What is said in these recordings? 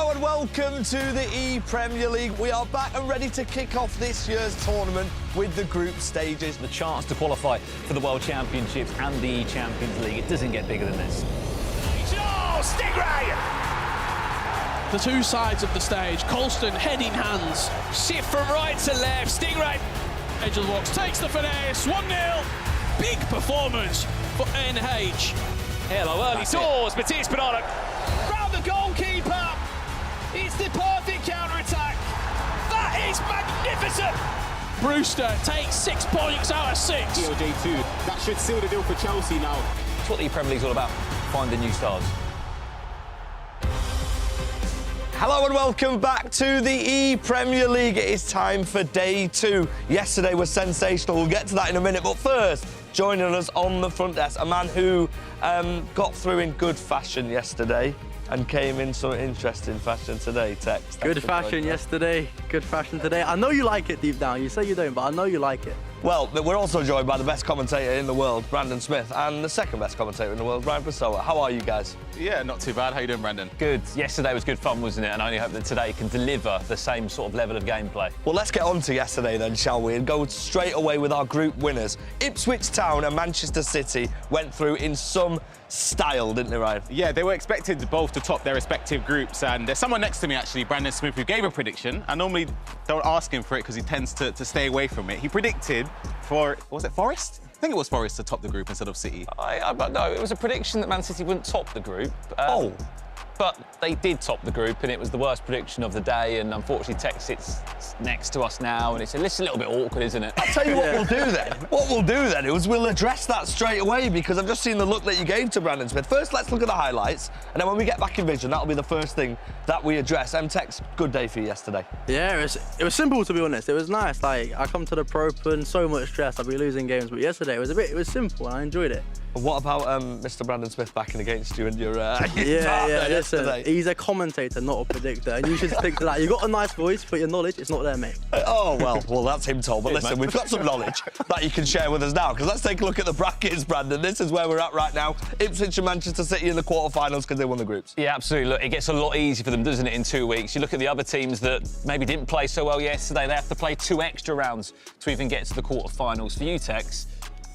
Hello and welcome to the ePremier League. We are back and ready to kick off this year's tournament with the group stages. The chance to qualify for the World Championships and the Champions League. It doesn't get bigger than this. Oh, Stingray! The two sides of the stage, Colston heading hands. Shift from right to left, Stingray. Angel Walks takes the finesse, 1-0. Big performance for NH. Hello, early doors, Matisse Bernardo. Round the goalkeeper. It's the perfect counter-attack. That is magnificent! Brewster takes 6 points out of 6. DOJ2, that should seal the deal for Chelsea now. That's what the Premier League's all about, finding new stars. Hello and welcome back to the ePremier League. It is time for day 2. Yesterday was sensational. We'll get to that in a minute. But first, joining us on the front desk, a man who got through in good fashion yesterday and came in some interesting fashion today, Tex. Good fashion yesterday, good fashion today. I know you like it deep down. You say you don't, but I know you like it. Well, we're also joined by the best commentator in the world, Brandon Smith, and the second best commentator in the world, Brian Bachoore. How are you guys? Yeah, not too bad. How you doing, Brandon? Good. Yesterday was good fun, wasn't it? And I only hope that today can deliver the same sort of level of gameplay. Well, let's get on to yesterday then, shall we? And go straight away with our group winners. Ipswich Town and Manchester City went through in some style, didn't they, Ryan? Yeah, they were expected both to top their respective groups, and there's someone next to me, actually, Brandon Smith, who gave a prediction. I normally don't ask him for it because he tends to stay away from it. He predicted for, was it Forest? I think it was Forest to top the group instead of City. No, it was a prediction that Man City wouldn't top the group. But they did top the group, and it was the worst prediction of the day, and unfortunately Tex sits next to us now, and it's a little bit awkward, isn't it? I'll tell you what we'll do then. What we'll do then is we'll address that straight away, because I've just seen the look that you gave to Brandon Smith. First, let's look at the highlights, and then when we get back in vision, that'll be the first thing that we address. Tex, good day for you yesterday. Yeah, it was simple, to be honest. It was nice. Like, I come to the Pro Open, so much stress, I'll be losing games, but yesterday it was simple, and I enjoyed it. What about Mr. Brandon Smith backing against you and your yeah, yesterday? He's a commentator, not a predictor, and you should stick to that. You've got a nice voice, but your knowledge is not there, mate. Oh, well, that's him told. But listen, we've got some knowledge that you can share with us now, because let's take a look at the brackets, Brandon. This is where we're at right now. Ipswich and Manchester City in the quarterfinals because they won the groups. Yeah, absolutely. Look, it gets a lot easier for them, doesn't it, in 2 weeks? You look at the other teams that maybe didn't play so well yesterday. They have to play 2 extra rounds to even get to the quarterfinals. For you, Tex,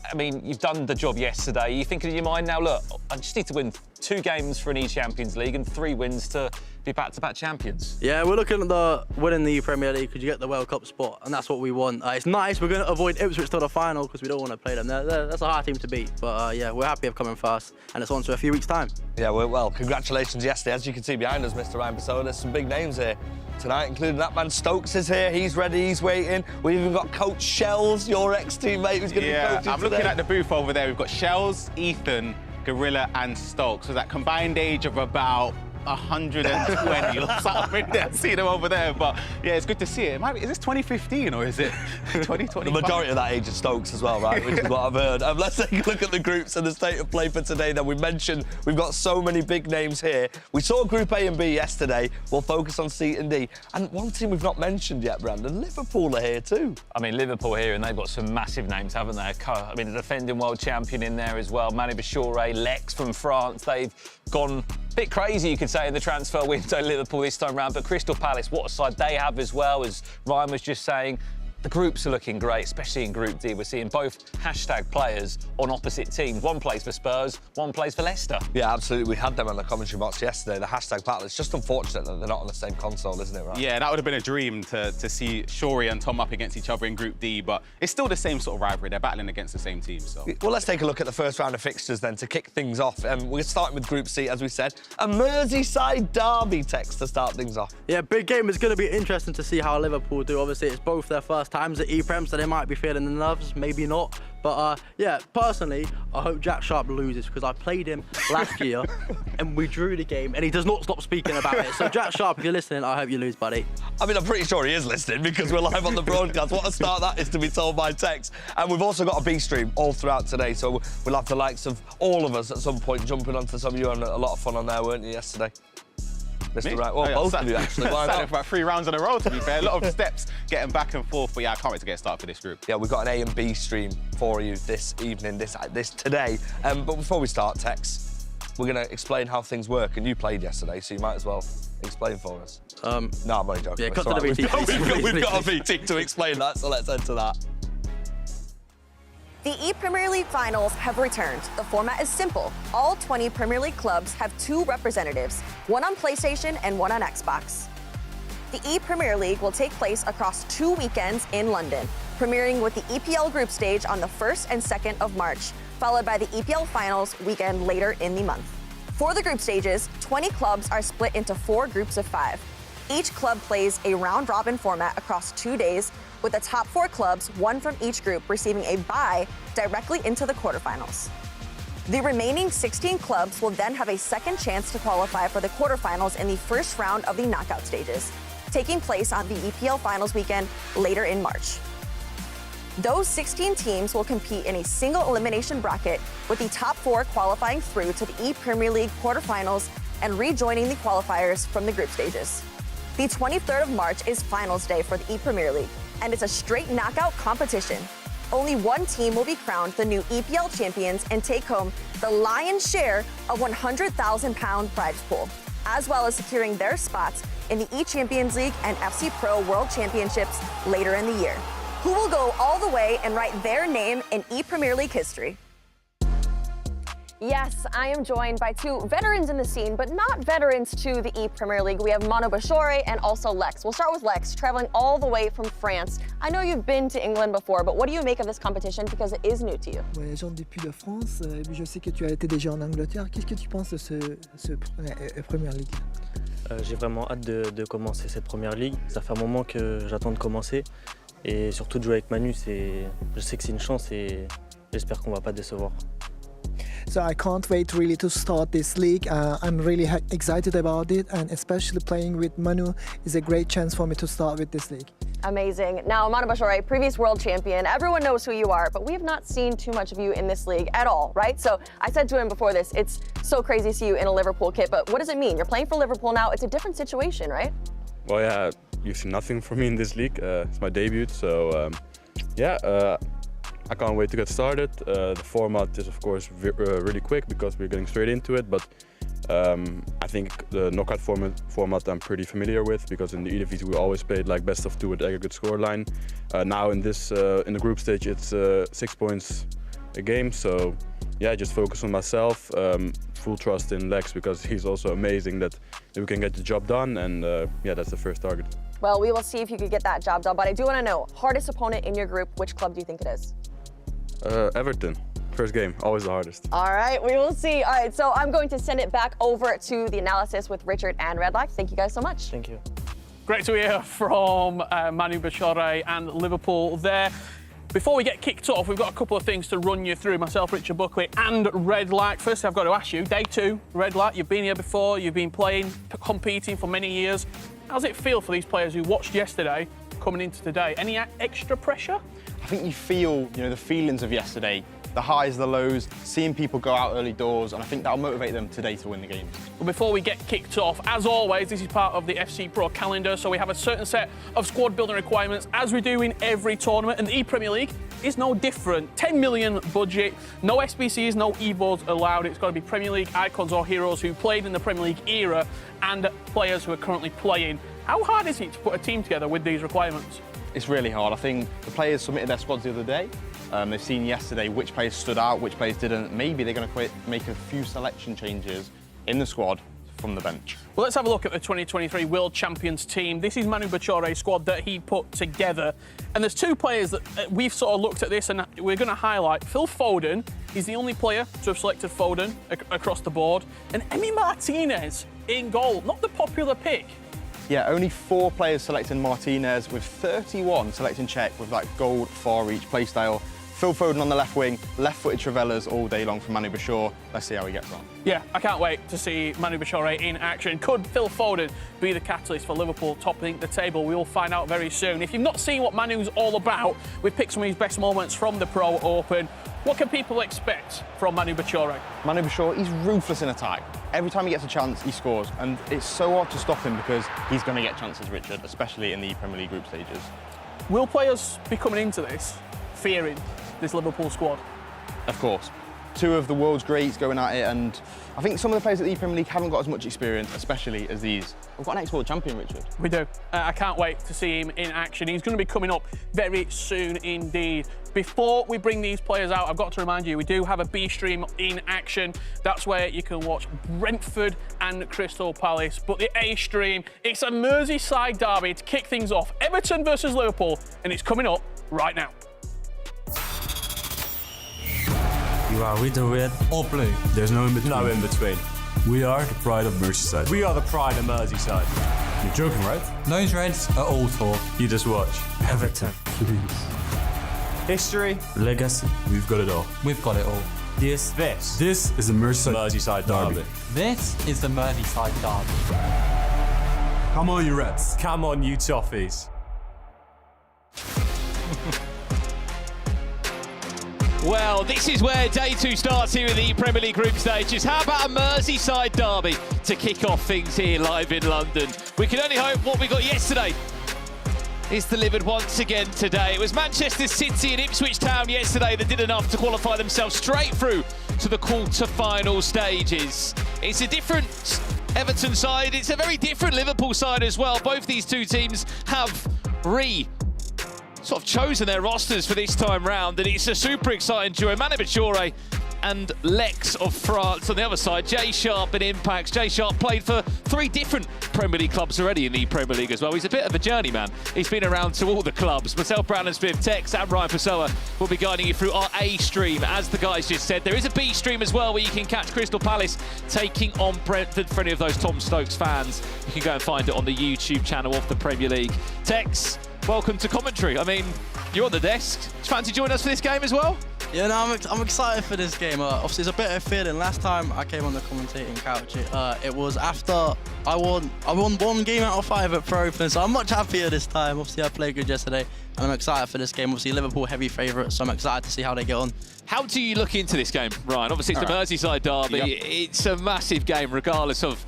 I mean, you've done the job yesterday. You're thinking in your mind now, look, I just need to win 2 games for an E-Champions League and 3 wins to be back-to-back champions. Yeah, we're looking at winning the Premier League because you get the World Cup spot, and that's what we want. It's nice. We're going to avoid Ipswich till the final because we don't want to play them. That's a hard team to beat. But yeah, we're happy of coming first, and it's on to a few weeks' time. Yeah, well, congratulations yesterday. As you can see behind us, Mr. Ryan Bachoore, there's some big names here tonight, including that man Stokes is here. He's ready, he's waiting. We've even got Coach Shells, your ex-teammate, who's going to be coaching I'm looking at the booth over there. We've got Shells, Ethan, Gorilla and Stokes. So that combined age of about 120 or something. I see them over there, but yeah, it's good to see it. Is this 2015 or is it 2020? The majority of that age is Stokes as well, right? Which is what I've heard. Let's take a look at the groups and the state of play for today. Then we mentioned we've got so many big names here. We saw Group A and B yesterday. We'll focus on C and D. And one team we've not mentioned yet, Brandon, Liverpool are here too. I mean, Liverpool here, and they've got some massive names, haven't they? I mean, the defending world champion in there as well, Manu, Bachoore, Lex from France. They've gone a bit crazy, you could say, in the transfer window, Liverpool this time round. But Crystal Palace, what a side they have as well, as Ryan was just saying. The groups are looking great, especially in Group D. We're seeing both hashtag players on opposite teams. One plays for Spurs, one plays for Leicester. Yeah, absolutely. We had them on the commentary box yesterday, the hashtag battle. It's just unfortunate that they're not on the same console, isn't it, right? Yeah, that would have been a dream to see Shorey and Tom up against each other in Group D, but it's still the same sort of rivalry. They're battling against the same team, so. Well, let's take a look at the first round of fixtures then to kick things off. We're starting with Group C, as we said. A Merseyside derby, Tex, to start things off. Yeah, big game. It's going to be interesting to see how Liverpool do. Obviously, it's both their first times at ePrem, so they might be feeling the nerves, maybe not. But yeah, personally, I hope Jack Sharp loses because I played him last year and we drew the game and he does not stop speaking about it. So Jack Sharp, if you're listening, I hope you lose, buddy. I mean, I'm pretty sure he is listening because we're live on the broadcast. What a start that is to be told by Tex. And we've also got a B stream all throughout today, so we'll have the likes of all of us at some point jumping onto some of you, and a lot of fun on there, weren't you, yesterday? Mr. Right. Well, both of you, actually. Why not? About 3 rounds in a row, to be fair. A lot of steps getting back and forth. But yeah, I can't wait to get started for this group. Yeah, we've got an A and B stream for you this evening, this today. But before we start, Tex, we're going to explain how things work. And you played yesterday, so you might as well explain for us. No, I'm only joking. Yeah, It's cut to the all right. VT. We've got a VT to explain that, so let's enter that. The ePremier League finals have returned. The format is simple. All 20 Premier League clubs have 2 representatives, one on PlayStation and one on Xbox. The ePremier League will take place across 2 weekends in London, premiering with the EPL group stage on the 1st and 2nd of March, followed by the EPL finals weekend later in the month. For the group stages, 20 clubs are split into 4 groups of 5. Each club plays a round-robin format across 2 days, with the top 4 clubs, one from each group, receiving a bye directly into the quarterfinals. The remaining 16 clubs will then have a second chance to qualify for the quarterfinals in the first round of the knockout stages, taking place on the EPL finals weekend later in March. Those 16 teams will compete in a single elimination bracket, with the top 4 qualifying through to the ePremier League quarterfinals and rejoining the qualifiers from the group stages. The 23rd of March is finals day for the ePremier League, and it's a straight knockout competition. Only one team will be crowned the new EPL champions and take home the lion's share of £100,000 prize pool, as well as securing their spots in the E-Champions League and FC Pro World Championships later in the year. Who will go all the way and write their name in ePremier League history? Yes, I am joined by 2 veterans in the scene, but not veterans to the ePremier League. We have Manu Bachoore and also Lex. We'll start with Lex, traveling all the way from France. I know you've been to England before, but what do you make of this competition because it is new to you? Voyageant depuis la France, je sais que tu as été déjà en Angleterre. Qu'est-ce que tu penses de ce Premier League? J'ai vraiment hâte de commencer cette Première Ligue. Ça fait un moment que j'attends de commencer. Et surtout de jouer avec Manu, je sais que c'est une chance et j'espère qu'on ne va pas décevoir. So I can't wait really to start this league. I'm really excited about it, and especially playing with Manu is a great chance for me to start with this league. Amazing. Now, Manu Bachoore, previous world champion, everyone knows who you are, but we have not seen too much of you in this league at all, right? So I said to him before this, it's so crazy to see you in a Liverpool kit, but what does it mean? You're playing for Liverpool now. It's a different situation, right? Well, yeah, you've seen nothing from me in this league. It's my debut, so I can't wait to get started. The format is, of course, really quick because we're getting straight into it, but I think the knockout format I'm pretty familiar with because in the Eredivisie we always played like best of 2 with aggregate scoreline. Now in this in the group stage it's 6 points a game, so yeah, just focus on myself. Full trust in Lex because he's also amazing that we can get the job done, and yeah, that's the first target. Well, we will see if you could get that job done, but I do want to know, hardest opponent in your group, which club do you think it is? Everton, first game, always the hardest. All right, we will see. All right, so I'm going to send it back over to the analysis with Richard and Redlock. Thank you guys so much. Thank you. Great to hear from Manu Bachoore and Liverpool there. Before we get kicked off, we've got a couple of things to run you through, myself, Richard Buckley and Redlock. First, I've got to ask you, day 2, Redlock, you've been here before, you've been playing, competing for many years. How does it feel for these players who watched yesterday coming into today? Any extra pressure? I think you feel, the feelings of yesterday, the highs, the lows, seeing people go out early doors, and I think that'll motivate them today to win the games. Well, before we get kicked off, as always, this is part of the FC Pro calendar, so we have a certain set of squad building requirements, as we do in every tournament, and the ePremier League is no different. 10 million budget, no SBCs, no EVOs allowed. It's got to be Premier League icons or heroes who played in the Premier League era and players who are currently playing. How hard is it to put a team together with these requirements? It's really hard. I think the players submitted their squads the other day. They've seen yesterday which players stood out, which players didn't. Maybe they're going to make a few selection changes in the squad from the bench. Well, let's have a look at the 2023 World Champions team. This is Manu Bachoore's squad that he put together. And there's 2 players that we've sort of looked at this and we're going to highlight. Phil Foden, he's the only player to have selected Foden across the board. And Emi Martinez in goal, not the popular pick. Yeah, only 4 players selecting Martinez, with 31 selecting Czech with that gold far reach play style. Phil Foden on the left wing, left-footed Travellas all day long from Manu Bachoore. Let's see how he gets on. Yeah, I can't wait to see Manu Bachoore in action. Could Phil Foden be the catalyst for Liverpool topping the table? We'll find out very soon. If you've not seen what Manu's all about, we've picked some of his best moments from the Pro Open. What can people expect from Manu Bachoore? Manu Bachoore, he's ruthless in attack. Every time he gets a chance, he scores. And it's so hard to stop him because he's going to get chances, Richard, especially in the Premier League group stages. Will players be coming into this fearing this Liverpool squad? Of course. two of the world's greats going at it, and I think some of the players at the ePremier League haven't got as much experience, especially as these. We've got an ex-world champion, Richard. We do. I can't wait to see him in action. He's going to be coming up very soon indeed. Before we bring these players out, I've got to remind you, we do have a B stream in action. That's where you can watch Brentford and Crystal Palace. But the A stream, it's a Merseyside derby to kick things off. Everton versus Liverpool, and it's coming up right now. You are with or red or blue. There's no in between. No in between. We are the pride of Merseyside. We are the pride of Merseyside. You're joking, right? Those Reds are all talk. You just watch. Everton. History. Legacy. We've got it all. We've got it all. This is the Merseyside derby. This is the Merseyside derby. Come on, you Reds. Come on, you Toffees. Well, this is where day 2 starts here in the Premier League group stages. How about a Merseyside derby to kick off things here live in London? We can only hope what we got yesterday is delivered once again today. It was Manchester City and Ipswich Town yesterday that did enough to qualify themselves straight through to the quarter-final stages. It's a different Everton side. It's a very different Liverpool side as well. Both these two teams have sort of chosen their rosters for this time round, and it's a super exciting duo. Manu Bachoore and Lex of France on the other side. Jay Sharp and Impacts. Jay Sharp played for 3 different Premier League clubs already in the Premier League as well. He's a bit of a journeyman. He's been around to all the clubs. Myself, Brandon Smith, Tex and Ryan Pessoa will be guiding you through our A stream. As the guys just said, there is a B stream as well where you can catch Crystal Palace taking on Brentford. For any of those Tom Stokes fans, you can go and find it on the YouTube channel of the Premier League. Tex, welcome to commentary. I mean, you're on the desk. Do you fancy joining us for this game as well? Yeah, no, I'm excited for this game. Obviously, it's a bit of a feeling. Last time I came on the commentating couch, it was after I won 1 game out of 5 at Pro Open, so I'm much happier this time. Obviously, I played good yesterday, and I'm excited for this game. Obviously, Liverpool heavy favourite, so I'm excited to see how they get on. How do you look into this game, Ryan? Obviously, it's the Merseyside derby. Yep. It's a massive game, regardless of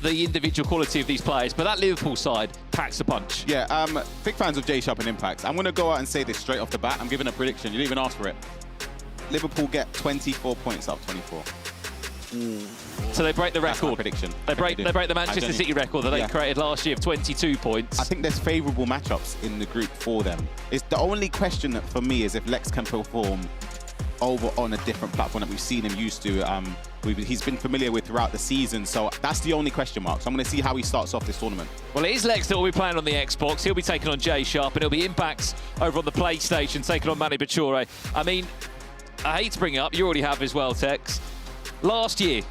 the individual quality of these players. But that Liverpool side packs a punch. Yeah, big fans of Jay Sharp and Impact. I'm going to go out and say this straight off the bat. I'm giving a prediction. You didn't even ask for it. Liverpool get 24 points out of 24. So they break the record. Prediction. They break the Manchester City record that they created last year of 22 points. I think there's favourable matchups in the group for them. It's the only question that for me is if Lex can perform over on a different platform that we've seen him used to. He's been familiar with throughout the season, so that's the only question mark. So I'm going to see how he starts off this tournament. Well, it is Lex that will be playing on the Xbox. He'll be taking on Jay Sharp, and it'll be Impacts over on the PlayStation taking on Manu Bachoore. I mean, I hate to bring it up, you already have as well, Tex. Last year,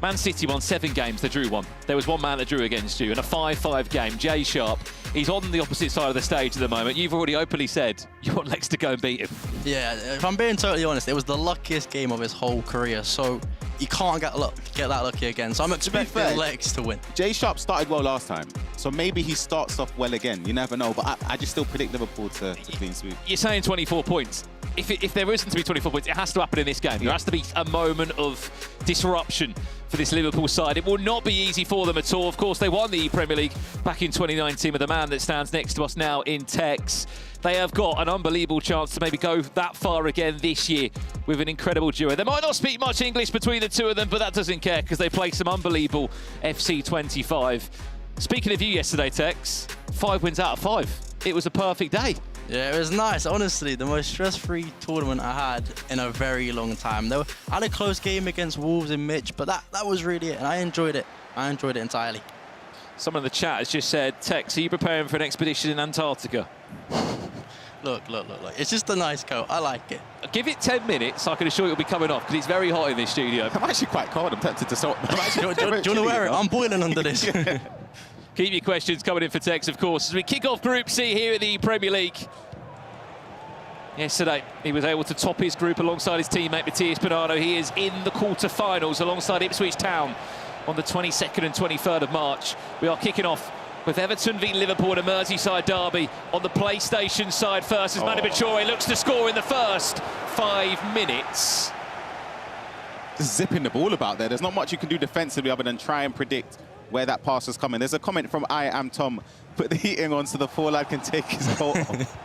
Man City won 7 games, they drew 1. There was 1 man that drew against you in a 5-5 game. Jay Sharp, he's on the opposite side of the stage at the moment. You've already openly said you want Lex to go and beat him. Yeah, if I'm being totally honest, it was the luckiest game of his whole career, so you can't get that lucky again. So I'm expecting Lex to win. Jay Sharp started well last time, so maybe he starts off well again. You never know, but I just still predict Liverpool to clean sweep. You're saying 24 points. If there isn't to be 24 points, it has to happen in this game. There has to be a moment of disruption for this Liverpool side. It will not be easy for them at all. Of course, they won the Premier League back in 2019 with the man that stands next to us now in Tex. They have got an unbelievable chance to maybe go that far again this year with an incredible duo. They might not speak much English between the two of them, but that doesn't care because they play some unbelievable FC 25. Speaking of you yesterday, Tex, 5 wins out of 5. It was a perfect day. Yeah, it was nice. Honestly, the most stress-free tournament I had in a very long time. I had a close game against Wolves and Mitch, but that was really it, and I enjoyed it. I enjoyed it entirely. Someone in the chat has just said, Tex, are you preparing for an expedition in Antarctica? Look. It's just a nice coat. I like it. Give it 10 minutes. I can assure you it'll be coming off because it's very hot in this studio. I'm actually quite cold. I'm tempted to sort. Do you want to wear it? I'm boiling under this. Keep your questions coming in for Tex, of course, as we kick off Group C here at the Premier League. Yesterday, he was able to top his group alongside his teammate Matthias Bonanno. He is in the quarter-finals alongside Ipswich Town on the 22nd and 23rd of March. We are kicking off with Everton v Liverpool in a Merseyside derby on the PlayStation side first as Manu Bachoore looks to score in the first 5 minutes. Just zipping the ball about there. There's not much you can do defensively other than try and predict where that pass is coming. There's a comment from I Am Tom. Put the heating on so the 4 lad can take his coat off.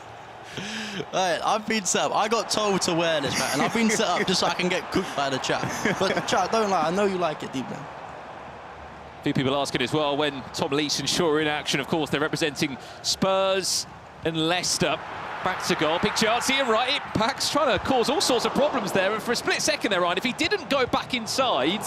Right, I've been set up. I got told to wear this, man, and I've been set up just so I can get cooked by the chat. But chat, don't lie, I know you like it deep, man. A few people asking as well when Tom Lees and Shaw are in action. Of course, they're representing Spurs and Leicester. Back to goal, big chance here, right? Impact's trying to cause all sorts of problems there, and for a split second there, Ryan, if he didn't go back inside,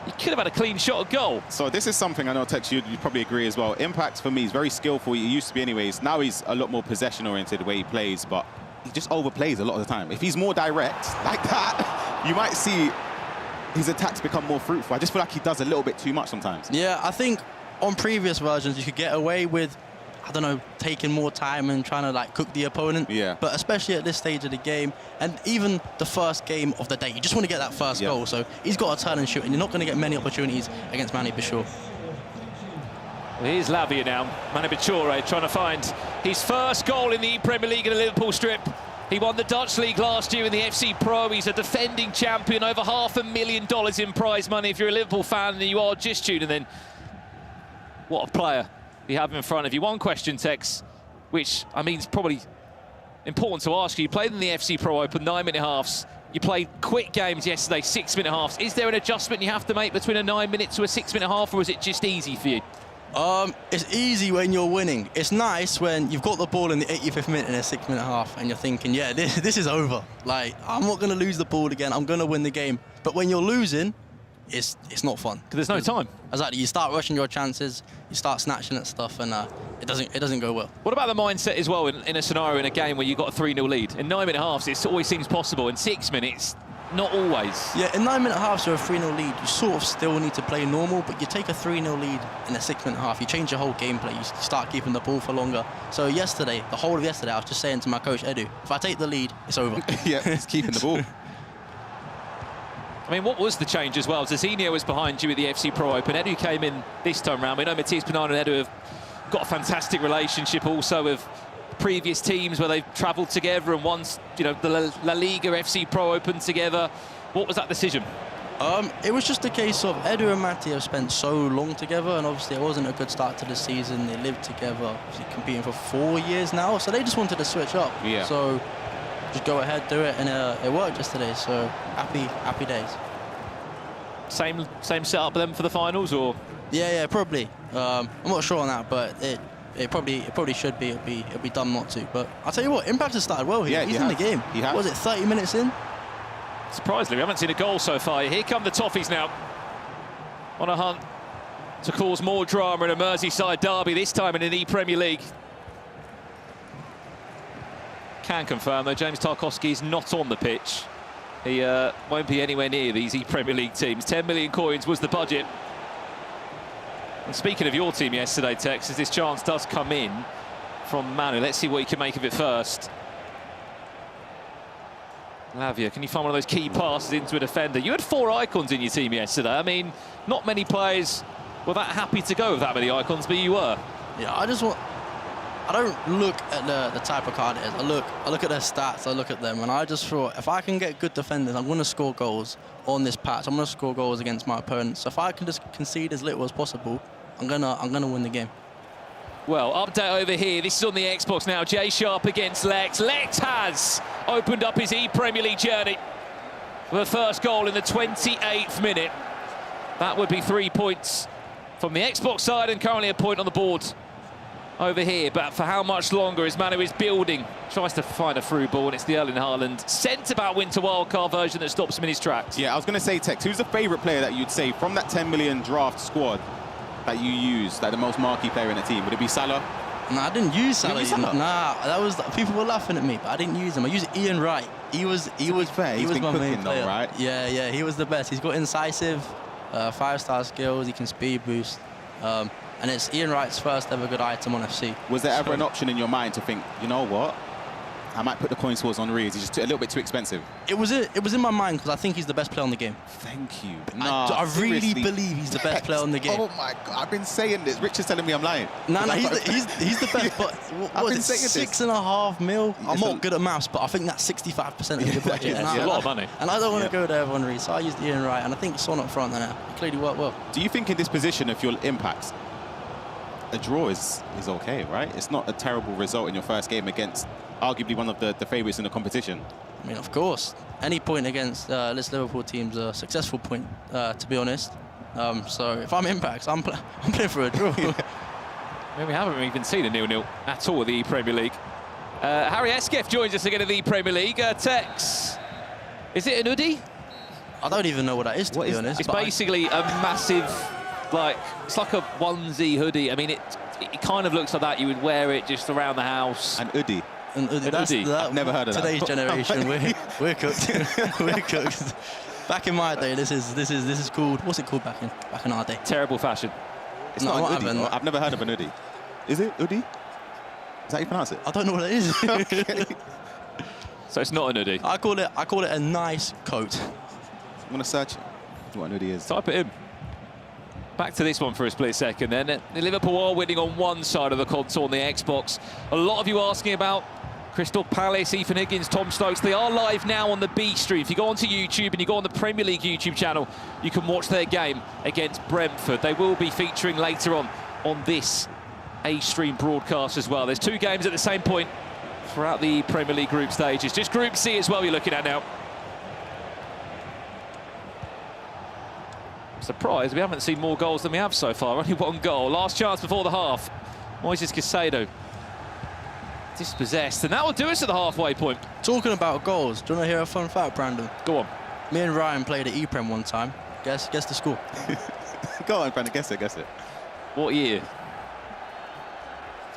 he could have had a clean shot at goal. So this is something I know, Tex, you'd probably agree as well. Impact, for me, is very skillful. He used to be anyways. Now he's a lot more possession-oriented the way he plays, but he just overplays a lot of the time. If he's more direct, like that, you might see his attacks become more fruitful. I just feel like he does a little bit too much sometimes. Yeah, I think on previous versions, you could get away with, I don't know, taking more time and trying to like cook the opponent. Yeah. But especially at this stage of the game, and even the first game of the day, you just want to get that first goal. So he's got to turn and shoot, and you're not going to get many opportunities against Manu Bachoore. Well, here's Lavia now. Manu Bachoore trying to find his first goal in the ePremier League in the Liverpool strip. He won the Dutch League last year in the FC Pro. He's a defending champion, over $500,000 in prize money. If you're a Liverpool fan and you are just tuning in, what a player you have in front of you. One question, Tex, which I mean is probably important to ask you. You played in the FC Pro Open 9-minute halves. You played quick games yesterday, 6-minute halves. Is there an adjustment you have to make between a 9-minute to a 6-minute half, or is it just easy for you? It's easy when you're winning. It's nice when you've got the ball in the 85th minute in a 6-minute half and you're thinking, yeah, this is over. Like, I'm not going to lose the ball again. I'm going to win the game. But when you're losing, it's not fun. Because there's no time. Exactly. You start rushing your chances, you start snatching at stuff, and it doesn't go well. What about the mindset as well in a scenario in a game where you've got a 3-0 lead? In 9-minute halves, it always seems possible. In 6 minutes, not always. Yeah, in 9-minute halves or a 3-0 lead, you sort of still need to play normal, but you take a 3-0 lead in a 6-minute half, you change your whole gameplay, you start keeping the ball for longer. So yesterday, the whole of yesterday, I was just saying to my coach, Edu, if I take the lead, it's over. Yeah, he's keeping the ball. I mean, what was the change as well? Zizinho was behind you at the FC Pro Open. Edu came in this time round. We know Matías Pinano and Edu have got a fantastic relationship also with previous teams where they've travelled together and won, you know, the La Liga FC Pro Open together. What was that decision? It was just a case of Edu and Mati have spent so long together, and obviously it wasn't a good start to the season. They lived together, obviously competing for 4 years now, so they just wanted to switch up. Yeah. So just go ahead, do it, and it worked yesterday. So happy days. Same setup for them for the finals, or? Yeah, probably. I'm not sure on that, but it probably should be. It'll be dumb not to. But I'll tell you what, Impact has started well here. Yeah, he's in the game. He has. Was it 30 minutes in? Surprisingly, we haven't seen a goal so far. Here come the Toffees now, on a hunt to cause more drama in a Merseyside derby, this time in an ePremier League. Can confirm, though, James Tarkowski is not on the pitch. He won't be anywhere near these ePremier League teams. 10 million coins was the budget. And speaking of your team yesterday, Tex, as this chance does come in from Manu, let's see what he can make of it first. Lavia, can you find one of those key passes into a defender? You had 4 icons in your team yesterday. I mean, not many players were that happy to go with that many icons, but you were. Yeah, I don't look at the type of card it is. I look at their stats, I look at them, and I just thought, if I can get good defenders, I'm going to score goals on this patch. I'm going to score goals against my opponents. So if I can just concede as little as possible, I'm gonna win the game. Well, update over here. This is on the Xbox now. J Sharp against Lex. Lex has opened up his ePremier League journey with the first goal in the 28th minute. That would be 3 points from the Xbox side, and currently a point on the board over here. But for how much longer as Manu is building, tries to find a through ball, and it's the Erling Haaland centre-back winter wildcard version that stops him in his tracks. Yeah, I was going to say, Tex, who's the favourite player that you'd say from that 10 million draft squad that you use, like the most marquee player in the team? Would it be Salah? No, I didn't use Salah. Salah? Nah, that was, people were laughing at me, but I didn't use him. I used Ian Wright. He was fair. He He's was been my main cooking though, player. right? Yeah, he was the best. He's got incisive, 5-star skills. He can speed boost, and it's Ian Wright's first ever good item on FC. Was there ever an option in your mind to think, you know what, I might put the coins towards Henry? He's just a little bit too expensive. It was in my mind because I think he's the best player on the game. Thank you. I really believe he's the best player on the game. Oh my God, I've been saying this. Rich is telling me I'm lying. No, he's the best. But what was it, 6.5 mil? I'm not good at maths, but I think that's 65% of the budget. That's a lot of money. And I don't want to go there, Henry, so I used Ian Wright, and I think Son up front there. It clearly worked well. Do you think in this position, if your Impact, a draw is okay, right? It's not a terrible result in your first game against arguably one of the favourites in the competition. I mean, of course, any point against this Liverpool team's a successful point, to be honest. So if I'm Impact, I'm playing for a draw. I mean, we haven't even seen a 0-0 at all in the Premier League. Harry Eskeff joins us again in the Premier League. Tex, is it an hoodie? I don't even know what that is, to be honest. It's basically a massive, it's like a onesie hoodie. I mean, it kind of looks like that. You would wear it just around the house. An hoodie. I've never heard of that. Today's generation, we're cooked. We're cooked. Back in my day, this is called, what's it called back in our day? Terrible fashion. It's not an hoodie. I've never heard of an hoodie. Is it hoodie? Is that how you pronounce it? I don't know what it is. Okay. So it's not an hoodie. I call it a nice coat. I'm gonna search what an hoodie is. Type it in. Back to this one for a split second then. Liverpool are winning on one side of the console on the Xbox. A lot of you asking about Crystal Palace, Ethan Higgins, Tom Stokes. They are live now on the B stream. If you go onto YouTube and you go on the Premier League YouTube channel, you can watch their game against Brentford. They will be featuring later on this A stream broadcast as well. There's 2 games at the same point throughout the Premier League group stages. Just Group C as well you're looking at now. Surprised we haven't seen more goals than we have so far. Only 1 goal. Last chance before the half. Moises Caicedo dispossessed, and that will do us at the halfway point. Talking about goals, do you want to hear a fun fact, Brandon? Go on. Me and Ryan played at ePrem one time. Guess the score. Go on, Brandon, guess it. What year?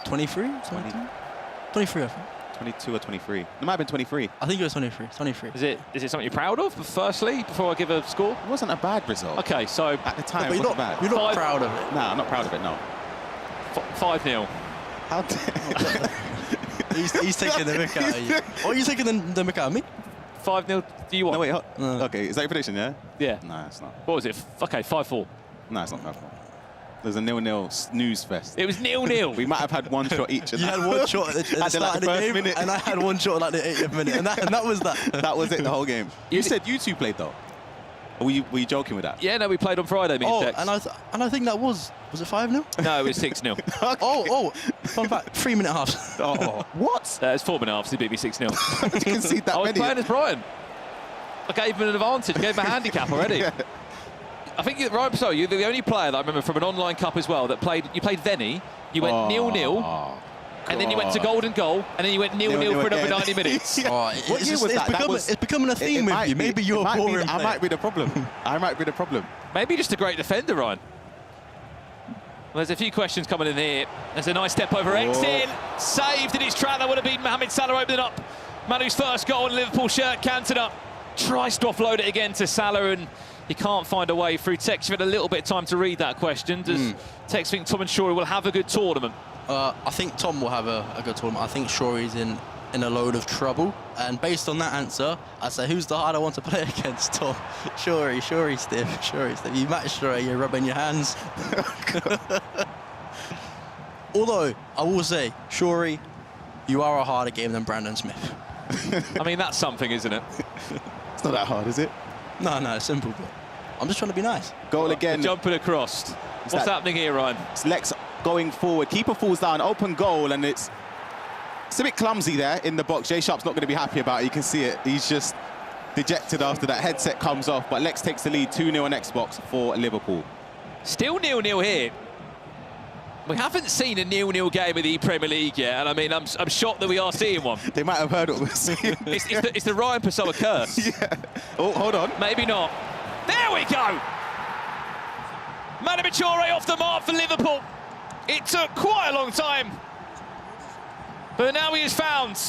23? 23, I think. 22 or 23. It might have been 23. I think it was 23. 23. Is it something you're proud of, firstly, before I give a score? It wasn't a bad result. Okay, so... At the time, No, it wasn't bad. You're not proud of it. No, I'm not proud of it, no. 5-0. How dare... He's taking the mick out of you. What are you taking the mick out of me? 5-0, do you want? No, wait, okay, is that your prediction, yeah? Yeah. No, it's not. What was it? Okay, 5-4. No, it's not 5-4. There's a 0-0 snooze fest. It was 0-0. We might have had 1 shot each. You had 1 shot at the start of the game, minute. and I had 1 shot at the 80th minute, and that was that. That was it, the whole game. You said you 2 played, though. Or were you joking with that? Yeah, no, we played on Friday, me and Tex. and I think that was it 5-0? No, it was 6-0. Okay. Oh, fun fact, 3-minute halves. Oh, what? It's 4 minute halves, he beat me 6-0. You can see that I was many. playing as Brighton. I gave him an advantage, gave him a handicap already. Yeah. I think you're right, so you're the only player that I remember from an online cup as well that played. You played Venny, you went 0-0, and then you went to golden goal, and then you went 0-0 for another 90 minutes. Yeah. What year was that? It's becoming a theme with you. Maybe you're a boring player. I might be the problem. I might be the problem. Maybe just a great defender, Ryan. Well, there's a few questions coming in here. There's a nice step over X in. Saved in his trap. That would have been Mohamed Salah opening up Manu's first goal in Liverpool shirt. Cantona tries to offload it again to Salah, and he can't find a way through. Tex, you've had a little bit of time to read that question. Does Tex think Tom and Shorey will have a good tournament? I think Tom will have a good tournament. I think Shorey's in a load of trouble. And based on that answer, I say, who's the harder one to play against, Tom? Shorey, Steve. You match Shorey, you're rubbing your hands. Although, I will say, Shorey, you are a harder game than Brandon Smith. I mean, that's something, isn't it? It's not that hard, is it? No, it's simple, but I'm just trying to be nice. Goal again. Jumping across. What's happening here, Ryan? It's Lex going forward. Keeper falls down, open goal, and it's a bit clumsy there in the box. Jay Sharp's not going to be happy about it. You can see it. He's just dejected after that. Headset comes off, but Lex takes the lead 2-0 on Xbox for Liverpool. Still 0-0 here. We haven't seen a 0-0 game of the Premier League yet, and I mean, I'm shocked that we are seeing one. They might have heard what we're seeing. It's the Ryan Pessoa curse. Yeah. Oh, hold on. Maybe not. There we go! Manu Bachoore off the mark for Liverpool. It took quite a long time, but now he has found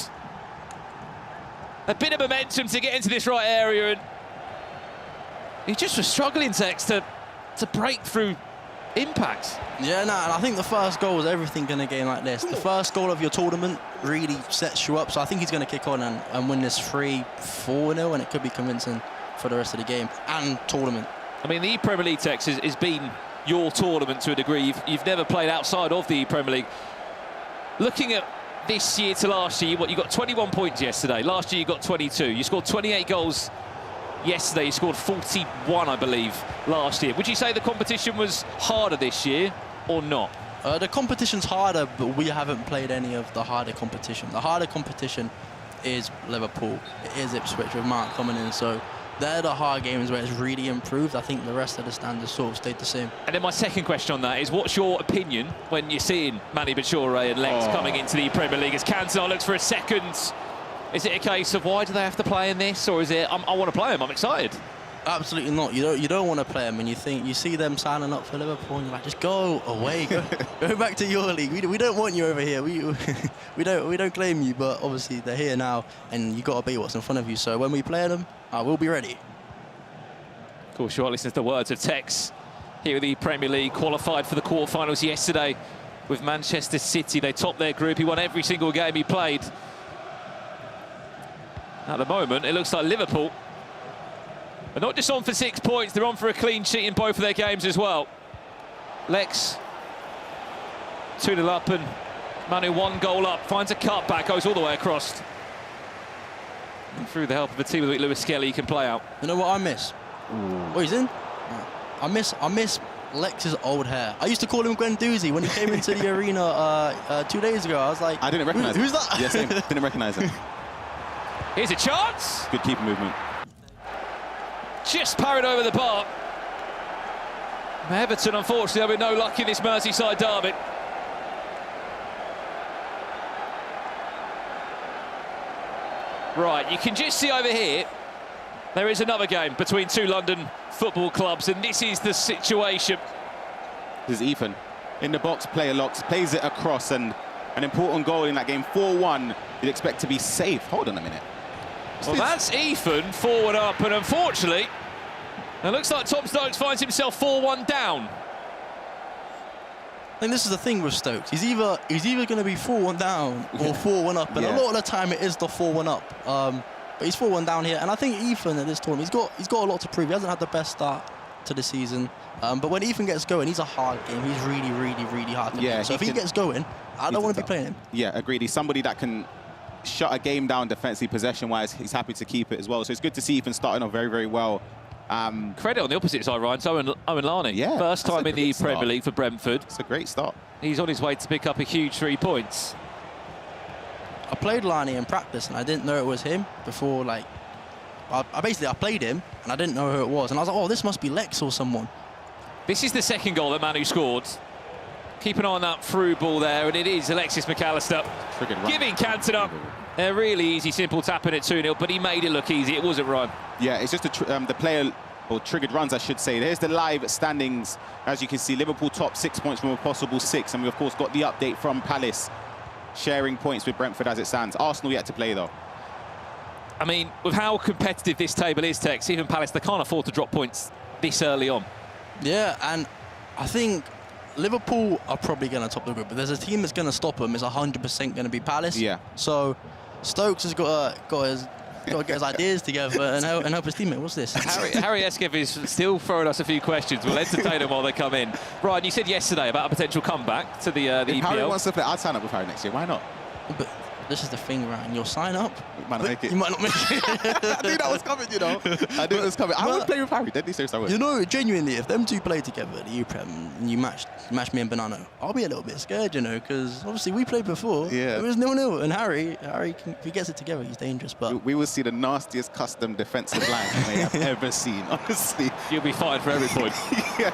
a bit of momentum to get into this right area, and he just was struggling, Tex, to break through impact. Yeah, and I think the first goal is everything in a game like this. The first goal of your tournament really sets you up, so I think he's going to kick on and win this 3-4-0, and it could be convincing for the rest of the game and tournament. I mean, the Premier League, Tex, has been your tournament to a degree. You've never played outside of the Premier League. Looking at this year to last year, you got 21 points yesterday. Last year you got 22. You scored 28 goals yesterday. You scored 41, I believe, last year. Would you say the competition was harder this year or not? The competition's harder, but we haven't played any of the harder competition. The harder competition is Liverpool. It is Ipswich with Mark coming in, so they're the hard games where it's really improved. I think the rest of the standards sort of stayed the same. And then my second question on that is, what's your opinion when you're seeing Manu Bachoore and Lex coming into the Premier League as Cantona looks for a second? Is it a case of why do they have to play in this, or is it I want to play him, I'm excited? Absolutely not. You don't want to play them, and you see them signing up for Liverpool, and you're like, just go away, go back to your league. We don't want you over here. We don't claim you, but obviously they're here now, and you got to be what's in front of you. So when we play them, we'll be ready. Of course, you are listening to the words of Tex here at the Premier League. Qualified for the quarterfinals yesterday with Manchester City. They topped their group. He won every single game he played. At the moment, it looks like Liverpool are not just on for 6 points, they're on for a clean sheet in both of their games as well. Lex 2-0 up, and Manu 1 goal up, finds a cutback, goes all the way across. And through the help of a team with Lewis Skelly, he can play out. You know what I miss? Oh, he's in? I miss Lex's old hair. I used to call him Guendouzi when he came into the arena 2 days ago. I was like, I didn't recognise him. Who's that? Yeah, same. Didn't recognise him. Here's a chance. Good keeper movement. Just parried over the bar. Everton, unfortunately, having no luck in this Merseyside derby. Right, you can just see over here, there is another game between two London football clubs, and this is the situation. This is Ethan. In the box, player locks, plays it across, and an important goal in that game, 4-1. You'd expect to be safe. Hold on a minute. Well, that's Ethan, forward up, and unfortunately, it looks like Tom Stokes finds himself 4-1 down. I think this is the thing with Stokes. He's either going to be 4-1 down or 4-1 up, and a lot of the time it is the 4-1 up. But he's 4-1 down here, and I think Ethan at this tournament, he's got a lot to prove. He hasn't had the best start to the season, but when Ethan gets going, he's a hard game. He's really, really, really hard to beat. So if he gets going, I don't want to be playing him. Yeah, agreed. He's somebody that can shut a game down defensively, possession-wise. He's happy to keep it as well. So it's good to see Ethan starting off very, very well. Credit on the opposite side, Ryan. So Owen Larney, first time in the Premier League for Brentford. It's a great start. He's on his way to pick up a huge 3 points. I played Larney in practice, and I didn't know it was him before. Like, I played him, and I didn't know who it was, and I was like, oh, this must be Lex or someone. This is the second goal that Manu scored. Keep an eye on that through ball there, and it is Alexis McAllister giving Cantona a really easy, simple tap in at 2-0, but he made it look easy. It wasn't Ryan. Yeah, it's just the player, or triggered runs, I should say. Here's the live standings. As you can see, Liverpool top 6 points from a possible 6, and we, of course, got the update from Palace, sharing points with Brentford as it stands. Arsenal yet to play, though. I mean, with how competitive this table is, Tex, even Palace, they can't afford to drop points this early on. Yeah, and I think Liverpool are probably going to top the group, but there's a team that's going to stop them. It's 100% going to be Palace. Yeah. So Stokes has got to get his ideas together and help his teammate. What's this? Harry Eskev is still throwing us a few questions. We'll entertain them while they come in. Ryan, you said yesterday about a potential comeback to the EPL. If Harry wants to play, I'd sign up with Harry next year. Why not? But this is the thing, Ryan. You'll sign up. You might not make it. You might not make it. I knew that was coming, you know. I knew it was coming. I would play with Harry. Deadly serious, I would. You know, genuinely, if them two play together at the ePrem and you match me and Bonanno, I'll be a little bit scared, you know, because obviously we played before. Yeah. It was 0-0, and Harry, if he gets it together, he's dangerous. But we will see the nastiest custom defensive line I may have ever seen, honestly. You'll be fired for every point. Yeah.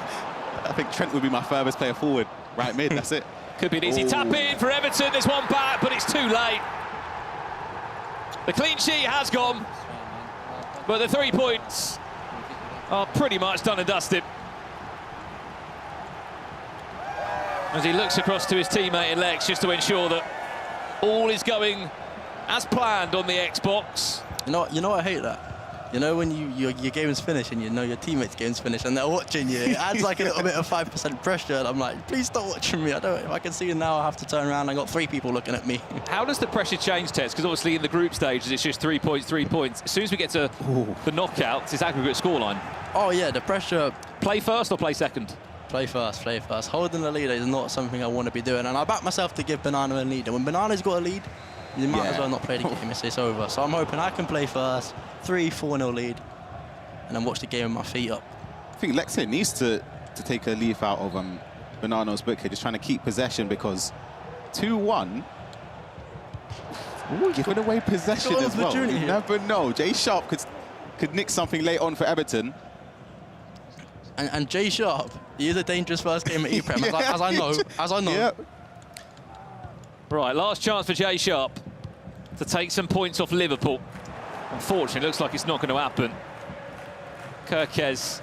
I think Trent would be my furthest player forward. Right mid, that's it. Could be an easy tap in for Everton. There's one back, but it's too late. The clean sheet has gone, but the 3 points are pretty much done and dusted. As he looks across to his teammate in Lex just to ensure that all is going as planned on the Xbox. You know I hate that. You know when your game is finished and you know your teammate's game's finished and they're watching you, it adds like a little bit of 5% pressure, and I'm like, please stop watching me. If I can see it now, I have to turn around. I got 3 people looking at me. How does the pressure change, Tess? Because obviously in the group stages it's just 3 points, 3 points. As soon as we get to the knockouts, it's aggregate scoreline. Oh yeah, the pressure. Play first or play second? Play first, play first. Holding the lead is not something I want to be doing, and I back myself to give Bonanno a lead. And when Bonanno's got a lead, you might as well not play the game. It's over. So I'm hoping I can play first, 3-4-0 lead, and then watch the game with my feet up. I think Lex needs to take a leaf out of Bonanno's book here, just trying to keep possession because 2-1. Ooh, giving away possession as well. You never know. Jay Sharp could nick something late on for Everton. And Jay Sharp, he is a dangerous first game at ePrem, as I know. Yep. Right, last chance for Jay Sharp to take some points off Liverpool. Unfortunately, it looks like it's not going to happen. Kirkez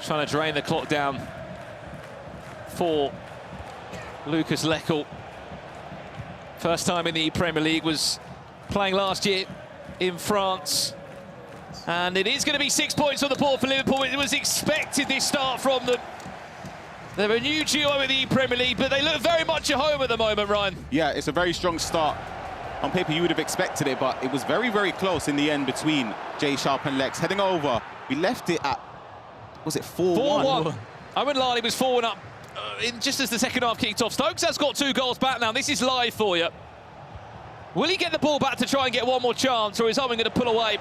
trying to drain the clock down for Lucas Leckel. First time in the Premier League, was playing last year in France. And it is going to be 6 points on the board for Liverpool. It was expected, this start from them. They're a new duo in the Premier League, but they look very much at home at the moment, Ryan. Yeah, it's a very strong start. On paper, you would have expected it, but it was very, very close in the end between Jay Sharp and Lex. Heading over, we left it at, was it 4-1? 4-1. Owen Lally was 4-1 up just as the second half kicked off. Stokes has got 2 goals back now. This is live for you. Will he get the ball back to try and get one more chance, or is Owen going to pull away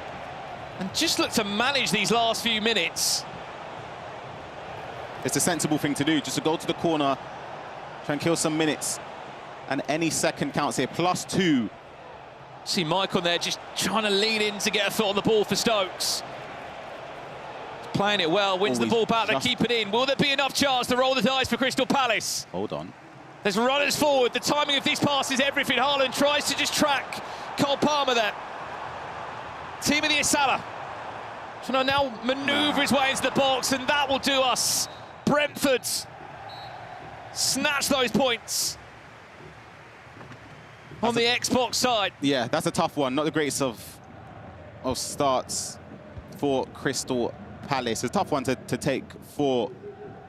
and just look to manage these last few minutes? It's a sensible thing to do, just to go to the corner, try and kill some minutes. And any second counts here, +2. See Mike on there just trying to lean in to get a foot on the ball for Stokes. Playing it well, wins the ball back, they keep it in. Will there be enough chance to roll the dice for Crystal Palace? Hold on. There's runners forward. The timing of this pass is everything. Haaland tries to just track Cole Palmer there. Timothy Asala trying to now manoeuvre his way into the box, and that will do us. Brentford snatch those points on the Xbox side. Yeah, that's a tough one. Not the greatest of starts for Crystal Palace. It's a tough one to take for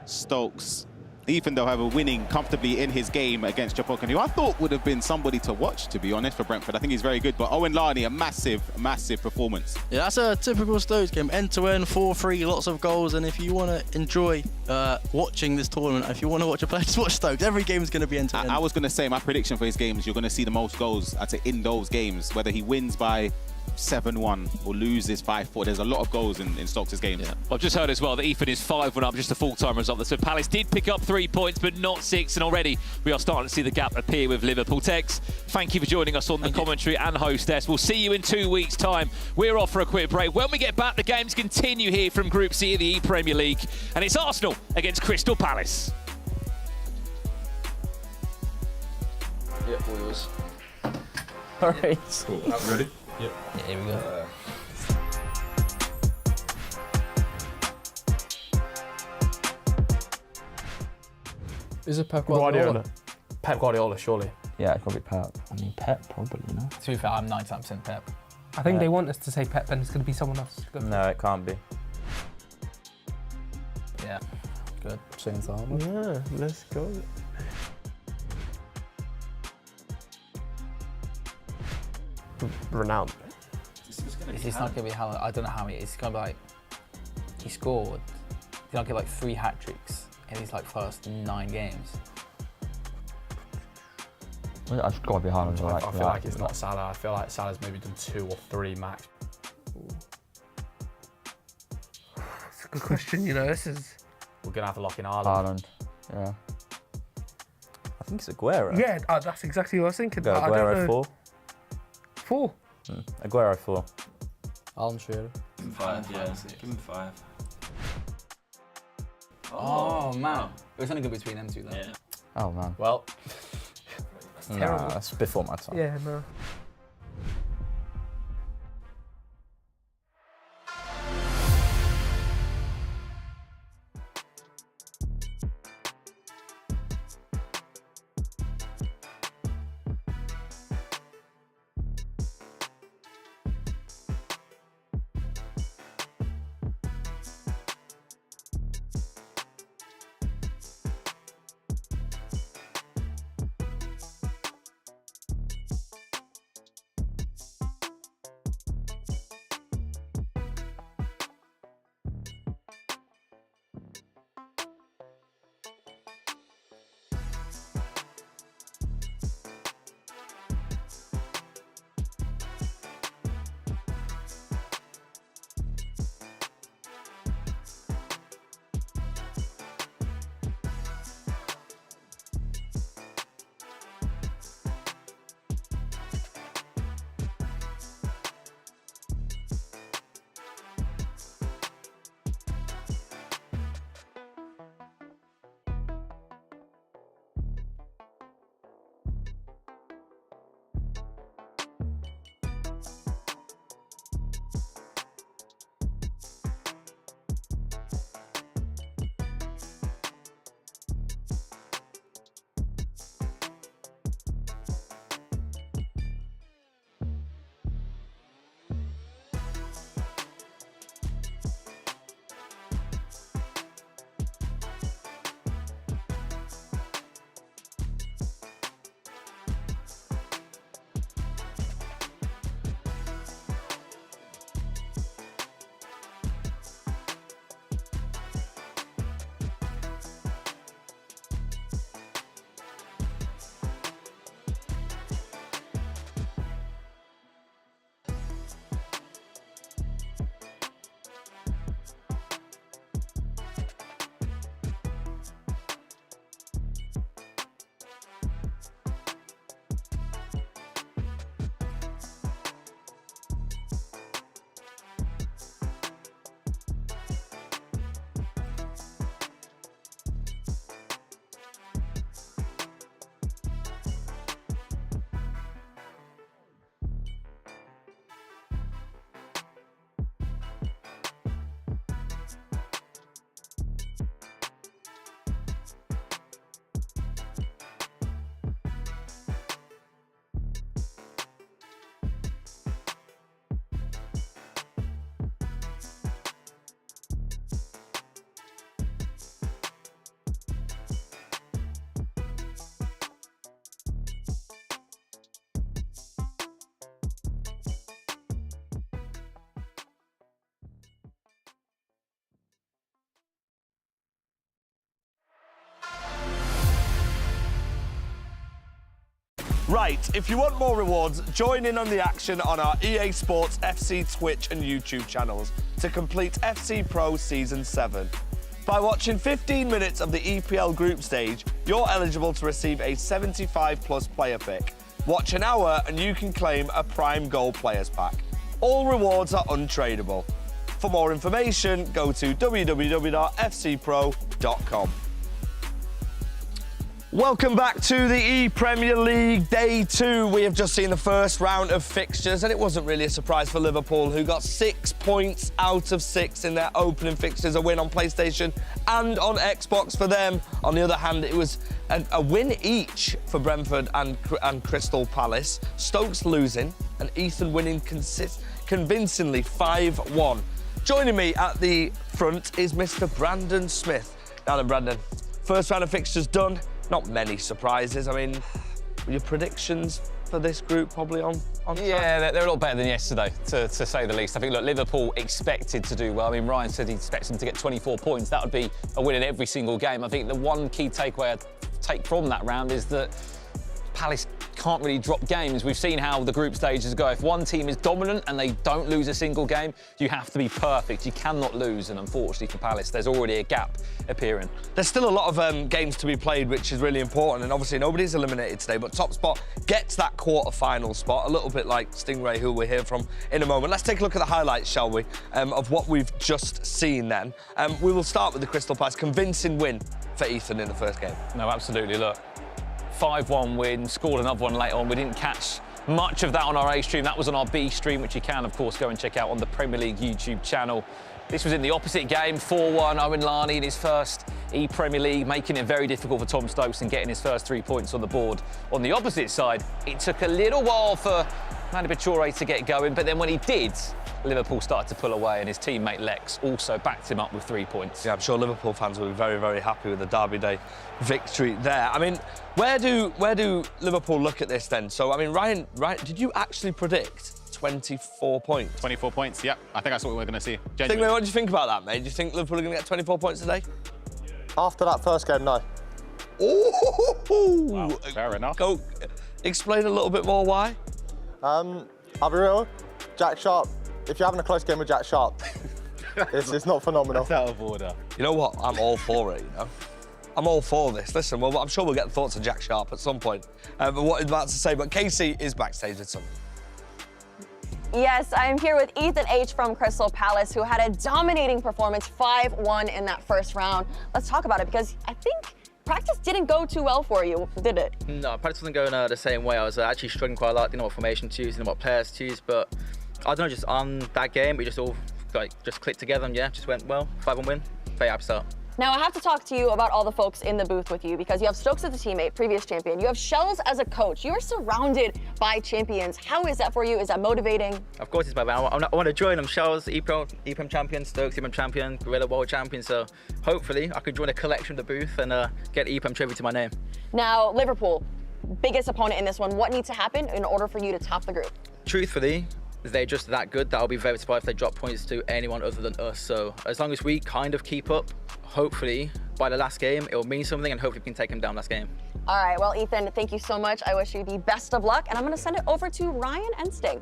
Stokes. Ethan, though, however, winning comfortably in his game against Japokan, who I thought would have been somebody to watch, to be honest, for Brentford. I think he's very good. But Owen Lani, a massive, massive performance. Yeah, that's a typical Stokes game. End-to-end, 4-3, lots of goals. And if you want to enjoy watching this tournament, if you want to watch a player, just watch Stokes. Every game is going to be end-to-end. I was going to say, my prediction for his games, you're going to see the most goals, I'd say, in those games, whether he wins by 7-1 or loses 5-4. There's a lot of goals in Stokes' game. Yeah. I've just heard as well that Ethan is 5-1 up, just a full-time result. So Palace did pick up 3 points, but not 6, and already we are starting to see the gap appear with Liverpool. Tex, thank you for joining us on the commentary and hostess. We'll see you in 2 weeks' time. We're off for a quick break. When we get back, the games continue here from Group C of the ePremier League, and it's Arsenal against Crystal Palace. Yeah, all yours. All right. Cool. Ready? Yep. Yeah, here we go. Is it Pep Guardiola? Pep Guardiola, surely. Yeah, it's probably Pep. I mean, Pep, probably, you know. To be fair, I'm 99% Pep. I think they want us to say Pep, and it's going to be someone else. No, it can't be. Yeah, good. Shane Salma. Yeah, let's go. Ronaldo. It's not going to be Haaland. I don't know how it's going to be like, he scored, did not get like 3 hat-tricks in his like first 9 games. I should got to be Haaland. I feel like it's not Salah. I feel like Salah's maybe done 2 or 3 max. That's a good question, you know, this is... We're going to have to lock in Haaland. Yeah. I think it's Aguero. Yeah, that's exactly what I was thinking. Go Aguero 4. 4? Aguero 4. Haaland, surely. 5, yeah. Give him 5. Oh, man. It was only good between them 2 though. Yeah. Oh, man. Well... Nah, that's before my time. Yeah, no. Right, if you want more rewards, join in on the action on our EA Sports FC Twitch and YouTube channels to complete FC Pro Season 7. By watching 15 minutes of the EPL group stage, you're eligible to receive a 75+ player pick. Watch an hour and you can claim a Prime Gold Players Pack. All rewards are untradeable. For more information, go to www.fcpro.com. Welcome back to the ePremier League Day 2. We have just seen the first round of fixtures, and it wasn't really a surprise for Liverpool, who got 6 points out of 6 in their opening fixtures, a win on PlayStation and on Xbox for them. On the other hand, it was a win each for Brentford and Crystal Palace. Stokes losing and Ethan winning convincingly 5-1. Joining me at the front is Mr. Brandon Smith. Now then, Brandon, first round of fixtures done. Not many surprises. I mean, were your predictions for this group probably on track? Yeah, they're a lot better than yesterday, to say the least. I think, look, Liverpool expected to do well. I mean, Ryan said he expects them to get 24 points. That would be a win in every single game. I think the one key takeaway I'd take from that round is that Palace can't really drop games. We've seen how the group stages go. If one team is dominant and they don't lose a single game, you have to be perfect. You cannot lose, and unfortunately for Palace, there's already a gap appearing. There's still a lot of games to be played, which is really important, and obviously nobody's eliminated today, but top spot gets that quarter-final spot, a little bit like Stingray, who we'll hear from in a moment. Let's take a look at the highlights, shall we, of what we've just seen then. We will start with the Crystal Palace convincing win for Ethan in the first game. No, absolutely, look. 5-1 win, scored another one later on. We didn't catch much of that on our A stream. That was on our B stream, which you can, of course, go and check out on the Premier League YouTube channel. This was in the opposite game, 4-1. Owen Larney in his first ePremier League, making it very difficult for Tom Stokes and getting his first 3 points on the board. On the opposite side, it took a little while for Manu Bachoore to get going, but then when he did, Liverpool started to pull away, and his teammate Lex also backed him up with 3 points. Yeah, I'm sure Liverpool fans will be very, very happy with the Derby Day victory there. I mean, where do Liverpool look at this then? So, I mean, Ryan, did you actually predict 24 points? 24 points, yeah. I think that's what we're going to see. What do you think about that, mate? Do you think Liverpool are going to get 24 points today? After that first game, no. Ooh! Wow, fair enough. Go explain a little bit more why. I'll be real, Jack Sharp, if you're having a close game with Jack Sharp, it's not phenomenal. That's out of order. You know what? I'm all for it, you know. I'm all for this. Listen, well, I'm sure we'll get the thoughts of Jack Sharp at some point. But what he's about to say, but Casey is backstage with something. Yes, I'm here with Ethan H. from Crystal Palace, who had a dominating performance, 5-1 in that first round. Let's talk about it, because I think practice didn't go too well for you, did it? No, practice wasn't going the same way. I was actually struggling quite a lot. Didn't know what formation to use, didn't know what players to use, but I don't know, just on that game, we just all just clicked together and yeah, just went well. 5-1 win, very happy start. Now, I have to talk to you about all the folks in the booth with you, because you have Stokes as a teammate, previous champion. You have Shells as a coach. You are surrounded by champions. How is that for you? Is that motivating? Of course it's motivating. I want to join them. Shells, ePrem champion, Stokes ePrem champion, Gorilla world champion. So hopefully I could join a collection of the booth and get ePrem tribute to my name. Now, Liverpool, biggest opponent in this one. What needs to happen in order for you to top the group? Truthfully, they're just that good that I'll be very surprised if they drop points to anyone other than us. So as long as we kind of keep up, hopefully by the last game, it will mean something and hopefully we can take him down last game. All right, well, Ethan, thank you so much. I wish you the best of luck, and I'm going to send it over to Ryan and Sting.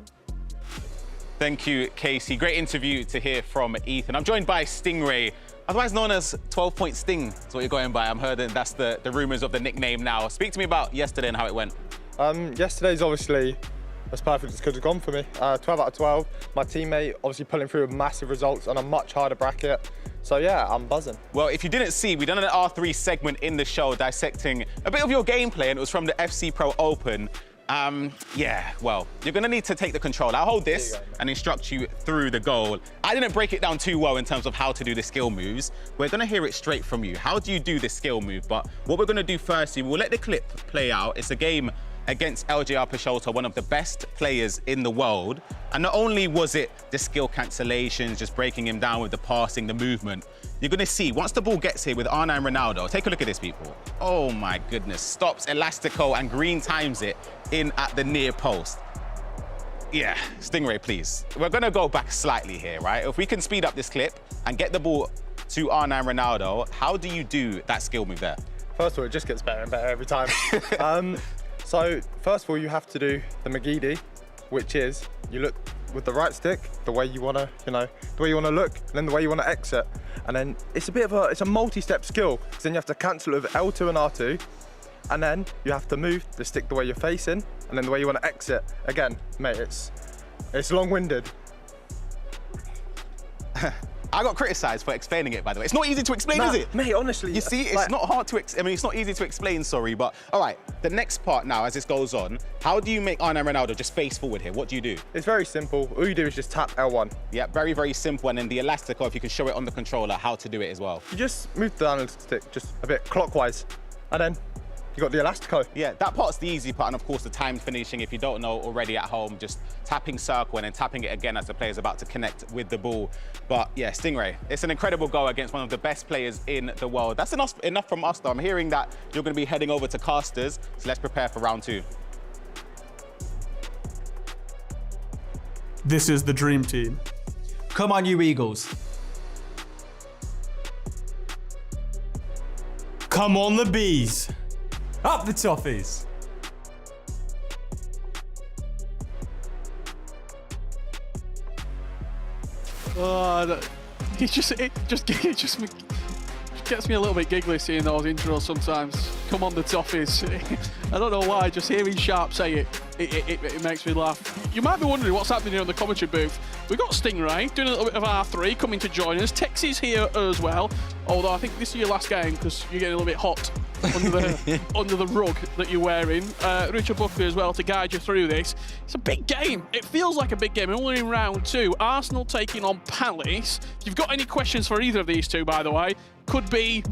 Thank you, Casey. Great interview to hear from Ethan. I'm joined by Stingray, otherwise known as 12-Point Sting. That's what you're going by. I'm heard that that's the rumours of the nickname now. Speak to me about yesterday and how it went. Yesterday's obviously as perfect as could have gone for me. 12 out of 12. My teammate obviously pulling through with massive results on a much harder bracket. So yeah, I'm buzzing. Well, if you didn't see, we done an R3 segment in the show dissecting a bit of your gameplay, and it was from the FC Pro Open. Yeah, well, you're gonna need to take the control. I'll hold this and instruct you through the goal. I didn't break it down too well in terms of how to do the skill moves. We're gonna hear it straight from you. How do you do the skill move? But what we're gonna do first, we'll let the clip play out. It's a game against LJR Peixoto, one of the best players in the world. And not only was it the skill cancellations, just breaking him down with the passing, the movement, you're gonna see, once the ball gets here with R9 Ronaldo, take a look at this, people. Oh my goodness, stops Elastico and green times it in at the near post. Yeah, Stingray, please. We're gonna go back slightly here, right? If we can speed up this clip and get the ball to R9 Ronaldo, how do you do that skill move there? First of all, it just gets better and better every time. So first of all, you have to do the McGeady, which is you look with the right stick, the way you want to, the way you want to look, and then the way you want to exit. And then it's a multi-step skill, because then you have to cancel it with L2 and R2, and then you have to move the stick the way you're facing, and then the way you want to exit. Again, mate, it's long-winded. I got criticised for explaining it, by the way. It's not easy to explain, is it? Mate, honestly. You see, it's not hard to it's not easy to explain, sorry, but all right, the next part now, as this goes on, how do you make Arne Ronaldo just face forward here? What do you do? It's very simple. All you do is just tap L1. Yeah, very, very simple. And then the elastico, if you can show it on the controller, how to do it as well. You just move the analog stick just a bit clockwise, and then you got the elastico. Yeah, that part's the easy part, and of course the timed finishing. If you don't know already at home, just tapping circle and then tapping it again as the player's about to connect with the ball. But yeah, Stingray, it's an incredible goal against one of the best players in the world. That's enough from us though. I'm hearing that you're going to be heading over to Casters, so let's prepare for round 2. This is the dream team. Come on, you Eagles. Come on, the Bees. Up the Toffees. It just gets me a little bit giggly seeing those intros sometimes. Come on, the Toffees. I don't know why, just hearing Sharp say it makes me laugh. You might be wondering what's happening here in the commentary booth. We've got Stingray doing a little bit of R3 coming to join us. Tex is here as well, although I think this is your last game because you're getting a little bit hot under the rug that you're wearing. Richard Buffy as well to guide you through this. It's a big game. It feels like a big game. We're only in round 2. Arsenal taking on Palace. If you've got any questions for either of these two, by the way, could be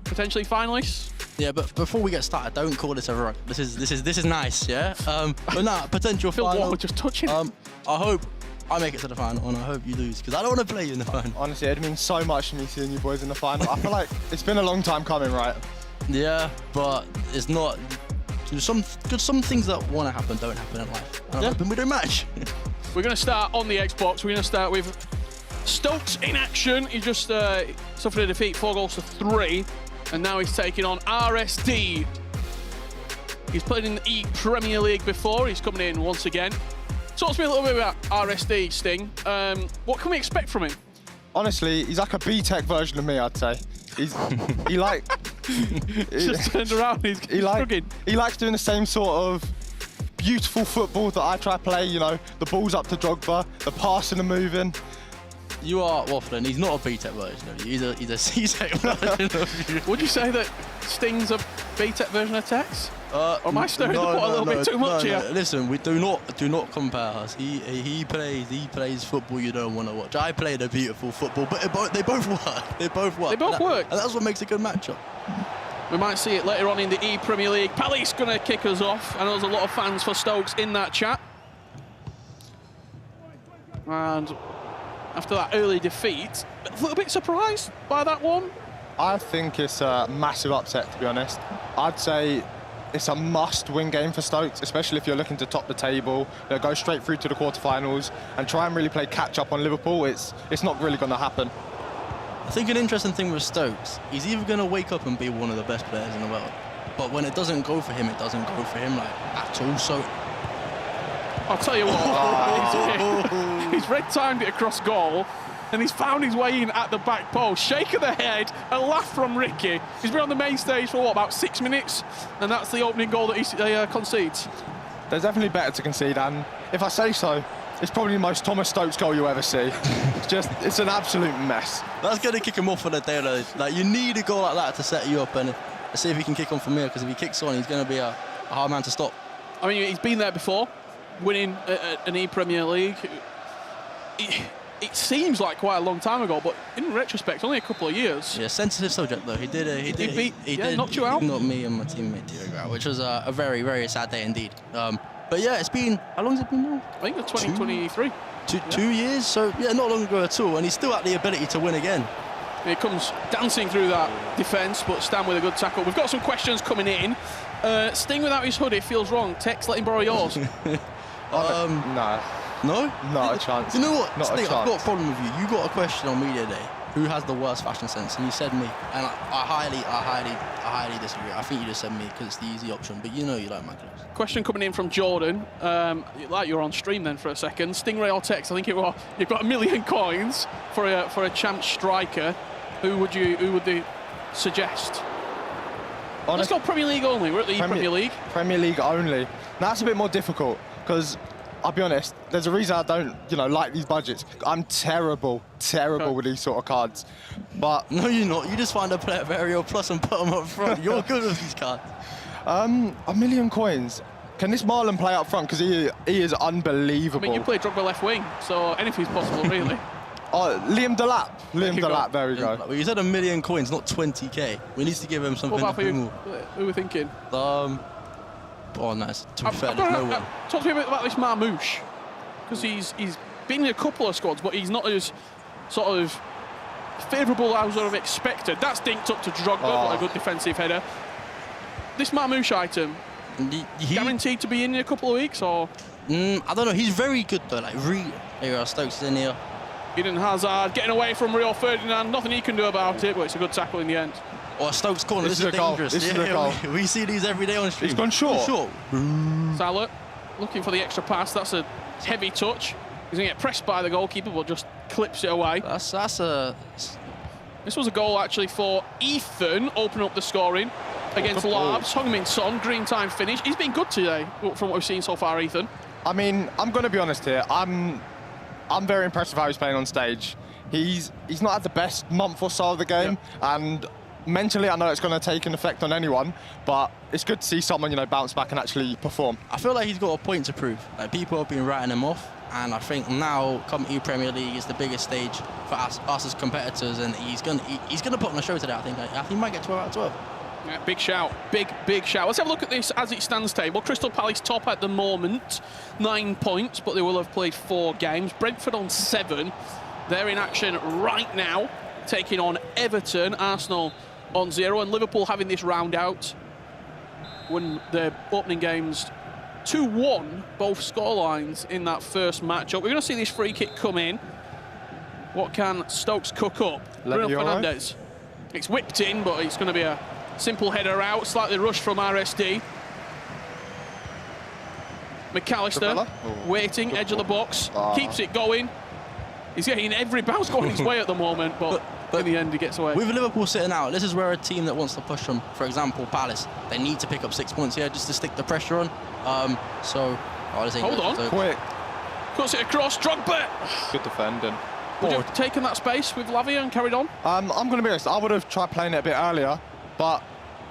potentially finalists. Yeah, but before we get started, don't call this a rug. This is nice, yeah. But nah, potential final. Just touching. I hope I make it to the final, and I hope you lose because I don't want to play you in the final. Honestly, it means so much to me seeing you boys in the final. I feel like it's been a long time coming, right? Yeah, but it's not. Some things that want to happen don't happen in life. And I'm hoping we don't match. We're going to start on the Xbox. We're going to start with Stokes in action. He just suffered a defeat, 4-3, and now he's taking on RSD. He's played in the ePremier League before. He's coming in once again. Talk to me a little bit about RSD, Sting. What can we expect from him? Honestly, he's like a B-Tech version of me, I'd say. Just turned around, he's struggling. He likes doing the same sort of beautiful football that I try to play, the ball's up to Drogba, the passing and moving. You are waffling. He's not a B-Tech version of you. He's a C-Tech version of you. Would you say that Sting's a B-Tech version of Tex? Or am I stirring the pot a little bit too much here? Listen, we do not compare us. He plays football you don't want to watch. I played a beautiful football, but they both work. They both work. And that's what makes a good matchup. We might see it later on in the ePremier League. Palace going to kick us off. I know there's a lot of fans for Stokes in that chat. And after that early defeat, a little bit surprised by that one. I think it's a massive upset, to be honest. I'd say it's a must-win game for Stokes, especially if you're looking to top the table, go straight through to the quarterfinals and try and really play catch-up on Liverpool. It's not really going to happen. I think an interesting thing with Stokes, he's either going to wake up and be one of the best players in the world, but when it doesn't go for him, it doesn't go for him at all. So I'll tell you what, he's red-timed it across goal, and he's found his way in at the back post. Shake of the head, a laugh from Ricky. He's been on the main stage for, about 6 minutes? And that's the opening goal that he concedes. There's definitely better to concede, and if I say so, it's probably the most Thomas Stokes goal you'll ever see. It's an absolute mess. That's going to kick him off for the day, though. Like, you need a goal like that to set you up, and see if he can kick on from here, because if he kicks on, he's going to be a hard man to stop. I mean, he's been there before, winning an ePremier League. It seems like quite a long time ago, but in retrospect, only a couple of years. Yeah, sensitive subject though. He did knock you out. Knock me and my teammate Diego out, which was a very, very sad day indeed. But yeah, it's been, how long has it been now? I think it's 2023. 2 years, so yeah, not long ago at all, and he's still had the ability to win again. He comes dancing through that defence, but Stan with a good tackle. We've got some questions coming in. Sting without his hoodie feels wrong. Tex, let him borrow yours. No. No? Not a chance. You know what, Not Sting, a chance. I've got a problem with you. You got a question on media day, who has the worst fashion sense? And you said me. And I highly disagree. I think you just said me because it's the easy option. But you know you like my clothes. Question coming in from Jordan. Like you were on stream then for a second. Stingray or text? I think it was. You've got 1 million coins for a champ striker. Who would they suggest? Let's go Premier League only. We're at the Premier League. Premier League only. Now that's a bit more difficult because I'll be honest. There's a reason I don't, like these budgets. I'm terrible with these sort of cards. But no, you're not. You just find a player Varial Plus and put them up front. You're good with these cards. 1 million coins. Can this Marlon play up front? Because he is unbelievable. I mean, you play Drogba left wing, so anything's possible, really. Oh, Liam Delap. There we go. Well, you said 1 million coins, not 20k. We need to give him something. What about for you? Who are we thinking? Oh, nice. To be fair, there's no one. Talk to me a bit about this Marmouche, because he's been in a couple of squads, but he's not as sort of favourable as I would have expected. That's dinked up to Drogba, but a good defensive header. This Marmouche item, guaranteed to be in a couple of weeks, or? I don't know. He's very good though. Like here, Stokes is in here. Eden Hazard getting away from Rio Ferdinand. Nothing he can do about it, but it's a good tackle in the end. Oh, Stokes corner. This is dangerous. This is a goal. We see these every day on stream. He's gone short. Salah looking for the extra pass. That's a heavy touch. He's going to get pressed by the goalkeeper, but just clips it away. This was a goal actually for Ethan, opening up the scoring against Labs. Heung-min Son, green time finish. He's been good today from what we've seen so far, Ethan. I mean, I'm going to be honest here. I'm very impressed with how he's playing on stage. He's not had the best month or so of the game, and mentally, I know it's going to take an effect on anyone, but it's good to see someone, bounce back and actually perform. I feel like he's got a point to prove. Like, people have been writing him off, and I think now, come ePremier League, is the biggest stage for us as competitors, and he's going to put on a show today. I think he might get 12 out of 12. Yeah, big shout, big shout. Let's have a look at this as it stands table. Crystal Palace top at the moment, 9 points, but they will have played 4 games. Brentford on 7. They're in action right now, taking on Everton. Arsenal on 0, and Liverpool having this round out. Won their opening games 2-1, both scorelines in that first matchup. We're going to see this free kick come in. What can Stokes cook up? Bruno Fernandes. It's whipped in, but it's going to be a simple header out. Slightly rushed from RSD. McAllister waiting, edge of the box, keeps it going. He's getting every bounce going his way at the moment, but in the end he gets away. With Liverpool sitting out, this is where a team that wants to push them, for example, Palace, they need to pick up 6 points here just to stick the pressure on. Hold on. Quick. Cuts it across, Drogba. Good defending. Would you have taken that space with Lavia and carried on? I'm going to be honest, I would have tried playing it a bit earlier, but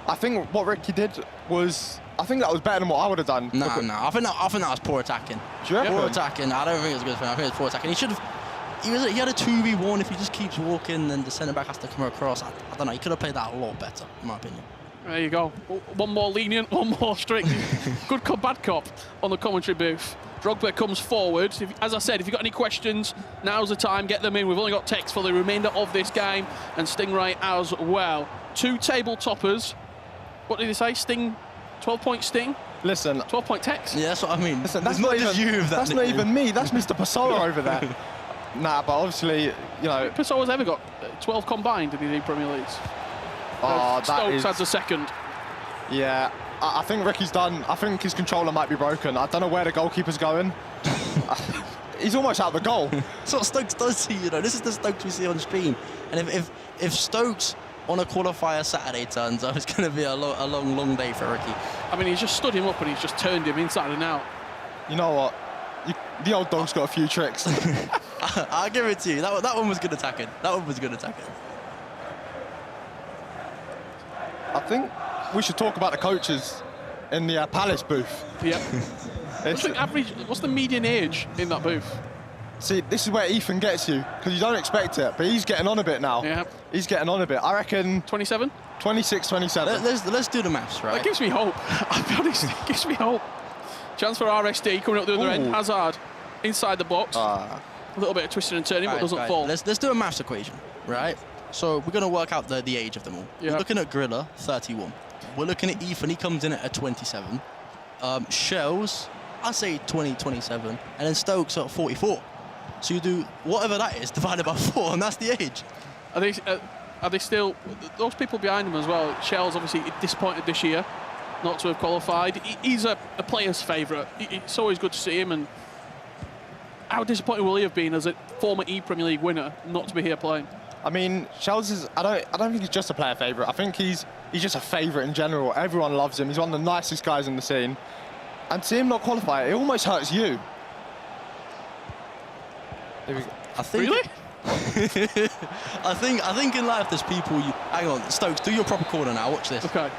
I think what Ricky did was, I think that was better than what I would have done. No. I think that was poor attacking. Poor attacking. I don't think it was good for him. I think it was poor attacking. He should have. He had a 2v1. If he just keeps walking, then the centre-back has to come across. I don't know. He could have played that a lot better, in my opinion. There you go. One more lenient, one more strict. Good cop, bad cop on the commentary booth. Drogba comes forward. As I said, if you've got any questions, now's the time. Get them in. We've only got text for the remainder of this game, and Stingray as well. 2 table toppers. What did he say? Sting, 12-point Sting? Listen. 12-point text? Yeah, that's what I mean. Listen, that's not even me. That's Mr. Bachoore over there. Nah, but obviously, Pessoa's ever got 12 combined in the Premier Leagues. Stokes has a second. Yeah, I think Ricky's done. I think his controller might be broken. I don't know where the goalkeeper's going. He's almost out of the goal. That's what Stokes does see, This is the Stokes we see on stream. And if Stokes on a qualifier Saturday turns up, it's going to be a long day for Ricky. I mean, he's just stood him up and he's just turned him inside and out. You know what? The old dog's got a few tricks. I'll give it to you. That one was good attacking. I think we should talk about the coaches in the Palace booth. Yeah. What's the median age in that booth? See, this is where Ethan gets you, because you don't expect it, but he's getting on a bit now. Yeah. He's getting on a bit. I reckon... 27? 26, 27. Let's do the maths, right? That gives me hope. I'll be honest, it gives me hope. Chance for RSD coming up the other end. Hazard inside the box. A little bit of twisting and turning, but doesn't fall. Let's do a maths equation, right? So we're going to work out the age of them all. Yeah. We're looking at Gorilla, 31. We're looking at Ethan, he comes in at 27. Shells, I'd say 20, 27. And then Stokes at 44. So you do whatever that is divided by 4, and that's the age. Are they still those people behind him as well? Shell's obviously disappointed this year, not to have qualified. He's a player's favourite. It's always good to see him. And how disappointed will he have been as a former ePremier League winner not to be here playing? I mean, Shell's is. I don't think he's just a player favourite. I think he's just a favourite in general. Everyone loves him. He's one of the nicest guys in the scene. And to see him not qualify, it almost hurts you. I think. Really? I think in life there's people. Hang on, Stokes, do your proper corner now. Watch this. Okay.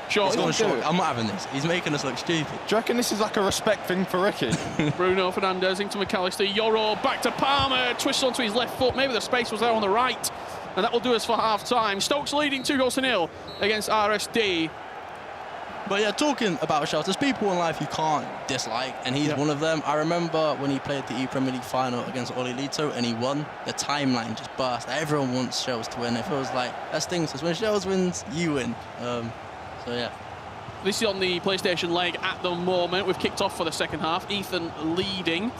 Sure. I'm not having this. He's making us look stupid. Do you reckon this is like a respect thing for Ricky? Bruno Fernandes into McAllister. Yoro back to Palmer. Twists onto his left foot. Maybe the space was there on the right. And that will do us for half-time. Stokes leading 2-0 against RSD. But yeah, talking about Shell, there's people in life you can't dislike, and he's one of them. I remember when he played the ePremier League final against Oli Lito and he won, the timeline just burst. Everyone wants Shells to win. It feels like that stings us. When Shells wins, you win. So yeah. This is on the PlayStation leg at the moment. We've kicked off for the second half. Ethan leading.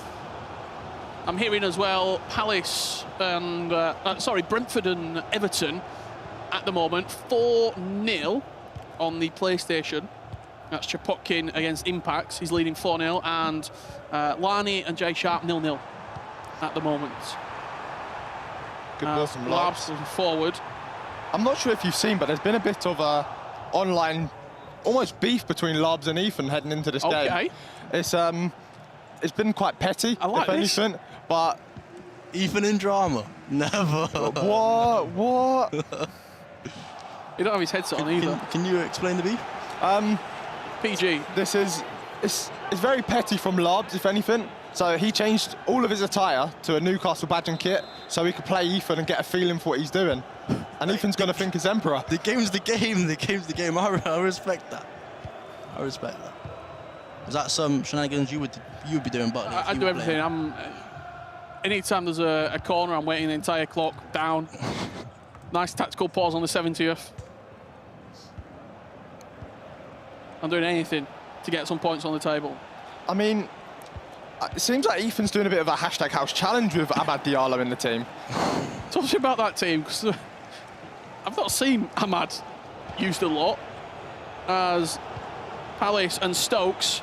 I'm hearing as well Palace and Brentford and Everton at the moment 4-0 on the PlayStation. That's Chapotkin against Impacts. He's leading 4-0, and Lani and Jay Sharp 0-0 at the moment. Good ball from Labs forward. I'm not sure if you've seen, but there's been a bit of online almost beef between Labs and Ethan heading into this game. It's been quite petty, if anything, but Ethan in drama. Never. What? He don't have his headset on either. Can you explain the beef? PG. It's very petty from Labs, if anything. So he changed all of his attire to a Newcastle badge and kit so he could play Ethan and get a feeling for what he's doing. And Ethan's going to think he's Emperor. The game's the game. The game's the game. I respect that. I respect that. Is that some shenanigans you would be doing, Butley? I do everything. Anytime there's a corner, I'm waiting the entire clock down. Nice tactical pause on the 70th. I'm doing anything to get some points on the table. I mean, it seems like Ethan's doing a bit of a hashtag house challenge with Ahmad Diallo in the team. Talk to me about that team, because I've not seen Ahmad used a lot as Palace and Stokes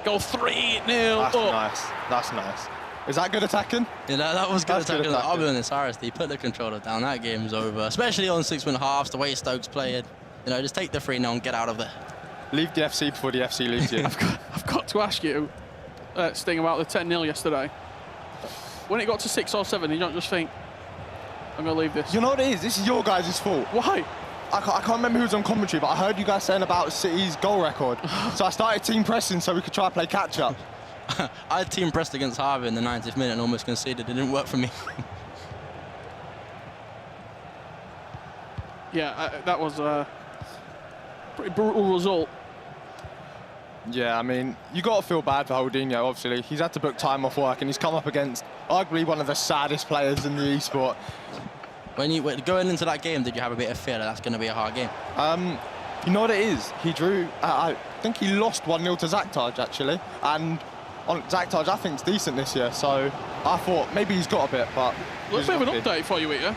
go 3-0 That's up. nice. That's nice. Is that good attacking? Yeah, that was good attacking. I'll be honest, RSD, put the controller down. That game's over. Especially on 6-minute halves, the way Stokes played. You know, just take the 3-0 and get out of there. Leave the FC before the FC leaves you. I've got to ask you, Sting, about the 10-0 yesterday. When it got to 6 or 7, you don't just think, I'm going to leave this. You know what it is? This is your guys' fault. Why? I can't remember who was on commentary, but I heard you guys saying about City's goal record. So I started team pressing so we could try to play catch-up. I had team pressed against Harvey in the 90th minute and almost conceded. It didn't work for me. Yeah, that was a pretty brutal result. Yeah, I mean, you got to feel bad for Holdinho, obviously. He's had to book time off work and he's come up against arguably one of the saddest players in the e-sport. When you going into that game, did you have a bit of fear that that's going to be a hard game? You know what it is? He drew, I think he lost 1-0 to Zaktaj, actually. And on Zaktaj, I think, is decent this year. So I thought maybe he's got a bit, but... Let's have an update for you here.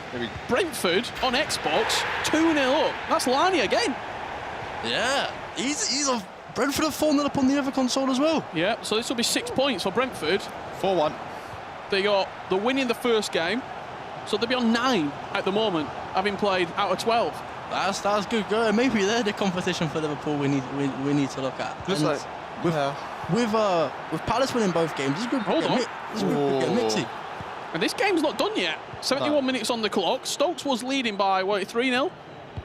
Brentford on Xbox, 2-0 up. That's Lani again. Yeah, he's a... Brentford have 4-0 up on the other console as well. Yeah, so this will be 6 points for Brentford. 4-1. They got the win in the first game, so they'll be on 9 at the moment, having played out of 12. That's good going. Maybe they're the competition for Liverpool we need to look at. Just like, with Palace winning both games, this is good. Hold on. This is good. Get mixy. And this game's not done yet. 71 minutes on the clock. Stokes was leading by 3-0.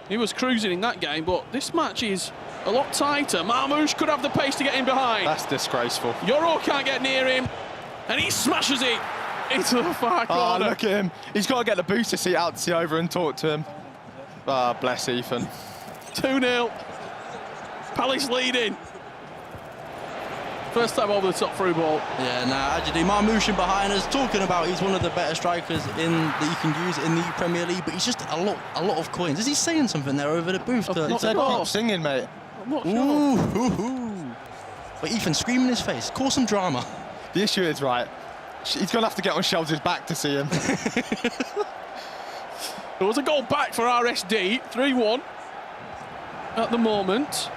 He was cruising in that game, but this match is a lot tighter. Marmoush could have the pace to get in behind. That's disgraceful. Yoro can't get near him, and he smashes it into the far corner. Oh, look at him. He's got to get the booster seat out to see over and talk to him. Ah, bless Ethan. 2-0. Palace leading. First time over the top through ball. Yeah, actually, Marmoush behind us, talking about he's one of the better strikers that you can use in the Premier League, but he's just a lot of coins. Is he saying something there over the booth? He said keep singing, mate. I'm not sure. Ooh. But Ethan screaming in his face, cause some drama. The issue is, right, he's going to have to get on Shells' back to see him. There was a goal back for RSD, 3-1 at the moment.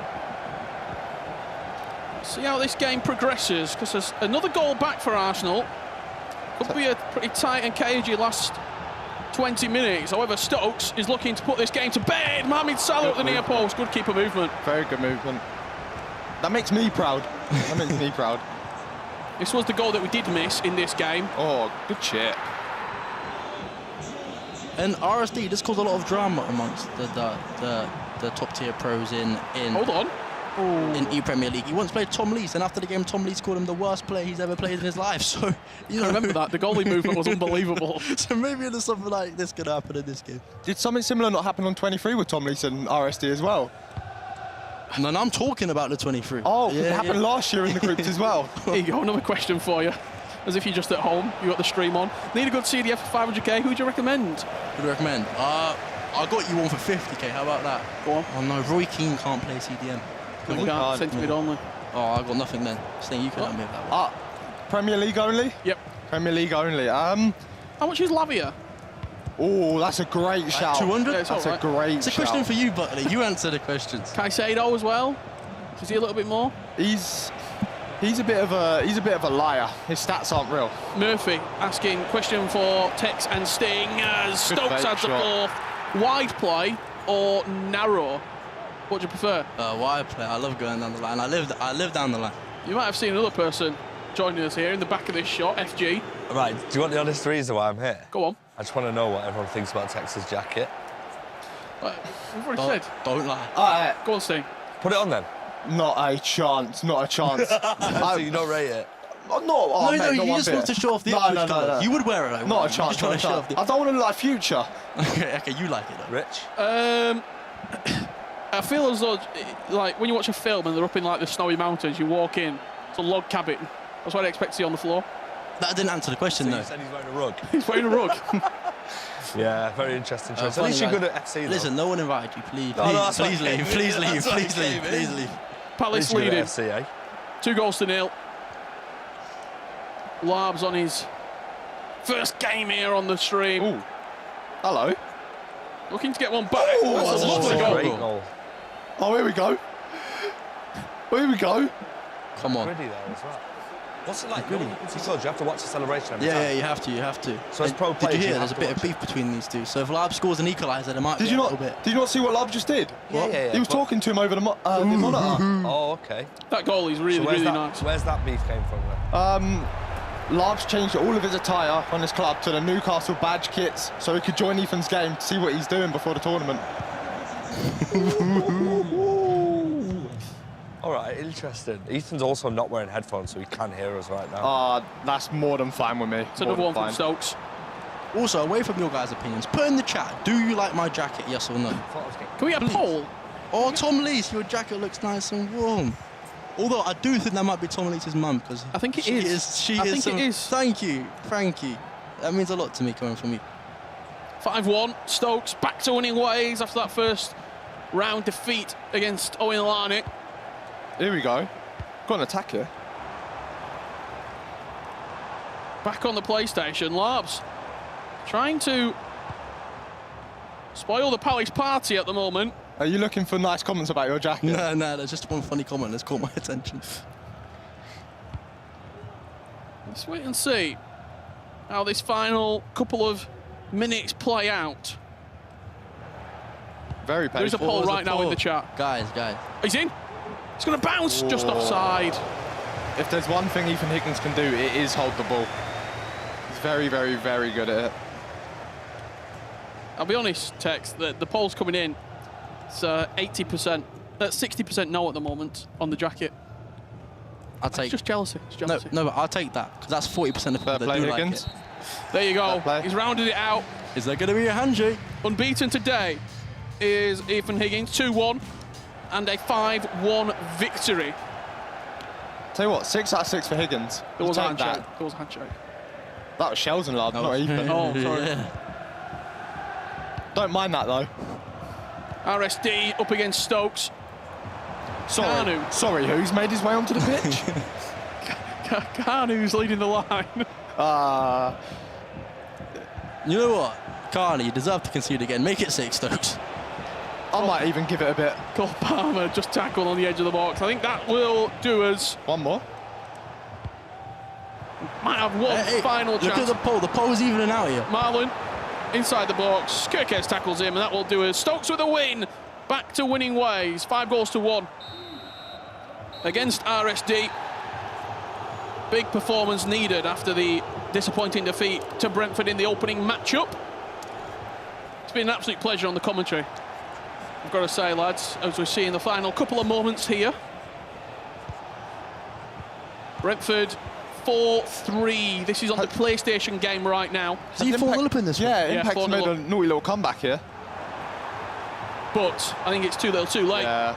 See how this game progresses, because there's another goal back for Arsenal. Could be a pretty tight and cagey last 20 minutes. However, Stokes is looking to put this game to bed. Mohamed Salah at the near post. Good keeper movement. Very good movement. That makes me proud. That makes me proud. This was the goal that we did miss in this game. Oh, good chip. And RSD just caused a lot of drama amongst the top tier pros in Hold on. in ePremier League. He once played Tom Lees, and after the game, Tom Lees called him the worst player he's ever played in his life. So, I remember that. The goalie movement was unbelievable. So maybe there's something like this could happen in this game. Did something similar not happen on 23 with Tom Lees and RSD as well? No, I'm talking about the 23. Oh, it happened last year in the groups as well. Here you go, another question for you. As if you're just at home, you got the stream on. Need a good CDF for 500k, who do you recommend? Who do you recommend? I got you one for 50k, how about that? Go on. Oh no, Roy Keane can't play CDM. No, he can't, centre mid only. Oh, I got nothing then. Sting, you can help me with that one. Premier League only? Yep. Premier League only. How much is Lavia? Oh, that's a great shout. 200? Yeah, that's a great It's a question for you, Butley. You answer the questions. Caicedo as well. Is he a little bit more? He's a bit of a liar. His stats aren't real. Murphy asking question for Tex and Sting as Stokes adds a fourth. Wide play or narrow? What do you prefer? Wide play. I love going down the line. I live down the line. You might have seen another person joining us here in the back of this shot, FG. Right, do you want the honest reason why I'm here? Go on. I just want to know what everyone thinks about Tex's jacket. We've already said. Don't lie. Go on, Sting. Put it on then. Not a chance. Not a chance. So you don't rate it? No, no, you just want to show off the Ipswich colours. You would wear it. Not a chance. Trying to show off I don't want to look like Future. Okay, you like it though. Rich? I feel as though, like, when you watch a film and they're up in, like, the snowy mountains, you walk in, it's a log cabin. That's what I expect to see on the floor. That didn't answer the question, So though. you said he's wearing a rug? He's wearing a rug. Yeah, very interesting choice. At least you're good at FC, though. Listen, no one invited you. Please, No, no, that's please okay. leave. Please leave. That's Please okay, leave. man. Please leave. Palace At least you're good leading. at FC, eh? 2-0. Larbs on his first game here on the stream. Ooh. Hello. Looking to get one back. Ooh, That's a lovely a goal. great goal. Oh, here we go. Here we go. Come on. Pretty there as well. What's it like? You have to watch the celebration every time. Yeah, you have to. So as pro Did players, you hear? you There's have a to bit of watch beef between these two. So if Lab scores an equaliser, there might be Did you a little bit. not? Did you not see what Love just did? Yeah. He was talking to him over the monitor. Oh, okay. That goal is really, where's really that, nice. Where's that beef came from then? Love's changed all of his attire on his club to the Newcastle badge kits, so he could join Ethan's game to see what he's doing before the tournament. All right, interesting. Ethan's also not wearing headphones, so he can hear us right now. That's more than fine with me. It's another one from Stokes. Also, away from your guys' opinions, put in the chat, do you like my jacket, yes or no? Can we have a poll? Oh, Tom Lees, your jacket looks nice and warm. Although I do think that might be Tom Lees' mum, because I think it is. I think it is. Thank you, Frankie. That means a lot to me coming from you. 5-1. Stokes back to winning ways after that first round defeat against Owen Larney. Here we go. Got an attack here. Back on the PlayStation, Larbs trying to spoil the Palace party at the moment. Are you looking for nice comments about your jacket? No, there's just one funny comment that's caught my attention. Let's wait and see how this final couple of minutes play out. Very painful. There's a poll right now in the chat. Guys. He's in. It's going to bounce just offside. If there's one thing Ethan Higgins can do, it is hold the ball. He's very, very, very good at it. I'll be honest, Tex, the poll's coming in. It's 80%, 60% no at the moment on the jacket. I'll take. It's just jealousy. It's jealousy. No, but I'll take that, because that's 40% of people that do like it. There you go. He's rounded it out. Is there going to be a handshake? Unbeaten today is Ethan Higgins, 2-1 and a 5-1 victory. Tell you what, 6 out of 6 for Higgins. There was a Take handshake. that. There was a handshake. That was Shells and Love, not Ethan. Oh, sorry. Yeah. Don't mind that though. RSD up against Stokes. Sorry. Manu. Sorry, who's made his way onto the pitch? Kanu's leading the line. You know what? Carney, you deserve to concede again. Make it 6, Stokes. I might even give it a bit. Cole Palmer just tackled on the edge of the box. I think that will do us. One more. Might have one final chance. Look at the pole. The pole's evening out here. Marlon inside the box. Kirkes tackles him, and that will do us. Stokes with a win. Back to winning ways. 5-1 against RSD. Big performance needed after the disappointing defeat to Brentford in the opening matchup. It's been an absolute pleasure on the commentary, I've got to say, lads, as we see in the final couple of moments here. Brentford 4-3. This is on the PlayStation game right now. So you 4-0 up in this one? Yeah, Impact's made a naughty little comeback here. But I think it's too little too late. Yeah.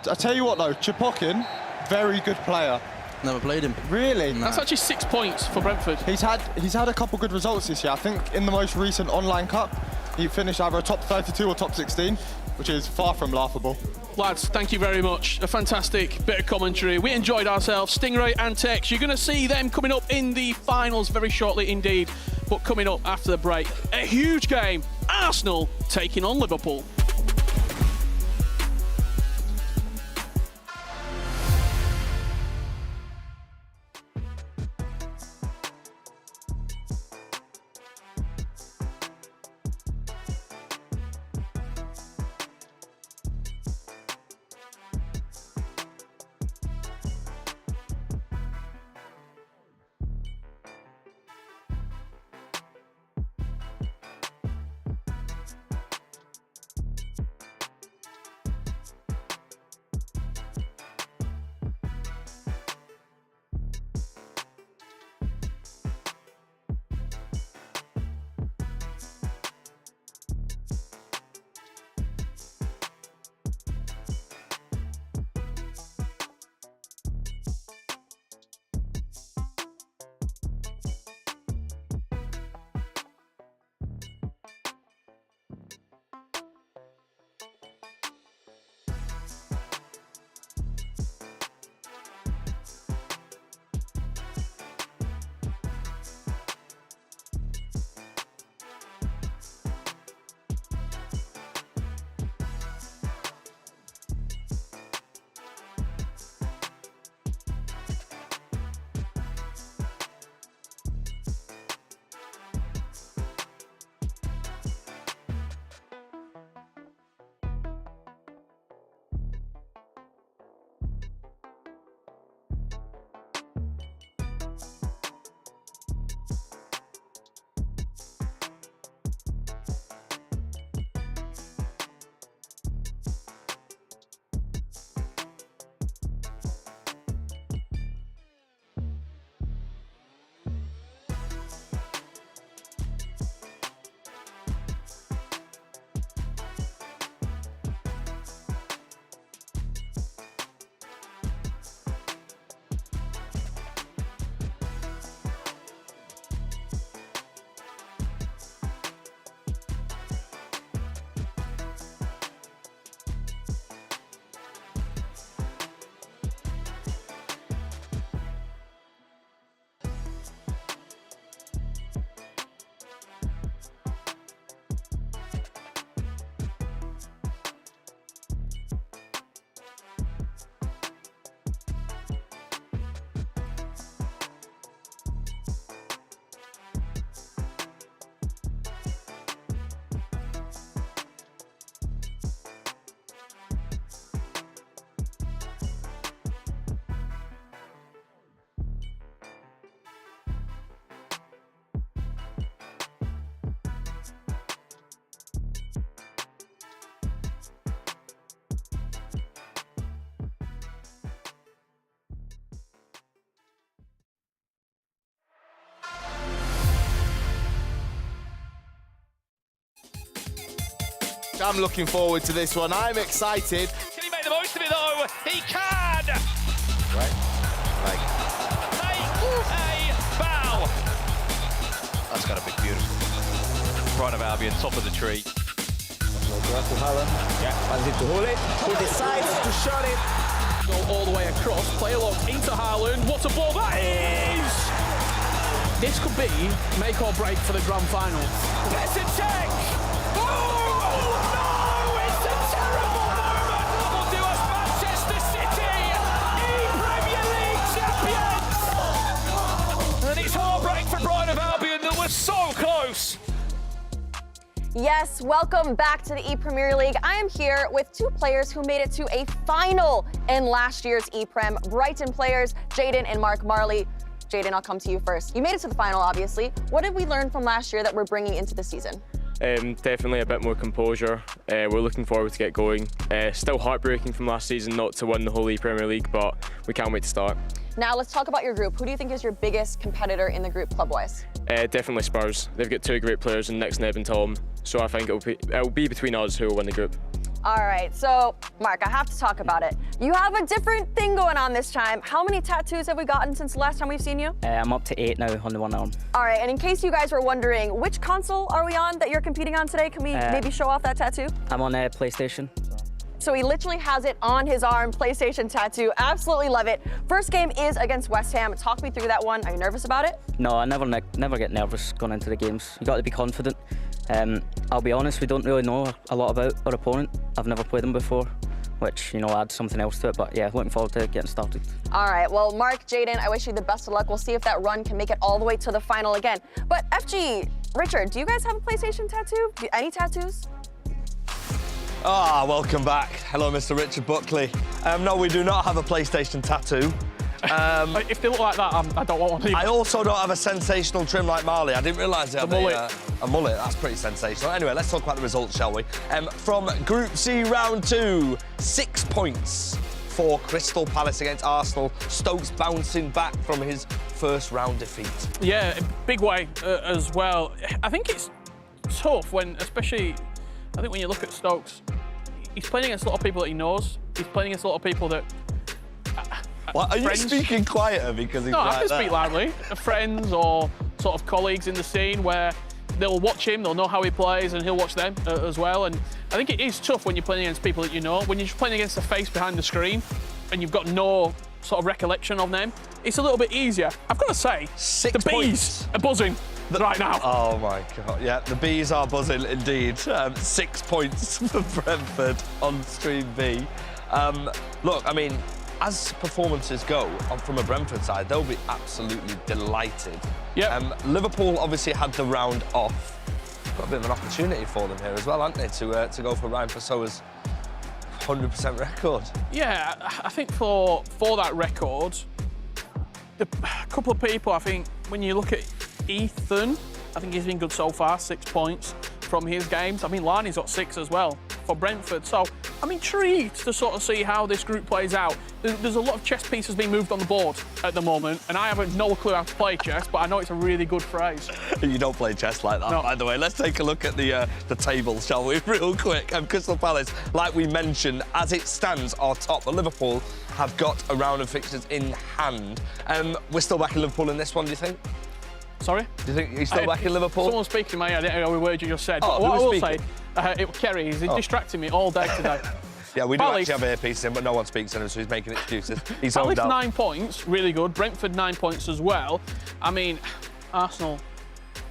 I tell you what though, Chipokin, very good player. Never played him. Really? That's actually 6 points for Brentford. He's had a couple good results this year. I think in the most recent online cup, he finished either a top 32 or top 16, which is far from laughable. Lads, thank you very much. A fantastic bit of commentary. We enjoyed ourselves. Stingray and Tex, you're going to see them coming up in the finals very shortly indeed. But coming up after the break, a huge game. Arsenal taking on Liverpool. I'm looking forward to this one. I'm excited. Can he make the most of it though? He can! Right. Like. Take a bow! That's got to be beautiful. Brighton of Albion, top of the tree. To Haaland. Yeah. Wants it to hold it. He decides to shot it. Go all the way across. Play locked into Haaland. What a ball that is! This could be make or break for the grand final. Let's check! Oh no! It's a terrible moment! What will do us Manchester City, ePremier League champions! And it's heartbreak for Brighton of Albion that was so close. Yes, welcome back to the ePremier League. I am here with two players who made it to a final in last year's ePrem. Brighton players, Jaden and Mark Marley. Jaden, I'll come to you first. You made it to the final, obviously. What did we learn from last year that we're bringing into the season? Definitely a bit more composure. We're looking forward to get going. Still heartbreaking from last season not to win the whole ePremier League, but we can't wait to start. Now let's talk about your group. Who do you think is your biggest competitor in the group club-wise? Definitely Spurs. They've got two great players in Nick, Neb and Tom, so I think it'll be between us who will win the group. All right, so Mark, I have to talk about it. You have a different thing going on this time. How many tattoos have we gotten since the last time we've seen you? I'm up to 8 now on the one arm. All right, and in case you guys were wondering, which console are we on that you're competing on today? Can we maybe show off that tattoo? I'm on PlayStation. So he literally has it on his arm, PlayStation tattoo. Absolutely love it. First game is against West Ham. Talk me through that one. Are you nervous about it? No, I never get nervous going into the games. You got to be confident. I'll be honest, we don't really know a lot about our opponent. I've never played them before, which, adds something else to it. But yeah, looking forward to getting started. All right, well, Mark, Jaden, I wish you the best of luck. We'll see if that run can make it all the way to the final again. But FG, Richard, do you guys have a PlayStation tattoo? Any tattoos? Welcome back. Hello, Mr. Richard Buckley. No, we do not have a PlayStation tattoo. If they look like that, I don't want one either. I also don't have a sensational trim like Marley. I didn't realise they had a mullet. That's pretty sensational. Anyway, let's talk about the results, shall we? From Group C, round 2, 6 points for Crystal Palace against Arsenal. Stokes bouncing back from his first round defeat. Yeah, big way as well. I think it's tough when, especially, I think when you look at Stokes, he's playing against a lot of people that he knows. He's playing against a lot of people that... What, are you speaking quieter because he's No, right I can there? speak loudly. Friends or sort of colleagues in the scene where they'll watch him, they'll know how he plays, and he'll watch them as well. And I think it is tough when you're playing against people that you know. When you're just playing against the face behind the screen and you've got no sort of recollection of them, it's a little bit easier. I've got to say, the bees are buzzing right now. Oh my God, yeah, the bees are buzzing indeed. 6 points for Brentford on Stream B. Look, I mean, as performances go from a Brentford side, they'll be absolutely delighted. Yeah. Liverpool obviously had the round off. Got a bit of an opportunity for them here as well, haven't they, to go for Ryan Fassoa's 100% record. Yeah, I think for that record, a couple of people, I think, when you look at Ethan, I think he's been good so far, 6 points from his games. I mean, Lani's got 6 as well for Brentford. So I'm intrigued to sort of see how this group plays out. There's a lot of chess pieces being moved on the board at the moment, and I have no clue how to play chess, but I know it's a really good phrase. You don't play chess like that, No. by the way. Let's take a look at the table, shall we, real quick. Crystal Palace, like we mentioned, as it stands, are top. But Liverpool have got a round of fixtures in hand. We're still back in Liverpool in this one, do you think? Sorry? Do you think he's still back in Liverpool? Someone's speaking to me, I didn't know a word you just said. Oh, But what I who will was say, speaking? it was Kerry, he's distracting me all day today. Yeah, we do Palace- actually have earpieces in, but no one speaks in him, so he's making excuses. He's Palace zoned out. 9 points, really good. Brentford 9 points as well. I mean, Arsenal,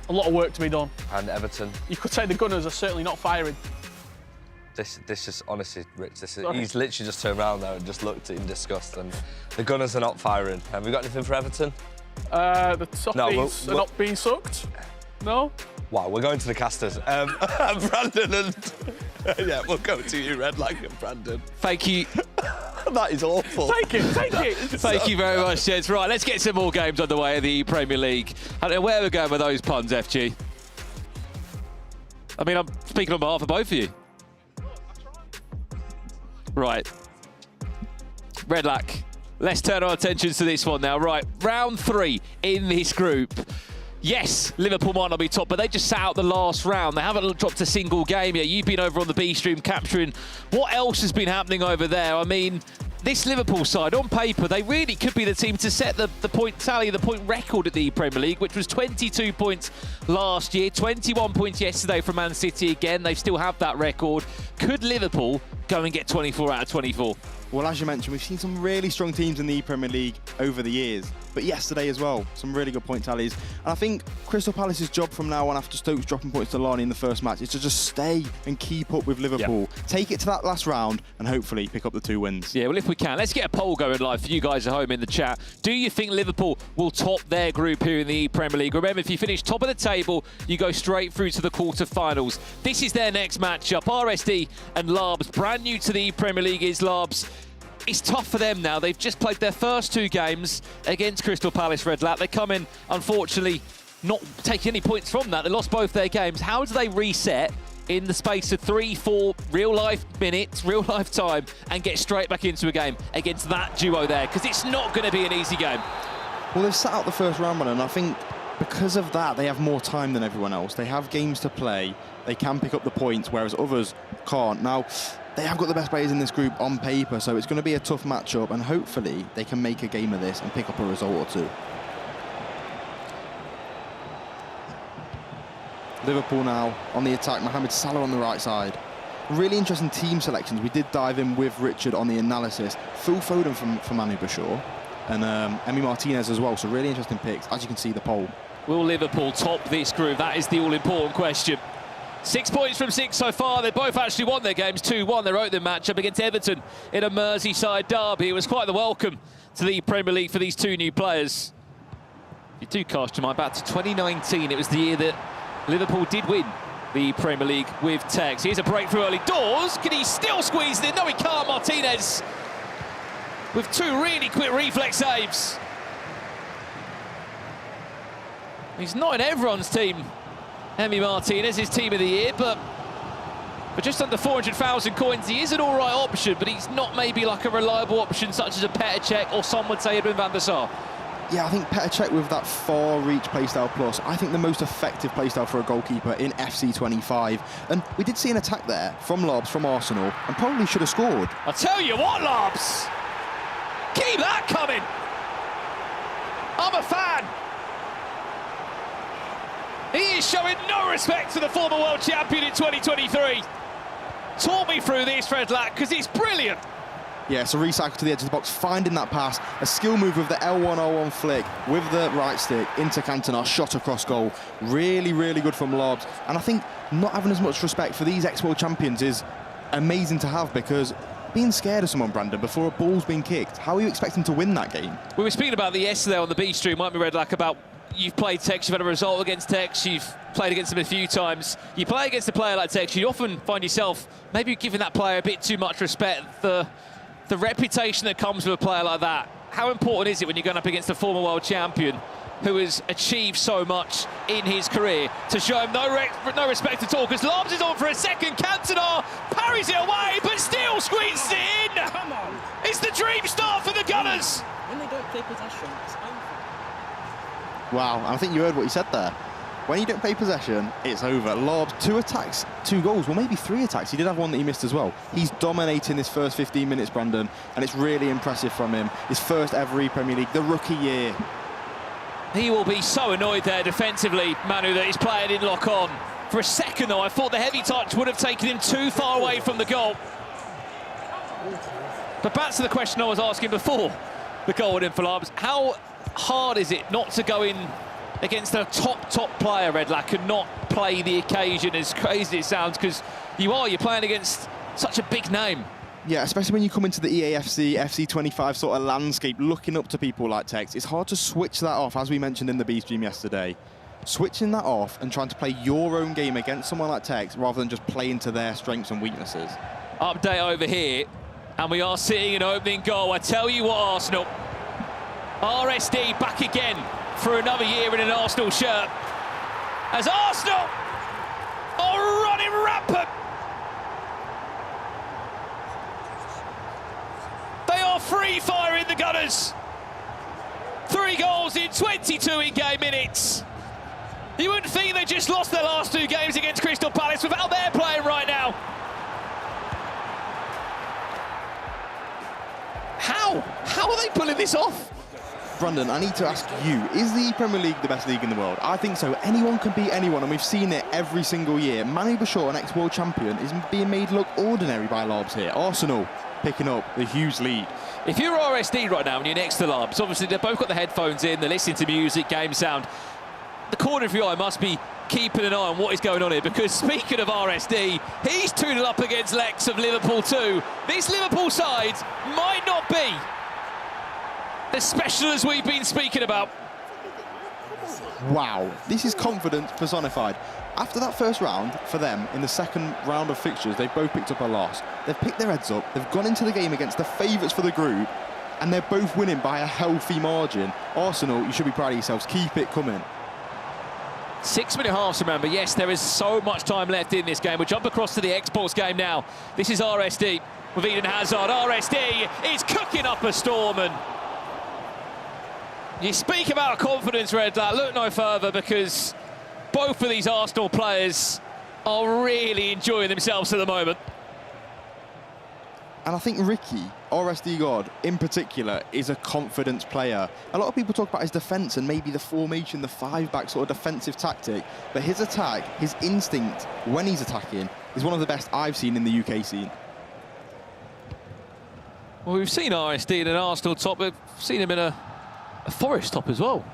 a lot of work to be done. And Everton. You could say the Gunners are certainly not firing. This is honestly, Rich. Sorry. He's literally just turned around there and just looked in disgust. And the Gunners are not firing. Have we got anything for Everton? The softies are not being sucked. No? Wow, we're going to the casters. Brandon and... yeah, we'll go to you, Red Lag and Brandon. Thank you. That is awful. Take it. Thank you very much, gents. Right, let's get some more games underway in the Premier League. I don't know where we're going with those puns, FG. I mean, I'm speaking on behalf of both of you. Right. Red Lack. Let's turn our attentions to this one now. Right, round 3 in this group. Yes, Liverpool might not be top, but they just sat out the last round. They haven't dropped a single game yet. You've been over on the B stream capturing what else has been happening over there. I mean, this Liverpool side, on paper, they really could be the team to set the point tally, the point record at the Premier League, which was 22 points last year, 21 points yesterday from Man City again. They still have that record. Could Liverpool go and get 24 out of 24? Well, as you mentioned, we've seen some really strong teams in the ePremier League over the years, but yesterday as well, some really good point tallies. And I think Crystal Palace's job from now on, after Stokes dropping points to Lonnie in the first match, is to just stay and keep up with Liverpool. Yep. Take it to that last round and hopefully pick up the 2 wins. Yeah, well, if we can, let's get a poll going live for you guys at home in the chat. Do you think Liverpool will top their group here in the Premier League? Remember, if you finish top of the table, you go straight through to the quarter-finals. This is their next matchup. RSD and Larbs, brand new to the Premier League is Larbs. It's tough for them now. They've just played their first 2 games against Crystal Palace Red Lat. They come in, unfortunately, not taking any points from that. They lost both their games. How do they reset in the space of 3-4 real-life minutes, real-life time, and get straight back into a game against that duo there? Because it's not going to be an easy game. Well, they've sat out the first round, and I think because of that, they have more time than everyone else. They have games to play. They can pick up the points, whereas others can't. Now, they have got the best players in this group on paper, so it's going to be a tough matchup, and hopefully they can make a game of this and pick up a result or 2. Liverpool now on the attack. Mohamed Salah on the right side. Really interesting team selections. We did dive in with Richard on the analysis. Phil Foden from Manu, Bachoore, and Emi Martinez as well. So really interesting picks. As you can see, the poll. Will Liverpool top this group? That is the all-important question. 6 points from 6 so far. They both actually won their games 2-1. Their opening match up against Everton in a Merseyside derby. It was quite the welcome to the Premier League for these 2 new players. You do cast your mind back to 2019. It was the year that Liverpool did win the Premier League with Tex. Here's a breakthrough early doors. Can he still squeeze it in? No, he can't. Martinez with 2 really quick reflex saves. He's not in everyone's team. Emi Martinez, his team of the year, but for just under 400,000 coins, he is an all right option, but he's not maybe like a reliable option such as a Petr Cech or some would say Edwin van der Sar. Yeah, I think Petr Cech with that far reach playstyle plus, I think the most effective playstyle for a goalkeeper in FC 25. And we did see an attack there from Larbs, from Arsenal, and probably should have scored. I'll tell you what, Larbs, keep that coming. I'm a fan. He is showing no respect to the former world champion in 2023. Talk me through this, Red Lat, because it's brilliant. Yeah, so recycle to the edge of the box, finding that pass, a skill move with the L101 flick with the right stick into Cantona, shot across goal. Really, really good from Larbs. And I think not having as much respect for these ex-world champions is amazing to have, because being scared of someone, Brandon, before a ball's been kicked, how are you expecting to win that game? We were speaking about the yesterday on the B stream, might be Red Lat, about you've played Tex, you've had a result against Tex, you've played against him a few times. You play against a player like Tex, you often find yourself maybe giving that player a bit too much respect. The reputation that comes with a player like that, how important is it when you're going up against a former world champion who has achieved so much in his career to show him no respect at all? Because Larbs is on for a second, Cantona parries it away, but still squeezes it in. Come on. It's the dream start for the Gunners. When they don't play possession, it's over. Wow, and I think you heard what he said there. When you don't play possession, it's over. Larbs, 2 attacks, 2 goals, well, maybe 3 attacks. He did have one that he missed as well. He's dominating this first 15 minutes, Brandon, and it's really impressive from him. His first ever Premier League, the rookie year. He will be so annoyed there defensively, Manu, that his player didn't lock on. For a second, though, I thought the heavy touch would have taken him too far away from the goal. But back to the question I was asking before the goal went in for Larbs. How hard is it not to go in against a top player, Red Lat, and not play the occasion, as crazy as it sounds, because you're playing against such a big name. Yeah, especially when you come into the EAFC, FC25 sort of landscape, looking up to people like Tex, it's hard to switch that off, as we mentioned in the B stream yesterday. Switching that off and trying to play your own game against someone like Tex, rather than just playing to their strengths and weaknesses. Update over here, and we are seeing an opening goal. I tell you what, Arsenal, RSD back again for another year in an Arsenal shirt, as Arsenal are running rampant. They are free-firing the Gunners. 3 goals in 22 in-game minutes. You wouldn't think they just lost their last 2 games against Crystal Palace with how they're playing right now. How are they pulling this off? Brandon, I need to ask you, is the Premier League the best league in the world? I think so. Anyone can beat anyone, and we've seen it every single year. Manu Bachoore, an ex-world champion, is being made look ordinary by Lobs here. Arsenal picking up the huge lead. If you're RSD right now and you're next to Lobs, obviously they've both got the headphones in, they're listening to music, game sound. The corner of your eye must be keeping an eye on what is going on here, because speaking of RSD, he's 2-0 up against Lex of Liverpool 2. This Liverpool side might not be as special as we've been speaking about. Wow, this is confidence personified. After that first round, for them, in the second round of fixtures, they've both picked up a loss. They've picked their heads up, they've gone into the game against the favourites for the group, and they're both winning by a healthy margin. Arsenal, you should be proud of yourselves. Keep it coming. 6-minute halves, remember. Yes, there is so much time left in this game. We'll jump across to the Xbox game now. This is RSD with Eden Hazard. RSD is cooking up a storm, and you speak about confidence, Red. Look no further, because both of these Arsenal players are really enjoying themselves at the moment. And I think Ricky, RSD God, in particular, is a confidence player. A lot of people talk about his defence and maybe the formation, the 5-back sort of defensive tactic, but his attack, his instinct when he's attacking, is one of the best I've seen in the UK scene. Well, we've seen RSD in an Arsenal top, we've seen him in a Forest top as well.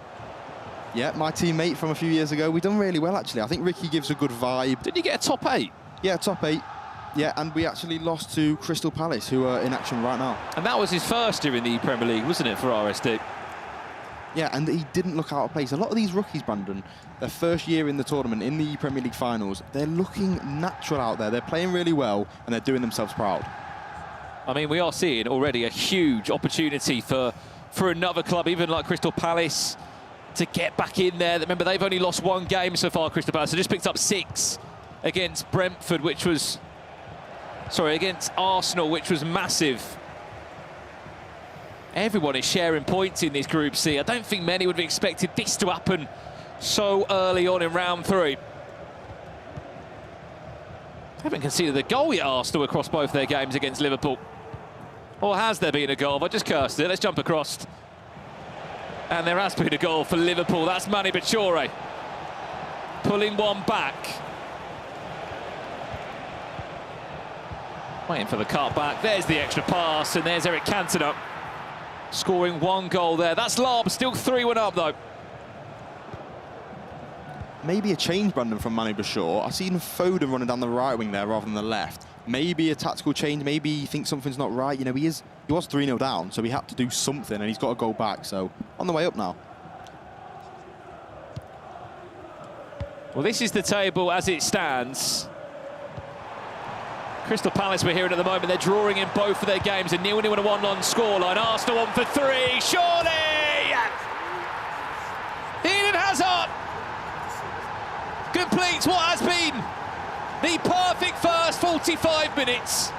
Yeah, my teammate from a few years ago. We've done really well, actually. I think Ricky gives a good vibe. Didn't you get a top 8? Yeah, top 8. Yeah, and we actually lost to Crystal Palace, who are in action right now. And that was his first year in the Premier League, wasn't it, for RSD? Yeah, and he didn't look out of place. A lot of these rookies, Brandon, their first year in the tournament, in the Premier League finals, they're looking natural out there. They're playing really well, and they're doing themselves proud. I mean, we are seeing already a huge opportunity for another club, even like Crystal Palace, to get back in there. Remember, they've only lost 1 game so far, Crystal Palace. They just picked up 6 against Brentford, which was... Sorry, against Arsenal, which was massive. Everyone is sharing points in this Group C. I don't think many would have expected this to happen so early on in round 3. Haven't conceded a goal yet, Arsenal, across both their games against Liverpool. Or has there been a goal? I just cursed it. Let's jump across. And there has been a goal for Liverpool. That's Manu Bachoore pulling one back. Waiting for the cut back. There's the extra pass, and there's Eric Cantona scoring 1 goal there. That's Lob, still 3-1 up, though. Maybe a change, Brandon, from Manu Bachoore. I've seen Foden running down the right wing there rather than the left. Maybe a tactical change. Maybe he thinks something's not right. You know, he was 3-0 down, so he had to do something, and he's got to go back. So on the way up now. Well, this is the table as it stands. Crystal Palace, we're hearing at the moment, they're drawing in both of their games. A 0-0 and a 1-1 scoreline. Arsenal on for 3. Surely! Eden Hazard completes what has been the perfect first 45 minutes.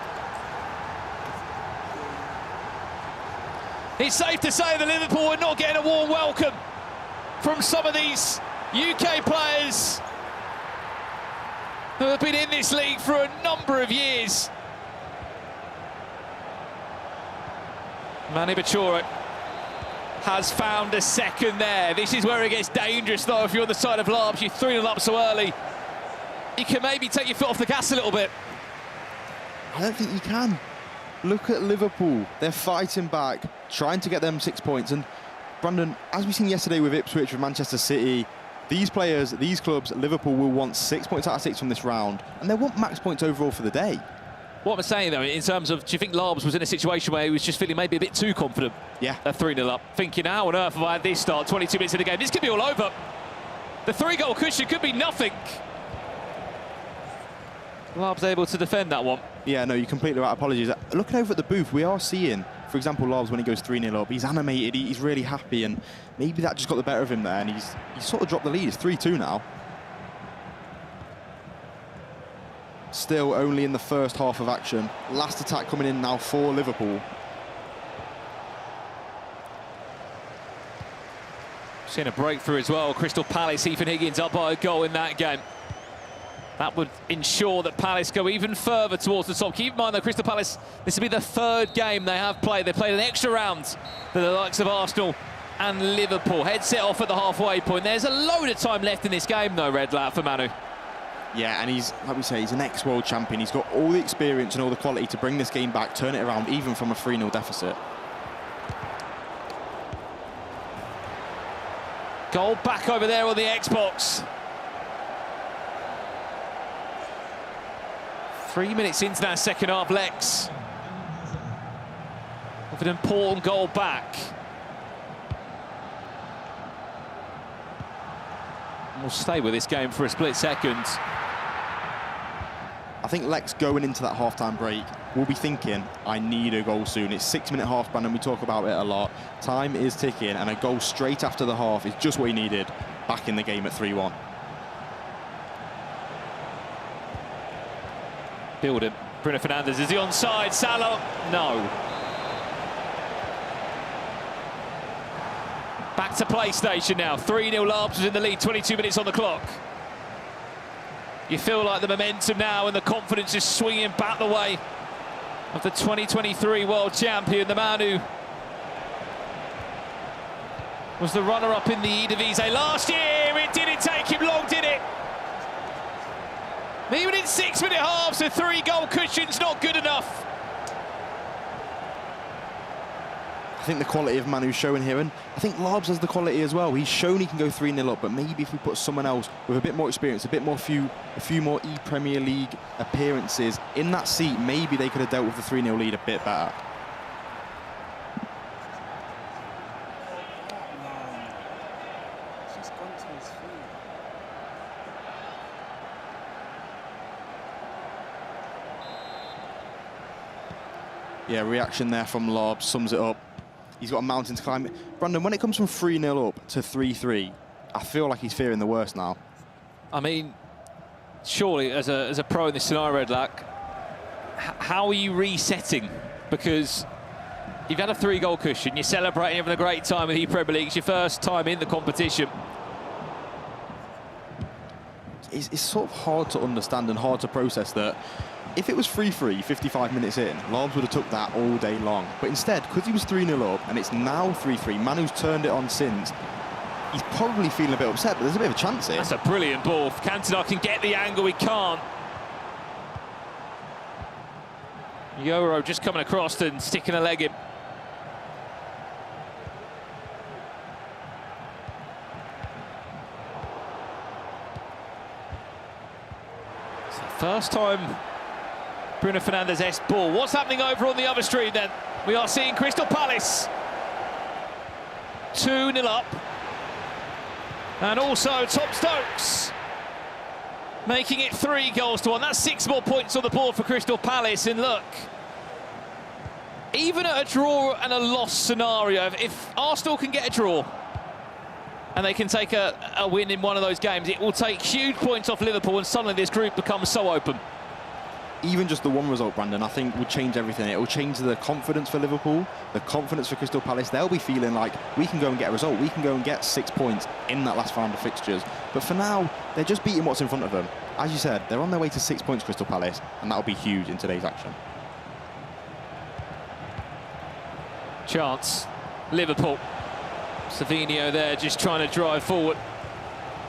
It's safe to say that Liverpool are not getting a warm welcome from some of these UK players who have been in this league for a number of years. Manu Bachoore has found a second there. This is where it gets dangerous, though. If you're on the side of Larbs, you're 3-0 up so early, you can maybe take your foot off the gas a little bit. I don't think you can. Look at Liverpool. They're fighting back, trying to get them 6 points. And Brandon, as we've seen yesterday with Ipswich, with Manchester City, these players, these clubs, Liverpool will want 6 points out of 6 from this round, and they want max points overall for the day. What I'm saying, though, in terms of, do you think Larbs was in a situation where he was just feeling maybe a bit too confident? Yeah. At 3-0 up, thinking, how on earth have I had this start, 22 minutes of the game? This could be all over. The 3-goal cushion could be nothing. Larbs able to defend that one. Yeah, no, you're completely right. Apologies. Looking over at the booth, we are seeing, for example, Larbs, when he goes 3-0 up, he's animated, he's really happy, and maybe that just got the better of him there, and he's sort of dropped the lead. It's 3-2 now. Still only in the first half of action. Last attack coming in now for Liverpool. Seeing a breakthrough as well. Crystal Palace, Ethan Higgins up by a goal in that game. That would ensure that Palace go even further towards the top. Keep in mind, though, Crystal Palace, this will be the 3rd game they have played. They played an extra round that the likes of Arsenal and Liverpool. Head set off at the halfway point. There's a load of time left in this game, though, Red Lat, for Manu. Yeah, and he's, like we say, he's an ex-world champion. He's got all the experience and all the quality to bring this game back, turn it around, even from a 3-0 deficit. Goal back over there on the Xbox. 3 minutes into that second half, Lex with an important goal back. And we'll stay with this game for a split second. I think Lex, going into that half-time break, will be thinking, I need a goal soon. It's 6-minute half-span, and we talk about it a lot. Time is ticking, and a goal straight after the half is just what he needed back in the game at 3-1. Build it. Bruno Fernandes, is he onside? Salah? No. Back to PlayStation now. 3-0 Larbs in the lead, 22 minutes on the clock. You feel like the momentum now and the confidence is swinging back the way of the 2023 world champion, the Manu. Was the runner-up in the Eredivisie last year. It didn't take him long, did it? Even in 6-minute halves, a 3-goal cushion's not good enough. I think the quality of Manu's showing here, and I think Larbs has the quality as well. He's shown he can go 3-0 up, but maybe if we put someone else with a bit more experience, a few more ePremier League appearances in that seat, maybe they could have dealt with the 3-0 lead a bit better. Yeah, reaction there from Larbs sums it up. He's got a mountain to climb. Brandon, when it comes from 3-0 up to 3-3, I feel like he's fearing the worst now. I mean, surely as a pro in this scenario, Red Lack, how are you resetting? Because you've had a 3-goal cushion, you're celebrating, having a great time in the ePremier League. It's your first time in the competition. It's sort of hard to understand and hard to process that if it was 3-3, 55 minutes in, Larbs would have took that all day long. But instead, because he was 3-0 up and it's now 3-3, Manu's turned it on since, he's probably feeling a bit upset, but there's a bit of a chance here. That's a brilliant ball. If Cantona can get the angle, he can't. Yoro just coming across and sticking a leg in. It's the first time Bruno Fernandes' ball. What's happening over on the other stream then? We are seeing Crystal Palace 2-0 up. And also Tom Stokes making it 3-1. That's 6 more points on the board for Crystal Palace. And look, even at a draw and a loss scenario, if Arsenal can get a draw and they can take a win in one of those games, it will take huge points off Liverpool, and suddenly this group becomes so open. Even just the one result, Brandon, I think would change everything. It will change the confidence for Liverpool, the confidence for Crystal Palace. They'll be feeling like we can go and get a result. We can go and get 6 points in that last round of fixtures. But for now, they're just beating what's in front of them. As you said, they're on their way to 6 points, Crystal Palace, and that'll be huge in today's action. Chance. Liverpool. Savinho there just trying to drive forward.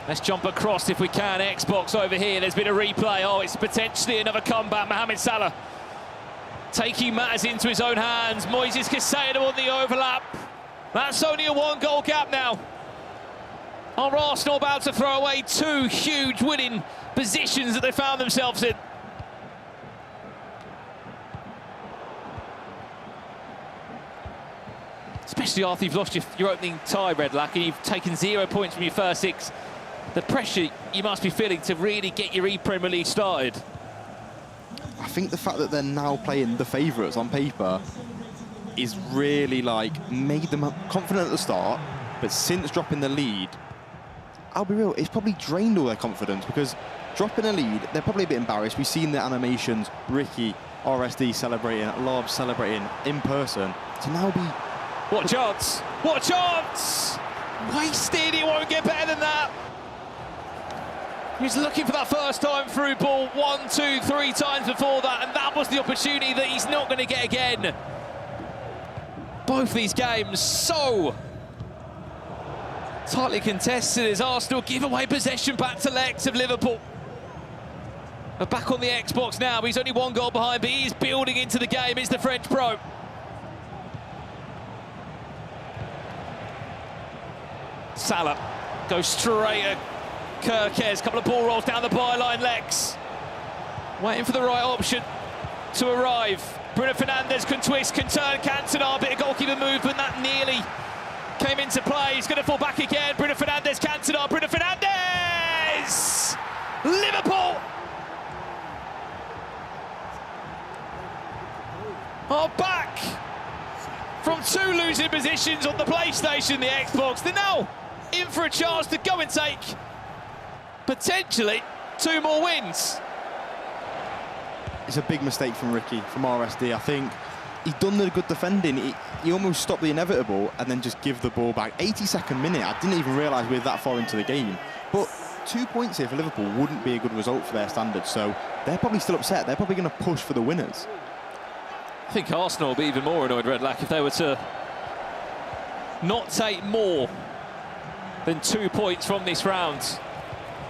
Let's jump across if we can. Xbox over here. There's been a replay. Oh, it's potentially another comeback. Mohamed Salah taking matters into his own hands. Moises Caicedo on the overlap. That's only a 1-goal gap now. Are Arsenal about to throw away 2 huge winning positions that they found themselves in? Especially after you've lost your opening tie, Red Lack, and you've taken 0 points from your first 6. The pressure you must be feeling to really get your ePremier League started. I think the fact that they're now playing the favourites on paper is really, like, made them confident at the start, but since dropping the lead, I'll be real, it's probably drained all their confidence, because dropping a lead, they're probably a bit embarrassed. We've seen the animations, Ricky, RSD celebrating, Larbs celebrating in person, to now be... What a chance! What a chance! Wasted, he won't get better than that. He's looking for that first time through ball 1, 2, 3 times before that, and that was the opportunity that he's not going to get again. Both these games so Tightly contested as Arsenal give away possession back to Lex of Liverpool. We're back on the Xbox now. He's only 1 goal behind, but he's building into the game. It's the French pro. Salah goes straight at Kirkes. Couple of ball rolls down the byline. Lex waiting for the right option to arrive. Bruno Fernandes can twist, can turn. Cantona, bit of goalkeeper movement that nearly came into play. He's going to fall back again. Bruno Fernandes, Cantona, Bruno Fernandes! Liverpool are back from 2 losing positions on the PlayStation, the Xbox. They're now in for a chance to go and take potentially 2 more wins. It's a big mistake from Ricky, from RSD. I think he's done the good defending. He almost stopped the inevitable and then just give the ball back. 82nd minute, I didn't even realise we were that far into the game. But 2 points here for Liverpool wouldn't be a good result for their standards, so they're probably still upset. They're probably going to push for the winners. I think Arsenal will be even more annoyed, Redlack, if they were to not take more than 2 points from this round,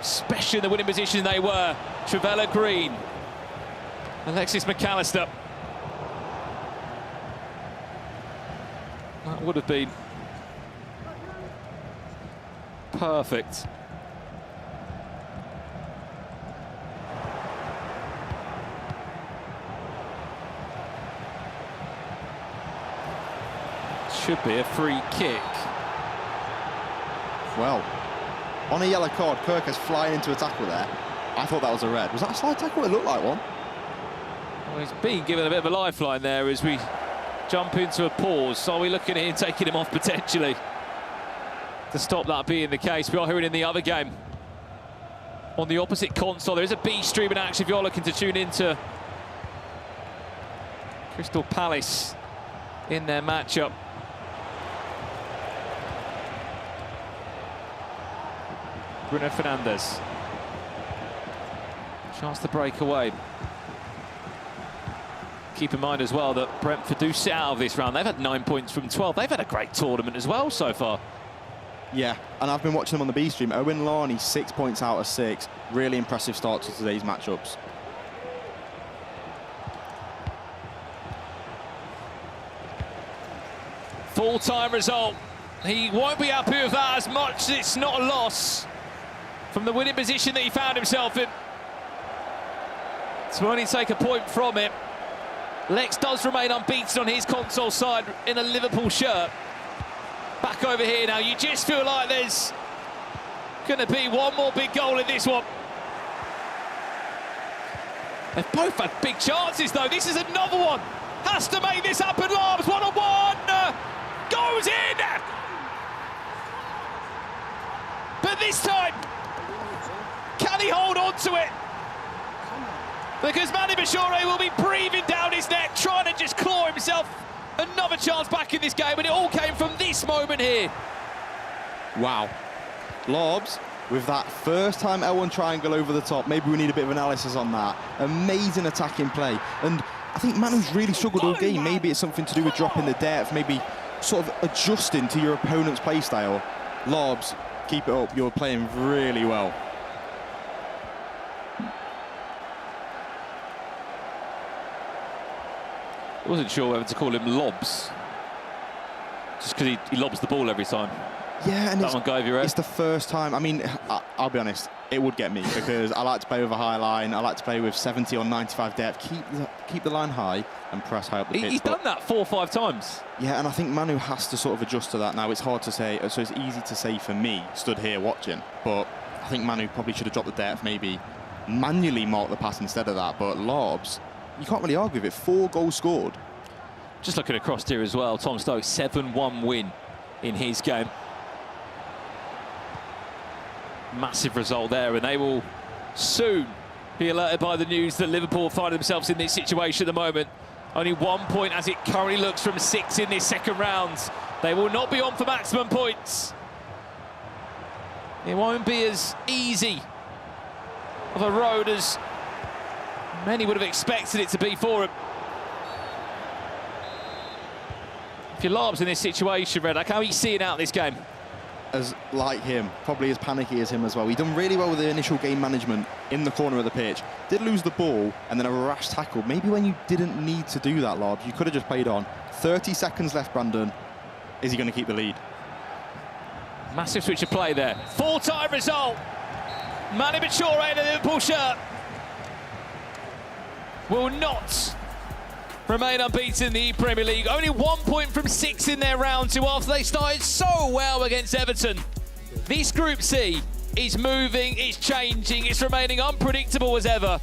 especially in the winning position they were. Travella, Green, Alexis McAllister. That would have been perfect. Should be a free kick. Well, on a yellow card, Kirk is flying into a tackle there. I thought that was a red. Was that a slide tackle? It looked like one. Well, he's being given a bit of a lifeline there as we jump into a pause. Are we looking at him taking him off potentially to stop that being the case? We are hearing in the other game on the opposite console. There is a B stream in action if you're looking to tune into Crystal Palace in their matchup. Bruno Fernandes. Chance to break away. Keep in mind as well that Brentford do sit out of this round. They've had 9 points from 12. They've had a great tournament as well so far. Yeah, and I've been watching them on the B stream. Owen Larney, 6 points out of 6. Really impressive start to today's matchups. Full-time result. He won't be happy with that as much as it's not a loss from the winning position that he found himself in. To only take a point from it. Lex does remain unbeaten on his console side in a Liverpool shirt. Back over here now, you just feel like there's going to be one more big goal in this one. They've both had big chances though. This is another one. Has to make this happen, Larbs. 1-on-1. Goes in. But this time, can he hold on to it? Because Manu Bachoore will be breathing down his neck, trying to just claw himself another chance back in this game, and it all came from this moment here. Wow. Lorbs, with that first time L1 triangle over the top, maybe we need a bit of analysis on that. Amazing attacking play. And I think Manu's really struggled all game. Maybe it's something to do with dropping the depth, maybe sort of adjusting to your opponent's play style. Lorbs, keep it up. You're playing really well. I wasn't sure whether to call him Lobs, just because he lobs the ball every time. Yeah, and that one go over your head. It's the first time. I mean, I'll be honest, it would get me because I like to play over high line. I like to play with 70 or 95 depth. Keep the line high and press high up the pitch. He's done that 4 or 5 times. Yeah, and I think Manu has to sort of adjust to that now. It's hard to say, so it's easy to say for me, stood here watching, but I think Manu probably should have dropped the depth, maybe manually mark the pass instead of that. But Lorbs, you can't really argue with it. 4 goals scored. Just looking across here as well, Tom Stokes, 7-1 win in his game. Massive result there, and they will soon be alerted by the news that Liverpool find themselves in this situation at the moment. Only 1 point as it currently looks from 6 in this second round. They will not be on for maximum points. It won't be as easy of a road as many would have expected it to be for him. If you're Larbs in this situation, Red, like how are you seeing out this game? as like him, probably as panicky as him as well. He done really well with the initial game management in the corner of the pitch. Did lose the ball and then a rash tackle. Maybe when you didn't need to do that, Lobs, you could have just played on. 30 seconds left, Brandon. Is he going to keep the lead? Massive switch of play there. Full-time result. Manu Bachoore in a Liverpool shirt will not remain unbeaten in the Premier League. Only 1 point from 6 in their round 2 after they started so well against Everton. This Group C is moving, it's changing, it's remaining unpredictable as ever.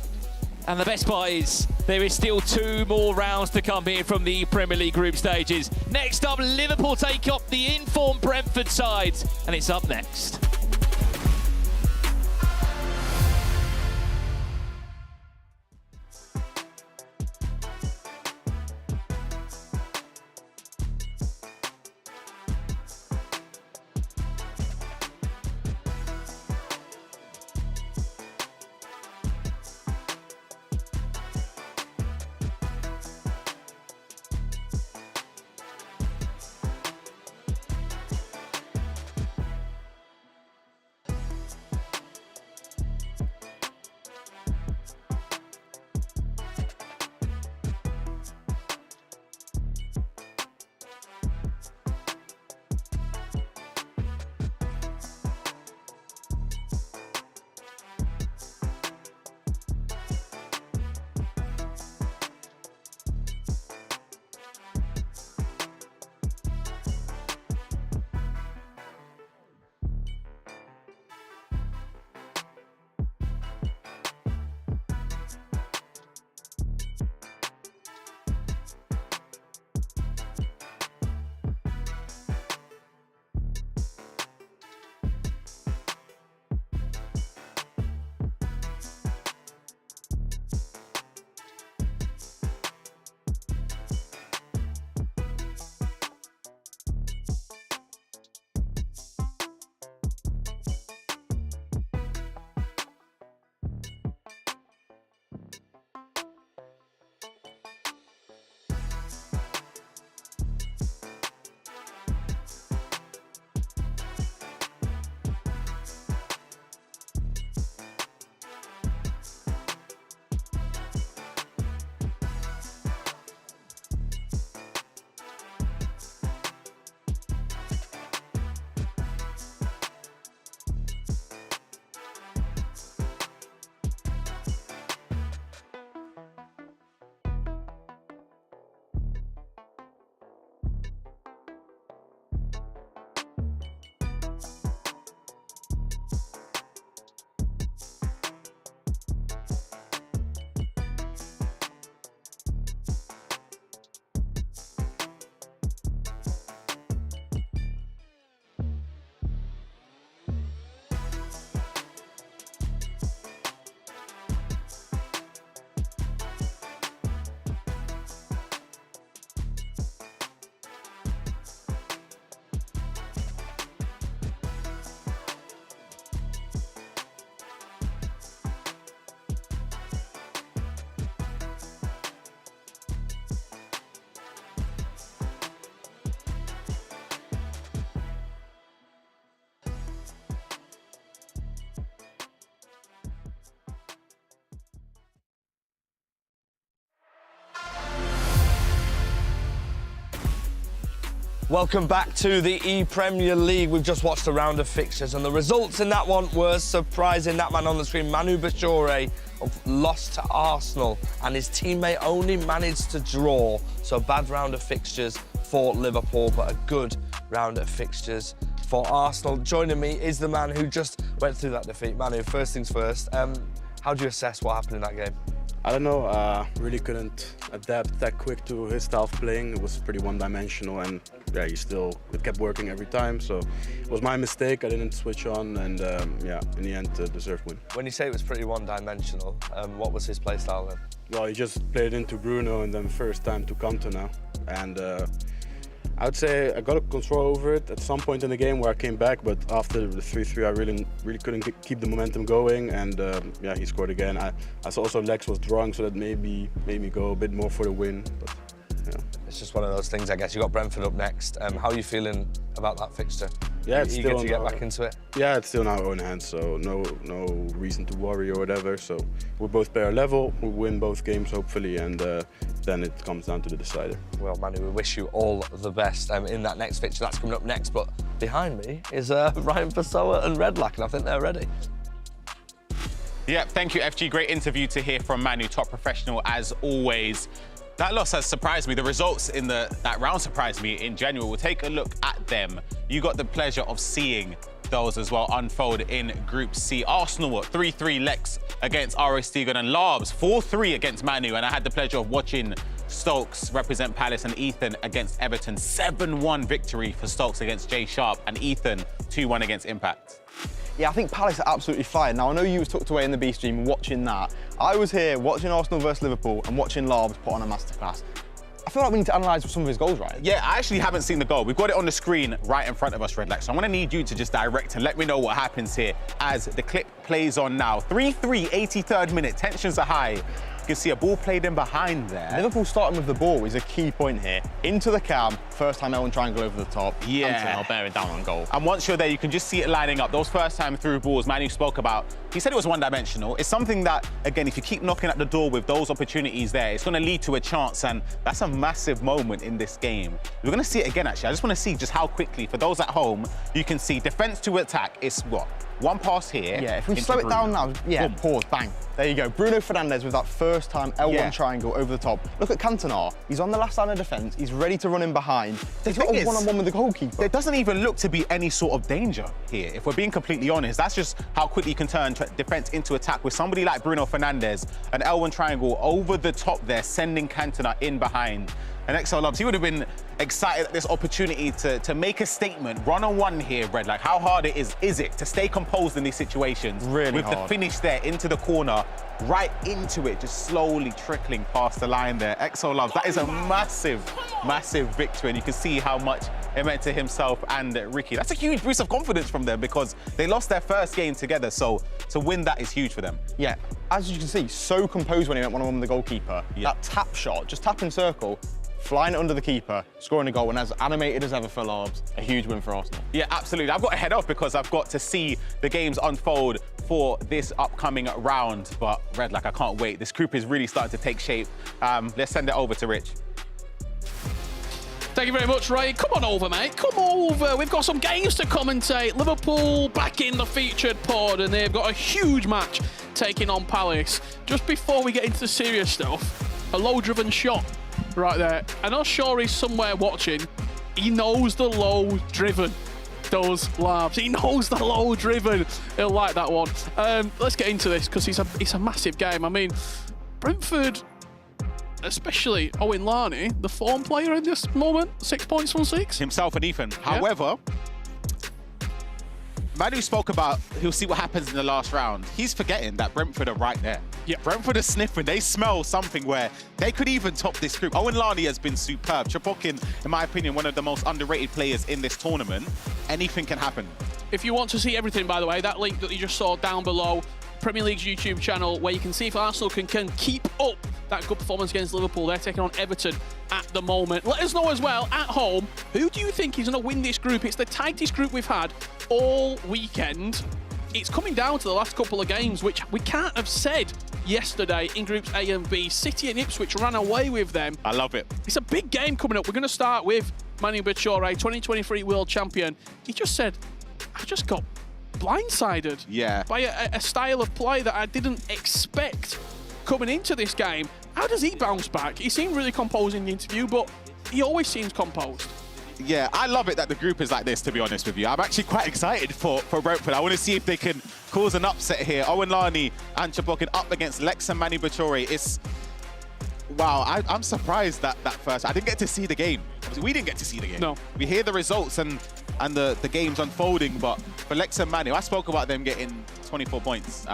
And the best part is, there is still 2 more rounds to come here from the Premier League group stages. Next up, Liverpool take up the informed Brentford side, and it's up next. Welcome back to the ePremier League. We've just watched a round of fixtures and the results in that one were surprising. That man on the screen, Manu Bachoore, lost to Arsenal and his teammate only managed to draw. So a bad round of fixtures for Liverpool, but a good round of fixtures for Arsenal. Joining me is the man who just went through that defeat. Manu, first things first, how do you assess what happened in that game? I don't know, really couldn't adapt that quick to his style of playing. It was pretty one-dimensional and yeah, it kept working every time. So it was my mistake, I didn't switch on and yeah, in the end, deserved win. When you say it was pretty one-dimensional, what was his play style then? Well, he just played into Bruno and then first time to Cantona. And I would say I got a control over it at some point in the game where I came back, but after the 3-3 I really couldn't keep the momentum going, and yeah, he scored again. I saw also Lex was drunk, so that maybe made me go a bit more for the win. But, yeah. It's just one of those things, I guess. You got Brentford up next. How are you feeling about that fixture? Yeah, it's eager still to get back into it. Yeah, it's still in our own hands, so no reason to worry or whatever. So we'll both play our level, we'll win both games hopefully, and then it comes down to the decider. Well, Manu, we wish you all the best in that next fixture. That's coming up next, but behind me is Ryan Bachoore and Redlack, and I think they're ready. Yeah, thank you, FG. Great interview to hear from Manu, top professional as always. That loss has surprised me. The results in that round surprised me in general. We'll take a look at them. You got the pleasure of seeing those as well unfold in Group C. Arsenal 3-3 Lex against RS Stegan, and Larbs 4-3 against Manu. And I had the pleasure of watching Stokes represent Palace and Ethan against Everton. 7-1 victory for Stokes against Jay Sharp, and Ethan 2-1 against Impact. Yeah, I think Palace are absolutely flying. Now, I know you was tucked away in the B stream watching that. I was here watching Arsenal versus Liverpool and watching Larbs put on a masterclass. I feel like we need to analyse some of his goals, right? Yeah, I actually haven't seen the goal. We've got it on the screen right in front of us, Redlack. So I'm going to need you to just direct and let me know what happens here as the clip plays on now. 3-3, 83rd minute. Tensions are high. You can see a ball played in behind there. Liverpool starting with the ball is a key point here. Into the cam, first time L1 triangle over the top. Yeah. Bearing down on goal. And once you're there, you can just see it lining up. Those first time through balls Manu spoke about, he said it was one-dimensional. It's something that, again, if you keep knocking at the door with those opportunities there, it's going to lead to a chance, and that's a massive moment in this game. We're going to see it again, actually. I just want to see just how quickly, for those at home, you can see defence to attack is what? One pass here. Yeah, if we slow it down now, yeah, pause, bang. There you go. Bruno Fernandes with that first time L1 triangle over the top. Look at Cantona. He's on the last line of defence. He's ready to run in behind. He's got a one-on-one with the goalkeeper. There doesn't even look to be any sort of danger here, if we're being completely honest. That's just how quickly you can turn defence into attack with somebody like Bruno Fernandes, an L1 triangle over the top there, sending Cantona in behind. And XL Lobs, he would have been excited at this opportunity to make a statement. One-on-one here, Red. Like, how hard it is it to stay composed in these situations? Really with hard. The finish there into the corner, right into it, just slowly trickling past the line there. XL Lobs, that is a massive, massive victory. And you can see how much it meant to himself and Ricky. That's a huge boost of confidence from them because they lost their first game together. So to win that is huge for them. Yeah, as you can see, so composed when he went one-on-one with the goalkeeper. Yeah. That tap shot, just tap in circle, flying it under the keeper, scoring a goal, and as animated as ever for Larbs, a huge win for Arsenal. Yeah, absolutely. I've got to head off because I've got to see the games unfold for this upcoming round. But Red, like, I can't wait. This group is really starting to take shape. Let's send it over to Rich. Thank you very much, Ray. Come on over, mate. Come over. We've got some games to commentate. Liverpool back in the featured pod, and they've got a huge match taking on Palace. Just before we get into the serious stuff, a low-driven shot right there. I'm not sure he's somewhere watching. He knows the low-driven. Those Larbs. He knows the low-driven. He'll like that one. Let's get into this because it's a massive game. I mean, Brentford, especially Owen Larney, the form player in this moment, 6 points from 6. Himself and Ethan. Yeah. However, Manu spoke about he'll see what happens in the last round. He's forgetting that Brentford are right there. Yeah. Brentford are sniffing. They smell something where they could even top this group. Owen Larney has been superb. Chapokin, in my opinion, one of the most underrated players in this tournament. Anything can happen. If you want to see everything, by the way, that link that you just saw down below, Premier League's YouTube channel, where you can see if Arsenal can keep up that good performance against Liverpool. They're taking on Everton at the moment. Let us know as well, at home, who do you think is going to win this group? It's the tightest group we've had all weekend. It's coming down to the last couple of games, which we can't have said yesterday in Groups A and B. City and Ipswich ran away with them. I love it. It's a big game coming up. We're going to start with Manu Bachoore, 2023 World Champion. He just said, I just got blindsided by a style of play that I didn't expect coming into this game. How does he bounce back? He seemed really composed in the interview, but he always seems composed. Yeah, I love it that the group is like this, to be honest with you. I'm actually quite excited for Brentford. I want to see if they can cause an upset here. Owen Larney and Chapokin up against Lex and Manu Bachoore. It's... Wow, I'm surprised that first... I didn't get to see the game. We didn't get to see the game. No. We hear the results and the games unfolding, but for Lex and Manu, I spoke about them getting 24 points.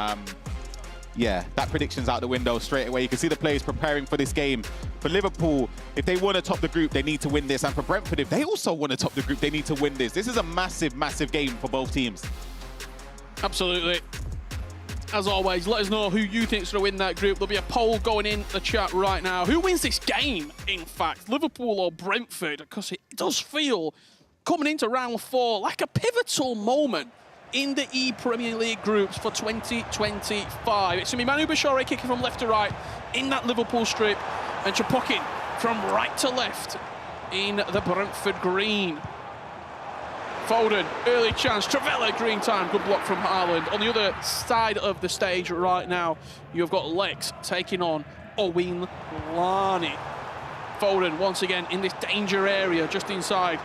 Yeah, that prediction's out the window straight away. You can see the players preparing for this game. For Liverpool, if they want to top the group, they need to win this. And for Brentford, if they also want to top the group, they need to win this. This is a massive, massive game for both teams. Absolutely. As always, let us know who you think's going to win that group. There'll be a poll going in the chat right now. Who wins this game, in fact? Liverpool or Brentford? Because it does feel coming into round 4 like a pivotal moment in the ePremier League groups for 2025. It's going to be Manu Bachoore kicking from left to right in that Liverpool strip, and Chapokin from right to left in the Brentford green. Foden, early chance, Travella, green time, good block from Haaland. On the other side of the stage right now, you've got Lex taking on Owen Larney. Foden, once again, in this danger area, just inside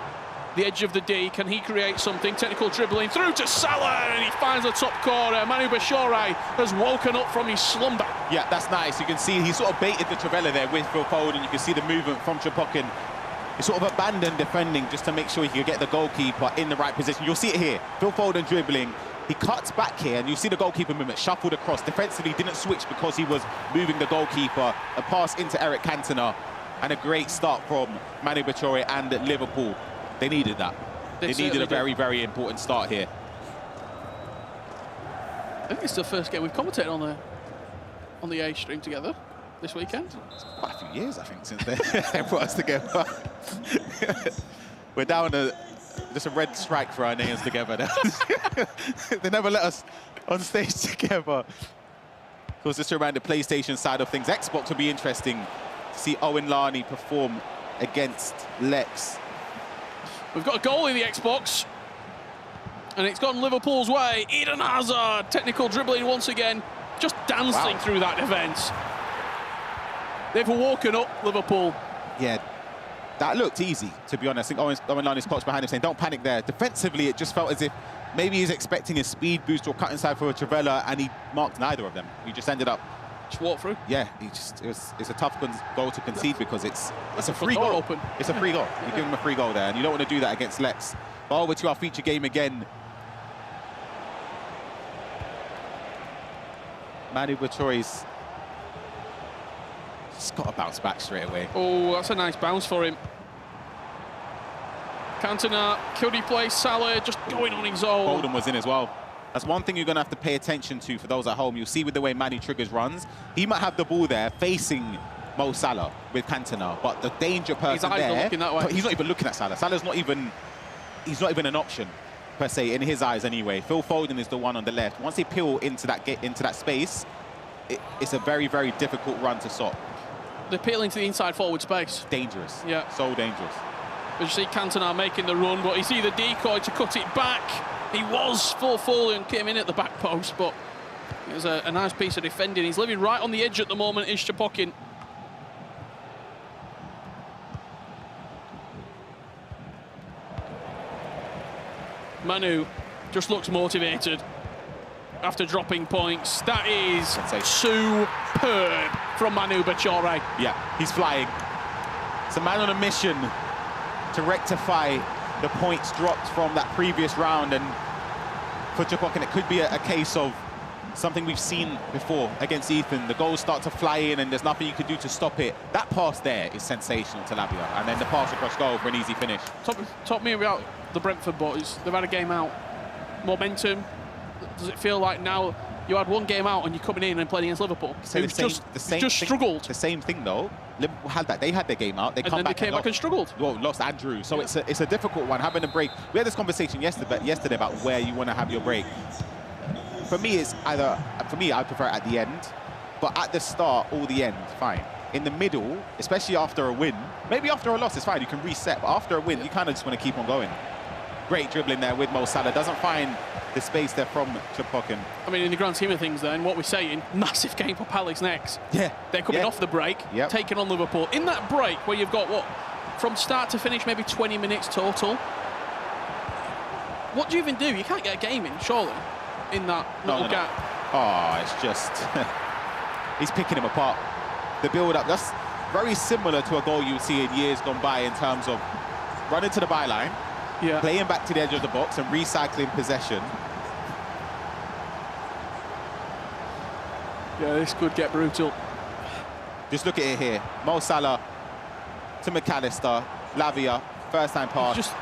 the edge of the D. Can he create something? Technical dribbling through to Salah, and he finds the top corner. Manu Bachoore has woken up from his slumber. Yeah, that's nice. You can see he sort of baited the Travella there with Phil Foden. You can see the movement from Chapokin. He sort of abandoned defending just to make sure he could get the goalkeeper in the right position. You'll see it here. Phil Foden dribbling. He cuts back here, and you see the goalkeeper movement, shuffled across. Defensively, didn't switch because he was moving the goalkeeper. A pass into Eric Cantona, and a great start from Manu Bachoore and Liverpool. They needed that. They needed a very, very important start here. I think it's the first game we've commentated on the A stream together this weekend. It's quite a few years, I think, since they brought us together. We're down to just a red strike for our names together. They never let us on stage together. Of course, just around the PlayStation side of things, Xbox would be interesting to see Owen Larney perform against Lex. We've got a goal in the Xbox, and it's gone Liverpool's way. Eden Hazard, technical dribbling once again, just dancing through that defence. They've woken up, Liverpool. Yeah, that looked easy, to be honest. I think Owen Larney's coach behind him saying, don't panic there. Defensively, it just felt as if maybe he's expecting a speed boost or cut inside for a Travella, and he marked neither of them. He just ended up... Just walk through? Yeah, it's a tough goal to concede because it's a free goal. Open. It's a free goal. You give him a free goal there, and you don't want to do that against Lex. But over to our feature game again. Manu Bachoore's just got to bounce back straight away. Oh, that's a nice bounce for him. Cantona, could he play Salah, just going on his own. Foden was in as well. That's one thing you're going to have to pay attention to for those at home. You'll see with the way Manu triggers runs, he might have the ball there facing Mo Salah with Cantona, but the danger person there, he's not even looking at Salah. Salah's not even, he's not even an option per se in his eyes anyway. Phil Foden is the one on the left. Once they peel into that space, it's a very, very difficult run to stop. They're peeling to the inside forward space. Dangerous. Yeah. So dangerous. But you see Cantona making the run, but he's either decoy to cut it back. He was full and came in at the back post, but it was a nice piece of defending. He's living right on the edge at the moment, is Chapokin. Manu just looks motivated after dropping points. That is superb from Manu Bachoore. Yeah, he's flying. It's a man on a mission to rectify the points dropped from that previous round, and for Chapokin it could be a case of something we've seen before against Ethan. The goals start to fly in and there's nothing you can do to stop it. That pass there is sensational to Lavia, and then the pass across goal for an easy finish. Talk me about the Brentford boys. They've had a game out. Momentum. Does it feel like now you had one game out and you're coming in and playing against Liverpool? Who've just struggled. The same thing though. Liverpool had that. They had their game out. They came back and struggled. Well, lost Andrew. So it's a difficult one. Having a break. We had this conversation yesterday about where you want to have your break. For me, it's either. For me, I prefer it at the end, but at the start or the end, fine. In the middle, especially after a win, maybe after a loss, it's fine. You can reset. But after a win, you kind of just want to keep on going. Great dribbling there with Mo Salah. Doesn't find the space there from Chapokin. I mean, in the grand scheme of things then, what we're saying, massive game for Palace next. Yeah. They're coming off the break, taking on Liverpool. In that break where you've got, what, from start to finish, maybe 20 minutes total, what do you even do? You can't get a game in, surely, in that little gap. Oh, it's just... he's picking him apart. The build-up, that's very similar to a goal you would see in years gone by in terms of running to the byline, playing back to the edge of the box and recycling possession. Yeah, this could get brutal. Just look at it here. Mo Salah to McAllister, Lavia, first time pass. Just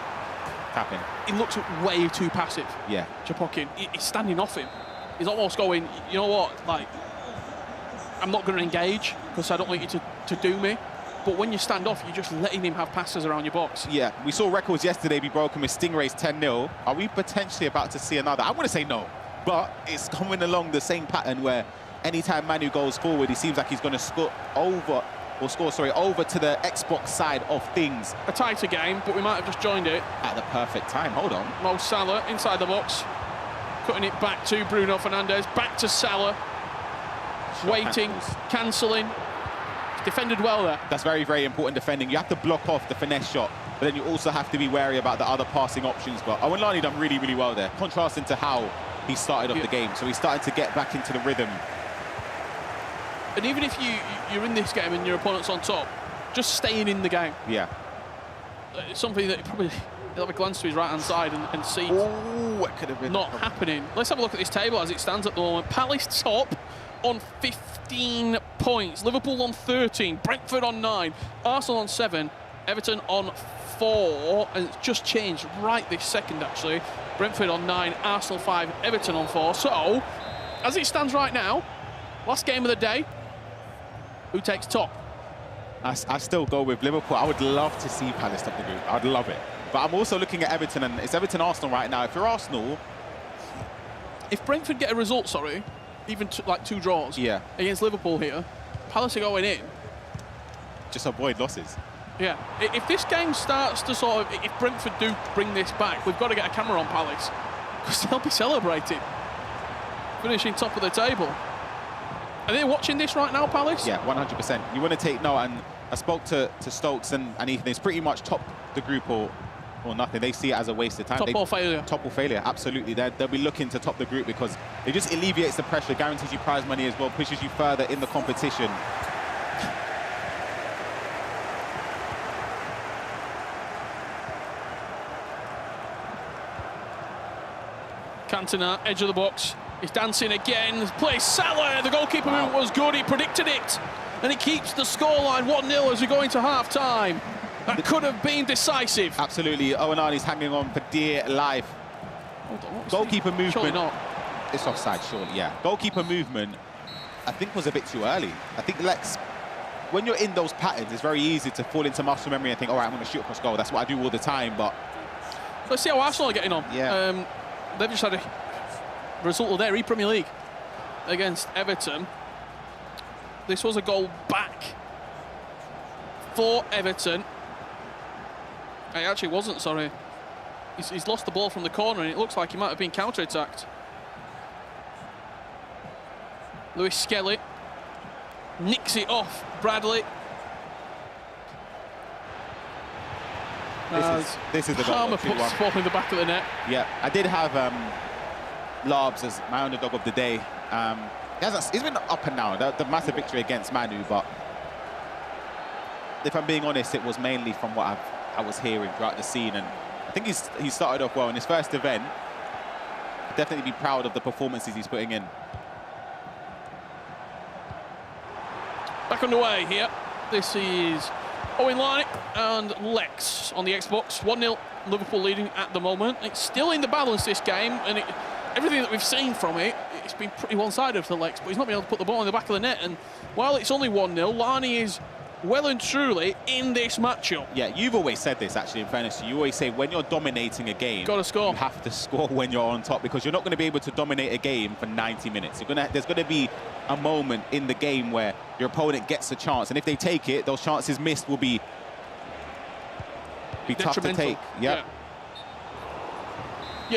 tapping. He looks way too passive. Yeah. Chapokin, he's standing off him. He's almost going, you know what, like, I'm not going to engage because I don't want you to do me. but when you stand off, you're just letting him have passes around your box. Yeah, we saw records yesterday be broken with Stingrays 10-0. Are we potentially about to see another? I want to say no, but it's coming along the same pattern where anytime Manu goes forward, he seems like he's going to score over to the Xbox side of things. A tighter game, but we might have just joined it. At the perfect time, hold on. Mo Salah inside the box, cutting it back to Bruno Fernandes, back to Salah. Waiting, cancelling. Defended well there. That's very, very important defending. You have to block off the finesse shot, but then you also have to be wary about the other passing options. But Awolani done really, really well there, contrasting to how he started off the game. So he's starting to get back into the rhythm. And even if you're in this game and your opponent's on top, just staying in the game. Yeah. It's something that probably he'll have a glance to his right-hand side and see it could have been not happening. Let's have a look at this table as it stands at the moment. Palace top on 15 points. Liverpool on 13. Brentford on 9. Arsenal on 7. Everton on 4. And it's just changed right this second, actually. Brentford on 9. Arsenal 5. Everton on 4. So, as it stands right now, last game of the day, who takes top? I still go with Liverpool. I would love to see Palace top the group. I'd love it. But I'm also looking at Everton, and it's Everton-Arsenal right now. If you're Arsenal... If Brentford get a result, even like 2 draws against Liverpool here, Palace are going in. Just avoid losses. Yeah. If this game starts to if Brentford do bring this back, we've got to get a camera on Palace, because they'll be celebrating. Finishing top of the table. Are they watching this right now, Palace? Yeah, 100%. You want to take note, and I spoke to Stokes and Ethan. It's pretty much top the group or nothing. They see it as a waste of time. Top or failure. Top or failure, absolutely. They'll be looking to top the group because it just alleviates the pressure, guarantees you prize money as well, pushes you further in the competition. Cantona, edge of the box. He's dancing again. Plays Salah. The goalkeeper movement was good. He predicted it. And he keeps the scoreline 1-0 as we go into half-time. That could have been decisive. Absolutely. Awolani's hanging on for dear life. Goalkeeper movement. Surely not. It's offside, surely, yeah. Goalkeeper movement, I think, was a bit too early. I think Lex, when you're in those patterns, it's very easy to fall into muscle memory and think, all right, I'm going to shoot across goal. That's what I do all the time, but... Let's see how Arsenal are getting on. Yeah. They've just had a result of their ePremier League against Everton. This was a goal back for Everton. It actually wasn't, sorry. He's lost the ball from the corner, and it looks like he might have been counter-attacked. Lewis Skelly nicks it off Bradley. This is the goal. Palmer puts the ball in the back of the net. Yeah, I did have Larbs as my underdog of the day. He's been up and down. The massive victory against Manu, but if I'm being honest, it was mainly from what I was hearing throughout the scene, and I think he started off well in his first event. Definitely be proud of the performances he's putting in. Back underway here. This is Owen Larnick and Lex on the Xbox. 1-0 Liverpool leading at the moment. It's still in the balance, this game, and everything that we've seen from it, it's been pretty one-sided for Lex, but he's not been able to put the ball in the back of the net. And while it's only 1-0, Larney is well and truly in this matchup. Yeah, you've always said this, actually, in fairness to you. You always say when you're dominating a game, gotta score. You have to score when you're on top, because you're not going to be able to dominate a game for 90 minutes. There's going to be a moment in the game where your opponent gets a chance, and if they take it, those chances missed will be tough to take. Yeah,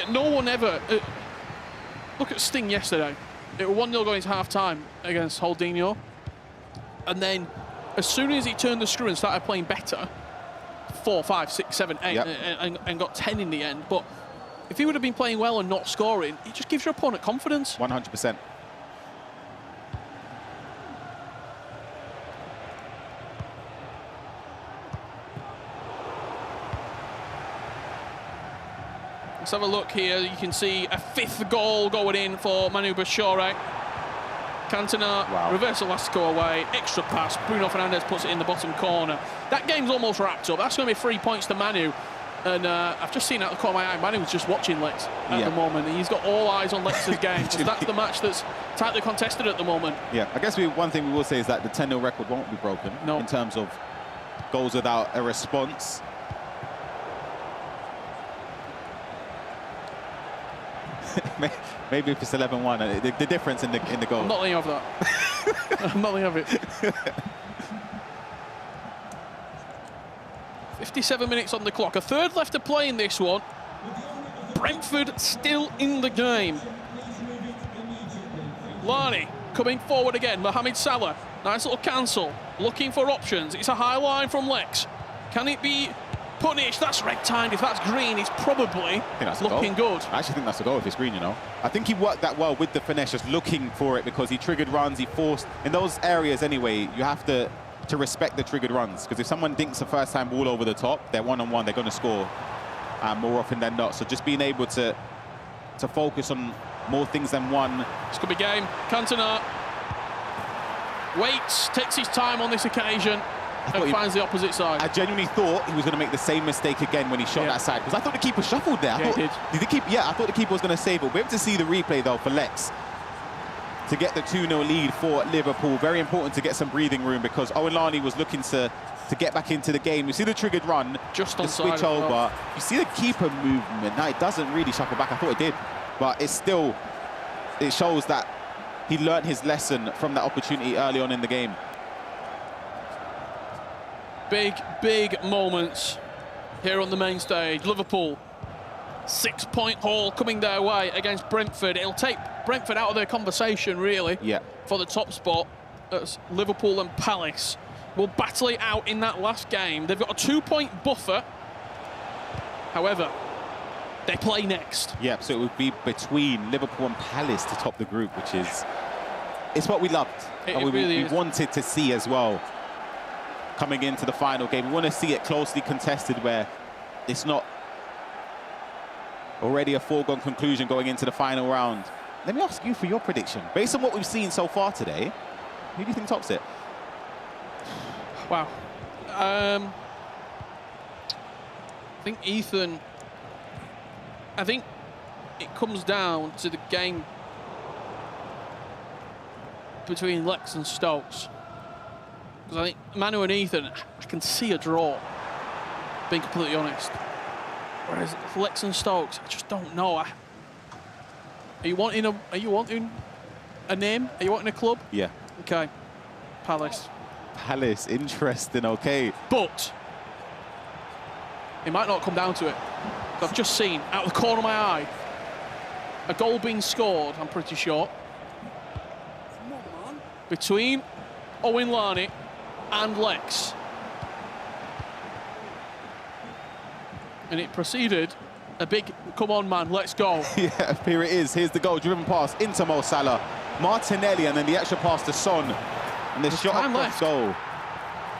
no one ever... look at Sting yesterday. It was 1-0 going to half-time against Holdinho. And then, as soon as he turned the screw and started playing better, 4, 5, 6, 7, 8, and got 10 in the end. But if he would have been playing well and not scoring, it just gives your opponent confidence. 100%. Let's have a look here. You can see a 5th goal going in for Manu Bachoore. Cantona, reversal last to go away, extra pass, Bruno Fernandes puts it in the bottom corner. That game's almost wrapped up. That's going to be 3 points to Manu. And I've just seen out the corner of my eye, Manu was just watching Lex at the moment. He's got all eyes on Lex's game. That's the match that's tightly contested at the moment. Yeah, I guess one thing we will say is that the 10-0 record won't be broken in terms of goes without a response. Maybe if it's 11-1, the difference in the goal. I'm not letting you have that. I'm not letting you have it. 57 minutes on the clock. A third left to play in this one. Brentford still in the game. Lani coming forward again. Mohamed Salah. Nice little cancel. Looking for options. It's a high line from Lex. Can it be punished? That's red-timed. If that's green, it's probably looking good. I actually think that's a goal if it's green, you know. I think he worked that well with the finesse, just looking for it, because he triggered runs, he forced. In those areas anyway, you have to respect the triggered runs, because if someone dinks a first-time ball over the top, they're one-on-one, they're going to score more often than not. So just being able to focus on more things than one. This could be game. Cantona waits, takes his time on this occasion, and finds the opposite side. I genuinely thought he was going to make the same mistake again when he shot that side, because I thought the keeper shuffled there. Yeah, he did. I thought the keeper was going to save it. We're able to see the replay, though, for Lex to get the 2-0 lead for Liverpool. Very important to get some breathing room, because Owen Lani was looking to get back into the game. You see the triggered run, just on switch over. You see the keeper movement. Now, it doesn't really shuffle back. I thought it did, but it shows that he learned his lesson from that opportunity early on in the game. Big moments here on the main stage. Liverpool, 6-point haul coming their way against Brentford. It'll take Brentford out of their conversation, really, for the top spot. That's Liverpool and Palace will battle it out in that last game. They've got a 2-point buffer. However, they play next. Yeah, so it would be between Liverpool and Palace to top the group, which is it's what we loved. We wanted to see as well coming into the final game. We want to see it closely contested, where it's not already a foregone conclusion going into the final round. Let me ask you for your prediction. Based on what we've seen so far today, who do you think tops it? Wow. I think Ethan... I think it comes down to the game between Lex and Stokes. Because I think Manu and Ethan, I can see a draw, being completely honest. Whereas Lex and Stokes, I just don't know. Are you wanting a name? Are you wanting a club? Yeah. Okay. Palace. Palace, interesting, okay. But it might not come down to it. I've just seen, out of the corner of my eye, a goal being scored, I'm pretty sure, between Owen Lani and Lex. And it preceded a big, come on, man, let's go. Yeah, here it is. Here's the goal, driven pass into Mo Salah. Martinelli, and then the extra pass to Son. And the shot across goal.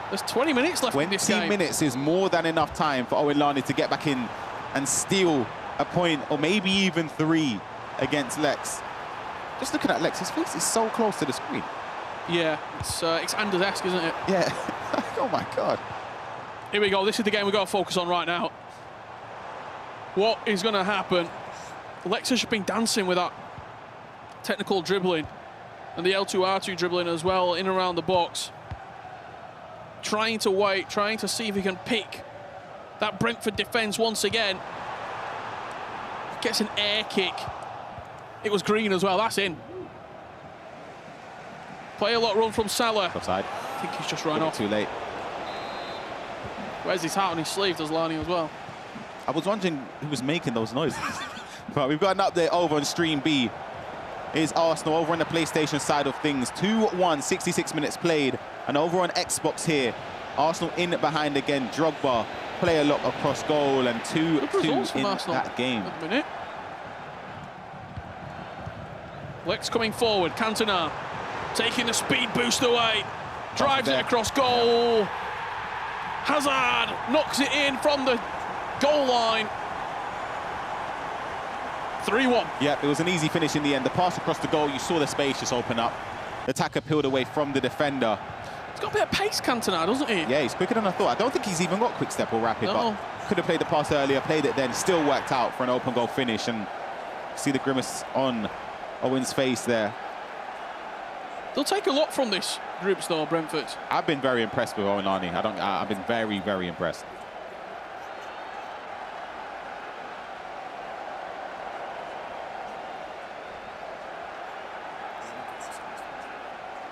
There's 20 minutes left in this game. 20 minutes is more than enough time for Owen Lani to get back in and steal a point, or maybe even 3 against Lex. Just looking at Lex, his face is so close to the screen. Yeah, it's Anders-esque, isn't it? Yeah. Oh my God. Here we go. This is the game we've got to focus on right now. What is going to happen? Lex has been dancing with that technical dribbling and the L2R2 dribbling as well, in and around the box. Trying to wait, trying to see if he can pick that Brentford defence once again. Gets an air kick. It was green as well, that's in. Play a lot run from Salah. Offside. I think he's just run off. Too late. Wears his hat on his sleeve, does Lani as well. I was wondering who was making those noises. But we've got an update over on Stream B. Is Arsenal over on the PlayStation side of things. 2-1, 66 minutes played. And over on Xbox here, Arsenal in behind again. Drogba, player lock across goal, and 2-2 in that game. Lex coming forward, Cantona taking the speed boost away. Drives it across goal. Hazard knocks it in from the goal line. 3-1. Yeah, it was an easy finish in the end. The pass across the goal, you saw the space just open up. The attacker peeled away from the defender. He's got a bit of pace, Cantona, doesn't he? Yeah, he's quicker than I thought. I don't think he's even got quick step or rapid, but could have played the pass earlier, played it then, still worked out for an open goal finish. And see the grimace on Owen's face there. They'll take a lot from this groups though, Brentford. I've been very impressed with Owenlani. I've been very, very impressed.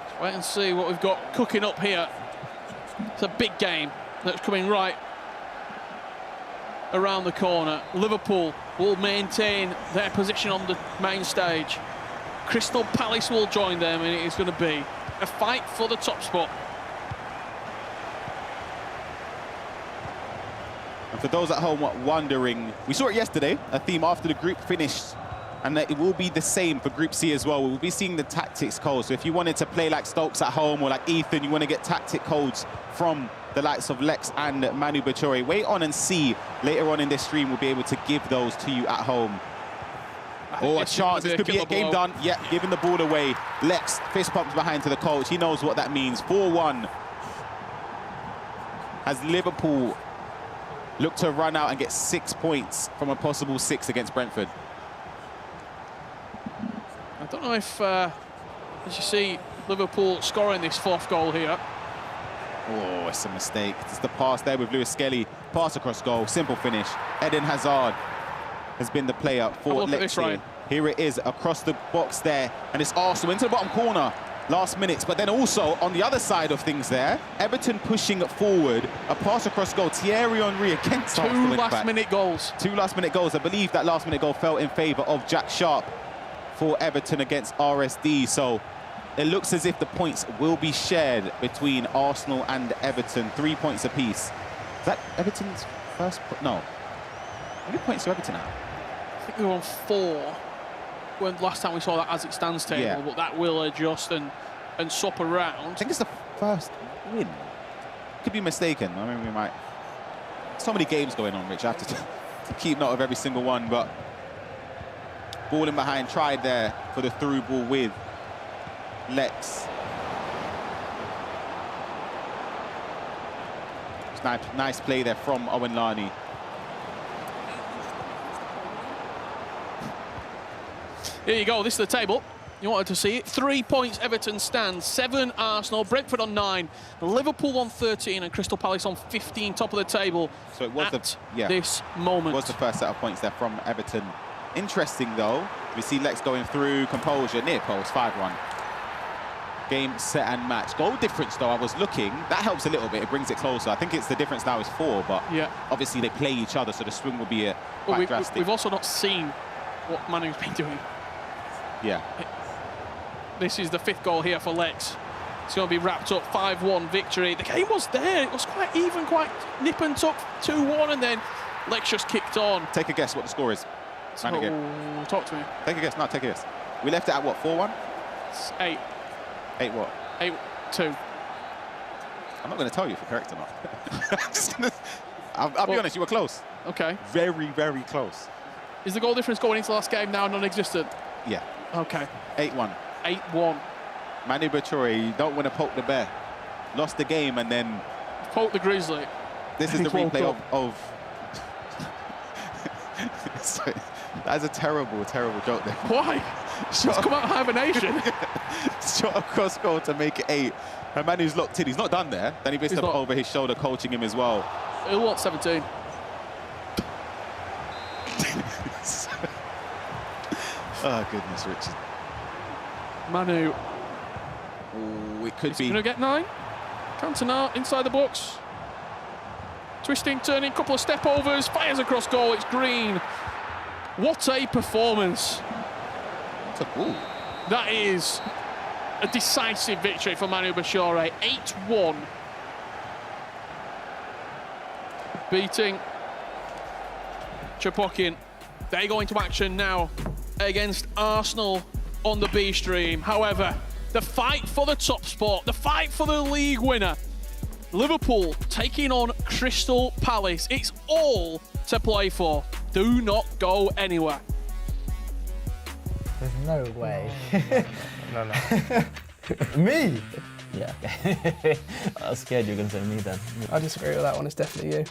Let's wait and see what we've got cooking up here. It's a big game that's coming right around the corner. Liverpool will maintain their position on the main stage. Crystal Palace will join them, and it is going to be a fight for the top spot. And for those at home wondering, we saw it yesterday, a theme after the group finished, and it will be the same for Group C as well. We'll be seeing the tactics codes. So if you wanted to play like Stokes at home or like Ethan, you want to get tactic codes from the likes of Lex and Manu Bachoore. Wait on and see. Later on in this stream, we'll be able to give those to you at home. Oh, a chance. This could be a game done. Yeah, giving the ball away. Lex fist pumps behind to the coach. He knows what that means. 4-1. As Liverpool look to run out and get 6 points from a possible 6 against Brentford. I don't know if, as you see, Liverpool scoring this 4th goal here. Oh, it's a mistake. It's the pass there with Lewis Skelly. Pass across goal. Simple finish. Eden Hazard has been the player for Lex. Here it is across the box there. And it's Arsenal into the bottom corner. Last minutes. But then also on the other side of things there, Everton pushing it forward. A pass across goal. Thierry Henry against Arsenal. 2 last-minute goals. 2 last-minute goals. I believe that last-minute goal fell in favour of Jack Sharp for Everton against RSD. So it looks as if the points will be shared between Arsenal and Everton. 3 points apiece. Is that Everton's first? No. How many points do Everton have? I think they were on 4 when last time we saw that as it stands table, but that will adjust and swap around. I think it's the first win. Could be mistaken. I mean, we might. So many games going on, Rich. I have to keep note of every single one, but ball in behind, tried there for the through ball with Lex. Nice play there from Owenlani. Here you go, this is the table. You wanted to see it. 3 points Everton stands, 7 Arsenal, Brentford on 9, Liverpool on 13 and Crystal Palace on 15, top of the table. So it was this moment. It was the first set of points there from Everton. Interesting though, we see Lex going through, composure, near post, 5-1. Game, set and match. Goal difference though, I was looking, that helps a little bit, it brings it closer. I think it's the difference now is 4, but obviously they play each other, so the swing will be quite drastic. We've also not seen what Manu's been doing. Yeah. This is the 5th goal here for Lex. It's going to be wrapped up, 5-1 victory. The game was there, it was quite even, quite nip and tuck, 2-1, and then Lex just kicked on. Take a guess what the score is. So, talk to me. Take a guess, no, take a guess. We left it at what, 4-1? It's 8. 8 what? 8-2. I'm not going to tell you if you're correct or not. I'll be honest, you were close. Okay. Very, very close. Is the goal difference going into the last game now non-existent? Yeah. Okay. 8-1. 8-1. Manu Bachoore, you don't want to poke the bear. Lost the game and then... Poke the grizzly. This is the replay of... That's a terrible, terrible joke there. Why? It's come out of hibernation. Shot across goal to make it 8. And Manu's locked in. He's not done there. Then he missed up over his shoulder, coaching him as well. He'll want 17. Oh, goodness, Richard. Manu. Ooh, it could be. He's going to get 9. Cantona inside the box. Twisting, turning, couple of step overs, fires across goal. It's Green. What a performance. That's a goal. That is a decisive victory for Manu Bachoore. 8-1. Beating Chapokin. They go into action now against Arsenal on the B stream. However, the fight for the top spot, the fight for the league winner, Liverpool taking on Crystal Palace. It's all to play for. Do not go anywhere. There's no way. No. Me? Yeah. I was scared you were going to say me then. I disagree with that one. It's definitely you.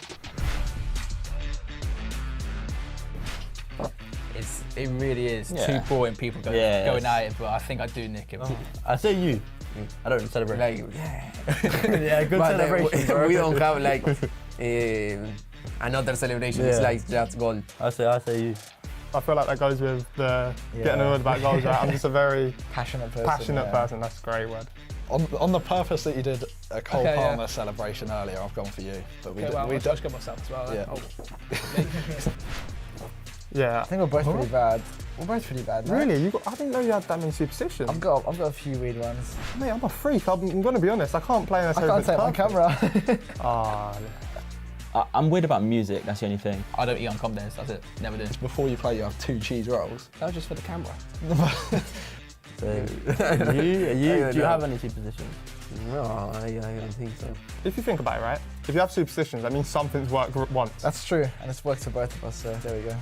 It really is too boring people going at it, but I think I do nick him. I say you. I don't celebrate. Like, yeah, good But celebration. bro. we don't have like another celebration. It's like just goal. I say you. I feel like that goes with the getting annoyed about goals, right? I'm just a very passionate person. person. That's a great word. On the purpose that you did a Cole Okay, Palmer yeah. celebration earlier, I've gone for you. But we Okay, well, we I'll just go myself as well. Then. Yeah. Yeah. I think we're both pretty bad. We're both pretty bad, mate. Really? I didn't know you had that many superstitions. I've got a few weird ones. Mate, I'm a freak. I'm going to be honest. I can't play unless I can't take my camera. I'm weird about music, that's the only thing. I don't eat on com days, that's it. Never do. Before you play, you have 2 cheese rolls. That was just for the camera. Do you have any superstitions? No, I don't think so. If you think about it, right? If you have superstitions, that means something's worked once. That's true, and it's worked for both of us, so there we go.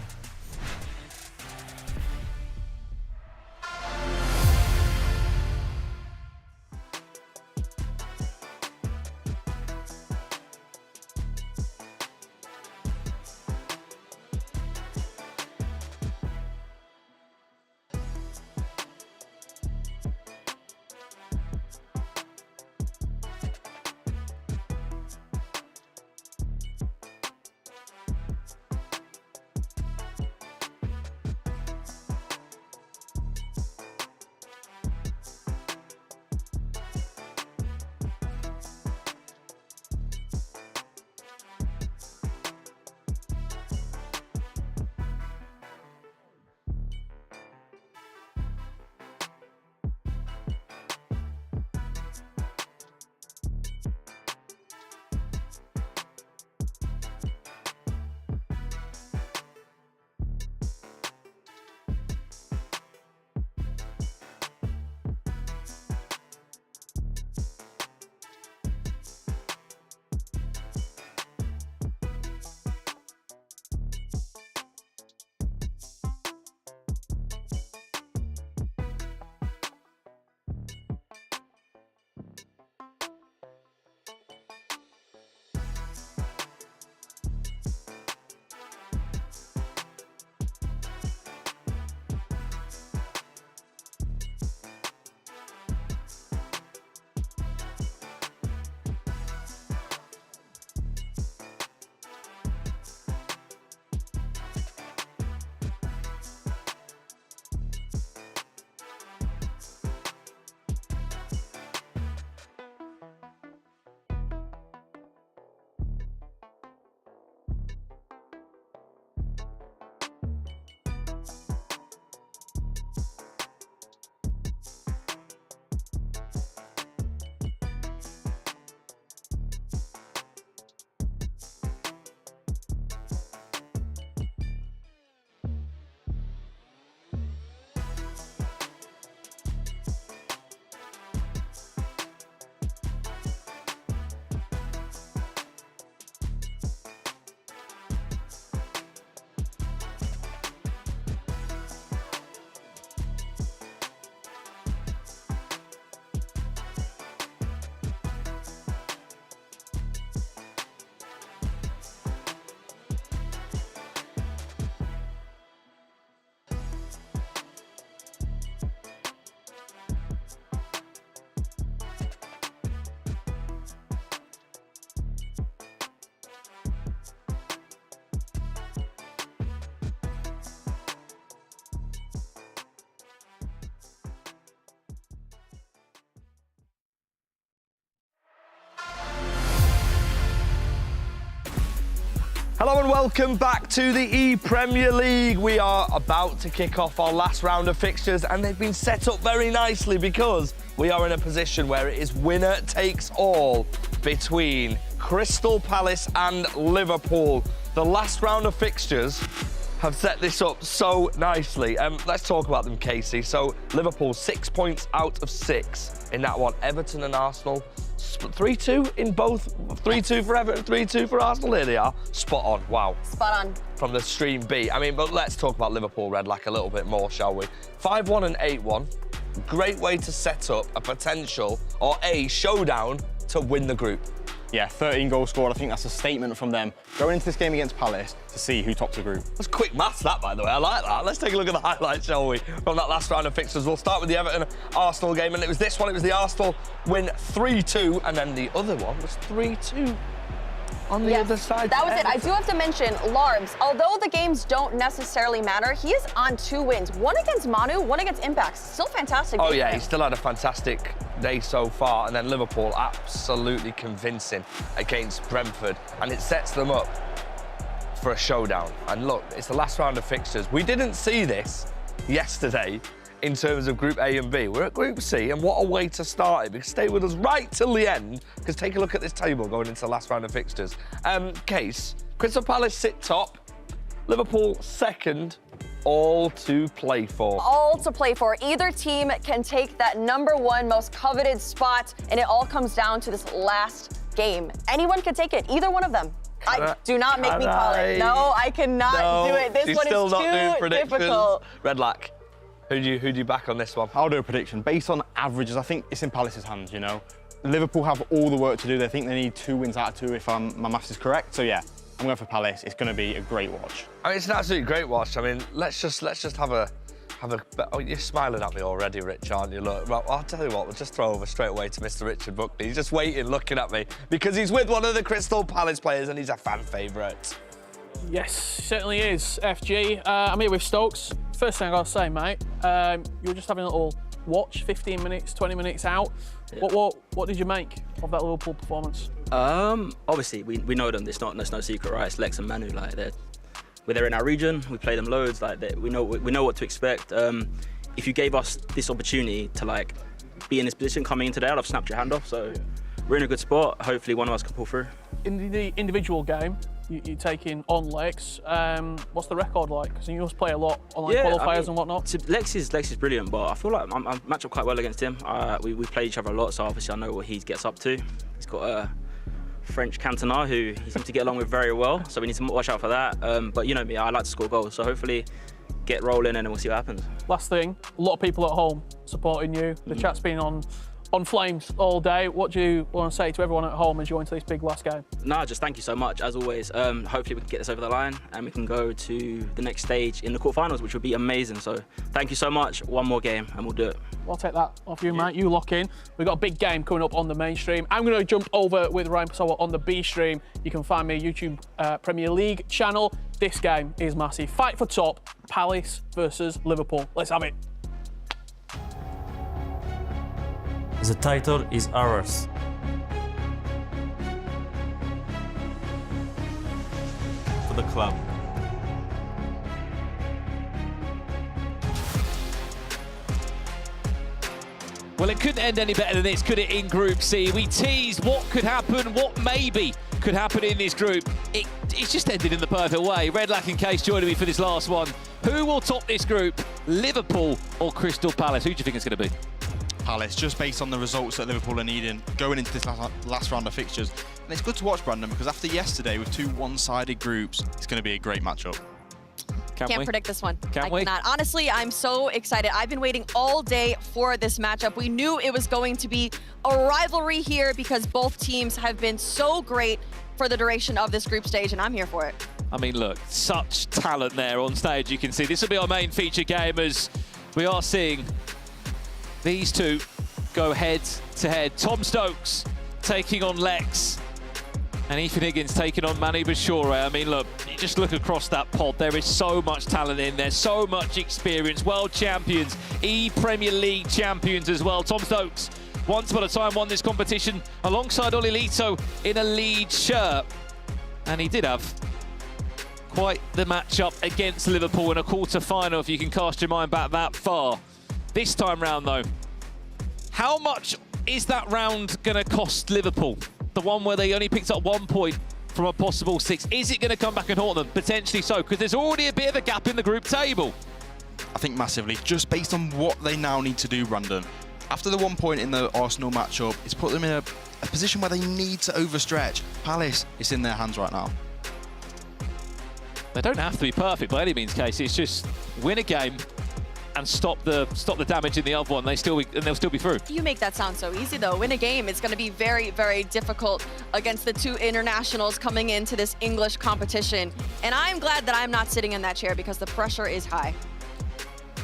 Hello and welcome back to the ePremier League. We are about to kick off our last round of fixtures and they've been set up very nicely because we are in a position where it is winner takes all between Crystal Palace and Liverpool. The last round of fixtures have set this up so nicely. Let's talk about them, Casey. So Liverpool 6 points out of 6 in that one. Everton and Arsenal 3-2 in both. 3-2 for Everton, 3-2 for Arsenal. Here they are. Spot on. Wow. Spot on. From the stream B. I mean, but let's talk about Liverpool Red Lac a little bit more, shall we? 5-1 and 8-1. Great way to set up a potential or a showdown to win the group. Yeah, 13 goals scored. I think that's a statement from them going into this game against Palace to see who tops the group. That's quick maths, that, by the way. I like that. Let's take a look at the highlights, shall we, from that last round of fixtures. We'll start with the Everton-Arsenal game, and it was this one. It was the Arsenal win 3-2, and then the other one was 3-2. On the other side. That was it. I do have to mention, Larbs, although the games don't necessarily matter, he is on 2 wins. One against Manu, one against Impact. Still fantastic. Oh, yeah, he's still had a fantastic day so far. And then Liverpool, absolutely convincing against Brentford. And it sets them up for a showdown. And look, it's the last round of fixtures. We didn't see this yesterday in terms of Group A and B. We're at Group C, and what a way to start it. Because stay with us right till the end, because take a look at this table going into the last round of fixtures. Case, Crystal Palace sit top, Liverpool second, all to play for. All to play for. Either team can take that #1 most coveted spot, and it all comes down to this last game. Anyone can take it, either one of them. Do not make me call it. No, I cannot do it. This one is too difficult. Red Lack. Who do you back on this one? I'll do a prediction. Based on averages, I think it's in Palace's hands, you know. Liverpool have all the work to do. They think they need 2 wins out of 2 if my maths is correct. So yeah, I'm going for Palace. It's going to be a great watch. I mean, it's an absolutely great watch. I mean, let's just have a. Oh, you're smiling at me already, Rich, aren't you? Look, well, I'll tell you what, we'll just throw over straight away to Mr. Richard Buckley. He's just waiting, looking at me, because he's with one of the Crystal Palace players and he's a fan favourite. Yes, certainly is, FG. I'm here with Stokes. First thing I gotta say, mate, you were just having a little watch, 15 minutes, 20 minutes out. Yeah. What did you make of that Liverpool performance? Obviously, we know them. There's no secret, right? It's Lex and Manu. Like they're in our region. We play them loads. Like we know what to expect. If you gave us this opportunity to like be in this position coming into there, I'd have snapped your hand off. So we're in a good spot. Hopefully, one of us can pull through. In the individual game, you're taking on Lex. What's the record like? Because you must play a lot on like qualifiers and whatnot. Lex is brilliant, but I feel like I match up quite well against him. We play each other a lot, so obviously I know what he gets up to. He's got a French Cantona who he seems to get along with very well, so we need to watch out for that. But you know me, I like to score goals, so hopefully get rolling and then we'll see what happens. Last thing, a lot of people at home supporting you. The chat's been on flames all day. What do you want to say to everyone at home as you go into this big last game? No, just thank you so much, as always. Hopefully we can get this over the line and we can go to the next stage in the quarterfinals, which would be amazing. So thank you so much. One more game and we'll do it. I'll take that off you, mate. You lock in. We've got a big game coming up on the main stream. I'm going to jump over with Ryan Pessoa on the B stream. You can find me YouTube Premier League channel. This game is massive. Fight for top, Palace versus Liverpool. Let's have it. The title is ours. For the club. Well, it couldn't end any better than this, could it, in Group C? We teased what could happen, what maybe could happen in this group. It's just ended in the perfect way. Red Lack and Case joining me for this last one. Who will top this group, Liverpool or Crystal Palace? Who do you think it's going to be? Palace, just based on the results that Liverpool are needing going into this last round of fixtures. And it's good to watch, Brandon, because after yesterday with 2 one-sided groups, it's going to be a great matchup. Can't predict this one. I cannot. Honestly, I'm so excited. I've been waiting all day for this matchup. We knew it was going to be a rivalry here because both teams have been so great for the duration of this group stage, and I'm here for it. I mean, look, such talent there on stage. You can see this will be our main feature game as we are seeing these two go head to head. Tom Stokes taking on Lex and Ethan Higgins taking on Manu Bachoore. I mean, look, you just look across that pod. There is so much talent in there, so much experience. World champions, ePremier League champions as well. Tom Stokes, once upon a time, won this competition alongside Oli Lito in a Leeds shirt. And he did have quite the matchup against Liverpool in a quarter-final, if you can cast your mind back that far. This time round, though, how much is that round going to cost Liverpool? The one where they only picked up 1 point from a possible 6. Is it going to come back and haunt them? Potentially so, because there's already a bit of a gap in the group table. I think massively, just based on what they now need to do, Brandon. After the 1 point in the Arsenal matchup, it's put them in a position where they need to overstretch. Palace, it's in their hands right now. They don't have to be perfect by any means, Casey. It's just win a game, and stop the damage in the other one. They'll still be through. You make that sound so easy, though. Win a game, it's going to be very, very difficult against the two internationals coming into this English competition. And I'm glad that I'm not sitting in that chair because the pressure is high.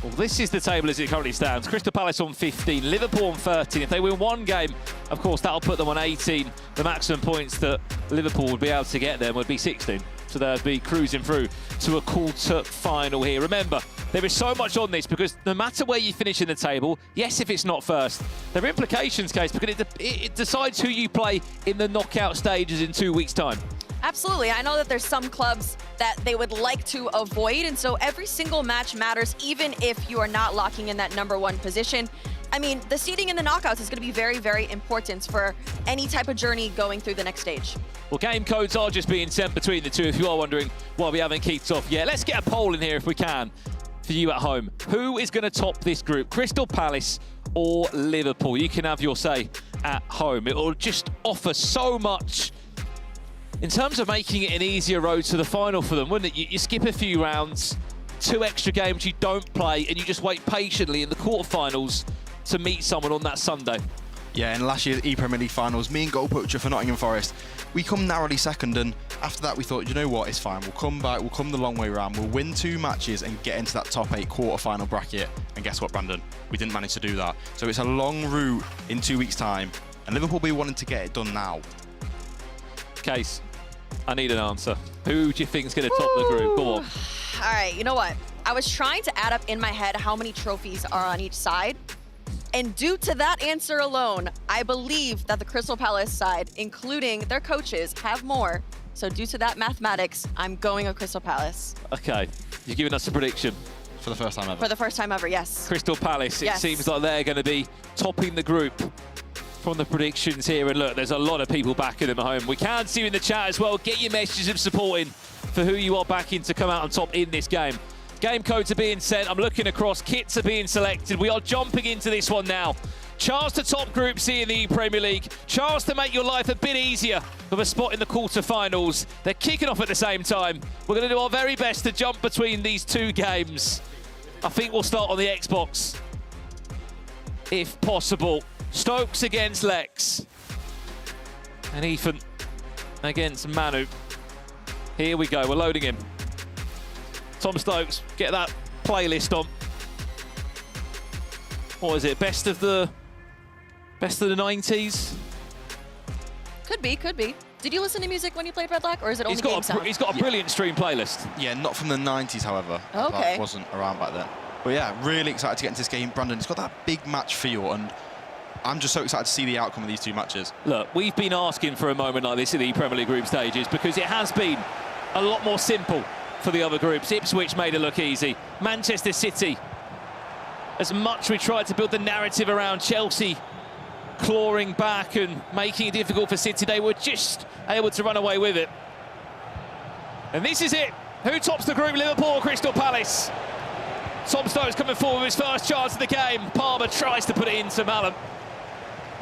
Well, this is the table as it currently stands. Crystal Palace on 15, Liverpool on 13. If they win one game, of course, that'll put them on 18. The maximum points that Liverpool would be able to get them would be 16. So they'd be cruising through to a quarter final here. Remember, there is so much on this because no matter where you finish in the table, yes, if it's not first, there are implications, Case, because it decides who you play in the knockout stages in 2 weeks' time. Absolutely. I know that there's some clubs that they would like to avoid, and so every single match matters, even if you are not locking in that #1 position. I mean, the seeding in the knockouts is going to be very, very important for any type of journey going through the next stage. Well, game codes are just being sent between the two, if you are wondering why we haven't kicked off yet. Let's get a poll in here if we can for you at home. Who is going to top this group, Crystal Palace or Liverpool? You can have your say at home. It will just offer so much in terms of making it an easier road to the final for them, wouldn't it? You skip a few rounds, 2 extra games you don't play, and you just wait patiently in the quarterfinals to meet someone on that Sunday. Yeah, in last year's ePremier League finals, me and goal poacher for Nottingham Forest, we come narrowly second, and after that we thought, you know what, it's fine. We'll come back, we'll come the long way round, we'll win 2 matches and get into that top 8 quarter-final bracket. And guess what, Brandon? We didn't manage to do that. So it's a long route in 2 weeks' time, and Liverpool will be wanting to get it done now. Case, I need an answer. Who do you think is going to top the group? Go on. All right, you know what? I was trying to add up in my head how many trophies are on each side. And due to that answer alone, I believe that the Crystal Palace side, including their coaches, have more. So due to that mathematics, I'm going with Crystal Palace. Okay, you're giving us a prediction. For the first time ever. For the first time ever, yes. Crystal Palace, Yes. It seems like they're going to be topping the group from the predictions here. And look, there's a lot of people backing them at home. We can see you in the chat as well. Get your messages of supporting for who you are backing to come out on top in this game. Game codes are being sent. I'm looking across. Kits are being selected. We are jumping into this one now. Chance to top Group C in the Premier League. Chance to make your life a bit easier with a spot in the quarterfinals. They're kicking off at the same time. We're going to do our very best to jump between these 2 games. I think we'll start on the Xbox, if possible. Stokes against Lex. And Ethan against Manu. Here we go. We're loading him. Tom Stokes, get that playlist on. What is it? Best of the 90s? Could be, could be. Did you listen to music when you played Red Black, or is it only game sound? He's got a brilliant stream playlist. Yeah, not from the 90s, however. Okay. That wasn't around back then. But yeah, really excited to get into this game. Brandon, it's got that big match feel, and I'm just so excited to see the outcome of these 2 matches. Look, we've been asking for a moment like this in the Premier League group stages because it has been a lot more simple for the other groups. Ipswich made it look easy. Manchester City, as much we tried to build the narrative around Chelsea clawing back and making it difficult for City, they were just able to run away with it. And this is it. Who tops the group, Liverpool or Crystal Palace? Tom Stokes coming forward with his first chance of the game. Palmer tries to put it into Malum.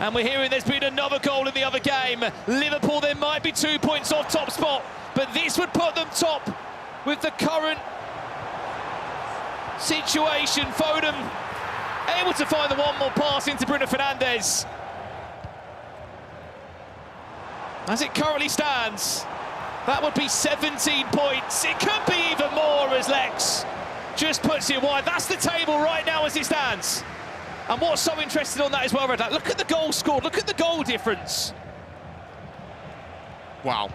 And we're hearing there's been another goal in the other game. Liverpool then might be 2 points off top spot, but this would put them top with the current situation. Foden able to find the one more pass into Bruno Fernandes. As it currently stands, that would be 17 points. It could be even more as Lex just puts it wide. That's the table right now as it stands. And what's so interesting on that as well, Red Black, look at the goal scored, look at the goal difference. Wow.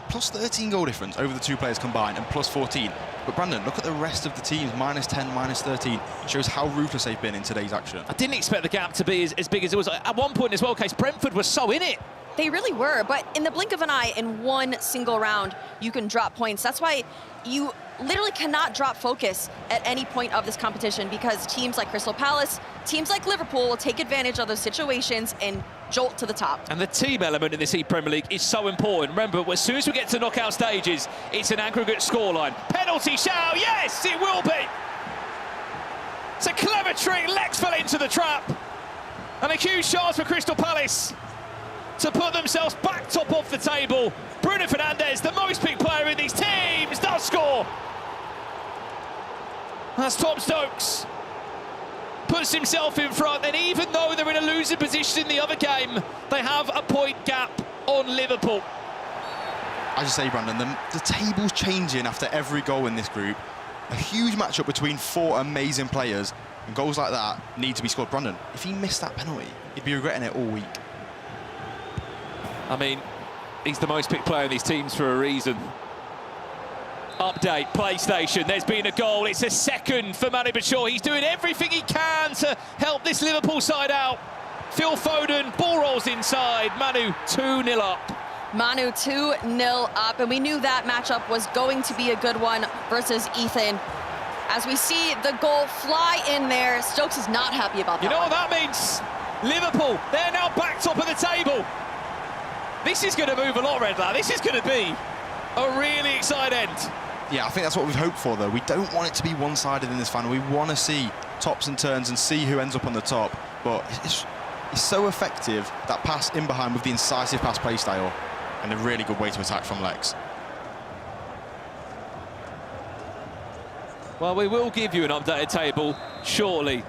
plus 13 goal difference over the 2 players combined, and plus 14. But Brandon, look at the rest of the teams, -10, -13. Shows how ruthless they've been in today's action. I didn't expect the gap to be as big as it was. At one point as well, Case, Brentford was so in it. They really were, but in the blink of an eye, in one single round, you can drop points. That's why you literally cannot drop focus at any point of this competition, because teams like Crystal Palace, teams like Liverpool will take advantage of those situations and jolt to the top. And the team element in this ePremier League is so important. Remember, as soon as we get to knockout stages, it's an aggregate scoreline. Penalty shout, yes, it will be. It's a clever trick, Lex fell into the trap. And a huge chance for Crystal Palace to put themselves back top of the table. Bruno Fernandes, the most picked player in these teams, does score. That's Tom Stokes puts himself in front, and even though they're in a losing position in the other game, they have a point gap on Liverpool. As you say, Brandon, the table's changing after every goal in this group. A huge matchup between 4 amazing players, and goals like that need to be scored. Brandon, if he missed that penalty, he'd be regretting it all week. I mean, he's the most picked player in these teams for a reason. Update, PlayStation, there's been a goal. It's a second for Manu Bachoore. He's doing everything he can to help this Liverpool side out. Phil Foden, ball rolls inside. Manu 2-0 up. Manu 2-0 up, and we knew that matchup was going to be a good one versus Ethan. As we see the goal fly in there, Stokes is not happy about that. You know what that means? Liverpool, they're now back top of the table. This is going to move a lot, Redlar. This is going to be a really exciting end. Yeah, I think that's what we've hoped for, though. We don't want it to be one-sided in this final. We want to see tops and turns and see who ends up on the top. But it's so effective, that pass in behind with the incisive pass play style, and a really good way to attack from Lex. Well, we will give you an updated table shortly.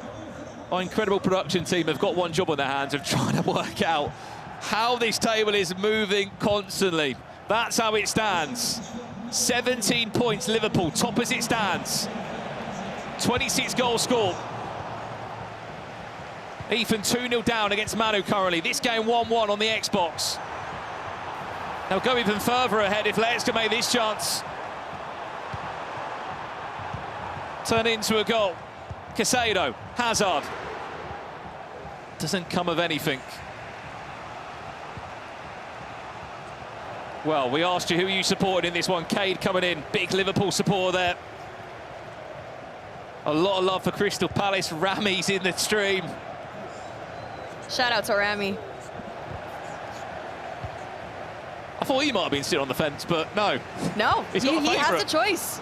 Our incredible production team have got one job on their hands of trying to work out how this table is moving constantly. That's how it stands. 17 points, Liverpool, top as it stands. 26 goals scored. Ethan 2-0 down against Manu currently. This game 1-1 on the Xbox. They'll go even further ahead if Lex can make this chance turn into a goal. Casado, Hazard. Doesn't come of anything. Well, we asked you who you supported in this one. Cade coming in, big Liverpool supporter there. A lot of love for Crystal Palace. Rami's in the stream. Shout out to Rami. I thought he might have been sitting on the fence, but no. No, He's he got a has favourite. the choice.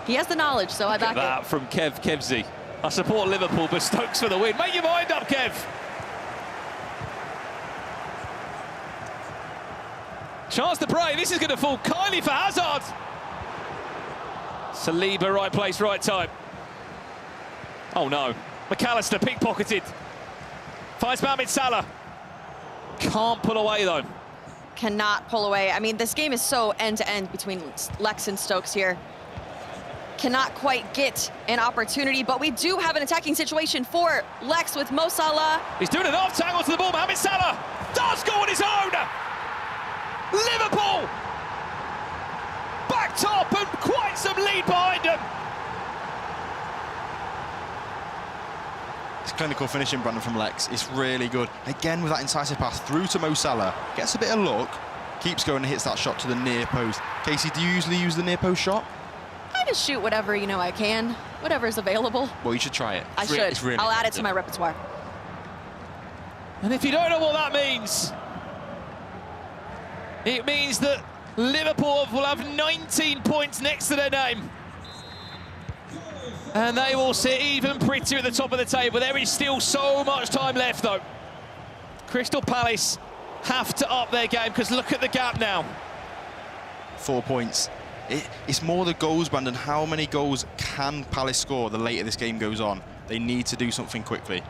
He has the knowledge, so I back Look at that it. from Kevzy. I support Liverpool, but Stokes for the win. Make your mind up, Kev. Chance to pray. This is going to fall kindly for Hazard. Saliba, right place, right time. Oh no. McAllister pickpocketed. Finds Mohamed Salah. Can't pull away though. Cannot pull away. I mean, this game is so end-to-end between Lex and Stokes here. Cannot quite get an opportunity, but we do have an attacking situation for Lex with Mo Salah. He's doing an off-tangle to the ball. Mohamed Salah does go on his own. Liverpool back top and quite some lead behind them. It's clinical finishing, Brandon, from Lex. It's really good. Again, with that incisive pass through to Mo Salah. Gets a bit of luck, keeps going and hits that shot to the near post. Casey, do you usually use the near post shot? I just shoot whatever, I can. Whatever's available. Well, you should try it. I should. It's really I'll add it good. to my repertoire. And if you don't know what that means, it means that Liverpool will have 19 points next to their name. And they will sit even prettier at the top of the table. There is still so much time left, though. Crystal Palace have to up their game, because look at the gap now. 4 points. It's more the goals, Brandon. How many goals can Palace score the later this game goes on? They need to do something quickly.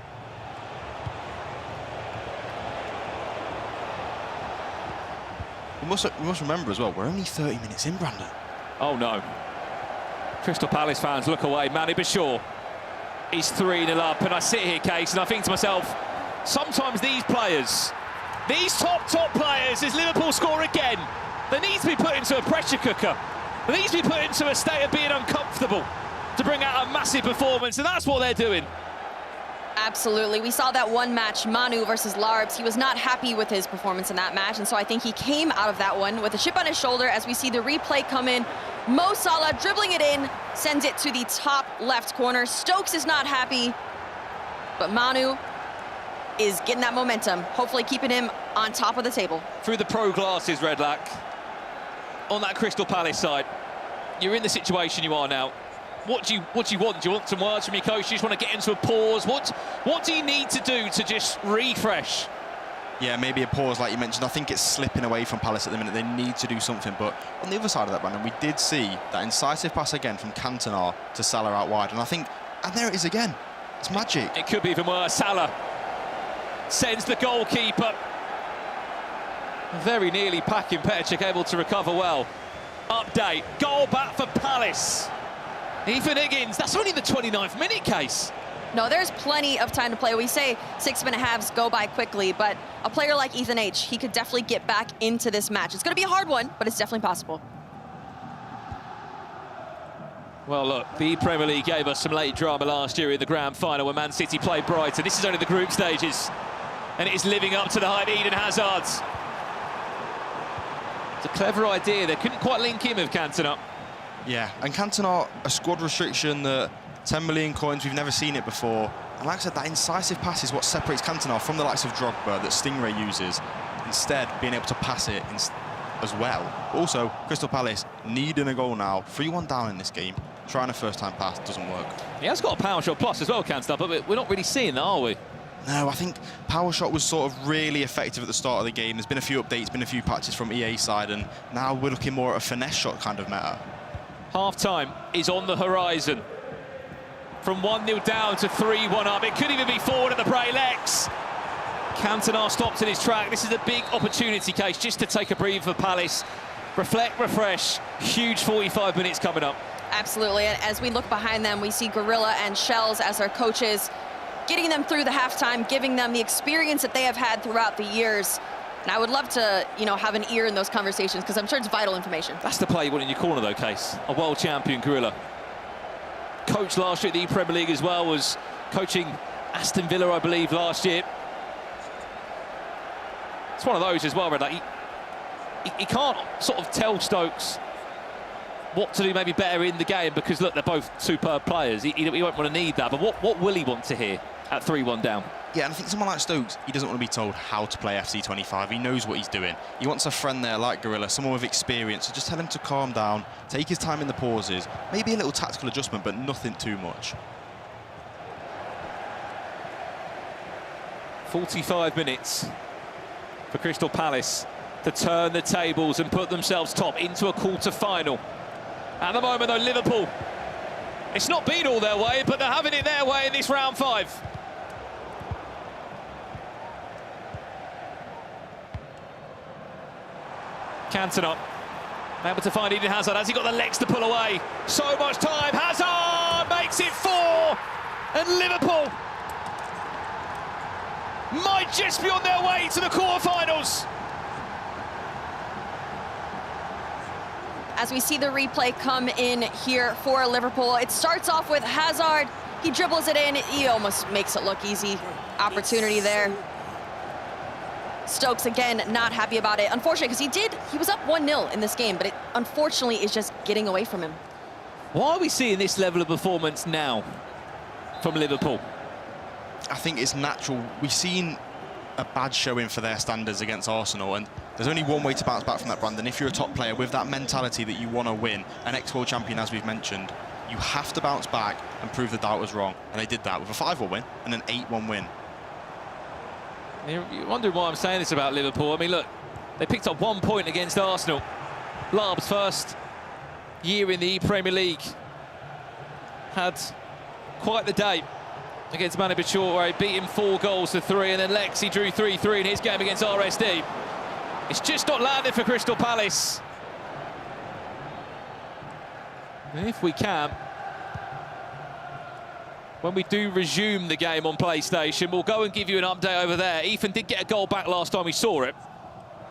We must remember as well, we're only 30 minutes in, Brandon. Oh no. Crystal Palace fans look away. Manu Bachoore is 3-0 up, and I sit here, Case, and I think to myself, sometimes these players, these top players, as Liverpool score again, they need to be put into a pressure cooker. They need to be put into a state of being uncomfortable to bring out a massive performance, and that's what they're doing. Absolutely. We saw that one match, Manu versus Larbs. He was not happy with his performance in that match, and so I think he came out of that one with a chip on his shoulder as we see the replay come in. Mo Salah dribbling it in, sends it to the top left corner. Stokes is not happy, but Manu is getting that momentum, hopefully keeping him on top of the table. Through the pro glasses, Redlac, on that Crystal Palace side, you're in the situation you are now. What do you want? Do you want some words from your coach? Do you just want to get into a pause? What do you need to do to just refresh? Yeah, maybe a pause, like you mentioned. I think it's slipping away from Palace at the minute. They need to do something. But on the other side of that, Brandon, we did see that incisive pass again from Cantona to Salah out wide. And I think And there it is again. It's magic. It could be even worse. Salah sends the goalkeeper. Very nearly packing. Petr able to recover well. Update. Goal back for Palace. Ethan Higgins. That's only the 29th minute case. No, there's plenty of time to play. We say 6-minute halves go by quickly, but a player like Ethan H, he could definitely get back into this match. It's going to be a hard one, but it's definitely possible. Well, look, the Premier League gave us some late drama last year in the grand final when Man City played Brighton. This is only the group stages, and it is living up to the hype. Eden Hazard's. It's a clever idea. They couldn't quite link him with Cantona. Yeah, and Cantona, a squad restriction that 10 million coins, we've never seen it before. And like I said, that incisive pass is what separates Cantona from the likes of Drogba that Stingray uses. Instead, being able to pass it as well. Also, Crystal Palace needing a goal now. 3-1 down in this game. Trying a first-time pass doesn't work. He has got a power shot plus as well, Cantona, but we're not really seeing that, are we? No, I think power shot was sort of really effective at the start of the game. There's been a few updates, been a few patches from EA's side, and now we're looking more at a finesse shot kind of meta. Half-time is on the horizon. From 1-0 down to 3-1 up. It could even be forward at the break. Lex. Cantona stopped in his track. This is a big opportunity case just to take a breather for Palace. Reflect, refresh. Huge 45 minutes coming up. Absolutely, and as we look behind them, we see Gorilla and Shells as their coaches, getting them through the halftime, giving them the experience that they have had throughout the years. And I would love to, have an ear in those conversations, because I'm sure it's vital information. That's the play you want in your corner, though, Case. A world champion, Gorilla. Coach last year at the Premier League as well, was coaching Aston Villa, I believe, last year. It's one of those as well, Red. Like, he can't sort of tell Stokes what to do maybe better in the game, because, look, they're both superb players. He won't want to need that, but what will he want to hear at 3-1 down? Yeah, and I think someone like Stokes, he doesn't want to be told how to play FC25. He knows what he's doing. He wants a friend there like Gorilla, someone with experience, so just tell him to calm down, take his time in the pauses, maybe a little tactical adjustment, but nothing too much. 45 minutes for Crystal Palace to turn the tables and put themselves top into a quarter-final. At the moment, though, Liverpool, it's not been all their way, but they're having it their way in this round 5. Cantona able to find Eden Hazard. Has he got the legs to pull away? So much time. Hazard makes it 4, and Liverpool might just be on their way to the quarterfinals. As we see the replay come in here for Liverpool, it starts off with Hazard. He dribbles it in. He almost makes it look easy. Opportunity there. Stokes, again, not happy about it. Unfortunately, because he was up 1-0 in this game, but it unfortunately is just getting away from him. Why are we seeing this level of performance now from Liverpool? I think it's natural. We've seen a bad showing for their standards against Arsenal, and there's only one way to bounce back from that, Brandon. If you're a top player with that mentality that you want to win, an ex-world champion, as we've mentioned, you have to bounce back and prove the doubt was wrong. And they did that with a 5-1 win and an 8-1 win. You're wondering why I'm saying this about Liverpool. I mean, look, they picked up 1 point against Arsenal. Lab's first year in the Premier League had quite the day against Manu Bachoore, where he beat him 4-3, and then Lexi drew 3-3 in his game against RSD. It's just not landed for Crystal Palace. And if we can, when we do resume the game on PlayStation, we'll go and give you an update over there. Ethan did get a goal back last time we saw it.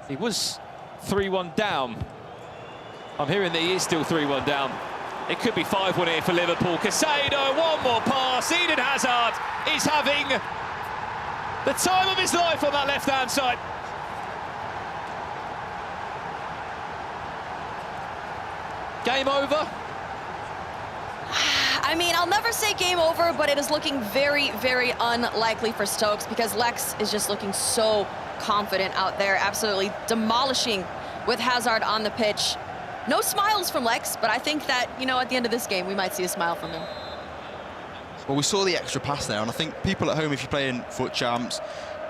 He was 3-1 down. I'm hearing that he is still 3-1 down. It could be 5-1 here for Liverpool. Casado, one more pass. Eden Hazard is having the time of his life on that left-hand side. Game over? I mean, I'll never say game over, but it is looking very, very unlikely for Stokes, because Lex is just looking so confident out there, absolutely demolishing with Hazard on the pitch. No smiles from Lex, but I think that, at the end of this game, we might see a smile from him. Well, we saw the extra pass there, and I think people at home, if you're playing foot champs,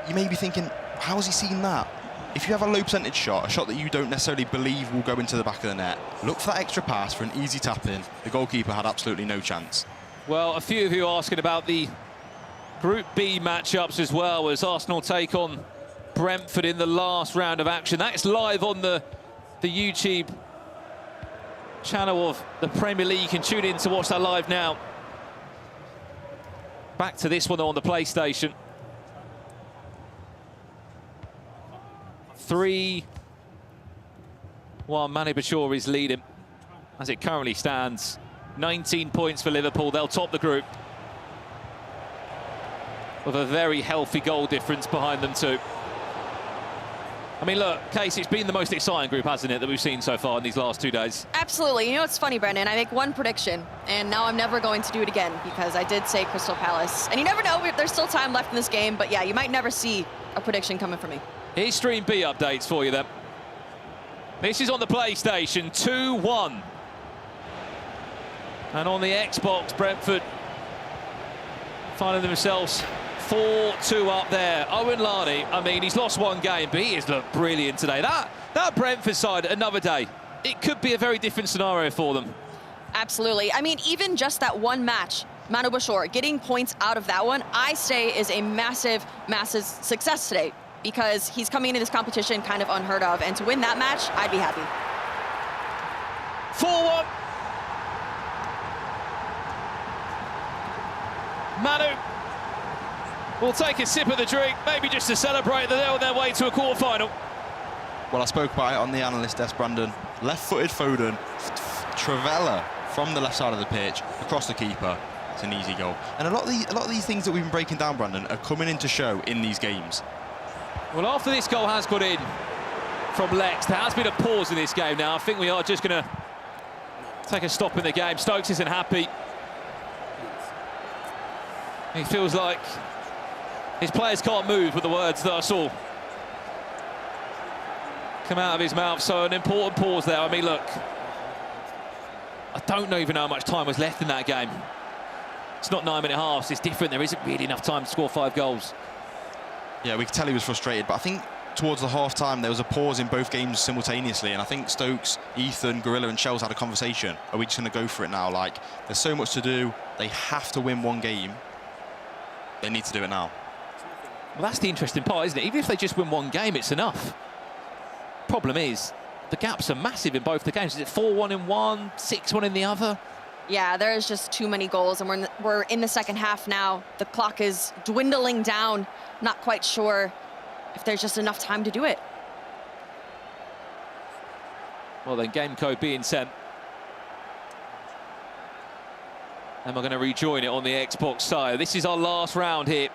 you may be thinking, how has he seen that? If you have a low percentage shot, a shot that you don't necessarily believe will go into the back of the net, look for that extra pass for an easy tap-in. The goalkeeper had absolutely no chance. Well, a few of you asking about the Group B matchups as well, as Arsenal take on Brentford in the last round of action. That's live on the YouTube channel of the Premier League. You can tune in to watch that live now. Back to this one though on the PlayStation. 3-1, Manu Bachoore is leading as it currently stands. 19 points for Liverpool. They'll top the group with a very healthy goal difference behind them too. I mean, look, Case, it's been the most exciting group, hasn't it, that we've seen so far in these last 2 days? Absolutely. You know, it's funny, Brendan. I make one prediction, and now I'm never going to do it again because I did say Crystal Palace. And you never know. There's still time left in this game. But, yeah, you might never see a prediction coming from me. Here's Stream B updates for you then. This is on the PlayStation, 2-1. And on the Xbox, Brentford finding themselves 4-2 up there. Owen Larney, I mean, he's lost one game, but he has looked brilliant today. That Brentford side, another day, it could be a very different scenario for them. Absolutely. I mean, even just that one match, Manu Bachoore, getting points out of that one, I say is a massive, massive success today because he's coming into this competition kind of unheard of. And to win that match, I'd be happy. 4-1. Manu will take a sip of the drink, maybe just to celebrate that they're on their way to a quarter-final. Well, I spoke about it on the analyst desk, Brandon. Left-footed Foden, Travella from the left side of the pitch, across the keeper. It's an easy goal. And a lot of these things that we've been breaking down, Brandon, are coming into show in these games. Well, after this goal has got in from Lex, there has been a pause in this game now. I think we are just going to take a stop in the game. Stokes isn't happy. He feels like his players can't move with the words that I saw come out of his mouth. So an important pause there. I mean, look, I don't even know how much time was left in that game. It's not 9-minute halves. It's different. There isn't really enough time to score 5 goals. Yeah, we could tell he was frustrated, but I think towards the half-time there was a pause in both games simultaneously, and I think Stokes, Ethan, Gorilla and Shells had a conversation. Are we just going to go for it now? Like, there's so much to do. They have to win one game. They need to do it now. Well, that's the interesting part, isn't it? Even if they just win one game, it's enough. Problem is, the gaps are massive in both the games. Is it 4-1 in one, 6-1 in the other? Yeah, there's just too many goals, and we're in the second half now. The clock is dwindling down. Not quite sure if there's just enough time to do it. Well, then game code being sent. And we're going to rejoin it on the Xbox side. This is our last round here.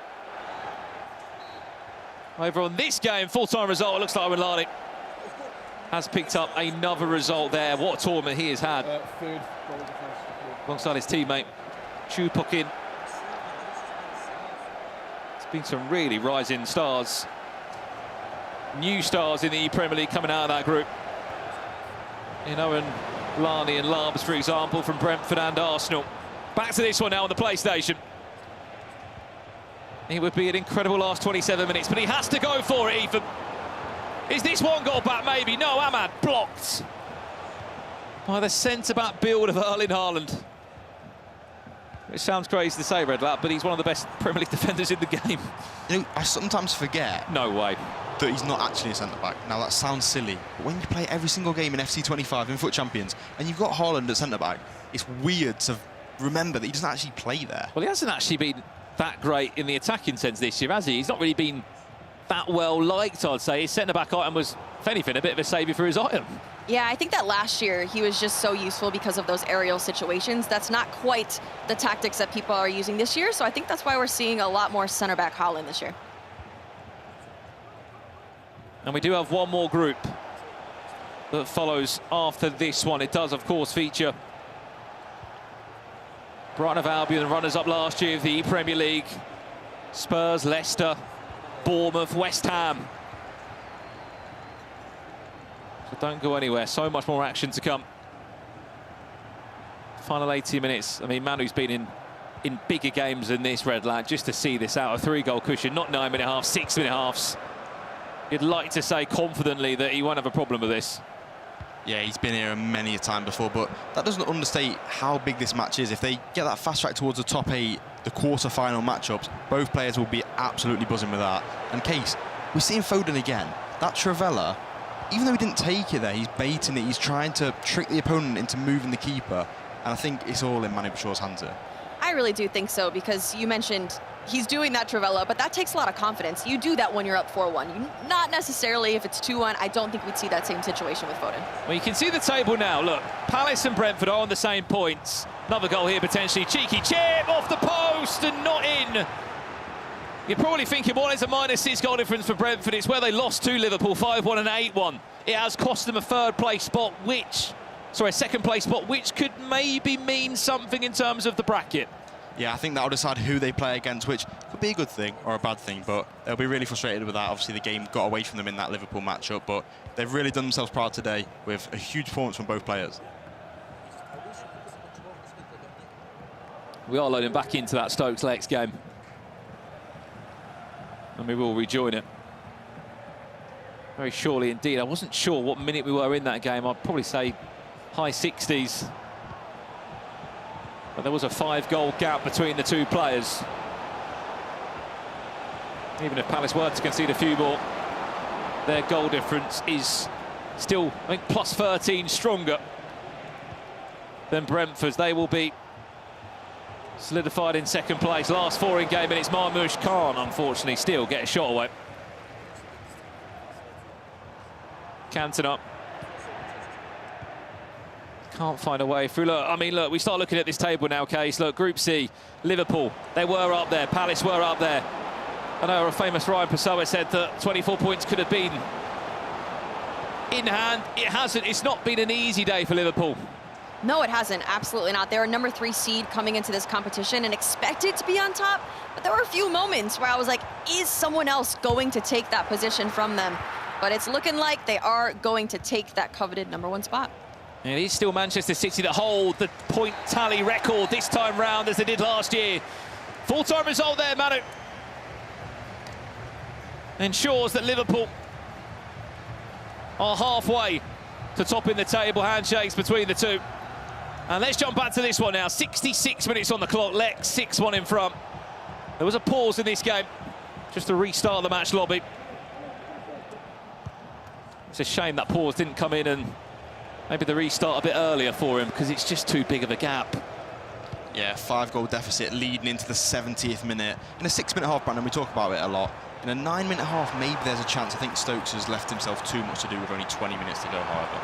Over on this game, full-time result. It looks like Owen Larney has picked up another result there. What a tournament he has had. Alongside his teammate, Chupokin. It's been some really rising stars. New stars in the ePremier League coming out of that group. You know, and Larney and Labs, for example, from Brentford and Arsenal. Back to this one now on the PlayStation. It would be an incredible last 27 minutes, but he has to go for it, Ethan. Is this one goal back, maybe? No, Ahmad blocked by the centre-back build of Erling Haaland. It sounds crazy to say, Red Lap, but he's one of the best Premier League defenders in the game. You know, I sometimes forget. No way. That he's not actually a centre-back. Now, that sounds silly, but when you play every single game in FC25 in Foot Champions, and you've got Haaland at centre-back, it's weird to remember that he doesn't actually play there. Well, he hasn't actually been that great in the attacking sense this year, has he? He's not really been that well liked, I'd say. His centre-back item was, if anything, a bit of a saviour for his item. Yeah, I think that last year he was just so useful because of those aerial situations. That's not quite the tactics that people are using this year, so I think that's why we're seeing a lot more centre-back Haaland this year. And we do have one more group that follows after this one. It does, of course, feature Brighton of Albion, runners-up last year of the Premier League. Spurs, Leicester, Bournemouth, West Ham. So don't go anywhere. So much more action to come. Final 80 minutes. I mean, Manu's been in bigger games than this, Red Lad, just to see this out. A 3-goal cushion, not 9-minute halves, 6-minute halves. You'd like to say confidently that he won't have a problem with this. Yeah, he's been here many a time before, but that doesn't understate how big this match is. If they get that fast track towards the top 8, the quarter-final matchups, both players will be absolutely buzzing with that. And Case, we're seeing Foden again. That Travella, even though he didn't take it there, he's baiting it, he's trying to trick the opponent into moving the keeper. And I think it's all in Manu Bachoore's hands here. I really do think so, because you mentioned he's doing that Travella, but that takes a lot of confidence. You do that when you're up 4-1. Not necessarily if it's 2-1. I don't think we'd see that same situation with Foden. Well, you can see the table now. Look, Palace and Brentford are on the same points. Another goal here, potentially. Cheeky chip off the post and not in. You're probably thinking, well, it's a -6 goal difference for Brentford. It's where they lost to Liverpool, 5-1 and 8-1. It has cost them a third-place spot, second-place spot, which could maybe mean something in terms of the bracket. Yeah, I think that'll decide who they play against, which could be a good thing or a bad thing, but they'll be really frustrated with that. Obviously, the game got away from them in that Liverpool matchup, but they've really done themselves proud today with a huge performance from both players. We are loading back into that Stokes-Lex game. And we will rejoin it very shortly indeed. I wasn't sure what minute we were in that game. I'd probably say high 60s. But there was a 5-goal gap between the two players. Even if Palace were to concede a few more, their goal difference is still, I think, plus 13 stronger than Brentford's. They will be solidified in second place. Last 4 in game, and it's Marmoush can't, unfortunately, still get a shot away. Canton up. Can't find a way through. Look, I mean, look, we start looking at this table now, Case. Look, Group C, Liverpool, they were up there. Palace were up there. I know a famous Ryan Pessoa said that 24 points could have been in hand. It hasn't. It's not been an easy day for Liverpool. No, it hasn't. Absolutely not. They're a number 3 seed coming into this competition and expected to be on top. But there were a few moments where I was like, is someone else going to take that position from them? But it's looking like they are going to take that coveted number 1 spot. And it is still Manchester City that hold the point tally record this time round, as they did last year. Full-time result there, Manu. Ensures that Liverpool are halfway to topping the table. Handshakes between the two. And let's jump back to this one now. 66 minutes on the clock. Lex 6-1 in front. There was a pause in this game just to restart the match lobby. It's a shame that pause didn't come in and maybe the restart a bit earlier for him, because it's just too big of a gap. Yeah, 5-goal deficit leading into the 70th minute. In a 6-minute half, Brandon, we talk about it a lot. In a 9-minute half, maybe there's a chance. I think Stokes has left himself too much to do with only 20 minutes to go, however.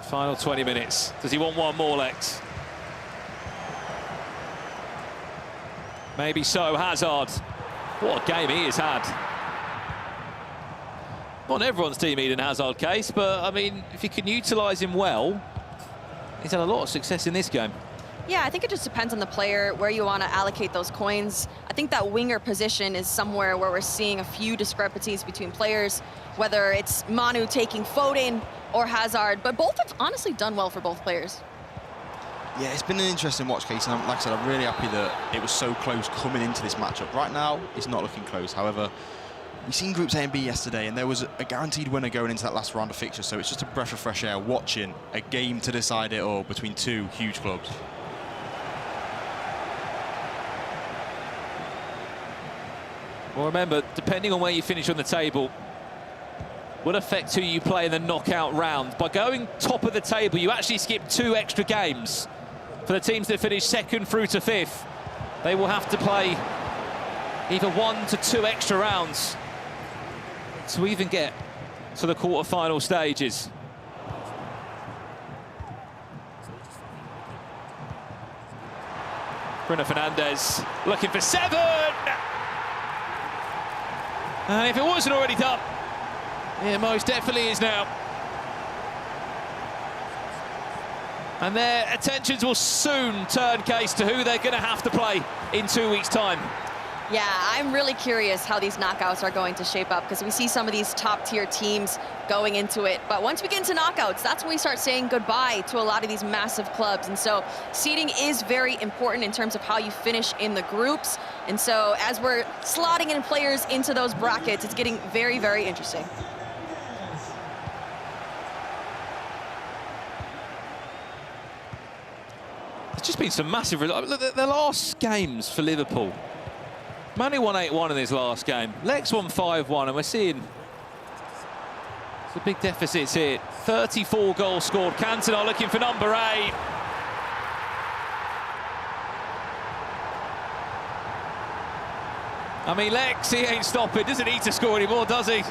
Final 20 minutes. Does he want one more, Lex? Maybe so. Hazard. What a game he has had. Not on everyone's team, Eden Hazard, Case, but I mean, if you can utilise him well, he's had a lot of success in this game. Yeah, I think it just depends on the player, where you want to allocate those coins. I think that winger position is somewhere where we're seeing a few discrepancies between players, whether it's Manu taking Foden or Hazard, but both have honestly done well for both players. Yeah, it's been an interesting watch, Case, and like I said, I'm really happy that it was so close coming into this matchup. Right now, it's not looking close. However, we've seen Groups A and B yesterday, and there was a guaranteed winner going into that last round of fixtures, so it's just a breath of fresh air watching a game to decide it all between two huge clubs. Well, remember, depending on where you finish on the table, will affect who you play in the knockout round. By going top of the table, you actually skip 2 extra games. For the teams that finish 2nd through to 5th, they will have to play either 1 to 2 extra rounds to even get to the quarter-final stages. Bruno Fernandes looking for 7! And if it wasn't already done, it most definitely is now. And their attentions will soon turn, Case, to who they're going to have to play in 2 weeks' time. Yeah, I'm really curious how these knockouts are going to shape up because we see some of these top-tier teams going into it. But once we get into knockouts, that's when we start saying goodbye to a lot of these massive clubs. And so seeding is very important in terms of how you finish in the groups. And so as we're slotting in players into those brackets, it's getting very, very interesting. There's just been some massive results. Look, the last games for Liverpool. Manu won 8-1 in his last game. Lex won 5-1, and we're seeing the big deficits here. 34 goals scored. Cantona looking for number 8. I mean, Lex, he ain't stopping. Doesn't need to score anymore, does he?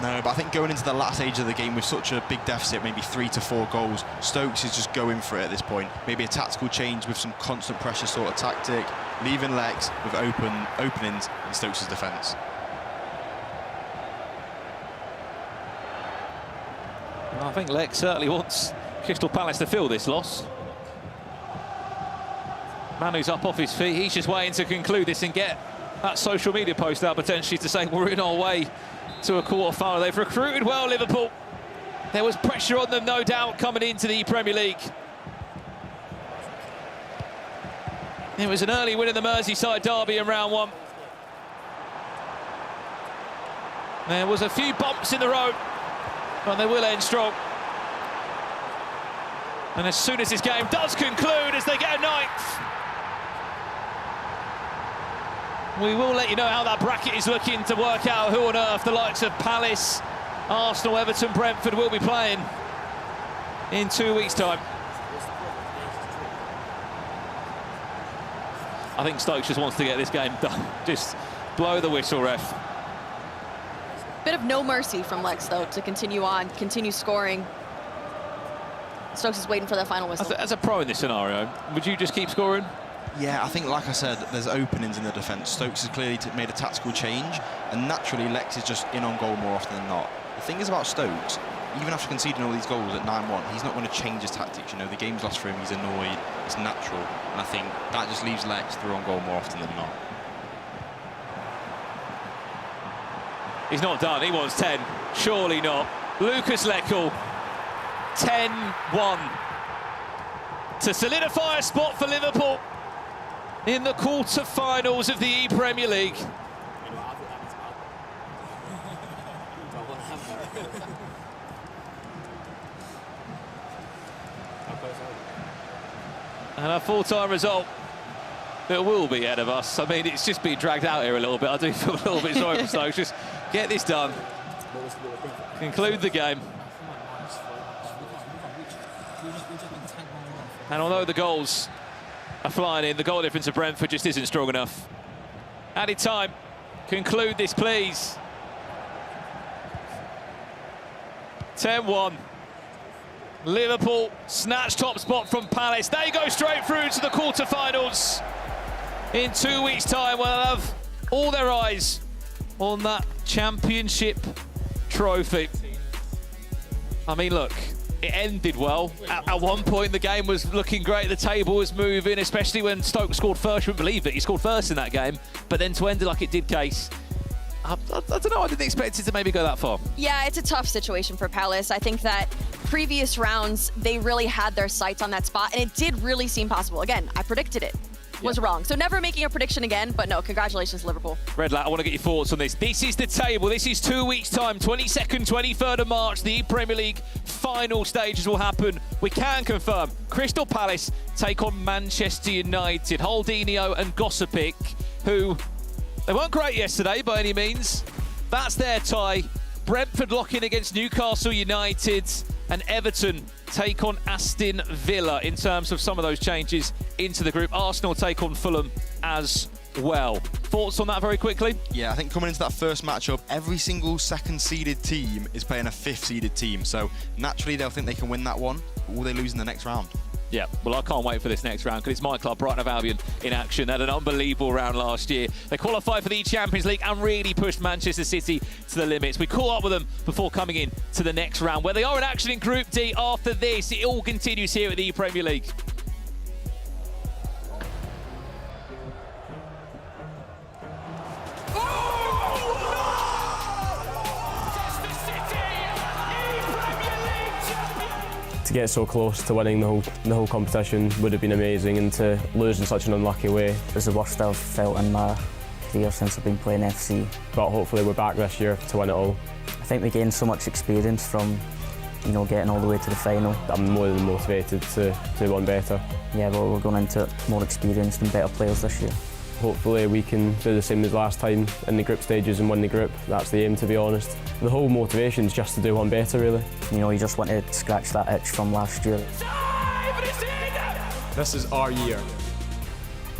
No, but I think going into the last stage of the game with such a big deficit, maybe 3 to 4 goals, Stokes is just going for it at this point. Maybe a tactical change with some constant pressure sort of tactic, leaving Lex with openings in Stokes' defence. Well, I think Lex certainly wants Crystal Palace to feel this loss. Manu's up off his feet. He's just waiting to conclude this and get that social media post out potentially to say we're in our way to a quarter-final. They've recruited well, Liverpool. There was pressure on them, no doubt, coming into the Premier League. It was an early win in the Merseyside derby in round 1. There was a few bumps in the road, but they will end strong. And as soon as this game does conclude, as they get a 9th, we will let you know how that bracket is looking to work out who on earth the likes of Palace, Arsenal, Everton, Brentford will be playing in 2 weeks' time. I think Stokes just wants to get this game done. Just blow the whistle, ref. Bit of no mercy from Lex, though, to continue on, continue scoring. Stokes is waiting for that final whistle. As a pro in this scenario, would you just keep scoring? Yeah, I think, like I said, there's openings in the defence. Stokes has clearly made a tactical change, and naturally Lex is just in on goal more often than not. The thing is about Stokes, even after conceding all these goals at 9-1, he's not going to change his tactics. You know, the game's lost for him, he's annoyed, it's natural, and I think that just leaves Lex through on goal more often than not. He's not done, he wants 10. Surely not. Lucas Leckel, 10-1. To solidify a spot for Liverpool in the quarter-finals of the ePremier League. And a full-time result that will be ahead of us. I mean, it's just been dragged out here a little bit. I do feel a little bit sorry for Stokes. Just get this done. Conclude the game. And although the goals are flying in, the goal difference of Brentford just isn't strong enough. Added time. Conclude this, please. 10-1. Liverpool snatch top spot from Palace. They go straight through to the quarter-finals. In 2 weeks' time, we'll have all their eyes on that championship trophy. I mean, look. It ended well. At one point, the game was looking great. The table was moving, especially when Stokes scored first. You wouldn't believe it. He scored first in that game. But then to end it like it did, Case, I don't know. I didn't expect it to maybe go that far. Yeah, it's a tough situation for Palace. I think that previous rounds, they really had their sights on that spot, and it did really seem possible. Again, I predicted it. Was wrong. So never making a prediction again, but no, congratulations, Liverpool. Redlat, I want to get your thoughts on this. This is the table. This is 2 weeks' time, 22nd, 23rd of March. The Premier League final stages will happen. We can confirm Crystal Palace take on Manchester United. Holdinho and Gossipic, who, they weren't great yesterday by any means. That's their tie. Brentford lock in against Newcastle United, and Everton take on Aston Villa in terms of some of those changes into the group. Arsenal take on Fulham as well. Thoughts on that very quickly? Yeah, I think coming into that first matchup, every single second-seeded team is playing a fifth-seeded team. So naturally, they'll think they can win that one, but will they lose in the next round? Yeah, well, I can't wait for this next round because it's my club, Brighton of Albion, in action. They had an unbelievable round last year. They qualified for the Champions League and really pushed Manchester City to the limits. We caught up with them before coming in to the next round, where they are in action in Group D. After this, it all continues here at the Premier League. To get so close to winning the whole competition would have been amazing, and to lose in such an unlucky way. It was the worst I've felt in my career since I've been playing FC. But hopefully we're back this year to win it all. I think we gained so much experience from, you know, getting all the way to the final. I'm more than motivated to do one better. Yeah, well, we're going into it more experienced and better players this year. Hopefully we can do the same as last time in the group stages and win the group. That's the aim, to be honest. The whole motivation is just to do one better, really. You know, you just want to scratch that itch from last year. This is our year.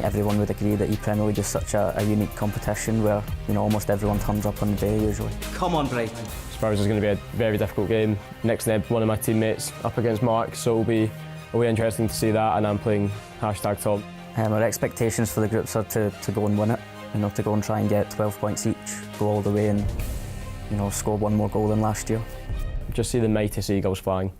Everyone would agree that ePremier League is such a unique competition where, you know, almost everyone turns up on the day usually. Come on, Brighton. Spurs is going to be a very difficult game. Next to one of my teammates up against Mark, so it'll be interesting to see that, and I'm playing #Tom. Our expectations for the groups are to go and win it, you know, to go and try and get 12 points each, go all the way and, you know, score one more goal than last year. Just see the mighty seagulls flying.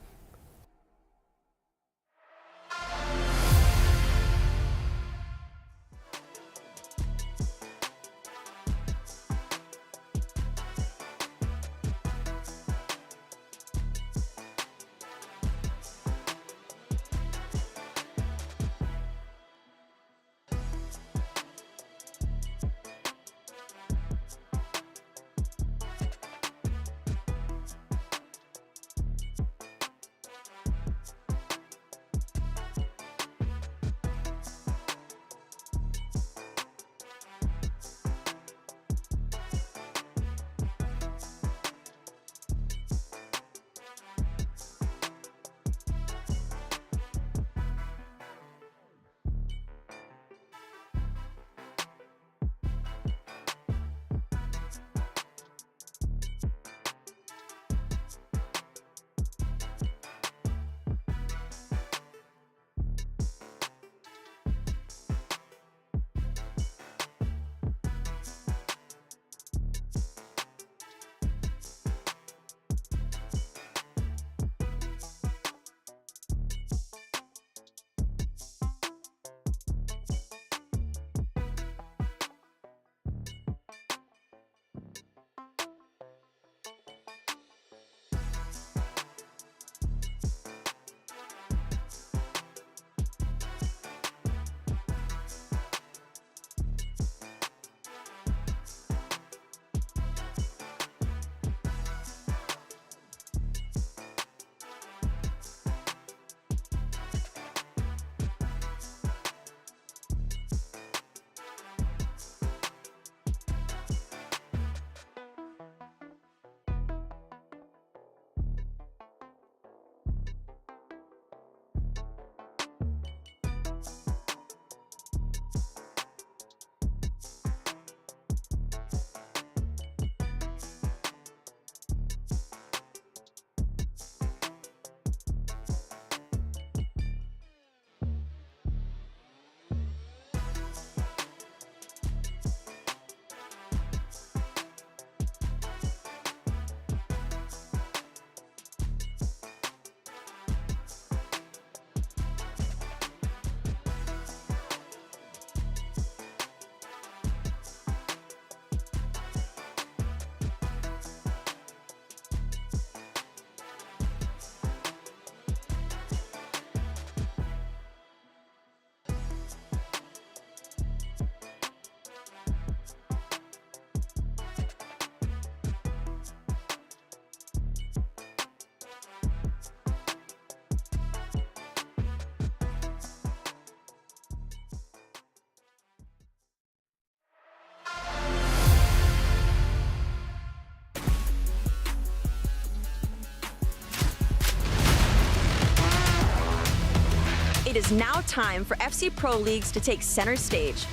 It is now time for FC Pro Leagues to take center stage.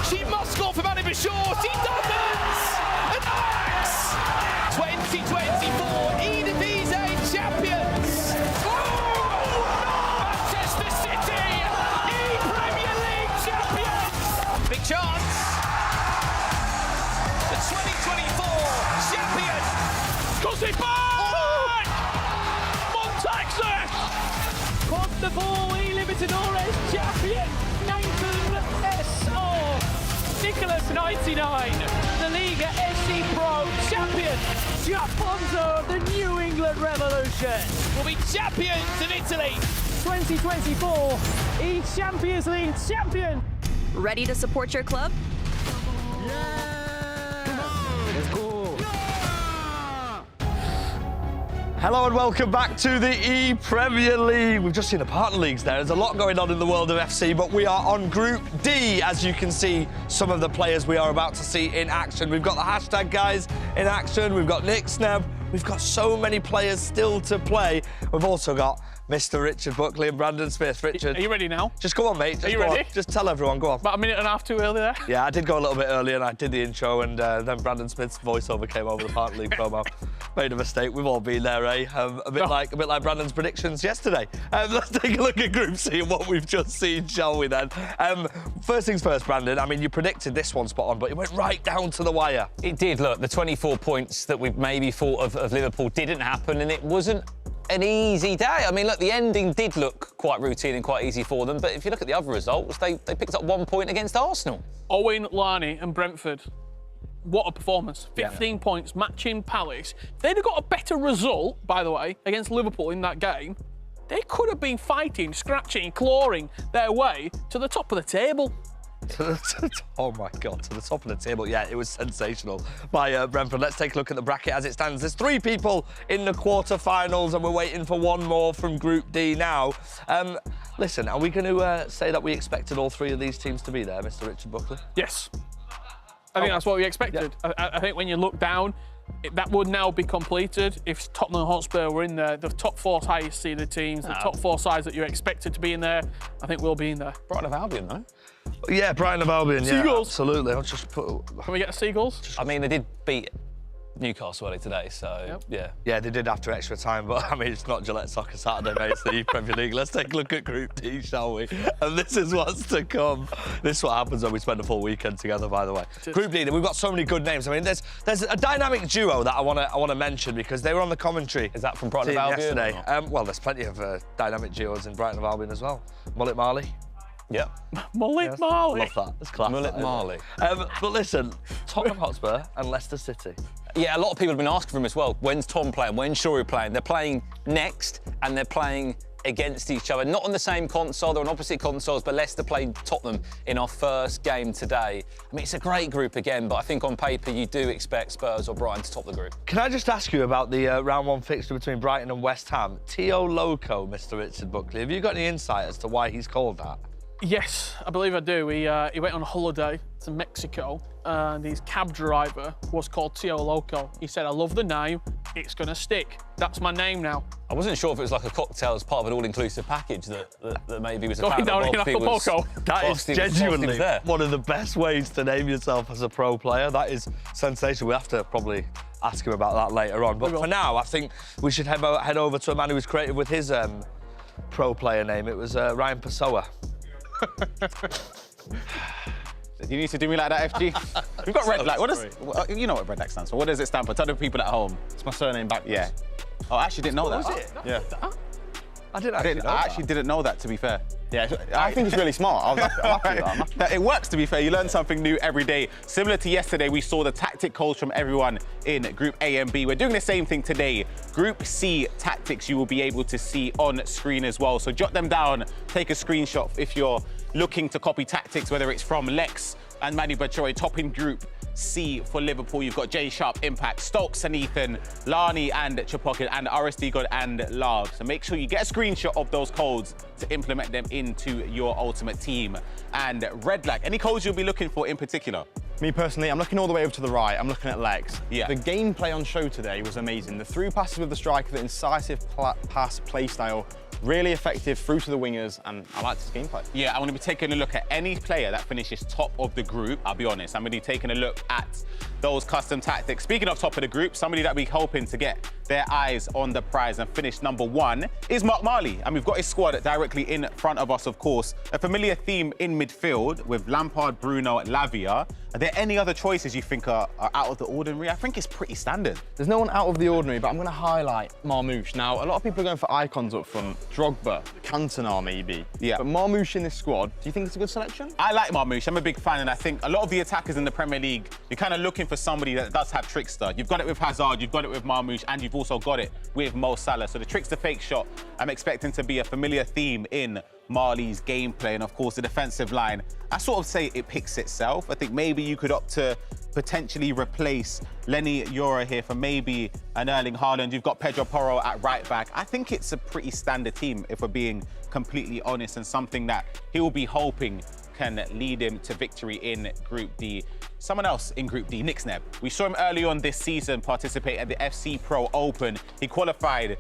She must score for Manu Bachoore. She doesn't! And Ajax 2024 Eredivisie champions. Manchester City, ePremier League champions. Big chance. The 2024 champion. Goalkeeper! Cote d'Ivoire Libertadores champion Nathan S.R. ridiculous 99. The Liga SC Pro champion, Japonzo of the New England Revolution, will be champions in Italy. 2024 E-Champions League champion. Ready to support your club? Let's go. Hello and welcome back to the ePremier League. We've just seen the partner leagues there. There's a lot going on in the world of FC, but we are on Group D. As you can see, some of the players we are about to see in action. We've got the hashtag guys in action. We've got Nick Sneb. We've got so many players still to play. We've also got Mr. Richard Buckley and Brandon Smith. Richard. Are you ready now? Just go on, mate. Just are you go ready? On. Just tell everyone, go on. About a minute and a half too early there? Yeah, I did go a little bit early and I did the intro and then Brandon Smith's voiceover came over the partner league promo. Made a mistake. We've all been there, eh? A bit like Brandon's predictions yesterday. Let's take a look at Group C and what we've just seen, shall we then? First things first, Brandon. I mean, you predicted this one spot on, but it went right down to the wire. It did. Look, the 24 points that we maybe thought of Liverpool didn't happen, and it wasn't an easy day. I mean, look, the ending did look quite routine and quite easy for them, but if you look at the other results, they picked up 1 point against Arsenal. Owen, Larney and Brentford. What a performance. 15 points, matching Palace. If they'd have got a better result, by the way, against Liverpool in that game, they could have been fighting, scratching, clawing their way to the top of the table. Oh my God, to the top of the table. Yeah, it was sensational by Brentford. Let's take a look at the bracket as it stands. There's 3 people in the quarter-finals and we're waiting for 1 more from Group D now. Listen, are we going to say that we expected all 3 of these teams to be there, Mr. Richard Buckley? Yes. I think that's what we expected. Yeah. I think when you look down, that would now be completed if Tottenham Hotspur were in there. The top 4 highest seeded teams, the top 4 sides that you expected to be in there, I think will be in there. Brighton of Albion, though. Yeah, Brighton of Albion, yeah, Seagulls. Absolutely. I'll just put... Can we get the Seagulls? I mean, they did beat Newcastle early today, so yeah. Yeah, they did after extra time, but I mean, it's not Gillette Soccer Saturday, mate, it's the Premier League. Let's take a look at Group D, shall we? And this is what's to come. This is what happens when we spend a full weekend together, by the way. Group D, we've got so many good names. I mean, there's a dynamic duo that I want to mention because they were on the commentary. Is that from Brighton of Albion yesterday? Well, there's plenty of dynamic duos in Brighton of Albion as well. Mullet Marley. Yeah. Mullet Marley. Love that. It's class. Mullet Marley. But listen, Tottenham Hotspur and Leicester City. Yeah, a lot of people have been asking for him as well. When's Tom playing? When's Shawry playing? They're playing next and they're playing against each other. Not on the same console, they're on opposite consoles, but Leicester played Tottenham in our first game today. I mean, it's a great group again, but I think on paper you do expect Spurs or Brighton to top the group. Can I just ask you about the round 1 fixture between Brighton and West Ham? Tio Loco, Mr. Richard Buckley. Have you got any insight as to why he's called that? Yes, I believe I do. He went on holiday to Mexico and his cab driver was called Tio Loco. He said, I love the name, it's going to stick. That's my name now. I wasn't sure if it was like a cocktail as part of an all-inclusive package that maybe was a Going down in Acapulco. That is genuinely one of the best ways to name yourself as a pro player. That is sensational. We'll have to probably ask him about that later on. But for now, I think we should head over to a man who was creative with his pro player name. It was Ryan Pessoa. You need to do me like that, FG? We've got Red Black. You know what Red Black stands for. What does it stand for? Tell the people at home. It's my surname back. Yeah. Oh, I actually didn't know that. Was it? Yeah. I actually didn't know that, to be fair. Yeah, I think it's really smart. I'm happy with that. It works, to be fair. You learn something new every day. Similar to yesterday, we saw the tactic calls from everyone in Group A and B. We're doing the same thing today. Group C tactics you will be able to see on screen as well. So jot them down, take a screenshot if you're looking to copy tactics, whether it's from Lex and Manu Bachoore, top in Group C for Liverpool. You've got J Sharp, Impact, Stokes and Ethan, Larney and Chapocket, and RSD God and Larg. So make sure you get a screenshot of those codes to implement them into your ultimate team. And Red Black, any codes you'll be looking for in particular? Me personally, I'm looking all the way over to the right. I'm looking at Lex. Yeah. The gameplay on show today was amazing. The through passes with the striker, the incisive pass play style, really effective through to the wingers, and I like this gameplay. Yeah, I'm going to be taking a look at any player that finishes top of the group. I'll be honest, I'm going to be taking a look at those custom tactics. Speaking of top of the group, somebody that we're hoping to get their eyes on the prize and finished #1 is Mark Marley. And we've got his squad directly in front of us, of course. A familiar theme in midfield with Lampard, Bruno, Lavia. Are there any other choices you think are out of the ordinary? I think it's pretty standard. There's no one out of the ordinary, but I'm going to highlight Marmoush. Now, a lot of people are going for icons up front. Drogba, Cantona maybe. Yeah. But Marmoush in this squad, do you think it's a good selection? I like Marmoush. I'm a big fan, and I think a lot of the attackers in the Premier League, you're kind of looking for somebody that does have Trickster. You've got it with Hazard, you've got it with Marmoush, and you've also got it with Mo Salah. So the Trickster fake shot, I'm expecting to be a familiar theme in Marley's gameplay, and of course the defensive line. I sort of say it picks itself. I think maybe you could opt to potentially replace Lenny Yora here for maybe an Erling Haaland. You've got Pedro Porro at right back. I think it's a pretty standard team, if we're being completely honest, and something that he'll be hoping can lead him to victory in Group D. Someone else in Group D, Nick Sneb. We saw him early on this season participate at the FC Pro Open. He qualified.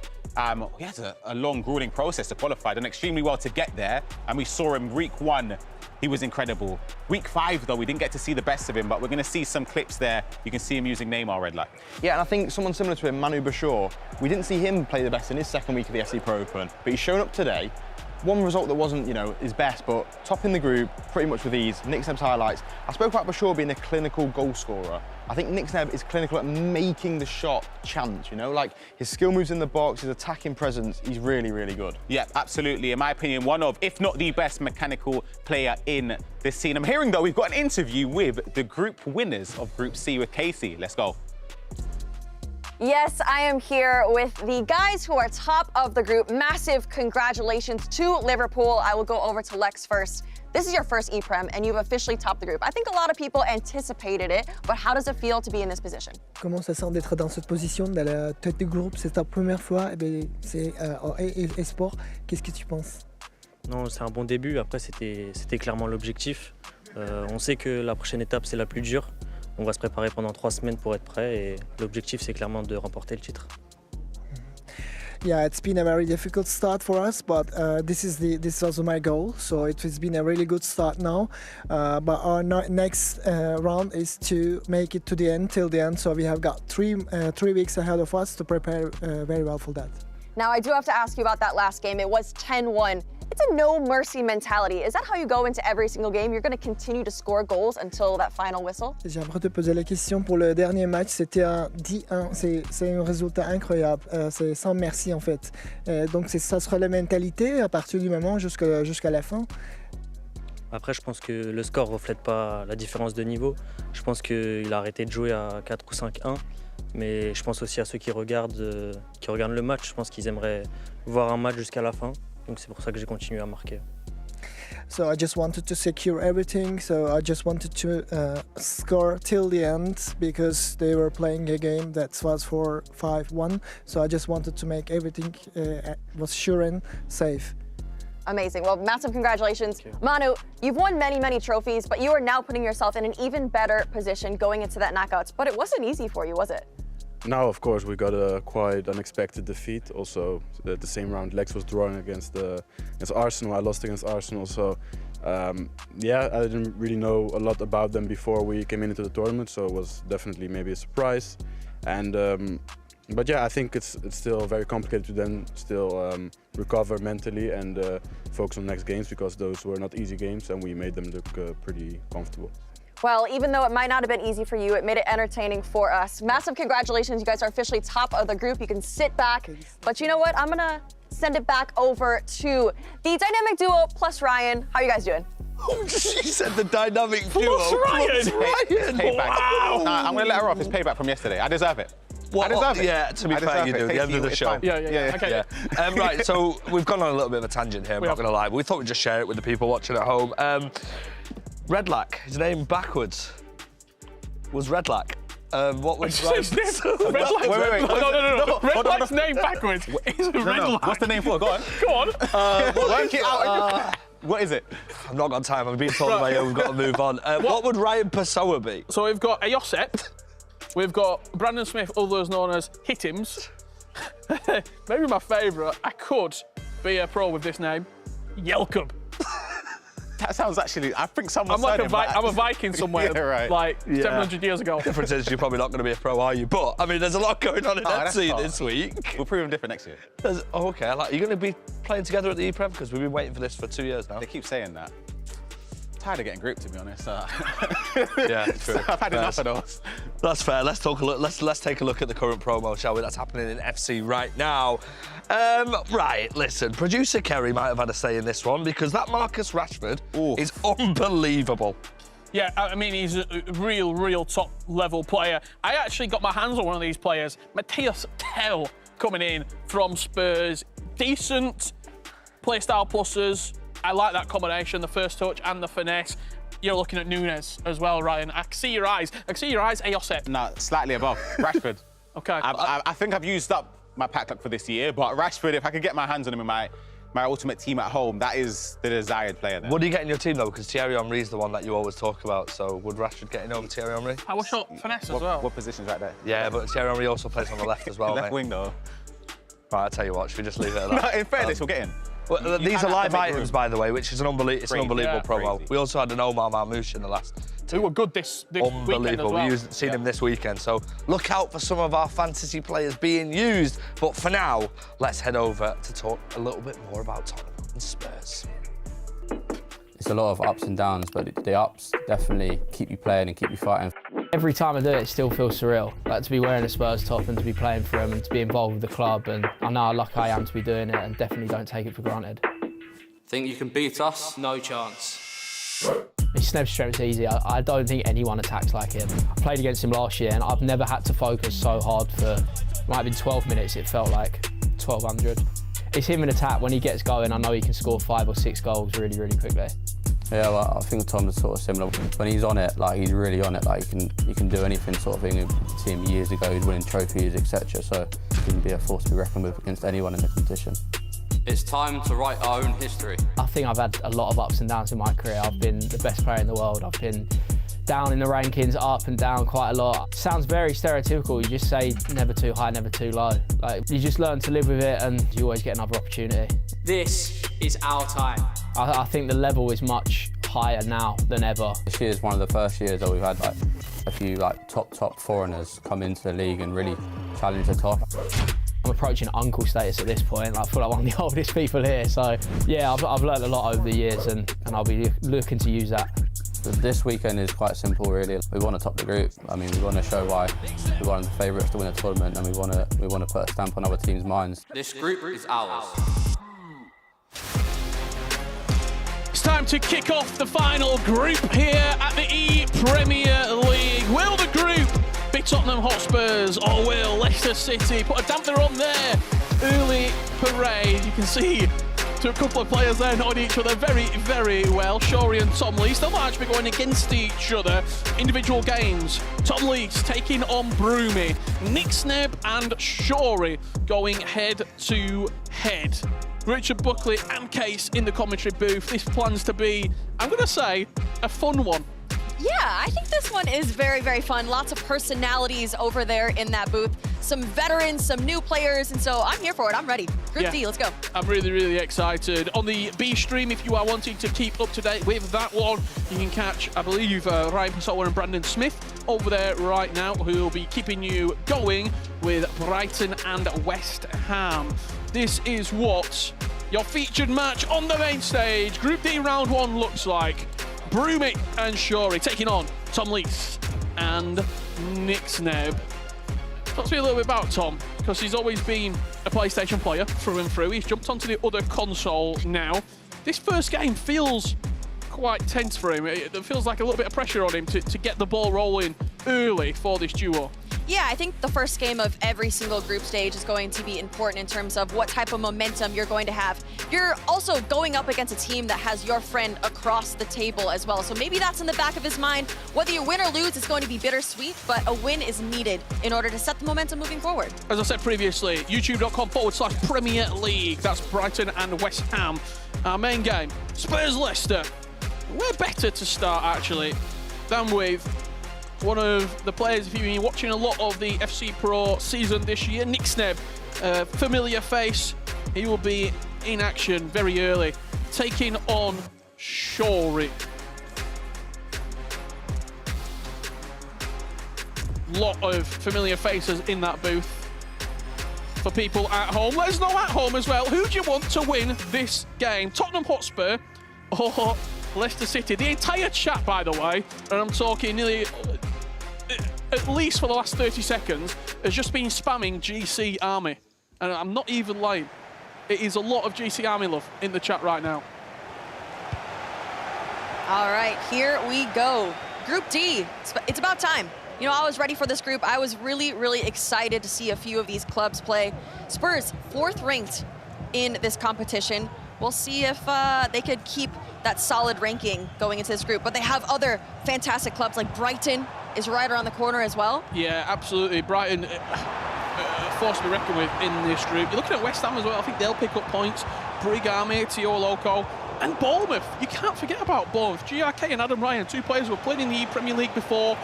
He had a long, grueling process to qualify, done extremely well to get there, and we saw him week 1. He was incredible. Week 5, though, we didn't get to see the best of him, but we're going to see some clips there. You can see him using Neymar red light. Yeah, and I think someone similar to him, Manu Bachoore, we didn't see him play the best in his second week of the FC Pro Open, but he's shown up today. One result that wasn't, his best, but top in the group, pretty much with ease. Nick Sneb's highlights. I spoke about Bachoore being a clinical goal scorer. I think Nick Sneb is clinical at making the shot chance, like his skill moves in the box, his attacking presence, he's really, really good. Yeah, absolutely. In my opinion, one of, if not the best mechanical player in this scene. I'm hearing, though, we've got an interview with the group winners of Group C with Casey. Let's go. Yes, I am here with the guys who are top of the group. Massive congratulations to Liverpool. I will go over to Lex first. This is your first ePrem, and you've officially topped the group. I think a lot of people anticipated it, but how does it feel to be in this position? Comment ça sent d'être dans cette position, dans la tête du groupe? C'est ta première fois, c'est eSport. Qu'est-ce que tu penses? Non, c'est un bon début. Après, c'était clairement l'objectif. On sait que la prochaine étape, c'est la plus dure. On va se préparer pendant 3 semaines pour être prêt et l'objectif c'est clairement de remporter le titre. Yeah, it's been a very difficult start for us, but this is also my goal. So it has been a really good start now. But our next round is to make it to the end, till the end. So we have got 3 weeks ahead of us to prepare very well for that. Now, I do have to ask you about that last game. It was 10-1. It's a no-mercy mentality. Is that how you go into every single game? You're going to continue to score goals until that final whistle? J'aimerais te poser la question pour le dernier match. C'était un 10-1. C'est un résultat incroyable. C'est sans merci, en fait. Donc, ça sera la mentalité à partir du moment jusqu'à la fin. Après, je pense que le score ne reflète pas la différence de niveau. Je pense qu'il a arrêté de jouer à 4 ou 5-1. Mais je pense aussi à ceux qui regardent le match. Je pense qu'ils aimeraient voir un match jusqu'à la fin. Donc c'est pour ça que j'ai continué à marquer. So I just wanted to secure everything. So I just wanted to score till the end because they were playing a game that was for 5-1. So I just wanted to make everything was sure and safe. Amazing. Well, massive congratulations. Manu, you've won many, many trophies, but you are now putting yourself in an even better position going into that knockouts. But it wasn't easy for you, was it? No, of course, we got a quite unexpected defeat. Also, the same round, Lex was drawing against Arsenal. I lost against Arsenal, so yeah, I didn't really know a lot about them before we came into the tournament, so it was definitely maybe a surprise. And but yeah, I think it's still very complicated to then still recover mentally and focus on next games because those were not easy games, and we made them look pretty comfortable. Well, even though it might not have been easy for you, it made it entertaining for us. Massive congratulations. You guys are officially top of the group. You can sit back. But you know what? I'm going to send it back over to the dynamic duo plus Ryan. How are you guys doing? She said the dynamic duo Plus Ryan. Ryan. Payback. Wow. Nah, I'm going to let her off. It's payback from yesterday. I deserve it. I deserve it. Yeah, to be fair, you do. The end of the show. Yeah. Okay. Yeah. Right, so we've gone on a little bit of a tangent here, I'm not going to lie. But we thought we'd just share it with the people watching at home. Redlac, his name backwards was Redlac. What was Redlac? Wait. No. Redlac's name backwards is Redlac. What's the name for? Go on. Go on. Work it out. What is it? I've not got time. I'm being told by you. We've got to move on. What would Ryan Pessoa be? So we've got Ayoset. We've got Brandon Smith, others known as Hitims. Maybe my favourite. I could be a pro with this name. Yelcub. That sounds actually. I think someone I'm like said I'm a Viking somewhere, Yeah, right. like 700 years ago. Difference is you're probably not going to be a pro, are you? But I mean, there's a lot going on in FC this week. We'll prove them different next year. Okay, are you going to be playing together at the ePrem? Because we've been waiting for this for 2 years now. They keep saying that. Tired of getting grouped, to be honest. Yeah, true. I've had enough of those. That's fair. Let's take a look at the current promo, shall we? That's happening in FC right now. Right, listen. Producer Kerry might have had a say in this one because that Marcus Rashford is unbelievable. Yeah, I mean, he's a real top-level player. I actually got my hands on one of these players, Matthias Tell, coming in from Spurs. Decent playstyle pluses. I like that combination, the first touch and the finesse. You're looking at Nunes as well, Ryan. I can see your eyes. Ayoset. No, slightly above. Rashford. Okay. I think I've used up my pack luck for this year, but Rashford, if I could get my hands on him in my ultimate team at home, that is the desired player there. What do you get in your team, though? Because Thierry Henry's the one that you always talk about, so would Rashford get in over Thierry Henry? I wish up finesse as well. What position's right there? Yeah, but Thierry Henry also plays on the left as well, Left mate. wing, though. Right, I'll tell you what, should we just leave it at that? No, in fairness, we'll get in. Well, these are live items, by the way, which is an unbelievable promo. Crazy. We also had an Omar Marmoush in the last two. We were good this weekend as well. We've seen him this weekend, so look out for some of our fantasy players being used. But for now, let's head over to talk a little bit more about Tottenham and Spurs. It's a lot of ups and downs, but the ups definitely keep you playing and keep you fighting. Every time I do it, it still feels surreal. Like to be wearing a Spurs top and to be playing for them and to be involved with the club. And I know how lucky I am to be doing it and definitely don't take it for granted. Think you can beat us? No chance. Sneb's strength's easy. I don't think anyone attacks like him. I played against him last year and I've never had to focus so hard for, might have been 12 minutes, it felt like 1,200. It's him in attack. When he gets going, I know he can score 5 or 6 goals really, really quickly. Yeah, well, I think Tom's sort of similar. When he's on it, like he's really on it. Like he can do anything, sort of thing. You've seen him years ago, he's winning trophies, etc. So he can be a force to be reckoned with against anyone in the competition. It's time to write our own history. I think I've had a lot of ups and downs in my career. I've been the best player in the world. I've been down in the rankings, up and down quite a lot. Sounds very stereotypical. You just say never too high, never too low. Like you just learn to live with it and you always get another opportunity. This is our time. I think the level is much higher now than ever. This year is one of the first years that we've had like a few like top foreigners come into the league and really challenge the top. I'm approaching uncle status at this point. I feel like one of the oldest people here. So yeah, I've learned a lot over the years and I'll be looking to use that. This weekend is quite simple, really. We want to top the group. I mean, we want to show why we're one of the favourites to win a tournament, and we want to put a stamp on other teams' minds. This group is ours. It's time to kick off the final group here at the ePremier League. Will the group be Tottenham Hotspurs or will Leicester City put a dampener on their early parade? You can see a couple of players there knowing each other very, very well. Shorey and Tom Lees, they'll actually be going against each other. Individual games, Tom Lees taking on Broomy. Nick Sneb and Shorey going head to head. Richard Buckley and Case in the commentary booth. This plans to be, I'm going to say, a fun one. Yeah, I think this one is very, very fun. Lots of personalities over there in that booth. Some veterans, some new players, and so I'm here for it. I'm ready. Group D, let's go. I'm really, really excited. On the B stream, if you are wanting to keep up to date with that one, you can catch, I believe, Ryan Passoa and Brandon Smith over there right now, who will be keeping you going with Brighton and West Ham. This is what your featured match on the main stage, Group D round 1 looks like. Broomy and Shorey taking on Tom Lees and Nick Sneb. Talk to me a little bit about Tom, because he's always been a PlayStation player through and through. He's jumped onto the other console now. This first game feels quite tense for him. It feels like a little bit of pressure on him to get the ball rolling early for this duo. Yeah, I think the first game of every single group stage is going to be important in terms of what type of momentum you're going to have. You're also going up against a team that has your friend across the table as well. So maybe that's in the back of his mind. Whether you win or lose, it's going to be bittersweet, but a win is needed in order to set the momentum moving forward. As I said previously, youtube.com/Premier League. That's Brighton and West Ham. Our main game, Spurs-Leicester. We're better to start, actually, than with one of the players, if you've been watching a lot of the FC Pro season this year, Nick Sneb, familiar face. He will be in action very early, taking on Shorey. Lot of familiar faces in that booth. For people at home, let us know at home as well, who do you want to win this game? Tottenham Hotspur or Leicester City? The entire chat, by the way, and I'm talking nearly, at least for the last 30 seconds, has just been spamming GC Army. And I'm not even lying. It is a lot of GC Army love in the chat right now. All right, here we go. Group D, it's about time. You know, I was ready for this group. I was really, really excited to see a few of these clubs play. Spurs, 4th ranked in this competition. We'll see if they could keep that solid ranking going into this group. But they have other fantastic clubs, like Brighton is right around the corner as well. Yeah, absolutely. Brighton, force to be reckoned with in this group. You're looking at West Ham as well. I think they'll pick up points. Brig Army, Tio Loco, and Bournemouth. You can't forget about Bournemouth. GRK and Adam Ryan, 2 players who have played in the ePremier League before.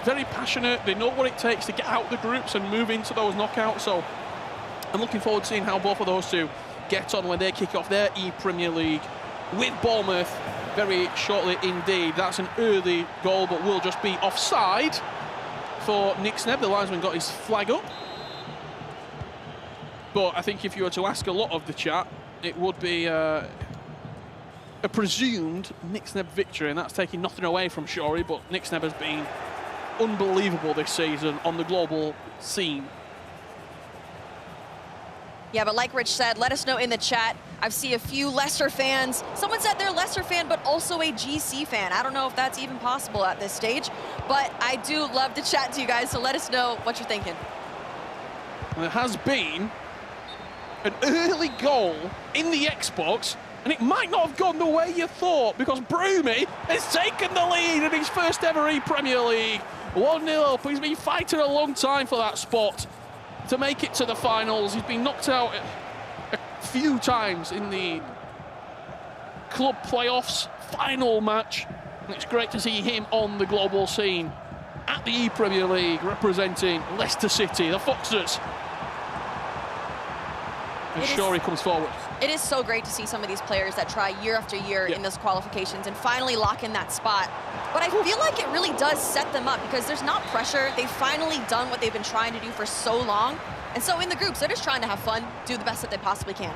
Very passionate. They know what it takes to get out the groups and move into those knockouts. So I'm looking forward to seeing how both of those two get on when they kick off their ePremier League with Bournemouth very shortly indeed. That's an early goal, but will just be offside for Nick Snebb. The linesman got his flag up. But I think if you were to ask a lot of the chat, it would be a presumed Nick Snebb victory, and that's taking nothing away from Shorey, but Nick Snebb has been unbelievable this season on the global scene. Yeah, but like Rich said, let us know in the chat. I see a few Leicester fans. Someone said they're a Leicester fan, but also a GC fan. I don't know if that's even possible at this stage, but I do love to chat to you guys, so let us know what you're thinking. There has been an early goal in the Xbox, and it might not have gone the way you thought, because Broomy has taken the lead in his first ever ePremier League. 1-0 up. He's been fighting a long time for that spot to make it to the finals. He's been knocked out a few times in the club playoffs final match. And it's great to see him on the global scene at the ePremier League, representing Leicester City, the Foxes. And Shorey comes forward. It is so great to see some of these players that try year after year in those qualifications and finally lock in that spot. But I feel like it really does set them up because there's not pressure. They've finally done what they've been trying to do for so long. And so in the groups, they're just trying to have fun, do the best that they possibly can.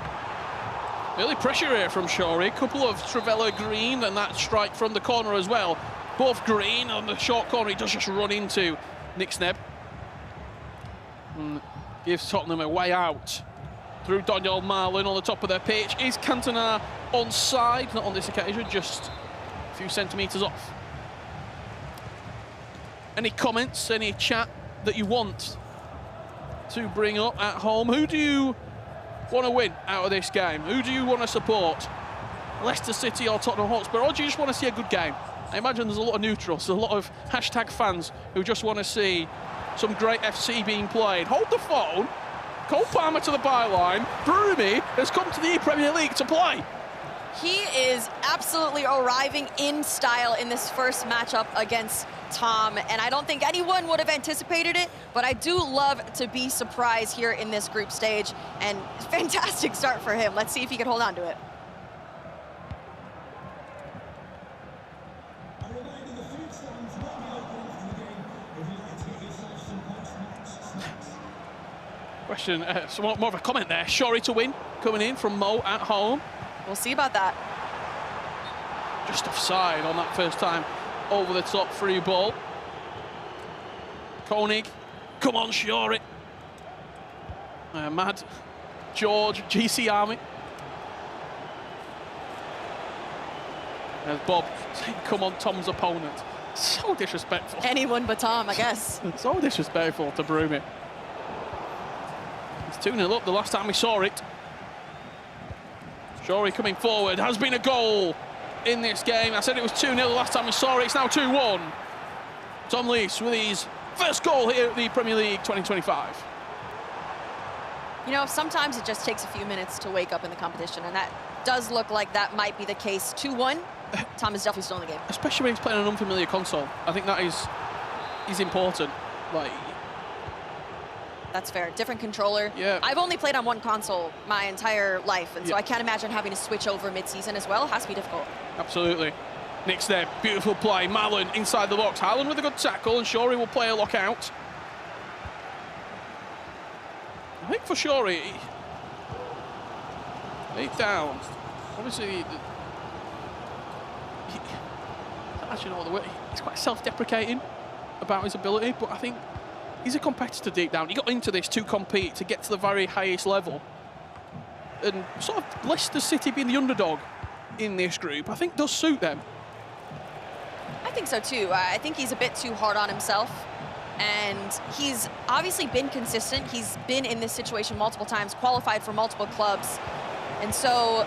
Early pressure here from Shorey. A couple of Travella green and that strike from the corner as well. Both green on the short corner. He does just run into Nick Snebb. And gives Tottenham a way out. Through Daniel Marlin on the top of their pitch. Is Cantona onside? Not on this occasion, just a few centimetres off. Any comments, any chat that you want to bring up at home? Who do you want to win out of this game? Who do you want to support? Leicester City or Tottenham Hotspur? Or do you just want to see a good game? I imagine there's a lot of neutrals, a lot of hashtag fans who just want to see some great FC being played. Hold the phone. Cole Palmer to the byline. Broomy has come to the ePremier League to play. He is absolutely arriving in style in this first matchup against Tom, and I don't think anyone would have anticipated it, but I do love to be surprised here in this group stage, and fantastic start for him. Let's see if he can hold on to it. Question, more of a comment there. Shorey to win, coming in from Mo at home. We'll see about that. Just offside on that first time. Over the top free ball. Koenig, come on Shorey. Mad George, GC Army. There's Bob saying, come on Tom's opponent. So disrespectful. Anyone but Tom, I guess. So disrespectful to Broomy. It's 2-0 up the last time we saw it. Shorey coming forward. Has been a goal in this game. I said it was 2-0 the last time we saw it. It's now 2-1. Tom Lees with his first goal here at the Premier League 2025. You know, sometimes it just takes a few minutes to wake up in the competition, and that does look like that might be the case. 2-1. Tom is definitely still in the game. Especially when he's playing an unfamiliar console. I think that is important. Like, That's fair. Different controller. Yeah. I've only played on one console my entire life, and so Yeah. I can't imagine having to switch over mid-season as well. It has to be difficult. Absolutely. Nick's there. Beautiful play. Malin inside the box. Haaland with a good tackle, and Shorey will play a lockout. I think for Shorey, he's down. Obviously, actually, no, the way he's quite self-deprecating about his ability, but I think he's a competitor deep down. He got into this to compete, to get to the very highest level. And sort of Leicester City being the underdog in this group, I think does suit them. I think so too. I think he's a bit too hard on himself. And he's obviously been consistent. He's been in this situation multiple times, qualified for multiple clubs. And so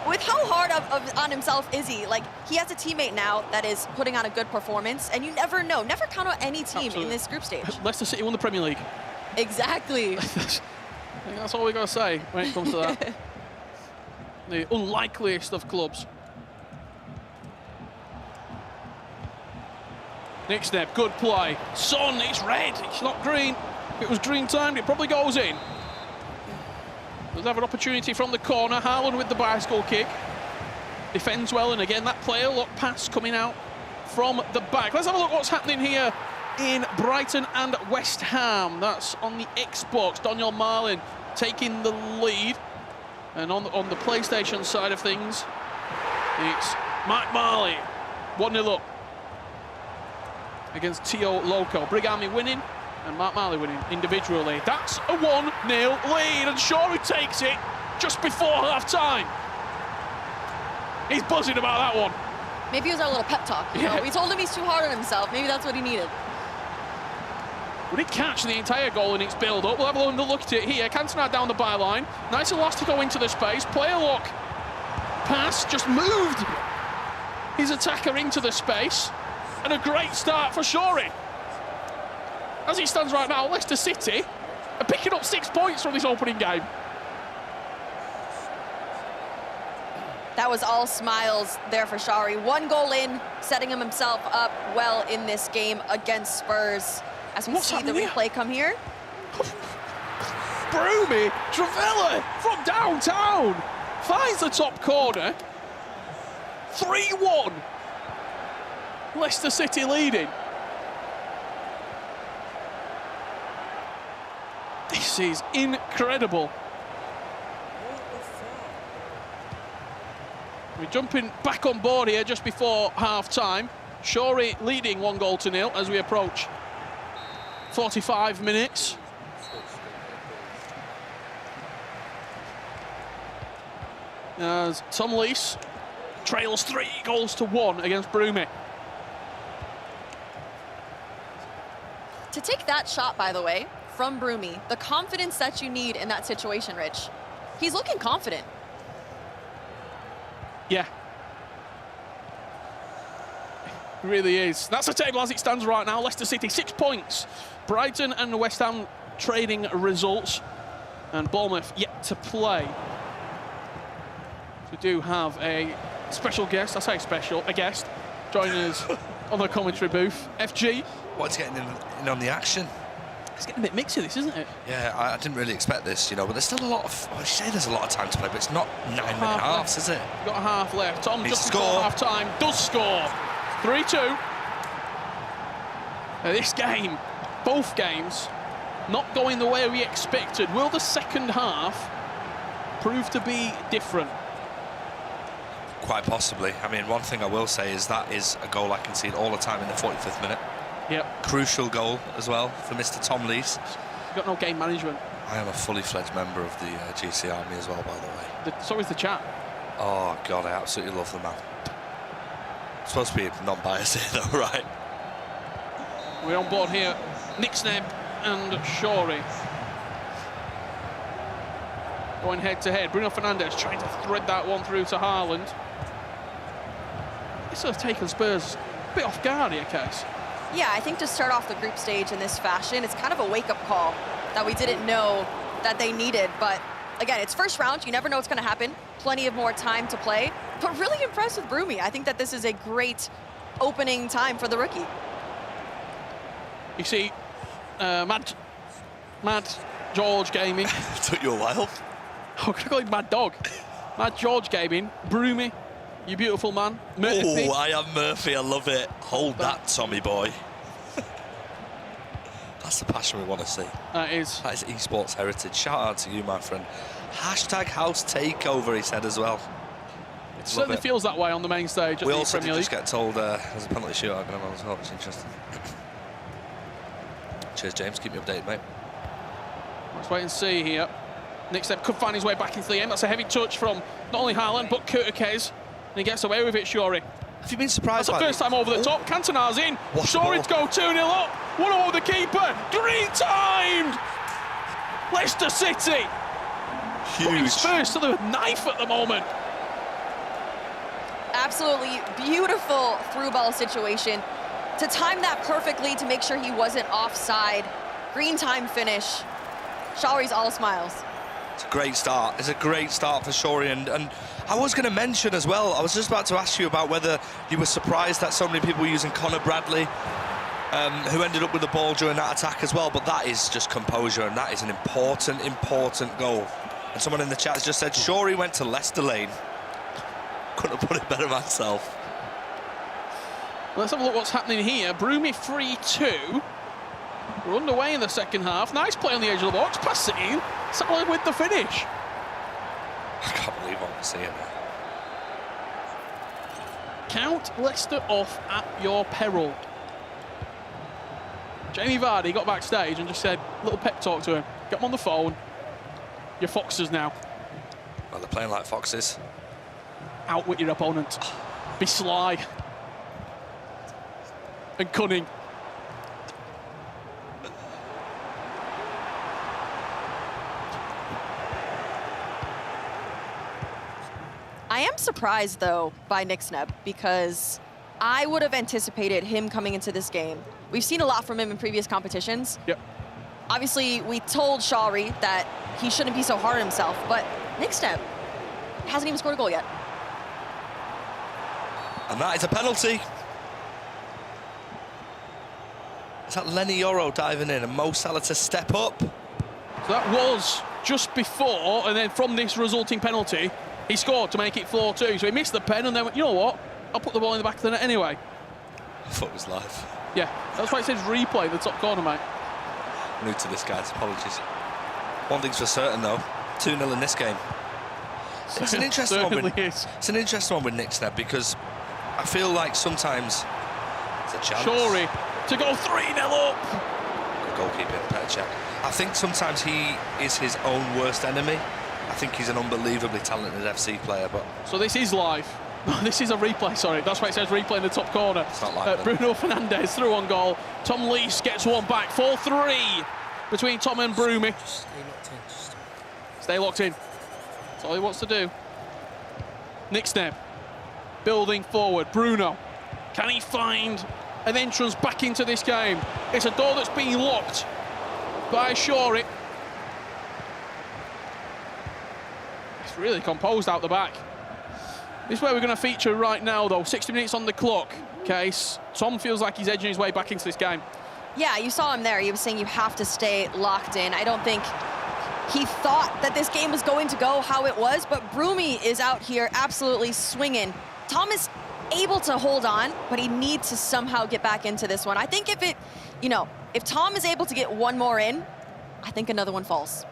with how hard on himself is he? Like, he has a teammate now that is putting on a good performance, and you never know. Never count out any team in this group stage. Leicester City won the Premier League. Exactly. I think that's all we got to say when it comes to that. The unlikeliest of clubs. Nick Sneb, good play. Son, it's red, it's not green. If it was green timed, it probably goes in. Does have an opportunity from the corner. Haaland with the bicycle kick. Defends well, and again, that player look pass coming out from the back. Let's have a look what's happening here in Brighton and West Ham. That's on the Xbox. Daniel Marlin taking the lead. And on the PlayStation side of things, it's Mike Marley, 1-0 up against Tio Loco. Brig Army winning, and Mark Marley winning individually. That's a 1-0 lead, and Shorey takes it just before half-time. He's buzzing about that one. Maybe it was our little pep talk. You know? We told him he's too hard on himself. Maybe that's what he needed. We did catch the entire goal in its build-up. We'll have a look at it here. Cantona down the byline. Nice elastic into the space. Player look. Pass just moved his attacker into the space. And a great start for Shorey. As it stands right now, Leicester City are picking up 6 points from this opening game. That was all smiles there for Shorey. 1 goal in, setting himself up well in this game against Spurs. As we see the replay come here. Broomy, Travella from downtown finds the top corner. 3-1. Leicester City leading. This is incredible. We're jumping back on board here just before half-time. Shorey leading 1-0 as we approach 45 minutes. As Tom Lees trails 3-1 against Broomy. To take that shot, by the way, from Broomy, the confidence that you need in that situation, Rich. He's looking confident. Yeah. It really is. That's the table as it stands right now. Leicester City 6 points. Brighton and West Ham trading results. And Bournemouth yet to play. We do have a special guest, I say special, a guest, joining us on the commentary booth. FG. What's getting in on the action? It's getting a bit mixy, this, isn't it? Yeah, I didn't really expect this, you know, but there's still a lot of, I say there's a lot of time to play, but it's not 9-minute halves, is it? Got a half left. Tom Needs just to before score. half-time does score. 3-2. This game, both games, not going the way we expected. Will the second half prove to be different? Quite possibly. I mean, one thing I will say is that is a goal I concede all the time in the 45th minute. Yep. Crucial goal as well for Mr. Tom Lees. Got no game management. I am a fully fledged member of the GC Army as well, by the way. So is the chat. Oh, God, I absolutely love the man. Supposed to be non-biased here, though, right? We're on board here. Nick Sneb and Shorey. Going head-to-head. Bruno Fernandes trying to thread that one through to Haaland. It's sort of taken Spurs a bit off guard here, Case. Yeah, I think to start off the group stage in this fashion, it's kind of a wake-up call that we didn't know that they needed. But again, it's first round. You never know what's going to happen. Plenty of more time to play. But really impressed with Broomy. I think that this is a great opening time for the rookie. You see, Mad Mad George Gaming. Took you a while. I'm going to call him Mad Dog. Mad George Gaming. Broomy, you beautiful man. Murphy. Oh, I am Murphy. I love it. Hold that, Tommy boy. That's the passion we want to see. That is esports heritage. Shout out to you, my friend. Hashtag house takeover, he said as well. It certainly feels that way on the main stage. We also did just get told there's a penalty shootout going on as well. It's interesting. Cheers, James. Keep me updated, mate. Let's wait and see here. Nick Step could find his way back into the end. That's a heavy touch from not only Haaland, but Kurtakes. And he gets away with it, Shorey. Have you been surprised? That's the first time over the top. Cantona's in. Shorey to go 2-0 up. 1-0 the keeper. Green timed. Leicester City. Huge. First to the knife at the moment. Absolutely beautiful through ball situation. To time that perfectly to make sure he wasn't offside. Green time finish. Shawry's all smiles. It's a great start. It's a great start for Shawry. And I was going to mention as well, I was just about to ask you about whether you were surprised that so many people were using Conor Bradley, who ended up with the ball during that attack as well. But that is just composure, and that is an important, important goal. And someone in the chat has just said, Shawry went to Leicester Lane. Couldn't have put it better myself. Let's have a look what's happening here. Broomy 3-2. We're underway in the second half. Nice play on the edge of the box. Pass it in. Something with the finish. I can't believe what I'm seeing there. Count Leicester off at your peril. Jamie Vardy got backstage and just said, little pep talk to him. Get him on the phone. You're Foxes now. Well, they're playing like Foxes. Outwit your opponent. Be sly. And cunning. I am surprised, though, by Nick Sneb, because I would have anticipated him coming into this game. We've seen a lot from him in previous competitions. Yep. Obviously, we told Shawry that he shouldn't be so hard on himself, but Nick Sneb hasn't even scored a goal yet. And that is a penalty. Is that Lenny Yoro diving in and Mo Salah to step up? So that was just before, and then from this resulting penalty, he scored to make it 4-2. So he missed the pen and then went, you know what? I'll put the ball in the back of the net anyway. I thought it was live. Yeah, that's why it says replay in the top corner, mate. New to this, guys. Apologies. One thing's for certain, though. 2-0 in this game. It's an interesting one. It's an interesting one with Nick Sneb because I feel like sometimes it's a chance. Shawry to go 3-0 up. Good goalkeeping, better check. I think sometimes he is his own worst enemy. I think he's an unbelievably talented FC player, but... So this is live. This is a replay, sorry. That's why it says replay in the top corner. It's not live, Bruno Fernandes through on goal. Tom Lees gets one back. 4-3 between Tom and Broomy. Stay locked in. That's all he wants to do. Nick Sneb building forward. Bruno. Can he find an entrance back into this game? It's a door that's being locked by Shawry. It's really composed out the back. This is where we're going to feature right now, though. 60 minutes on the clock. Case. Tom feels like he's edging his way back into this game. Yeah, you saw him there. He was saying you have to stay locked in. I don't think he thought that this game was going to go how it was, but Broomy is out here absolutely swinging. Tom is able to hold on, but he needs to somehow get back into this one. I think if it, you know, if Tom is able to get one more in, I think another one falls.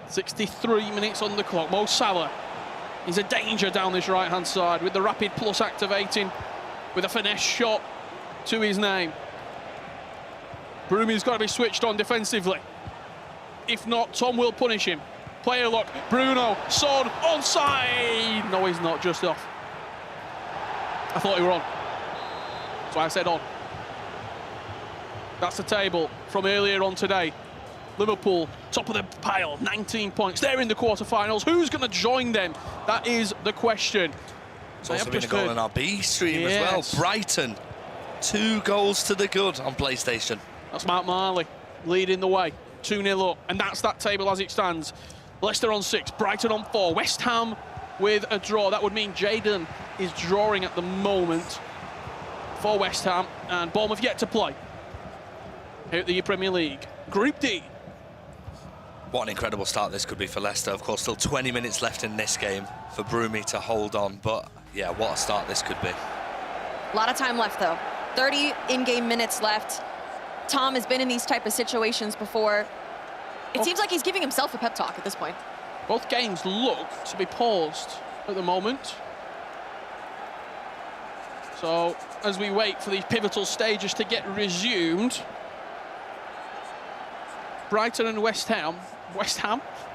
.63 minutes on the clock. Mo Salah is a danger down this right-hand side with the rapid plus activating with a finesse shot to his name. Broomy's got to be switched on defensively. If not, Tom will punish him. Player lock, Bruno, Son, onside! No, he's not, just off. I thought he were on. That's why I said on. That's the table from earlier on today. Liverpool, top of the pile, 19 points. They're in the quarterfinals. Who's going to join them? That is the question. It's also been a goal on our B stream as well. Brighton, 2 goals to the good on PlayStation. That's Mark Marley leading the way, 2-0 up. And that's that table as it stands. Leicester on 6, Brighton on 4. West Ham with a draw. That would mean Jayden is drawing at the moment. for West Ham, and Bournemouth yet to play here at the Premier League. Group D. What an incredible start this could be for Leicester. Of course, still 20 minutes left in this game for Broomy to hold on. But, yeah, what a start this could be. A lot of time left, though. 30 in-game minutes left. Tom has been in these type of situations before. It seems like he's giving himself a pep talk at this point. Both games look to be paused at the moment. So, as we wait for these pivotal stages to get resumed, Brighton and West Ham,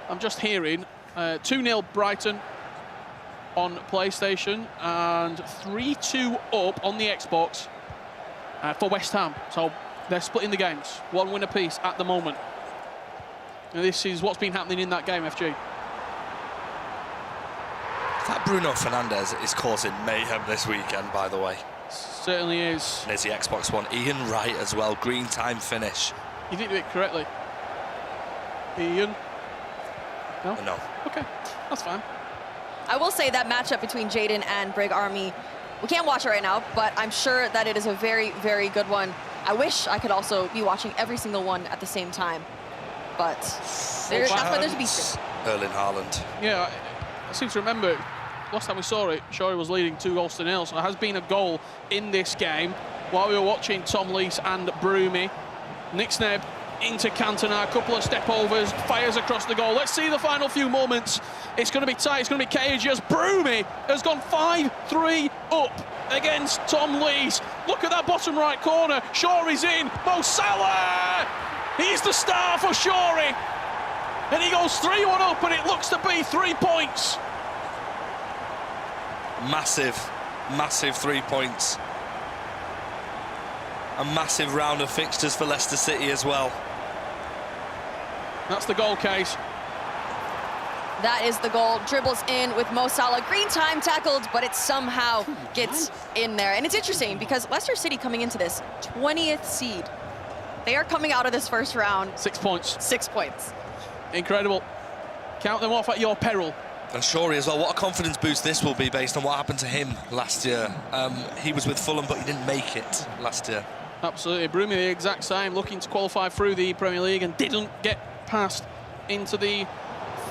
I'm just hearing, 2-0 Brighton on PlayStation and 3-2 up on the Xbox for West Ham. So they're splitting the games, 1 win apiece at the moment. And this is what's been happening in that game, FG. That Bruno Fernandes is causing mayhem this weekend, by the way. Certainly is. There's the Xbox One. Ian Wright as well, green time finish. You didn't do it correctly. Ian? No? No. Okay, that's fine. I will say that matchup between Jaden and Brig Army, we can't watch it right now, but I'm sure that it is a very, very good one. I wish I could also be watching every single one at the same time, but that's why there's a beast. Erling Haaland. Yeah, I seem to remember last time we saw it, Shorey was leading 2-0, so there has been a goal in this game. While we were watching Tom Lees and Broomy, Nick Snebb into Cantona, a couple of step overs, fires across the goal. Let's see the final few moments. It's going to be tight, it's going to be cagey as Broomy has gone 5-3 up against Tom Lees. Look at that bottom right corner. Shorey's in. Mo Salah! He's the star for Shorey. And he goes 3-1 up, and it looks to be 3 points. Massive, massive 3 points. A massive round of fixtures for Leicester City as well. That's the goal case. That is the goal. Dribbles in with Mo Salah. Green time tackled, but it somehow gets in there. And it's interesting because Leicester City coming into this 20th seed. They are coming out of this first round. 6 points. 6 points. Incredible. Count them off at your peril. And Shorey as well, what a confidence boost this will be based on what happened to him last year. He was with Fulham, but he didn't make it last year. Absolutely. Broomy the exact same, looking to qualify through the Premier League and didn't get past into the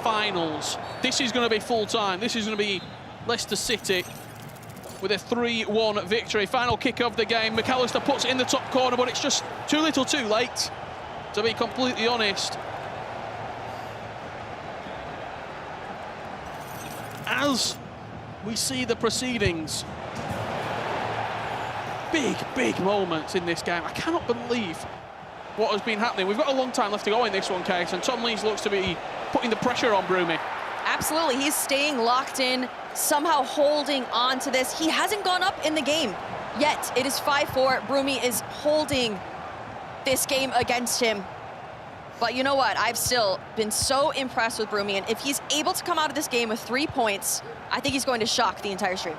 finals. This is going to be full time. This is going to be Leicester City with a 3-1 victory. Final kick of the game. McAllister puts it in the top corner, but it's just too little too late, to be completely honest. As we see the proceedings, big moments in this game. I cannot believe what has been happening. We've got a long time left to go in this one, Case, and Tom Lees looks to be putting the pressure on Broomy. Absolutely, he's staying locked in, somehow holding on to this. He hasn't gone up in the game yet. It is 5-4. Broomy is holding this game against him. But you know what? I've still been so impressed with Broomy, and if he's able to come out of this game with 3 points, I think he's going to shock the entire stream.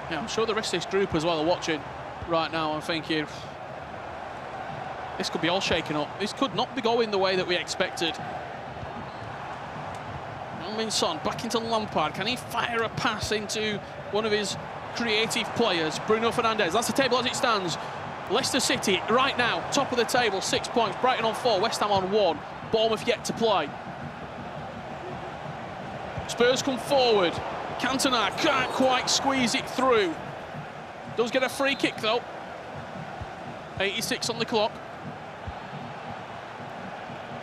Yeah, I'm sure the rest of this group as well are watching right now and thinking, this could be all shaken up. This could not be going the way that we expected. Min Son back into Lampard. Can he fire a pass into one of his creative players? Bruno Fernandes. That's the table as it stands. Leicester City right now, top of the table, 6 points. Brighton on 4, West Ham on 1. Bournemouth yet to play. Spurs come forward. Cantona can't quite squeeze it through. Does get a free kick though. 86 on the clock.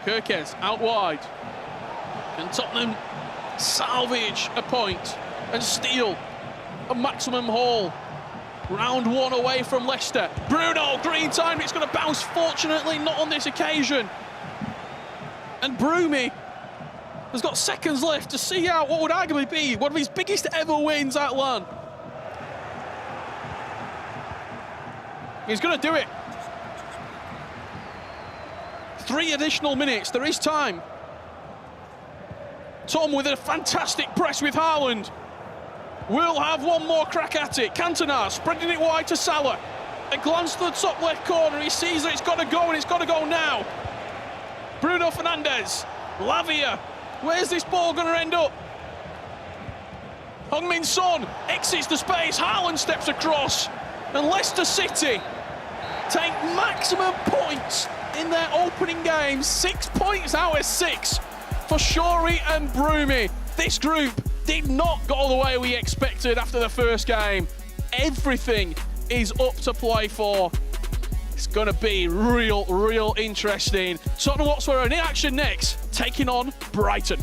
Kirkes out wide. Can Tottenham salvage a point and steal a maximum haul? Round 1 away from Leicester. Bruno, green time, it's going to bounce, fortunately not on this occasion. And Broomy has got seconds left to see out what would arguably be one of his biggest ever wins at LAN. He's going to do it. 3 additional minutes, there is time. Tom with a fantastic press with Haaland. Will have one more crack at it. Cantona spreading it wide to Salah. A glance to the top left corner. He sees that it's got to go, and it's got to go now. Bruno Fernandes. Lavia. Where's this ball going to end up? Heung-min Son exits the space. Haaland steps across. And Leicester City take maximum points in their opening game. 6 points out of 6 for Shorey and Broomy. This group did not go the way we expected after the first game. Everything is up to play for. It's going to be real interesting. Tottenham Hotspur are in action next, taking on Brighton.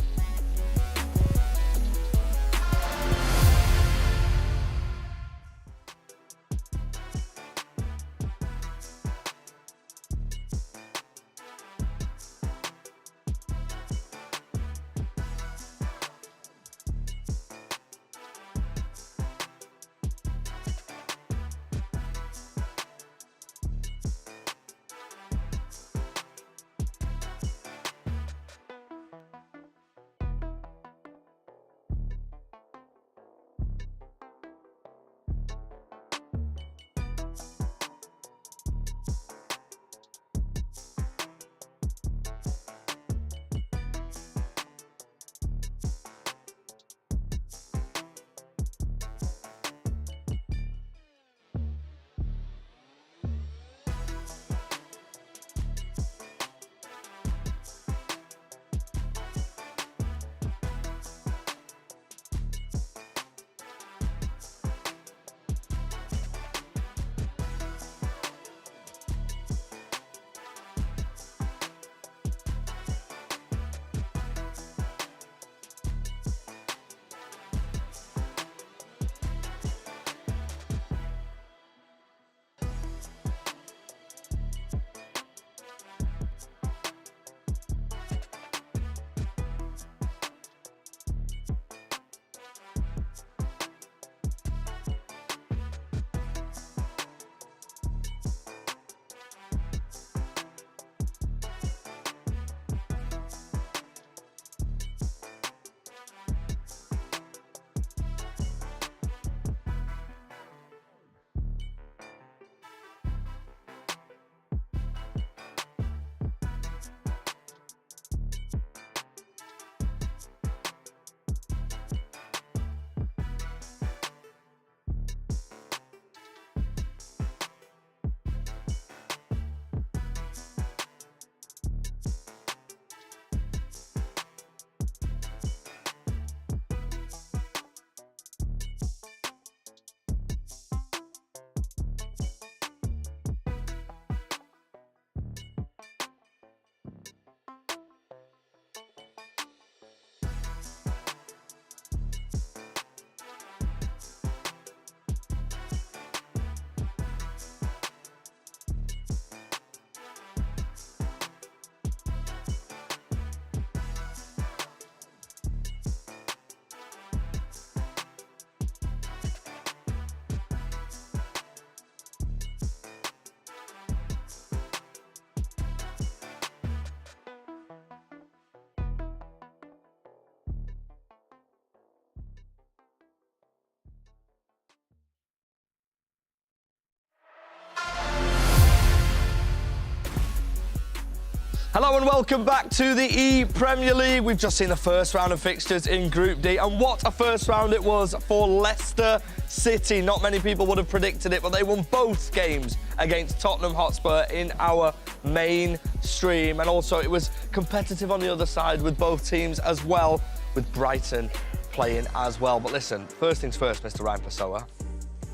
Hello and welcome back to the ePremier League. We've just seen the first round of fixtures in Group D, and what a first round it was for Leicester City. Not many people would have predicted it, but they won both games against Tottenham Hotspur in our main stream. And also it was competitive on the other side with both teams as well, with Brighton playing as well. But listen, first things first, Mr. Ryan Pessoa.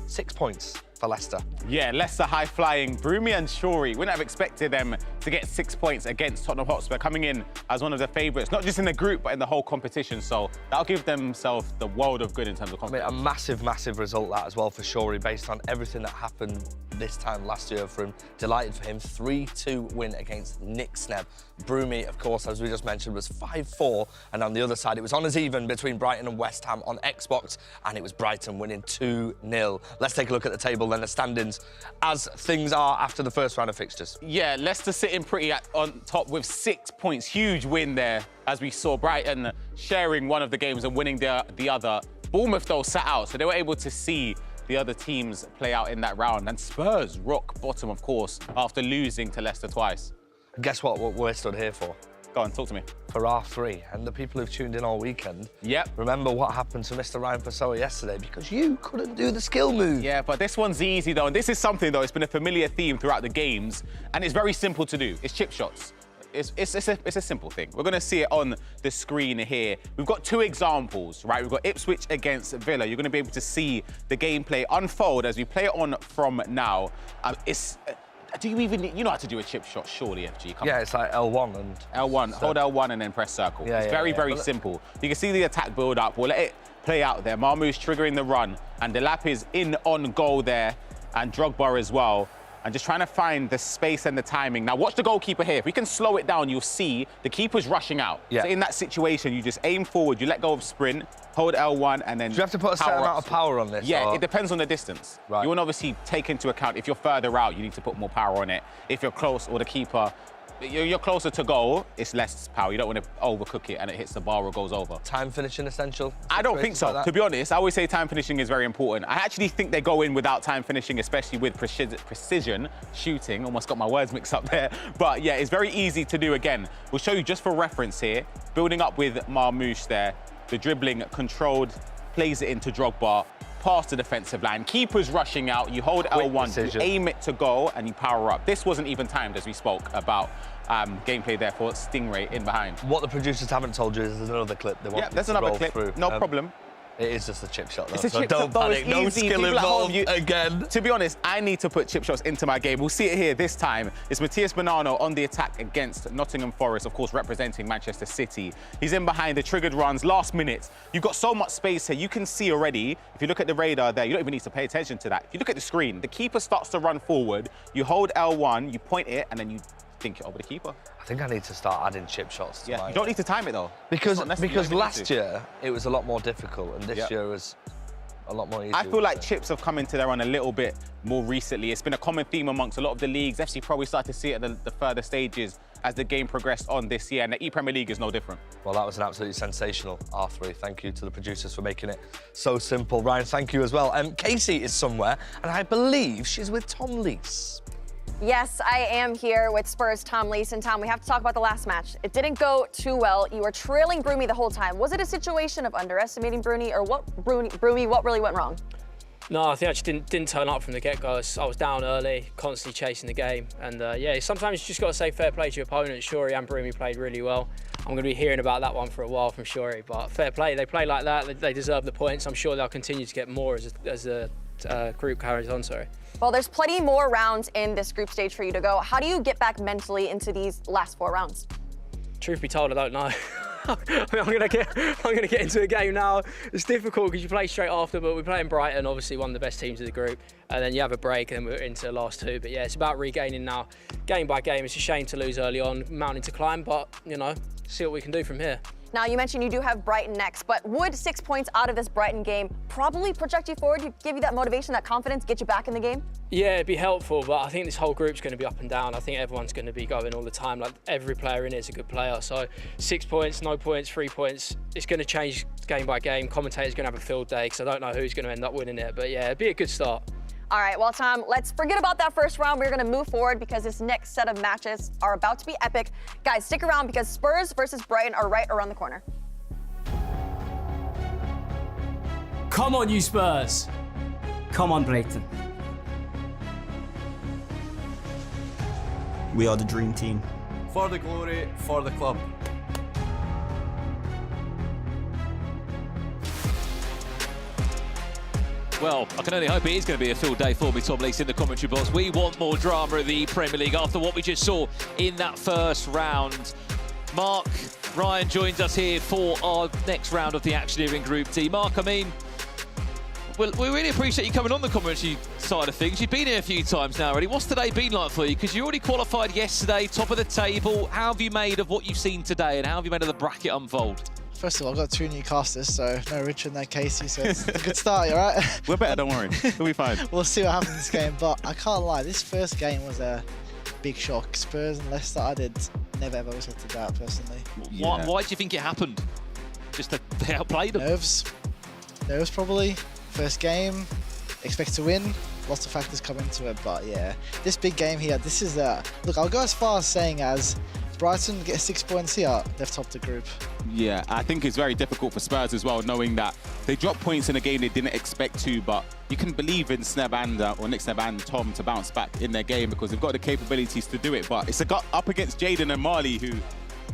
6 points for Leicester. Yeah, Leicester high-flying. Broomy and Shorey, wouldn't have expected them to get 6 points against Tottenham Hotspur, coming in as one of the favourites, not just in the group, but in the whole competition. So that'll give themselves the world of good in terms of competition. I mean, a massive result that as well for Shorey, based on everything that happened this time last year for him. Delighted for him. 3-2 win against Nick Snebb. Broomy, of course, as we just mentioned, was 5-4. And on the other side, it was on as even between Brighton and West Ham on Xbox, and it was Brighton winning 2-0. Let's take a look at the table then, the standings, as things are after the first round of fixtures. Yeah, Leicester sitting pretty on top with 6 points. Huge win there, as we saw Brighton sharing one of the games and winning the other. Bournemouth, though, sat out, so they were able to see the other teams play out in that round. And Spurs rock bottom, of course, after losing to Leicester twice. Guess what we're stood here for? Go on, talk to me. For R3, and the people who've tuned in all weekend, remember what happened to Mr. Ryan Pessoa yesterday because you couldn't do the skill move. Yeah, but this one's easy though, and this is something though, it's been a familiar theme throughout the games, and it's very simple to do. It's chip shots. It's a simple thing. We're going to see it on the screen here. We've got two examples, right? We've got Ipswich against Villa. You're going to be able to see the gameplay unfold as we play it on from now. Do you know how to do a chip shot, surely, FG? Come on. It's like L1 and... L1, hold L1 and then press circle. It's very simple. You can see the attack build up. We'll let it play out there. Marmou's triggering the run, and Delap is in on goal there, and Drogba as well. And just trying to find the space and the timing. Now, watch the goalkeeper here. If we can slow it down, you'll see the keeper's rushing out. So in that situation, you just aim forward, you let go of sprint, hold L1, and then... Do you have to put a certain amount of power on this? Yeah, it depends on the distance. Right. You want to obviously take into account, if you're further out, you need to put more power on it. If you're close, or the keeper... You're closer to goal, it's less power. You don't want to overcook it and it hits the bar or goes over. Time finishing essential? I don't think so. To be honest, I always say time finishing is very important. I actually think they go in without time finishing, especially with precision shooting. Almost got my words mixed up there. But yeah, it's very easy to do again. We'll show you just for reference here. Building up with Marmouche there. The dribbling controlled, plays it into Drogba. Past the defensive line. Keeper's rushing out, you hold L1, you aim it to goal, and you power up. This wasn't even timed, as we spoke about gameplay there for Stingray in behind. What the producers haven't told you is there's another clip they want you there's to another roll clip, through. no problem. It is just a chip shot, though. It's a so chip don't shot, though. panic. No skill involved again. To be honest, I need to put chip shots into my game. We'll see it here this time. It's Matthias Bonanno on the attack against Nottingham Forest, of course, representing Manchester City. He's in behind the triggered runs, last minute. You've got so much space here. You can see already, if you look at the radar there, you don't even need to pay attention to that. If you look at the screen, the keeper starts to run forward. You hold L1, you point it, and then you dink it over the keeper. I think I need to start adding chip shots to my... You don't need to time it, though. Because last year, it was a lot more difficult, and this year was a lot more easy. I feel like chips have come into their own a little bit more recently. It's been a common theme amongst a lot of the leagues. FC Pro, we started to see it at the further stages as the game progressed on this year, and the ePremier League is no different. Well, that was an absolutely sensational R3. Thank you to the producers for making it so simple. Ryan, thank you as well. Casey is somewhere, and I believe she's with Tom Lees. Yes, I am here with Spurs' Tom Lees. And Tom, we have to talk about the last match. It didn't go too well. You were trailing Broomy the whole time. Was it a situation of underestimating Broomy, or what really went wrong? No, I think I just didn't turn up from the get-go. I was down early, constantly chasing the game. And yeah, sometimes you just got to say fair play to your opponent. Shuri and Broomy played really well. I'm going to be hearing about that one for a while from Shuri, but fair play. They play like that. They deserve the points. I'm sure they'll continue to get more as the group carries on, Well, there's plenty more rounds in this group stage for you to go. How do you get back mentally into these last 4 rounds? Truth be told, I don't know. I'm gonna get into a game now. It's difficult because you play straight after, but we're playing Brighton, obviously one of the best teams of the group, and then you have a break, and then we're into the last 2. But yeah, it's about regaining now, game by game. It's a shame to lose early on, mountain to climb, but you know, see what we can do from here. Now, you mentioned you do have Brighton next, but would 6 points out of this Brighton game probably project you forward, give you that motivation, that confidence, get you back in the game? Yeah, it'd be helpful, but I think this whole group's going to be up and down. I think everyone's going to be going all the time. Like, every player in it is a good player. So 6 points, no points, 3 points, it's going to change game by game. Commentator's going to have a field day because I don't know who's going to end up winning it. But yeah, it'd be a good start. All right, well, Tom, let's forget about that first round. We're going to move forward because this next set of matches are about to be epic. Guys, stick around because Spurs versus Brighton are right around the corner. Come on, you Spurs. Come on, Brighton. We are the dream team. For the glory, for the club. Well, I can only hope it is going to be a field day for me, Tom Lees, in the commentary box. We want more drama in the Premier League after what we just saw in that first round. Mark, Ryan joins us here for our next round of the action here in Group D. Mark, I mean, well, we really appreciate you coming on the commentary side of things. You've been here a few times now already. What's today been like for you? Because you already qualified yesterday, top of the table. How have you made of what you've seen today, and how have you made of the bracket unfold? First of all, I've got 2 new casters, so no Richard, no Casey, so it's a good start, you all right? We're better, don't worry. We'll be fine. We'll see what happens in this game, but I can't lie, this first game was a big shock. Spurs and Leicester, I did never ever expected that, personally. Why do you think it happened? Just that they outplayed them? Nerves probably. First game, expect to win. Lots of factors come into it, but yeah, this big game here, this is look, I'll go as far as saying as Brighton get 6 points here, they've topped the group. Yeah, I think it's very difficult for Spurs as well, knowing that they dropped points in a game they didn't expect to, but you can believe in Nick Sneb and Tom to bounce back in their game because they've got the capabilities to do it. But it's up against Jaden and Marley, who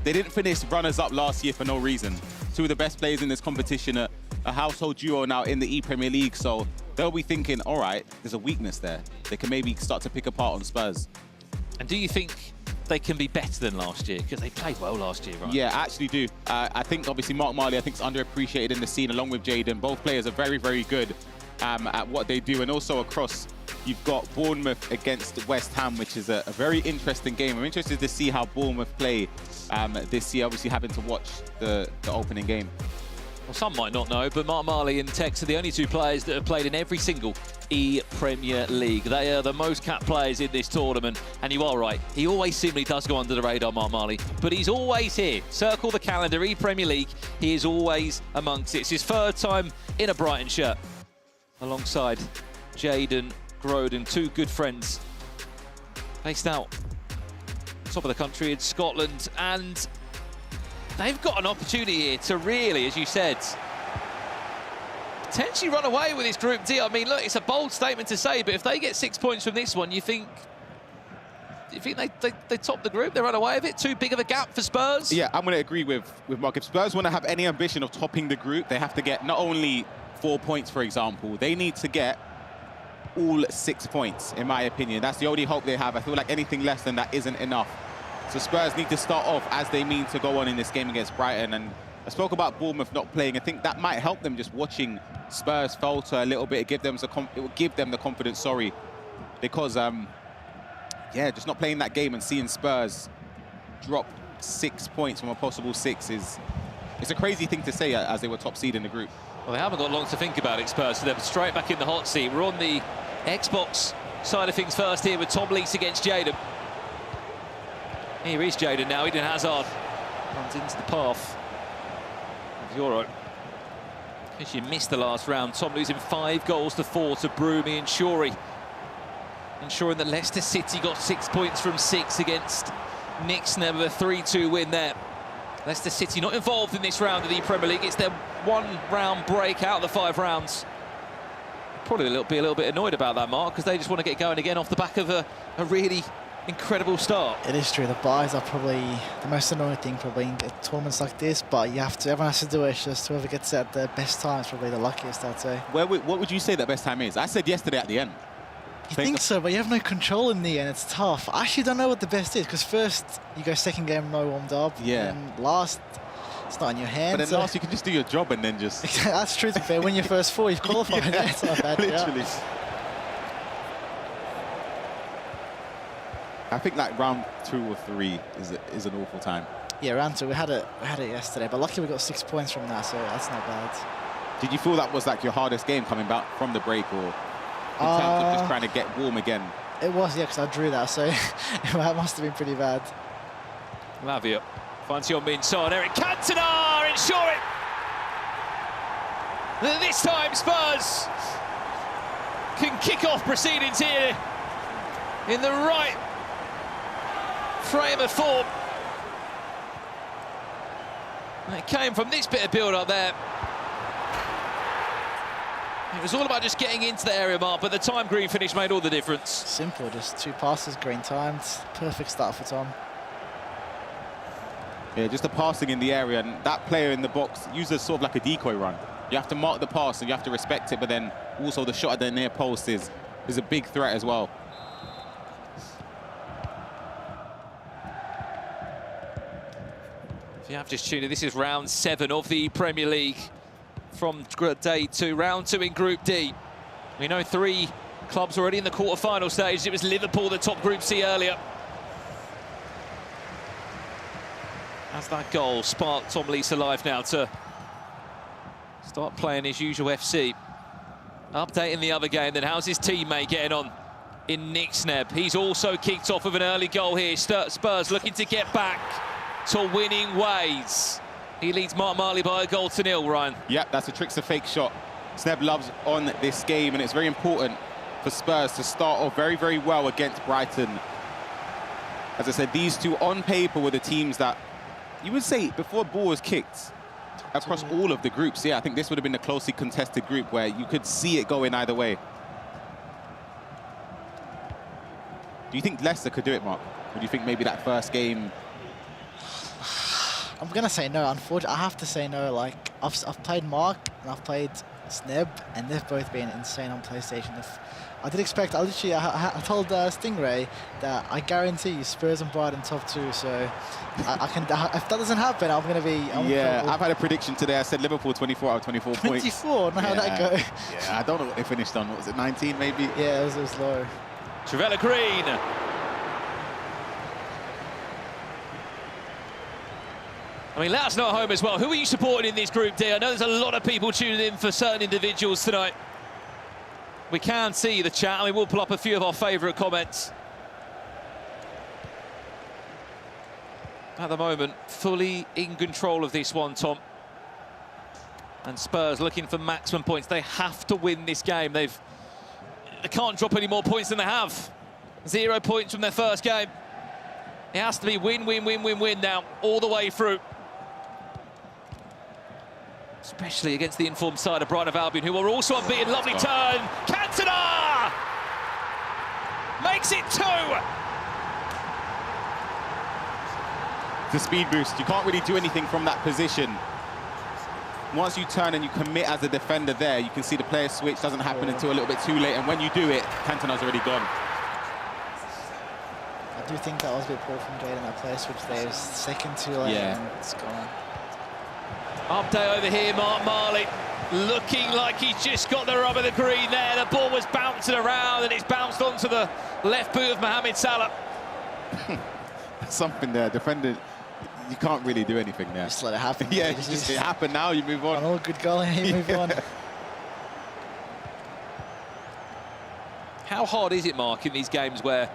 they didn't finish runners-up last year for no reason. Two of the best players in this competition, a household duo now in the ePremier League, so they'll be thinking, all right, there's a weakness there. They can maybe start to pick apart on Spurs. And do you think they can be better than last year? Because they played well last year, right? Yeah, I actually do. I think, obviously, Mark Marley, I think, is underappreciated in the scene, along with Jaden. Both players are very, very good at what they do. And also across, you've got Bournemouth against West Ham, which is a very interesting game. I'm interested to see how Bournemouth play this year, obviously having to watch the opening game. Well, some might not know, but Mark Marley and Tex are the only two players that have played in every single ePremier League. They are the most capped players in this tournament, and you are right. He always seemingly does go under the radar, Mark Marley, but he's always here. Circle the calendar, ePremier League, he is always amongst it. It's his third time in a Brighton shirt, alongside Jaden Groden, two good friends, based out top of the country in Scotland, and they've got an opportunity here to really, as you said, potentially run away with this Group D. I mean, look, it's a bold statement to say, but if they get 6 points from this one, you think they top the group, they run away with it? Too big of a gap for Spurs? Yeah, I'm going to agree with Mark. If Spurs want to have any ambition of topping the group, they have to get not only 4 points, for example, they need to get all 6 points, in my opinion. That's the only hope they have. I feel like anything less than that isn't enough. So Spurs need to start off as they mean to go on in this game against Brighton. And I spoke about Bournemouth not playing. I think that might help them, just watching Spurs falter a little bit. It will give them the confidence, because, yeah, just not playing that game and seeing Spurs drop 6 points from a possible 6 it's a crazy thing to say as they were top seed in the group. Well, they haven't got long to think about it, Spurs, so they're straight back in the hot seat. We're on the Xbox side of things first here with Tom Lees against Jaden. Here is Jaden now, Eden Hazard runs into the path of Euro. In case you missed the last round, Tom losing 5 goals to 4 to Broomy and Shorey, ensuring that Leicester City got 6 points from 6 against Nick Sneb, a 3-2 win there. Leicester City not involved in this round of the Premier League. It's their 1 round break out of the 5 rounds. Probably be a little bit annoyed about that, Mark, because they just want to get going again off the back of a really incredible start. It is true, the buys are probably the most annoying thing probably in tournaments like this, but everyone has to do it. It's just whoever gets at the best time is probably the luckiest, I'd say. What would you say the best time is? I said yesterday at the end. You think so, but you have no control in the end. It's tough. I actually don't know what the best is, because first you go second game no warmed up, and last it's not in your hands. But then last you can just do your job and then just... That's true, to be fair. Win your first 4, you've qualified. Yeah, that's not bad. literally. Yeah. I think like round 2 or 3 is an awful time. Yeah, round 2. We had it yesterday, but luckily we got 6 points from that, so that's not bad. Did you feel that was like your hardest game coming back from the break, or in terms of just trying to get warm again? It was, yeah, because I drew that, so it must have been pretty bad. Lavia finds Min Son, Eric Cantona ensure it. This time Spurs can kick off proceedings here in the right frame of form. And it came from this bit of build-up there. It was all about just getting into the area, Mark, but the time green finish made all the difference. Simple, just 2 passes, green timed. Perfect start for Tom. Yeah, just the passing in the area, and that player in the box uses sort of like a decoy run. You have to mark the pass and you have to respect it, but then also the shot at the near post is a big threat as well. If you have just tuned in, this is round 7 of the Premier League from day 2, round 2 in Group D. We know 3 clubs already in the quarter-final stage. It was Liverpool that topped Group C earlier. As that goal sparked Tom Lees alive now to start playing his usual FC. Update in the other game, then how's his teammate getting on in Nick Sneb? He's also kicked off with an early goal here. Spurs looking to get back to winning ways. He leads Mark Marley by a goal to 0, Ryan. Yep, that's a Trickster fake shot. Sneb loves on this game, and it's very important for Spurs to start off very, very well against Brighton. as I said, these two on paper were the teams that you would say before a ball was kicked across all of the groups. Yeah, I think this would have been a closely contested group where you could see it going either way. Do you think Leicester could do it, Mark? Or do you think maybe that first game? I'm gonna say no. Unfortunately, I have to say no. Like I've played Mark and I've played Sneb, and they've both been insane on PlayStation. I did expect. I told Stingray that I guarantee you Spurs and Brighton top 2. So I can. If that doesn't happen, I'm gonna be. Yeah, I've had a prediction today. I said Liverpool 24 out of 24 points. 24. Now how'd that go? Yeah, I don't know what they finished on. What was it, 19 maybe? Yeah, it was low. Travella Green. I mean, let us know at home as well. Who are you supporting in this group D? I know there's a lot of people tuning in for certain individuals tonight. We can see the chat. I mean, we'll pull up a few of our favourite comments. At the moment, fully in control of this one, Tom. And Spurs looking for maximum points. They have to win this game. They can't drop any more points than they have. 0 points from their first game. It has to be win, win, win, win, win now, all the way through. Especially against the informed side of Brighton of Albion, who are also unbeaten. Lovely turn. Cantona makes it 2. The speed boost. You can't really do anything from that position. Once you turn and you commit as a defender there, you can see the player switch doesn't happen until a little bit too late. And when you do it, Cantona's already gone. I do think that was a bit poor from Jade in that player switch there. It was second too late and it's gone. Update over here, Mark Marley, looking like he's just got the rub of the green there. The ball was bouncing around and it's bounced onto the left boot of Mohamed Salah. Something there, defender, you can't really do anything there. Just let it happen. Yeah, just it happened now, you move on. An all good goal and you move on. How hard is it, Mark, in these games where,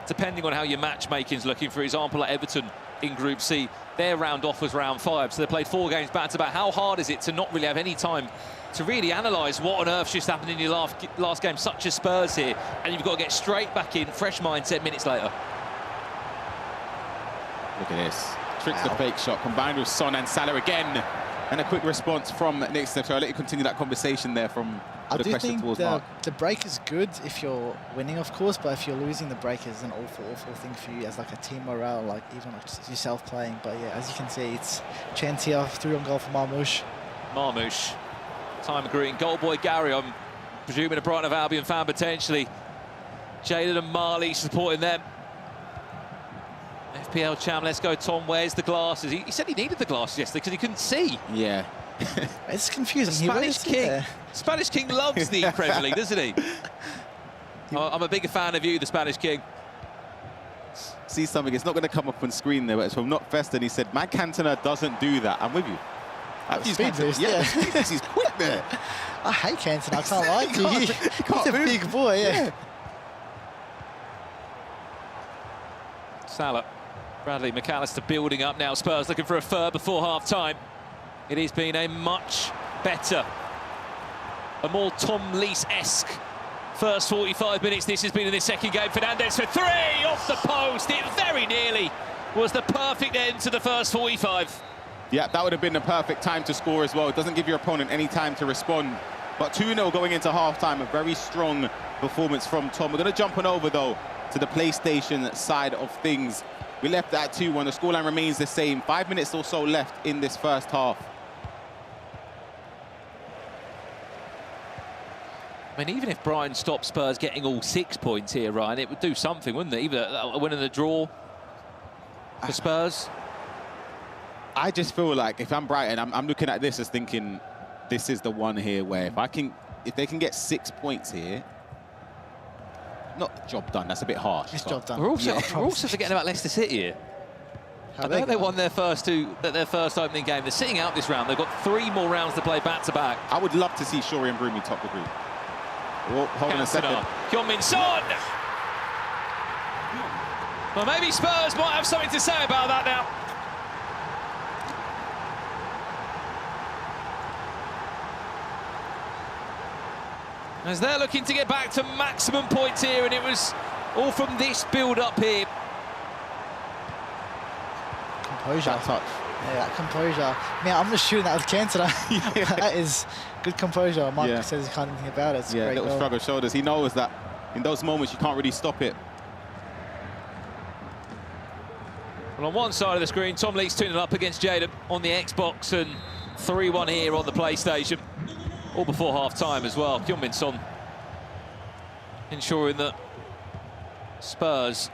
depending on how your matchmaking's looking, for example, like Everton in Group C, their round off was round 5, so they played 4 games back-to-back. How hard is it to not really have any time to really analyse what on earth's just happened in your last game, such as Spurs here, and you've got to get straight back in, fresh mindset minutes later? Look at this. Trickster fake shot combined with Son and Salah again. And a quick response from Nick Step. So I'll let you continue that conversation there from I the do question think towards Mark. the break is good if you're winning, of course, but if you're losing, the break is an awful thing for you as like a team morale, like even like yourself playing. But yeah, as you can see, it's Chantia through on goal for Marmouche. Marmouche, time agreeing. Goal boy Gary, I'm presuming a Brighton of Albion fan potentially. Jalen and Marley supporting them. FPL champ, let's go, Tom. Where's the glasses? He said he needed the glasses yesterday because he couldn't see. Yeah. It's confusing. Spanish King loves the Premier League, doesn't he? I'm a bigger fan of you, the Spanish King. See something, it's not going to come up on screen there, but it's from Not Fest, and he said, Matt Cantona doesn't do that. I'm with you. Speed boost, yeah. Speed boost, he's quick there. I hate Cantona, I can't lie to you. He's a big boy, yeah. Salah. Bradley McAllister building up now. Spurs looking for a third before half-time. It has been a much better, a more Tom Lees-esque first 45 minutes this has been in this second game. Fernandes for 3 off the post. It very nearly was the perfect end to the first 45. Yeah, that would have been the perfect time to score as well. It doesn't give your opponent any time to respond. But 2-0 going into half-time, a very strong performance from Tom. We're going to jump on over, though, to the PlayStation side of things. We left at 2-1. The scoreline remains the same. 5 minutes or so left in this first half. I mean, even if Brighton stopped Spurs getting all 6 points here, Ryan, it would do something, wouldn't it? Even a win and a draw for Spurs. I just feel like if I'm Brighton, I'm looking at this as thinking, this is the one here where if they can get 6 points here, not job done, that's a bit harsh. It's job done. We're also forgetting about Leicester City here. I know they won their first opening game. They're sitting out this round. They've got 3 more rounds to play back-to-back. I would love to see Shawry and Broomy top the group. Oh, hold on a second. Heung-min Son! Well, maybe Spurs might have something to say about that now. As they're looking to get back to maximum points here, and it was all from this build-up here. composure. That touch. Yeah, that composure. Man, I'm just shooting that with Cantona. That is good composure. Mark says he can't do anything about it. It's a great little goal. shrug of shoulders. He knows that in those moments you can't really stop it. Well, on one side of the screen, Tom Lees tuning up against Jaden on the Xbox, and 3-1 here on the PlayStation. All before half-time as well. Kyung-Min Son ensuring that Spurs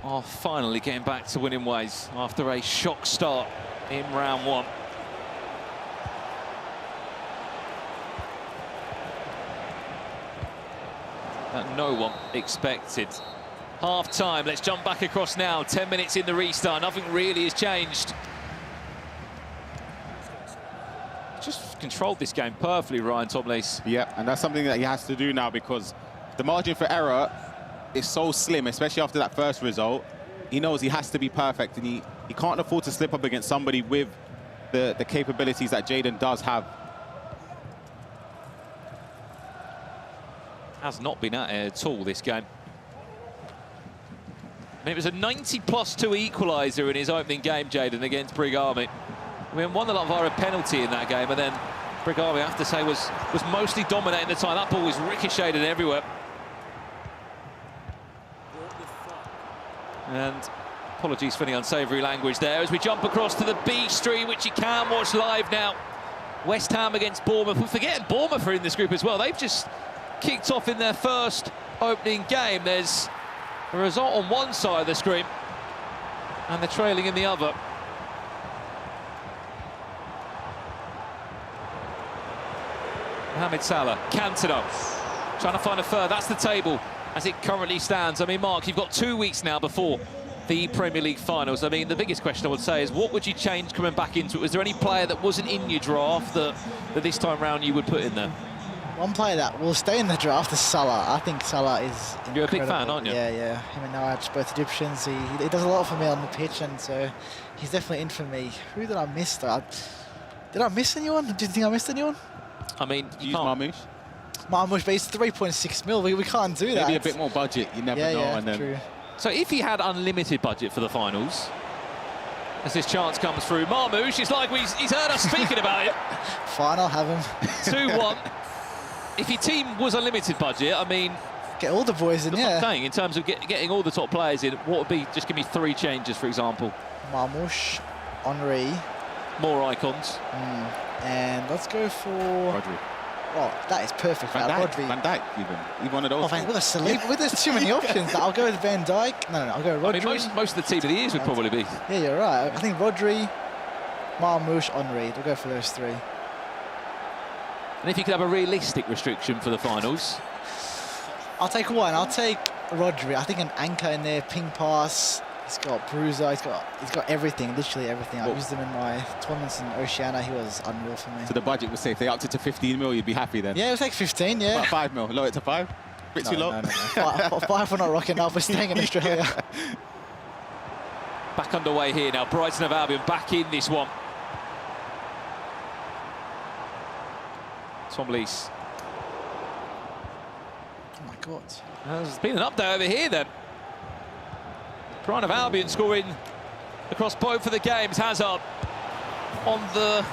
are finally getting back to winning ways after a shock start in round 1. That no one expected. Half-time, let's jump back across now. 10 minutes in the restart, nothing really has changed. Just controlled this game perfectly, Ryan Tom Lees. Yeah, and that's something that he has to do now, because the margin for error is so slim, especially after that first result. He knows he has to be perfect, and he can't afford to slip up against somebody with the capabilities that Jaden does have. Has not been at all this game. And it was a 90+2 equaliser in his opening game, Jaden, against Brig Army. I mean, won the lot via a penalty in that game, and then Brig Army, I have to say, was mostly dominating the time. That ball was ricocheted everywhere. And apologies for the unsavoury language there as we jump across to the B stream, which you can watch live now. West Ham against Bournemouth. We're forgetting Bournemouth are in this group as well. They've just kicked off in their first opening game. There's a result on one side of the screen, and they're trailing in the other. Mohamed Salah, Cantona, trying to find a third. That's the table as it currently stands. I mean, Mark, you've got 2 weeks now before the Premier League finals. I mean, the biggest question I would say is, what would you change coming back into it? Was there any player that wasn't in your draft that this time round you would put in there? One player that will stay in the draft is Salah. I think Salah is incredible. You're a big fan, aren't you? Yeah, yeah. Him and Norwich, both Egyptians. He does a lot for me on the pitch, and so he's definitely in for me. Who did I miss, though? Did I miss anyone? Do you think I missed anyone? I mean, you use Marmoush? Marmoush, but it's 3.6 mil. We can't do that. Maybe a bit more budget. You never know. Yeah, and then true. So if he had unlimited budget for the finals, as this chance comes through, Marmoush, it's like he's heard us speaking about it. Fine, I'll have him. 2-1. If your team was unlimited budget, I mean... Get all the boys in, that's what I'm saying, in terms of getting all the top players in, what would be... Just give me 3 changes, for example. Marmoush, Henry. More icons. And let's go for... Rodri. Oh, that is perfect. Van Rodri. Dijk, Van Dijk, even one of those. Oh, there's too many options. I'll go with Van Dijk. No, I'll go with Rodri. I mean, most of the team of the years would probably be. Yeah, you're right. I think Rodri, Marmoush, Henry. We'll go for those 3. And if you could have a realistic restriction for the finals? I'll take one. I'll take Rodri. I think an anchor in there, ping pass. He's got bruiser. He's got everything, literally everything. I used him in my tournaments in Oceania. He was unreal for me. So the budget was safe. If they upped it to 15 mil, you'd be happy then? Yeah, it was like 15, yeah. About 5 mil. Lower it to 5? Bit too low? No. 5 we're not rocking up. We're staying in Australia. Back underway here now. Brighton of Albion back in this one. Tom Lees. Oh my God. There's been an update over here then. Brighton of Albion scoring across both of the games. Hazard on the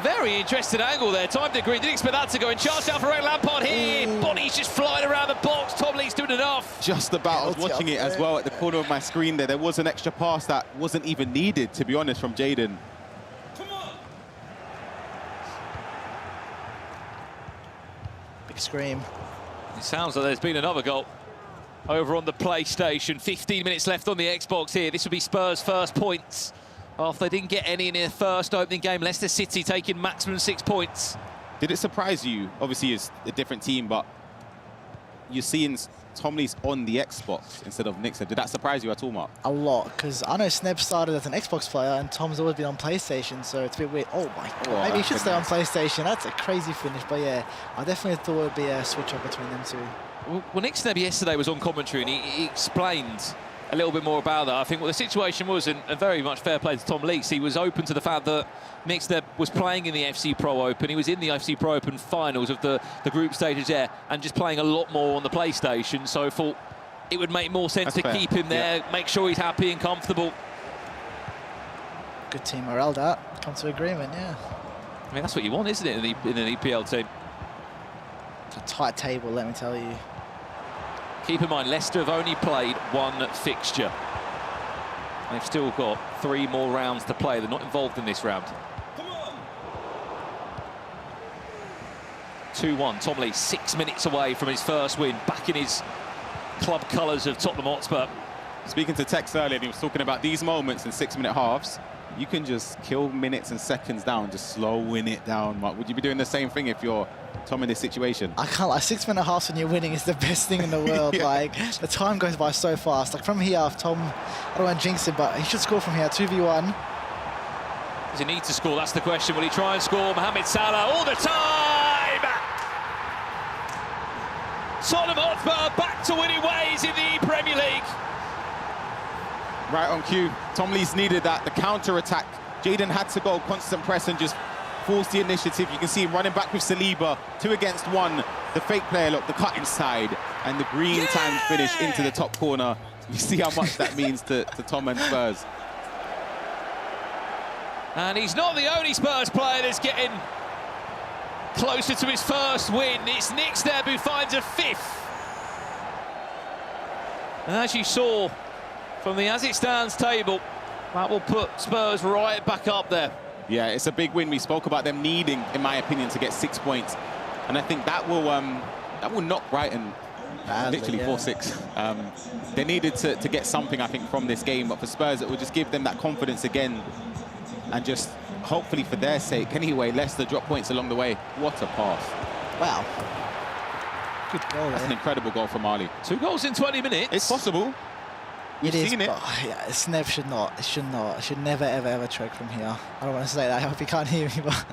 very interesting angle there. Timed it green, didn't expect that to go in. Charged out for Frank Lampard here. Body's just flying around the box. Tom Lees doing enough. Just about. I was watching it as well at the corner of my screen there. There was an extra pass that wasn't even needed, to be honest, from Jaden. Big scream. It sounds like there's been another goal over on the PlayStation. 15 minutes left on the Xbox here. This would be Spurs' first points after they didn't get any in their first opening game. Leicester City taking maximum 6 points. Did it surprise you? Obviously, it's a different team, but you're seeing Tom Lees on the Xbox instead of Nixon. Did that surprise you at all, Mark? A lot, because I know Sneb started as an Xbox player and Tom's always been on PlayStation, so it's a bit weird. Oh my God, Oh, maybe he should stay on goodness. PlayStation. That's a crazy finish, but yeah, I definitely thought it would be a switch up between them two. Well, Nick Sneb yesterday was on commentary and he explained a little bit more about that. I think what the situation was, and very much fair play to Tom Lees, he was open to the fact that Nick Sneb was playing in the FC Pro Open. He was in the FC Pro Open finals of the group stages there and just playing a lot more on the PlayStation. So I thought it would make more sense That's to fair. keep him there, make sure he's happy and comfortable. good team morale, that. Come to agreement, yeah. I mean, that's what you want, isn't it, in an EPL team? It's a tight table, let me tell you. Keep in mind, Leicester have only played one fixture. They've still got 3 more rounds to play. They're not involved in this round. 2-1. Tom Lee 6 minutes away from his first win, back in his club colours of Tottenham Hotspur. Speaking to Tex earlier, he was talking about these moments in 6-minute halves. You can just kill minutes and seconds down, just slowing it down. Would you be doing the same thing if you're Tom in this situation? I can't, like 6-minute halves when you're winning is the best thing in the world. Yeah. Like, the time goes by so fast. Like from here, Tom, I don't want to jinx it, but he should score from here, 2v1. Does he need to score? That's the question. Will he try and score? Mohamed Salah all the time! Tottenham Hotspur back to winning ways in the Premier League. Right on cue. Tom Lee's needed that. The counter-attack. Jadon had to go constant press and just force the initiative. You can see him running back with Saliba. 2 against 1. The fake player, look, the cut inside. And the green time finish into the top corner. You see how much that means to Tom and Spurs. And he's not the only Spurs player that's getting closer to his first win. It's Nick Snebb who finds a 5th. And as you saw from the as it stands table, that will put Spurs right back up there. Yeah, it's a big win. We spoke about them needing, in my opinion, to get 6 points. And I think that will knock Brighton literally 4-6. They needed to get something, I think, from this game. But for Spurs, it will just give them that confidence again. And just, hopefully for their sake, anyway, Leicester drop points along the way. What a pass. Wow. Good goal. That's an incredible goal from Ali. 2 goals in 20 minutes. It's possible. It is, seen it. but yeah, Snebb should not. It should not. It should never, ever, ever choke from here. I don't want to say that. I hope he can't hear me, but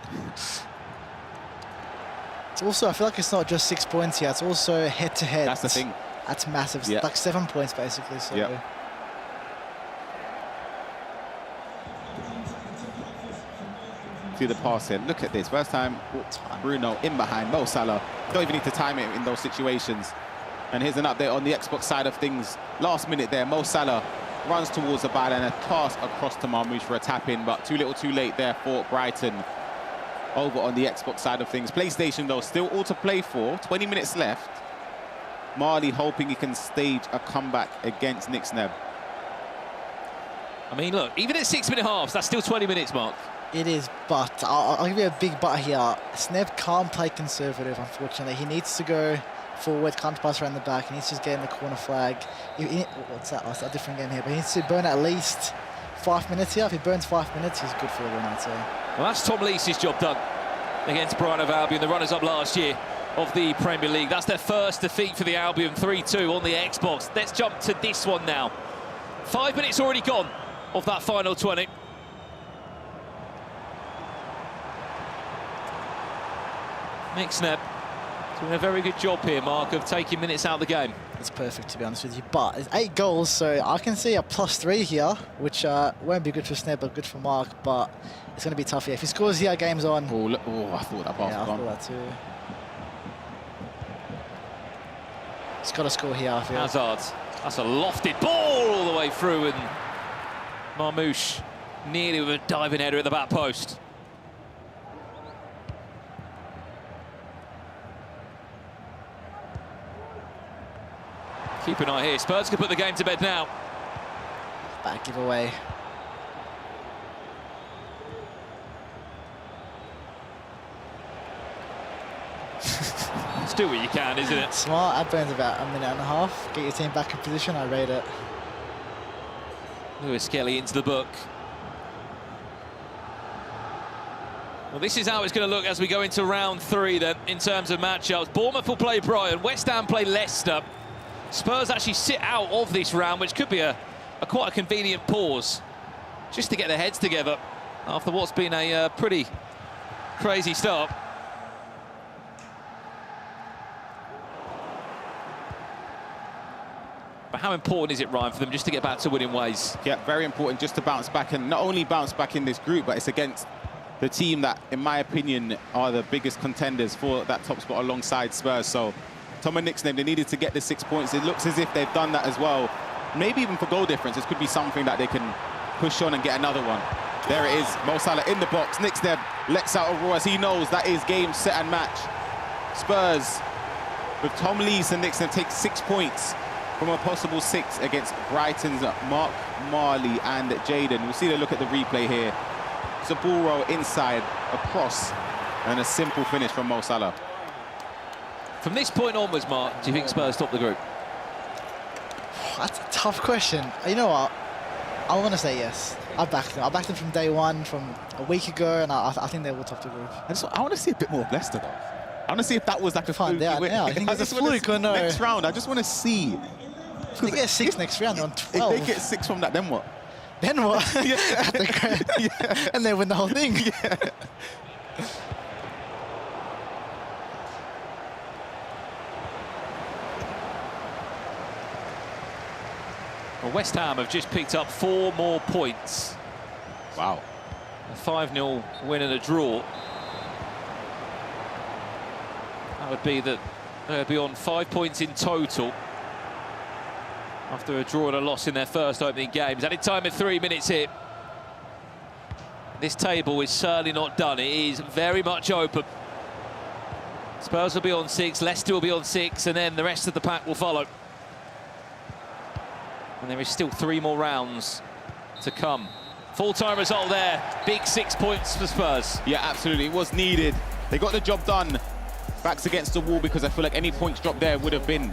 it's also, I feel like it's not just 6 points here. It's also head-to-head. That's the thing. That's massive. It's Yeah. like 7 points, basically. So. Yeah. See the pass here. Look at this. First time, Bruno in behind. Mo Salah. Don't even need to time it in those situations. And here's an update on the Xbox side of things. Last minute there, Mo Salah runs towards the ball and a pass across to Marmoush for a tap-in, but too little too late there for Brighton. Over on the Xbox side of things. PlayStation, though, still all to play for. 20 minutes left. Marley hoping he can stage a comeback against Nick Snebb. I mean, look, even at 6-minute halves, that's still 20 minutes, Mark. It is, but I'll give you a big but here. Snebb can't play conservative, unfortunately. He needs to go forward, can't pass around the back. He needs to just get in the corner flag. What's that? That's a different game here. But he needs to burn at least 5 minutes here. If he burns 5 minutes, he's good for the win, I'd say. Well, that's Tom Lee's job done against Brighton of Albion, the runners-up last year of the Premier League. That's their first defeat for the Albion, 3-2 on the Xbox. Let's jump to this one now. 5 minutes already gone of that final 20. Nick Snebb doing a very good job here, Mark, of taking minutes out of the game. It's perfect, to be honest with you. But it's 8 goals, so I can see a +3 here, which won't be good for Snebb, but good for Mark. But it's going to be tough here. If he scores here, game's on. Oh, I thought that pass was on. I thought that too. He's got to score here, I feel. Hazard. That's a lofted ball all the way through, and Marmoush nearly with a diving header at the back post. Keep an eye here. Spurs can put the game to bed now. Back giveaway. Just do what you can, isn't it? Smart. That burns about 1.5 minutes. Get your team back in position. I rate it. Lewis Kelly into the book. Well, this is how it's going to look as we go into round 3 then, in terms of matchups. Bournemouth will play Brighton, West Ham play Leicester. Spurs actually sit out of this round, which could be quite a convenient pause, just to get their heads together after what's been a pretty crazy start. But how important is it, Ryan, for them just to get back to winning ways? Yeah, very important just to bounce back, and not only bounce back in this group, but it's against the team that, in my opinion, are the biggest contenders for that top spot alongside Spurs. So Tom and Nick Snebb, they needed to get the 6 points. It looks as if they've done that as well. Maybe even for goal difference, this could be something that they can push on and get another one. There it is, Mo Salah in the box. Nick Steb lets out a roar as he knows that is game, set and match. Spurs, with Tom Lees and Nick Steb, take 6 points from a possible 6 against Brighton's Mark Marley and Jaden. We'll see a look at the replay here. It's a ball roll inside, a cross, and a simple finish from Mo Salah. From this point onwards, Mark, do you think Spurs top the group? That's a tough question. You know what? I want to say yes. I backed them. I backed them from day one, from a week ago, and I think they will top the group. I want to see a bit more of Leicester, though. I want to see if that was like a fluke. Yeah, I think it's a fluke or no. Next round, I just want to see. If they get 6 next round, they're on 12. If they get 6 from that, then what? Then what? Yeah. And they win the whole thing. Yeah. Well, West Ham have just picked up 4 more points. Wow. A 5-0 win and a draw. That would be that they'd be on 5 points in total after a draw and a loss in their first opening games. Added time at 3 minutes here. This table is certainly not done. It is very much open. Spurs will be on 6, Leicester will be on 6, and then the rest of the pack will follow. And there is still 3 more rounds to come. Full-time result there. Big 6 points for Spurs. Yeah, absolutely. It was needed. They got the job done. Backs against the wall, because I feel like any points dropped there would have been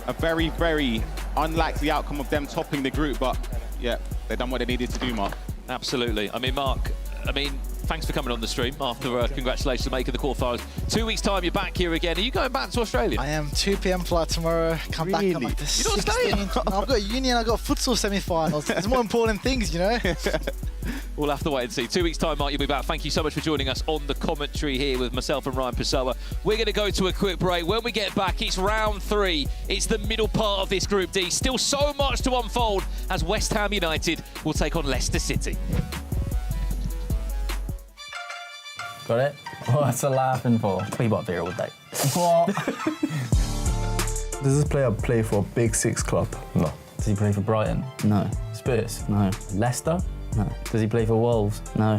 a very, very unlikely outcome of them topping the group. But, yeah, they've done what they needed to do, Mark. Absolutely. I mean, Mark, thanks for coming on the stream after congratulations on making the quarterfinals. 2 weeks' time, you're back here again. Are you going back to Australia? I am. 2 p.m. flight tomorrow. Come back on like the 16th. No, I've got uni and I've got futsal semi-finals. There's more important things, you know? We'll have to wait and see. 2 weeks' time, Mark, you'll be back. Thank you so much for joining us on the commentary here with myself and Ryan Pessoa. We're going to go to a quick break. When we get back, it's round 3. It's the middle part of this Group D. Still so much to unfold as West Ham United will take on Leicester City. Got it? What's a laughing for? We bought beer all day. What? Does this player play for a Big 6 club? No. Does he play for Brighton? No. Spurs? No. Leicester? No. Does he play for Wolves? No.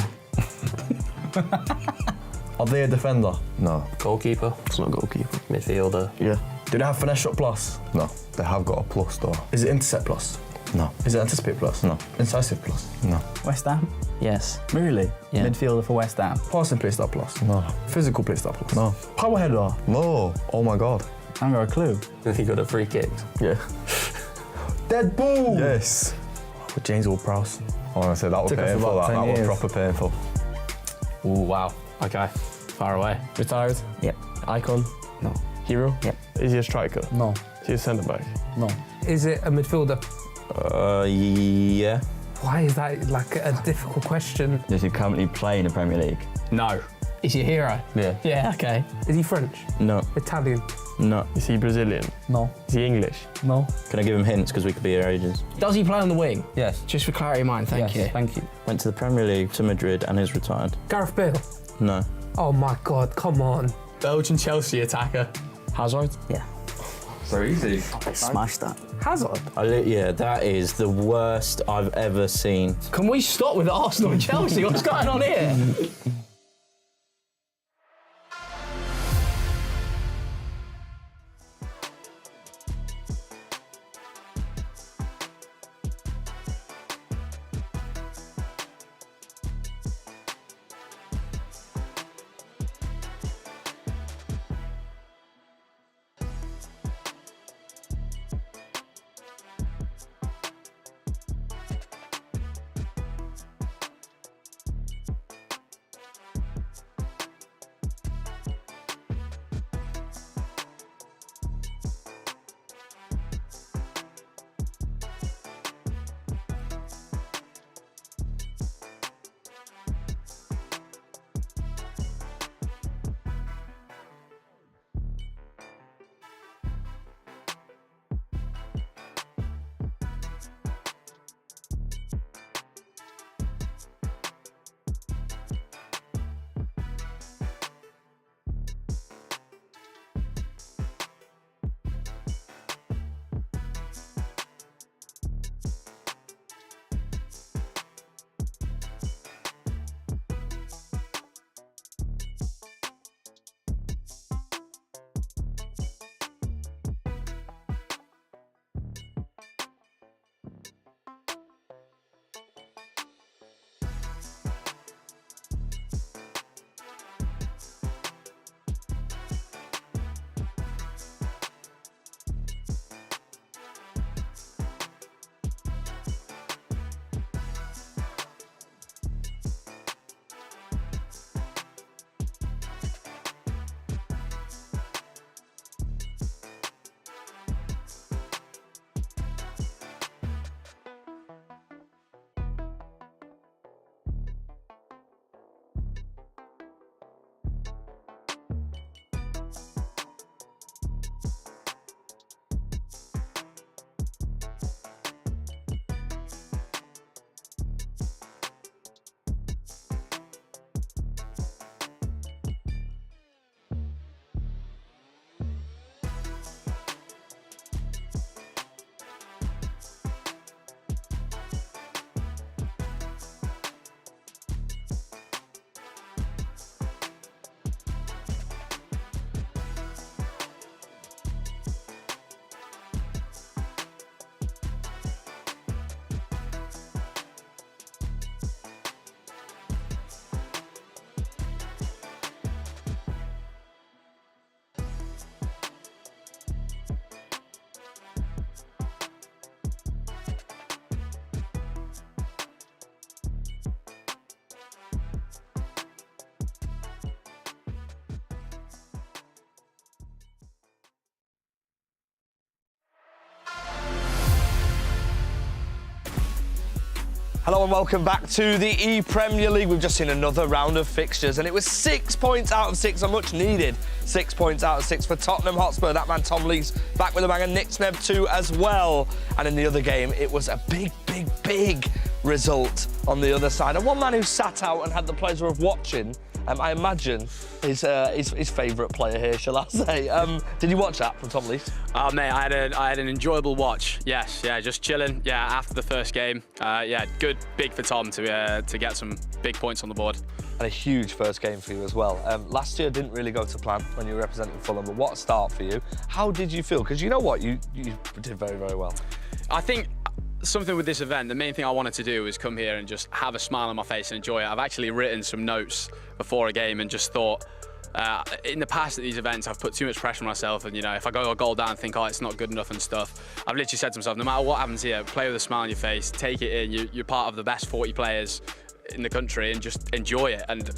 Are they a defender? No. Goalkeeper? It's not a goalkeeper. Midfielder? Yeah. Do they have finesse shot plus? No. They have got a plus though. Is it intercept plus? No. Is it anticipate plus? No. Incisive plus? No. West Ham? Yes. Really? Yeah. Midfielder for West Ham? Passing play style plus? No. Physical play style plus? No. Power header? No. Oh my god. I haven't got a clue. He got a free kick? Yeah. Dead ball! Yes. With James Ward-Prowse. I want to say that was painful, that was proper painful. Ooh, wow. Okay. Far away. Retired? Yep. Icon? No. Hero? Yep. Is he a striker? No. Is he a centre back? No. Is it a midfielder? Yeah. Why is that like a difficult question? Does he currently play in the Premier League? No. Is he a hero? Yeah. Yeah, okay. Is he French? No. Italian? No. Is he Brazilian? No. Is he English? No. Can I give him hints because we could be here ages? Does he play on the wing? Yes. Just for clarity of mind, thank you. Thank you. Went to the Premier League, to Madrid, and is retired. Gareth Bale? No. Oh my God, come on. Belgian Chelsea attacker. Hazard? Yeah. So easy. Smashed that. Hazard? Yeah, that is the worst I've ever seen. Can we stop with Arsenal and Chelsea? What's going on here? Hello and welcome back to the ePremier League. We've just seen another round of fixtures and it was 6 points out of 6, a much needed 6 points out of 6 for Tottenham Hotspur. That man Tom Lees back with a bang, and Nick Sneb too as well. And in the other game, it was a big result on the other side. And one man who sat out and had the pleasure of watching, I imagine, his favourite player here, shall I say. Did you watch that from Tom Lees? Oh, mate, I had an enjoyable watch. Yes, yeah, just chilling. Yeah, after the first game. Yeah, big for Tom to get some big points on the board. And a huge first game for you as well. Last year didn't really go to plan when you were representing Fulham, but what a start for you. How did you feel? Because you know what, you did very, very well. I think something with this event, the main thing I wanted to do was come here and just have a smile on my face and enjoy it. I've actually written some notes before a game and just thought, in the past at these events, I've put too much pressure on myself, and if I go a goal down and think, oh, it's not good enough and stuff, I've literally said to myself, no matter what happens here, play with a smile on your face, take it in. You're part of the best 40 players in the country, and just enjoy it. And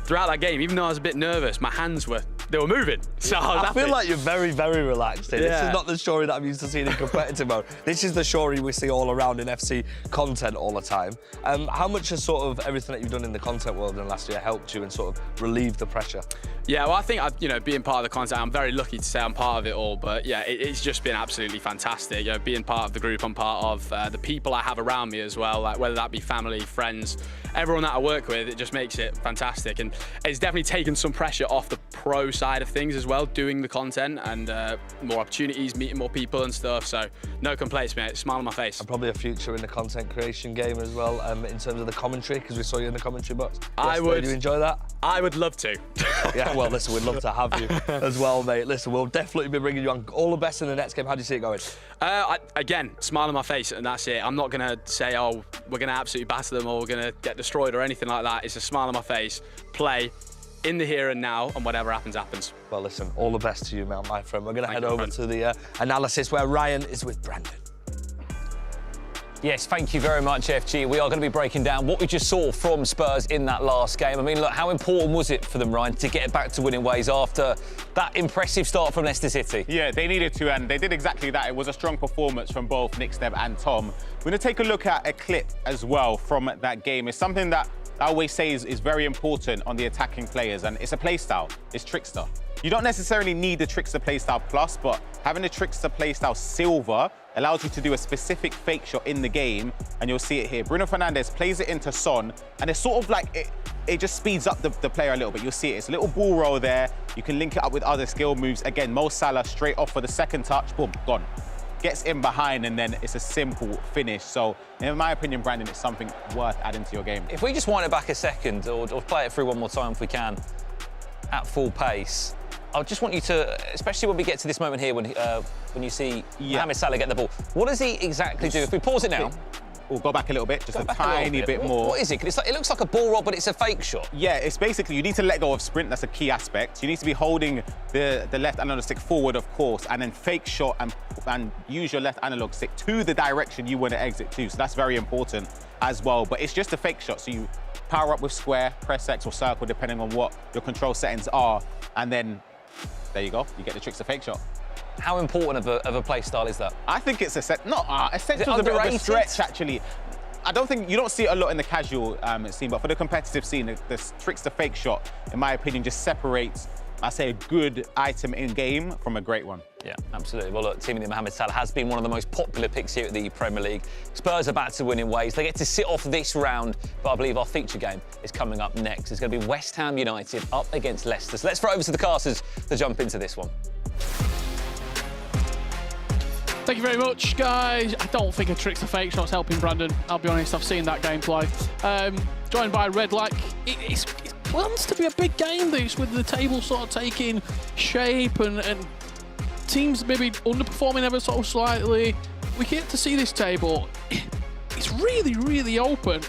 throughout that game, even though I was a bit nervous, my hands were moving. So I feel like you're very, very relaxed here. Yeah. This is not the Shorey that I'm used to seeing in competitive mode. This is the Shorey we see all around in FC content all the time. How much has sort of everything that you've done in the content world in the last year helped you and sort of relieve the pressure? Yeah, well, I think, being part of the content, I'm very lucky to say I'm part of it all. But yeah, it's just been absolutely fantastic. Being part of the group, I'm part of the people I have around me as well, like whether that be family, friends, everyone that I work with, it just makes it fantastic. And it's definitely taken some pressure off the pro side of things as well, doing the content and more opportunities, meeting more people and stuff. So no complaints, mate. Smile on my face. And probably a future in the content creation game as well, in terms of the commentary, because we saw you in the commentary box. I would. Do you enjoy that? I would love to. Yeah, well, listen, we'd love to have you as well, mate. Listen, we'll definitely be bringing you on. All the best in the next game. How do you see it going? Again, smile on my face, and that's it. I'm not going to say, oh, we're going to absolutely batter them or we're going to get destroyed or anything like that. It's a smile on my face, play in the here and now, and whatever happens, happens. Well, listen, all the best to you, my friend. We're going to head over to the analysis where Ryan is with Brandon. Yes, thank you very much, FG. We are going to be breaking down what we just saw from Spurs in that last game. I mean, look, how important was it for them, Ryan, to get back to winning ways after that impressive start from Leicester City? Yeah, they needed to, and they did exactly that. It was a strong performance from both Nick Sneb and Tom. We're going to take a look at a clip as well from that game. It's something that I always say is very important on the attacking players, and it's a play style. It's Trickster. You don't necessarily need the Trickster playstyle plus, but having the Trickster playstyle silver allows you to do a specific fake shot in the game, and you'll see it here. Bruno Fernandes plays it into Son, and it's sort of like it just speeds up the player a little bit. You'll see it. It's a little ball roll there. You can link it up with other skill moves. Again, Mo Salah straight off for the second touch. Boom, gone. Gets in behind, and then it's a simple finish. So, in my opinion, Brandon, it's something worth adding to your game. If we just wind it back a second, or play it through one more time if we can, at full pace, I just want you to, especially when we get to this moment here, when you see Mohamed Salah get the ball, what does he exactly do? If we pause it now. We'll go back a little bit, just a tiny bit more. What is it? It looks like a ball roll, but it's a fake shot. Yeah, it's basically, you need to let go of sprint. That's a key aspect. You need to be holding the left analog stick forward, of course, and then fake shot and use your left analog stick to the direction you want to exit to. So that's very important as well. But it's just a fake shot. So you power up with square, press X or circle, depending on what your control settings are. And then there you go. You get the Trickster fake shot. How important of a play style is that? I think it's essential is a bit of a stretch, actually. I don't think, you don't see it a lot in the casual scene, but for the competitive scene, the Trickster fake shot, in my opinion, just separates, I say, a good item in game from a great one. Yeah, absolutely. Well, look, Team India Mohamed Salah has been one of the most popular picks here at the Premier League. Spurs are back to winning ways. They get to sit off this round, but I believe our feature game is coming up next. It's going to be West Ham United up against Leicester. So let's throw over to the casters to jump into this one. Thank you very much, guys. I don't think a Trickster fake shot's helping Brandon. I'll be honest, I've seen that game play. Joined by Red Lack. It plans to be a big game, this, with the table sort of taking shape and teams maybe underperforming ever so slightly. We get to see this table. It's really, really open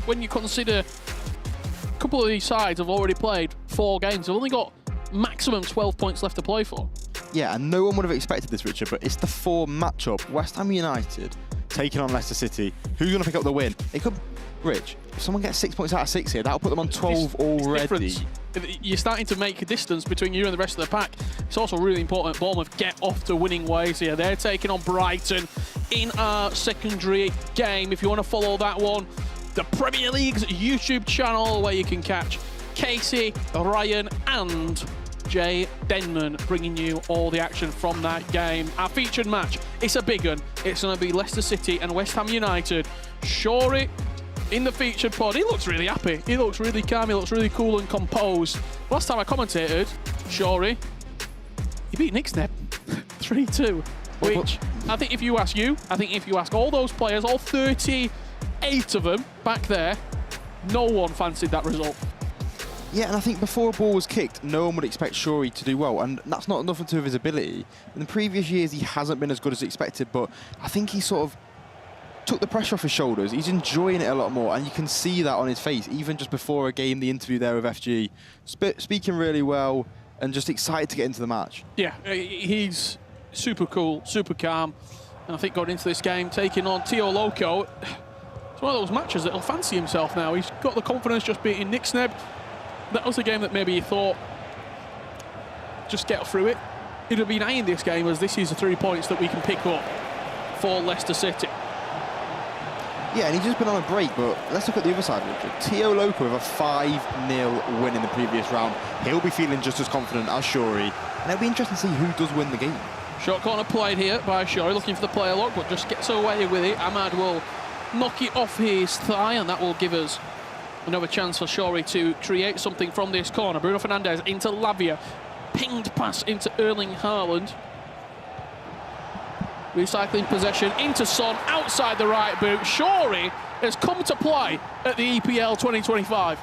when you consider a couple of these sides have already played 4 games. They've only got maximum 12 points left to play for. Yeah, and no one would have expected this, Richard, but it's the 4 matchup. West Ham United taking on Leicester City. Who's going to pick up the win? It could, Rich, if someone gets 6 points out of 6 here, that'll put them on 12 already. You're starting to make a distance between you and the rest of the pack. It's also really important Bournemouth get off to winning ways here. They're taking on Brighton in our secondary game. If you want to follow that one, the Premier League's YouTube channel, where you can catch Casey, Ryan, and Jay Denman bringing you all the action from that game. Our featured match, it's a big one. It's going to be Leicester City and West Ham United. Shorey in the featured pod. He looks really happy. He looks really calm. He looks really cool and composed. Last time I commentated, Shorey, he beat Nixneb 3-2, which I think if you ask all those players, all 38 of them back there, no one fancied that result. Yeah, and I think before a ball was kicked, no one would expect Shorey to do well, and that's not nothing to do with his ability. In the previous years, he hasn't been as good as expected, but I think he sort of took the pressure off his shoulders. He's enjoying it a lot more, and you can see that on his face, even just before a game, the interview there with FG. Speaking really well, and just excited to get into the match. Yeah, he's super cool, super calm, and I think going into this game, taking on Tio Loco, it's one of those matches that he'll fancy himself now. He's got the confidence just beating Nixneb. That was a game that maybe he thought, just get through it. He'd have been eyeing this game as this is the 3 points that we can pick up for Leicester City. Yeah, and he's just been on a break, but let's look at the other side, Richard. Tio Loco with a 5-0 win in the previous round. He'll be feeling just as confident as Shorey, and it'll be interesting to see who does win the game. Short corner played here by Shorey, looking for the player lock, but just gets away with it. Ahmad will knock it off his thigh, and that will give us another chance for Shorey to create something from this corner. Bruno Fernandes into Lavia. Pinged pass into Erling Haaland. Recycling possession into Son, outside the right boot. Shorey has come to play at the EPL 2025.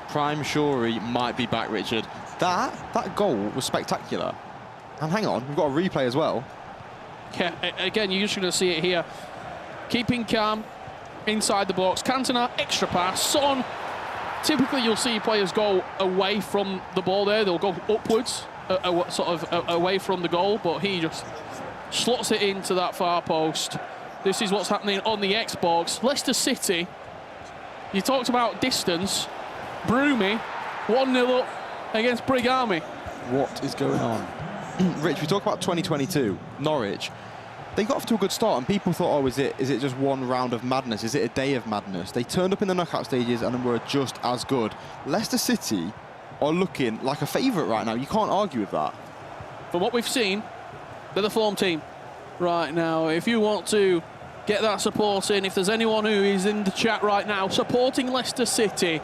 Prime Shorey might be back, Richard. That goal was spectacular. And hang on, we've got a replay as well. Yeah, again, you're just going to see it here. Keeping calm inside the box. Cantona, extra pass. Son, typically you'll see players go away from the ball there. They'll go upwards, sort of away from the goal, but he just slots it into that far post. This is what's happening on the Xbox. Leicester City, you talked about distance. Broomy, 1-0 up against Brig Army. What is going on? Rich, we talk about 2022, Norwich. They got off to a good start, and people thought, oh, is it just one round of madness? Is it a day of madness? They turned up in the knockout stages and were just as good. Leicester City are looking like a favourite right now. You can't argue with that. From what we've seen, they're the form team right now. If you want to get that support in, if there's anyone who is in the chat right now supporting Leicester City,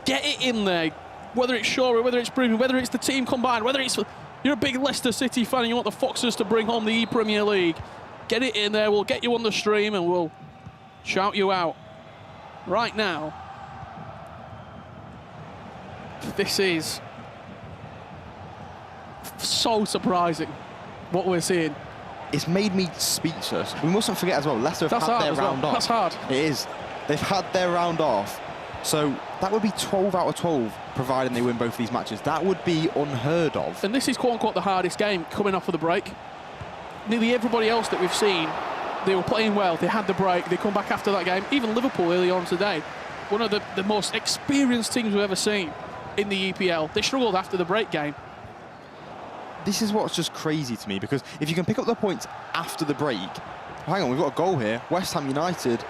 get it in there. Whether it's Shorey, whether it's Broomy, whether it's the team combined, whether it's you're a big Leicester City fan and you want the Foxes to bring home the ePremier League, get it in there. We'll get you on the stream and we'll shout you out. Right now, this is so surprising what we're seeing. It's made me speechless. We mustn't forget as well, Leicester have had their round off. That's hard. It is. They've had their round off. So that would be 12 out of 12, providing they win both of these matches. That would be unheard of. And this is quote-unquote the hardest game coming off of the break. Nearly everybody else that we've seen, they were playing well, they had the break, they come back after that game. Even Liverpool early on today, one of the most experienced teams we've ever seen in the EPL. They struggled after the break game. This is what's just crazy to me, because if you can pick up the points after the break, hang on, we've got a goal here. West Ham United,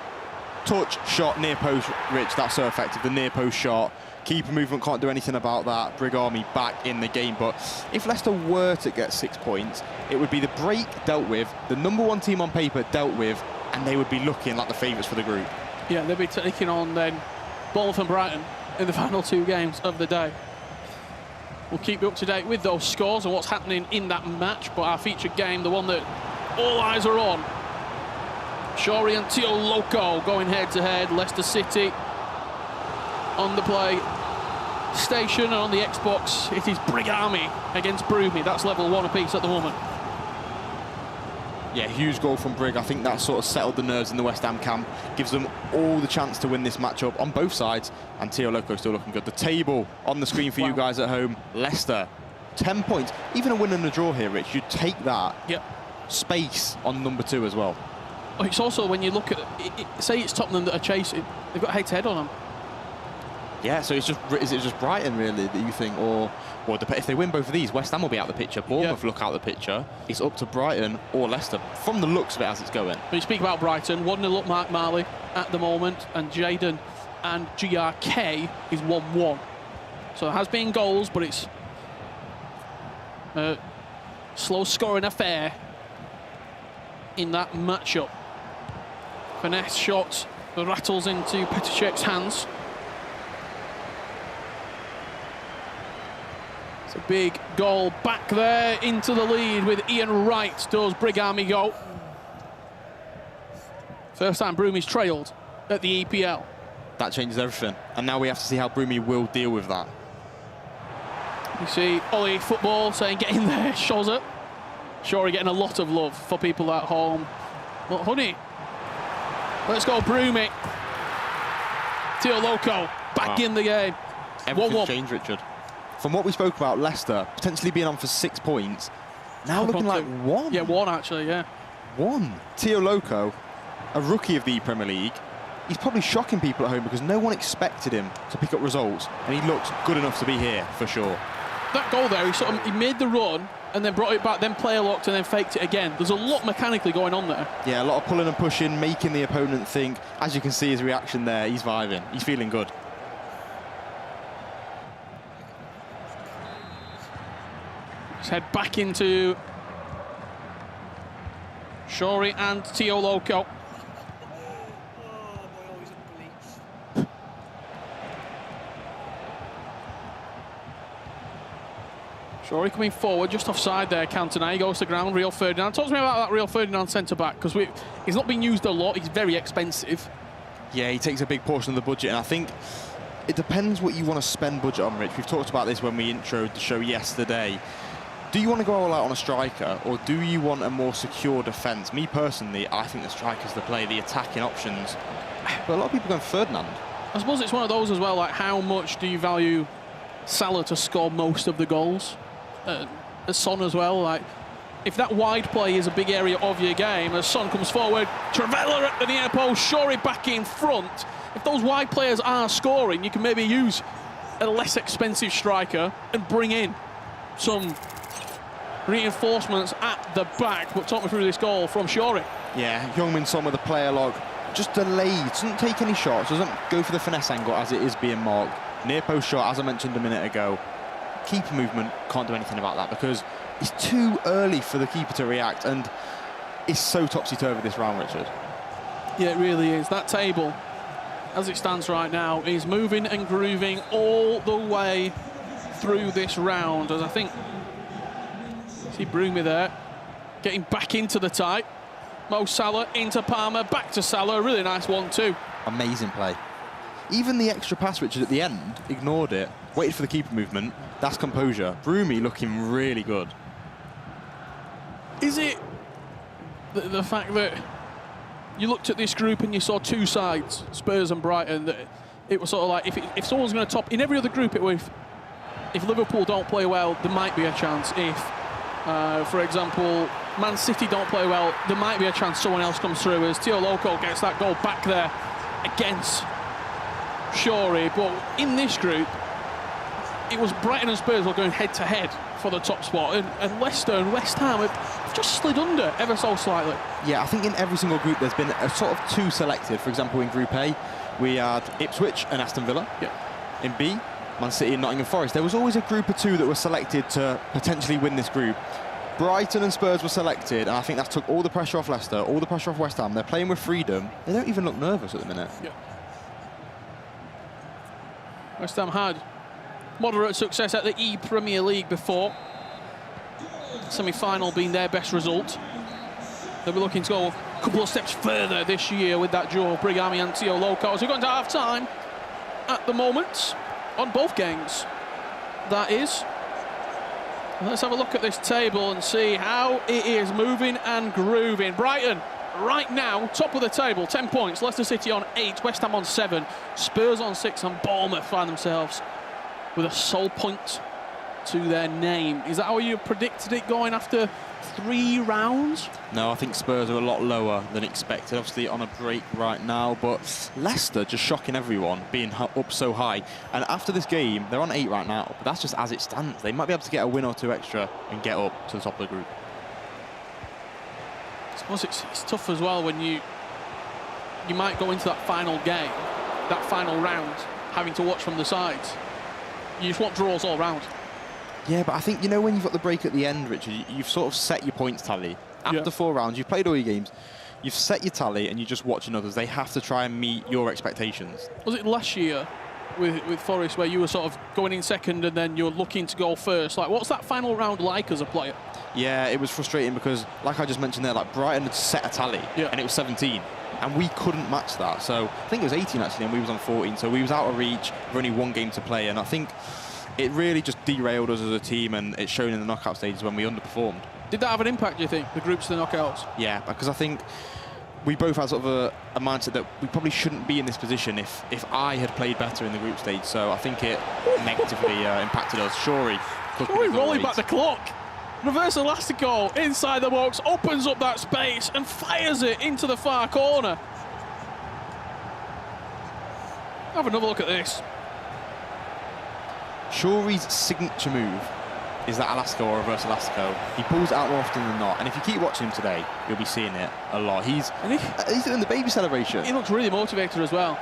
touch, shot, near post, Rich, that's so effective, the near post shot. Keeper movement, can't do anything about that. Brig Army back in the game, but if Leicester were to get 6 points, it would be the break dealt with, the #1 team on paper dealt with, and they would be looking like the favourites for the group. Yeah, they'll be taking on then Bournemouth and Brighton in the final 2 games of the day. We'll keep you up to date with those scores and what's happening in that match, but our featured game, the one that all eyes are on, Shorey and Tio Loco going head-to-head. Leicester City on the play station, and on the Xbox, it is Brig Army against Broomy. That's level 1 apiece at the moment. Yeah, huge goal from Brig. I think that sort of settled the nerves in the West Ham camp, gives them all the chance to win this matchup on both sides, and Tio Loco still looking good. The table on the screen for you guys at home. Leicester, 10 points. Even a win and a draw here, Rich, you'd take that. Yep. Space on #2 as well. It's also when you look at, say it's Tottenham that are chasing, they've got head-to-head on them. Yeah, so is it just Brighton really that you think, or if they win both of these, West Ham will be out the picture, Bournemouth look out the picture. It's up to Brighton or Leicester from the looks of it as it's going. When you speak about Brighton, 1-0 up Mark Marley at the moment, and Jayden and GRK is 1-1. So there has been goals, but it's a slow scoring affair in that matchup. Finesse shot rattles into Petr Cech's hands. It's a big goal back there into the lead with Ian Wright. Does Brig Army go? First time Broomy's trailed at the EPL. That changes everything. And now we have to see how Broomy will deal with that. You see Ollie Football saying, get in there, Shozza. Shorey getting a lot of love for people at home. But honey, let's go Broomy. Tio Loco back in the game. Everything's changed, Richard. From what we spoke about, Leicester potentially being on for 6 points, now looking like 1. Yeah, 1 actually, yeah. 1. Tio Loco, a rookie of the Premier League, he's probably shocking people at home because no one expected him to pick up results, and he looks good enough to be here for sure. That goal there, he made the run and then brought it back, then player locked and then faked it again. There's a lot mechanically going on there. Yeah, a lot of pulling and pushing, making the opponent think. As you can see his reaction there, he's vibing, he's feeling good. Let's head back into Shorey and Tio Loco. Shorey coming forward, just offside there, Cantona. He goes to ground, Rio Ferdinand. Talk to me about that Rio Ferdinand centre-back, because he's not been used a lot, he's very expensive. Yeah, he takes a big portion of the budget, and I think it depends what you want to spend budget on, Rich. We've talked about this when we introed the show yesterday. Do you want to go all out on a striker, or do you want a more secure defence? Me personally, I think the striker's the play, the attacking options. But a lot of people going Ferdinand. I suppose it's one of those as well, like how much do you value Salah to score most of the goals? Son as well, like if that wide play is a big area of your game, as Son comes forward, Travella at the near post, Shorey back in front. If those wide players are scoring, you can maybe use a less expensive striker and bring in some reinforcements at the back. But talk me through this goal from Shorey. Yeah, Heung-min Son with a player log, just delayed, doesn't take any shots, doesn't go for the finesse angle as it is being marked. Near post shot, as I mentioned a minute ago. Keeper movement, can't do anything about that because it's too early for the keeper to react, and it's so topsy-turvy this round, Richard. Yeah, it really is. That table, as it stands right now, is moving and grooving all the way through this round, as I think, see Broomy there, getting back into the tie. Mo Salah into Palmer, back to Salah, a really nice 1-2. Amazing play. Even the extra pass, Richard, at the end, ignored it, waited for the keeper movement. That's composure. Broomy looking really good. Is it the fact that you looked at this group and you saw 2 sides, Spurs and Brighton, that it was sort of like if someone's going to top, in every other group it was, if Liverpool don't play well, there might be a chance. If, for example, Man City don't play well, there might be a chance someone else comes through, as Tio Loco gets that goal back there against Shorey. But in this group, it was Brighton and Spurs were going head-to-head for the top spot, and Leicester and West Ham have just slid under ever so slightly. Yeah, I think in every single group there's been a sort of 2 selected. For example, in Group A, we had Ipswich and Aston Villa. Yeah. In B, Man City and Nottingham Forest. There was always a group of 2 that were selected to potentially win this group. Brighton and Spurs were selected, and I think that took all the pressure off Leicester, all the pressure off West Ham. They're playing with freedom. They don't even look nervous at the minute. Yeah. West Ham had moderate success at the ePremier League before. Semi-final being their best result. They'll be looking to go a couple of steps further this year with that duo, Brig Army and Tio Loco. So we're going to half-time at the moment on both games. That is. Let's have a look at this table and see how it is moving and grooving. Brighton, right now, top of the table, 10 points. Leicester City on 8, West Ham on 7, Spurs on 6, and Bournemouth find themselves with a sole point to their name. Is that how you predicted it going after 3 rounds? No, I think Spurs are a lot lower than expected. Obviously on a break right now, but Leicester just shocking everyone, being up so high. And after this game, they're on 8 right now, but that's just as it stands. They might be able to get a win or 2 extra and get up to the top of the group. I suppose it's tough as well when you might go into that final game, that final round, having to watch from the sides. You just want draws all round. Yeah, but I think, you know, when you've got the break at the end, Richard, you've sort of set your points tally. After 4 rounds, you've played all your games, you've set your tally, and you're just watching others. They have to try and meet your expectations. Was it last year with Forest where you were sort of going in second and then you're looking to go first? Like, what's that final round like as a player? Yeah, it was frustrating because, like I just mentioned there, like Brighton had set a tally, and it was 17. And we couldn't match that. So I think it was 18 actually, and we was on 14. So we was out of reach with only 1 game to play. And I think it really just derailed us as a team, and it's shown in the knockout stages when we underperformed. Did that have an impact, do you think, the groups to the knockouts? Yeah, because I think we both had sort of a mindset that we probably shouldn't be in this position if I had played better in the group stage. So I think it negatively impacted us. Shorey rolling back the clock. Reverse elastico inside the box, opens up that space and fires it into the far corner. Have another look at this. Shorey's signature move is that elastico or reverse elastico. He pulls it out more often than not, and if you keep watching him today, you'll be seeing it a lot. He's doing the baby celebration. He looks really motivated as well.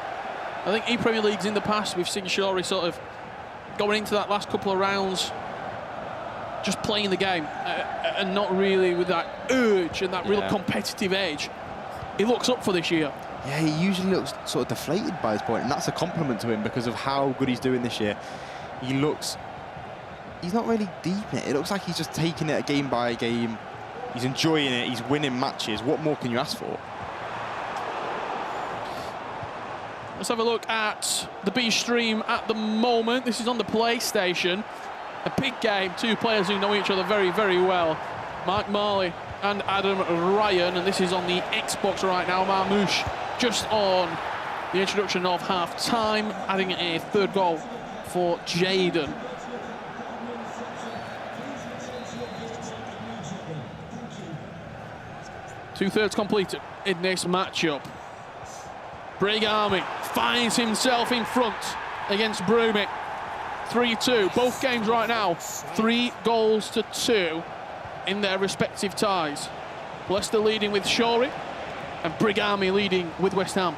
I think ePremier Leagues in the past, we've seen Shorey sort of going into that last couple of rounds just playing the game and not really with that urge and that real competitive edge. He looks up for this year. Yeah, he usually looks sort of deflated by this point, and that's a compliment to him because of how good he's doing this year. He's not really deep in it. It looks like he's just taking it game by game. He's enjoying it. He's winning matches. What more can you ask for? Let's have a look at the B stream at the moment. This is on the PlayStation. A big game, 2 players who know each other very, very well. Mark Marley and Adam Ryan, and this is on the Xbox right now. Marmouche just on the introduction of half-time, adding a 3rd goal for Jaden. Two-thirds completed in this matchup. Brig Army finds himself in front against Brumic. 3-2, both games right now, 3-2 in their respective ties. Leicester leading with Shorey and Brig Army leading with West Ham.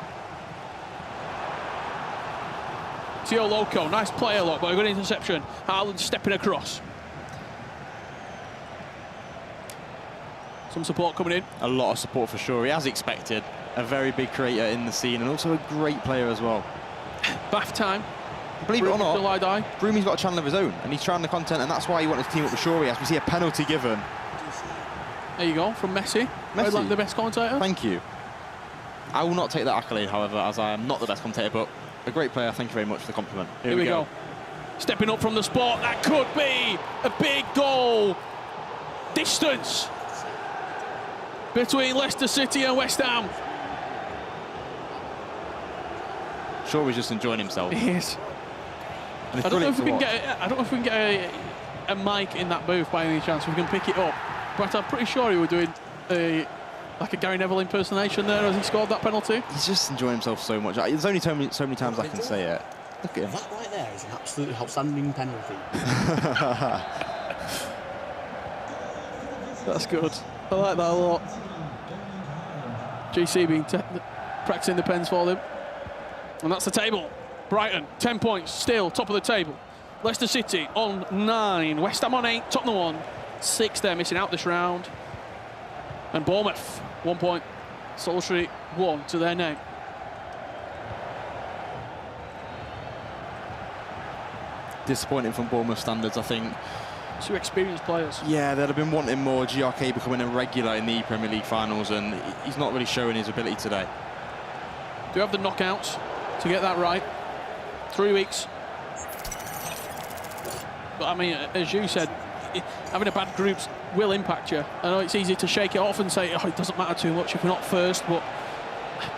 Tio Loco, nice player look, but a good interception. Haaland stepping across. Some support coming in. A lot of support for Shorey, as expected. A very big creator in the scene and also a great player as well. Bath time. Believe it or not, Broomi's got a channel of his own, and he's trying the content, and that's why he wanted to team up with Shorey, as we see a penalty given. There you go, from Messi. Like the best commentator. Thank you. I will not take that accolade, however, as I am not the best commentator, but a great player. Thank you very much for the compliment. Here we go. Stepping up from the spot, that could be a big goal. Distance between Leicester City and West Ham. Shorey's just enjoying himself. He is. I don't know if we can get a mic in that booth by any chance. We can pick it up, but I'm pretty sure he was doing like a Gary Neville impersonation there as he scored that penalty. He's just enjoying himself so much. There's only so many times I can say it. Look at him. That right there is an absolutely outstanding penalty. That's good. I like that a lot. GC being practicing the pens for them. And that's the table. Brighton, 10 points, still top of the table. Leicester City on 9. West Ham on 8, Tottenham on 6. They're missing out this round. And Bournemouth, 1 point. Solskjaer, 1 to their name. Disappointing from Bournemouth standards, I think. 2 experienced players. Yeah, they'd have been wanting more. GRK becoming a regular in the Premier League finals, and he's not really showing his ability today. Do you have the knockouts to get that right? 3 weeks. But I mean, as you said, having a bad group will impact you. I know it's easy to shake it off and say, oh, it doesn't matter too much if we're not first, but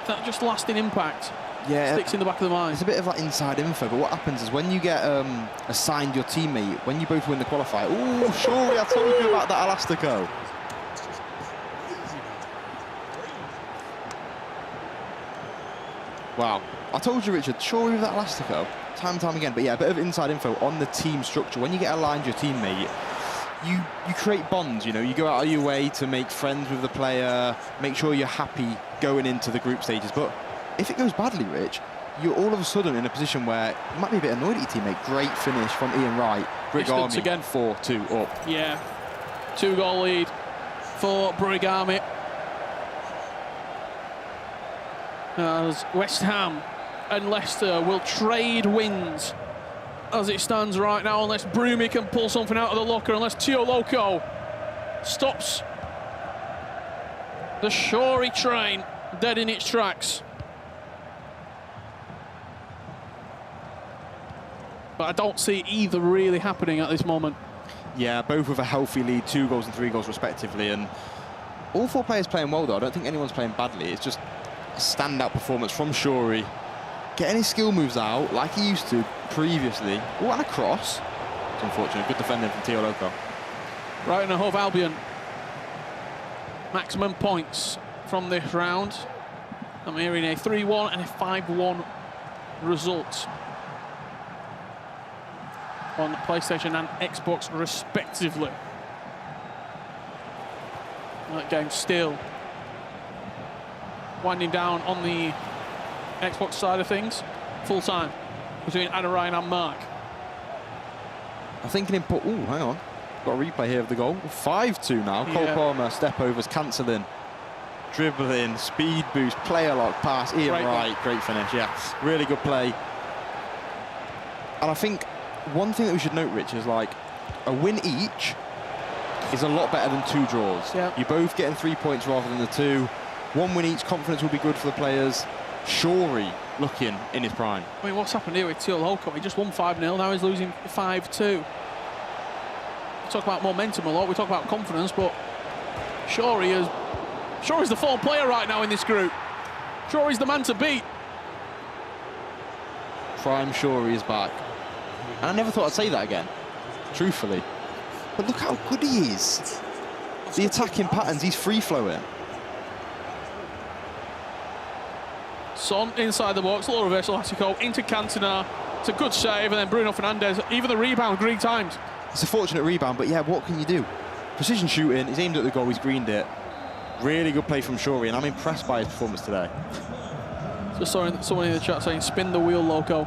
that just lasting impact Yeah, sticks in the back of the mind. It's a bit of like inside info, but what happens is when you get assigned your teammate, when you both win the qualifier, ooh, Shorey, I told you about that Elastico. Wow, I told you, Richard, Shorey with that Elastico, time and time again. But yeah, a bit of inside info on the team structure. When you get aligned your teammate, you create bonds, you know, you go out of your way to make friends with the player, make sure you're happy going into the group stages. But if it goes badly, Rich, you're all of a sudden in a position where you might be a bit annoyed at your teammate. Great finish from Ian Wright. Brig Army again, 4-2 up. Yeah, 2-goal lead for Brig Army. As West Ham and Leicester will trade wins as it stands right now, unless Broomy can pull something out of the locker, unless Tio Loco stops the Shorey train dead in its tracks. But I don't see either really happening at this moment. Yeah, both with a healthy lead, 2 goals and 3 goals respectively, and all 4 players playing well though. I don't think anyone's playing badly. It's just a standout performance from Shorey. Getting his skill moves out like he used to previously. Oh, and a cross. It's unfortunate. Good defending from Tio Loco. Brighton and Hove Albion. Maximum points from this round. I'm hearing a 3-1 and a 5-1 result on PlayStation and Xbox respectively. That game still winding down on the Xbox side of things. Full time between Adam Ryan and Mark. I think an input. Oh, hang on. Got a replay here of the goal. 5-2 now. Yeah. Cole Palmer, step overs, cancelling, dribbling, speed boost, player lock, pass. Ian Wright, great finish. Yeah, really good play. And I think one thing that we should note, Rich, is like a win each is a lot better than 2 draws. Yeah. You're both getting 3 points rather than the 2. 1 win each, confidence will be good for the players. Shorey looking in his prime. I mean, what's happened here with Tio Loco? He just won 5-0, now he's losing 5-2. We talk about momentum a lot, we talk about confidence, but Shorey's the form player right now in this group. Shorey's the man to beat. Prime Shorey is back. And I never thought I'd say that again, truthfully. But look how good he is. The attacking patterns, he's free-flowing. Son inside the box, little reversal, Elastico into Cantona. It's a good save, and then Bruno Fernandes, even the rebound, green times. It's a fortunate rebound, but yeah, what can you do? Precision shooting, he's aimed at the goal, he's greened it. Really good play from Shorey, and I'm impressed by his performance today. Just saw someone in the chat saying, spin the wheel, Loco.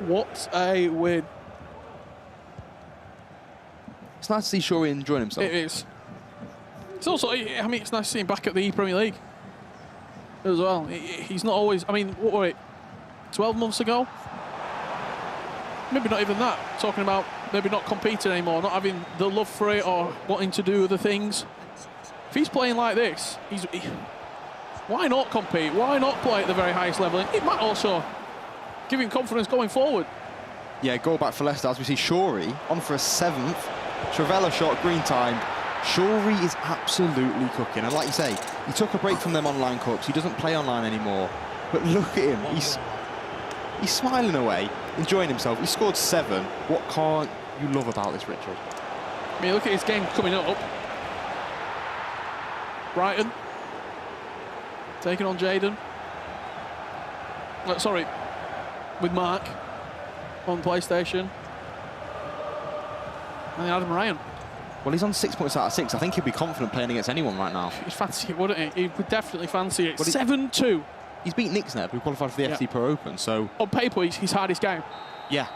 What a win. It's nice to see Shorey enjoying himself. It is. It's also, I mean, it's nice to see him back at the ePremier League as well. He's not always, I mean, what were it, 12 months ago? Maybe not even that. Talking about maybe not competing anymore, not having the love for it or wanting to do other things. If he's playing like this, why not compete? Why not play at the very highest level? It might also give him confidence going forward. Yeah, goal back for Leicester as we see Shorey on for a 7th. Travella shot, green time. Shorey is absolutely cooking, and like you say, he took a break from them online cups. He doesn't play online anymore, but look at him. He's smiling away, enjoying himself. He scored 7. What can't you love about this, Richard? I mean, look at his game coming up. Brighton taking on Jaden. Sorry, with Mark on PlayStation. And then Adam Ryan. Well, he's on 6 points out of 6. I think he'll be confident playing against anyone right now. He'd fancy it, wouldn't he? He would definitely fancy it. 7-2. He's beat Nixneb, who qualified for the FC Pro Open, so... On paper, he's his hardest game. Yeah.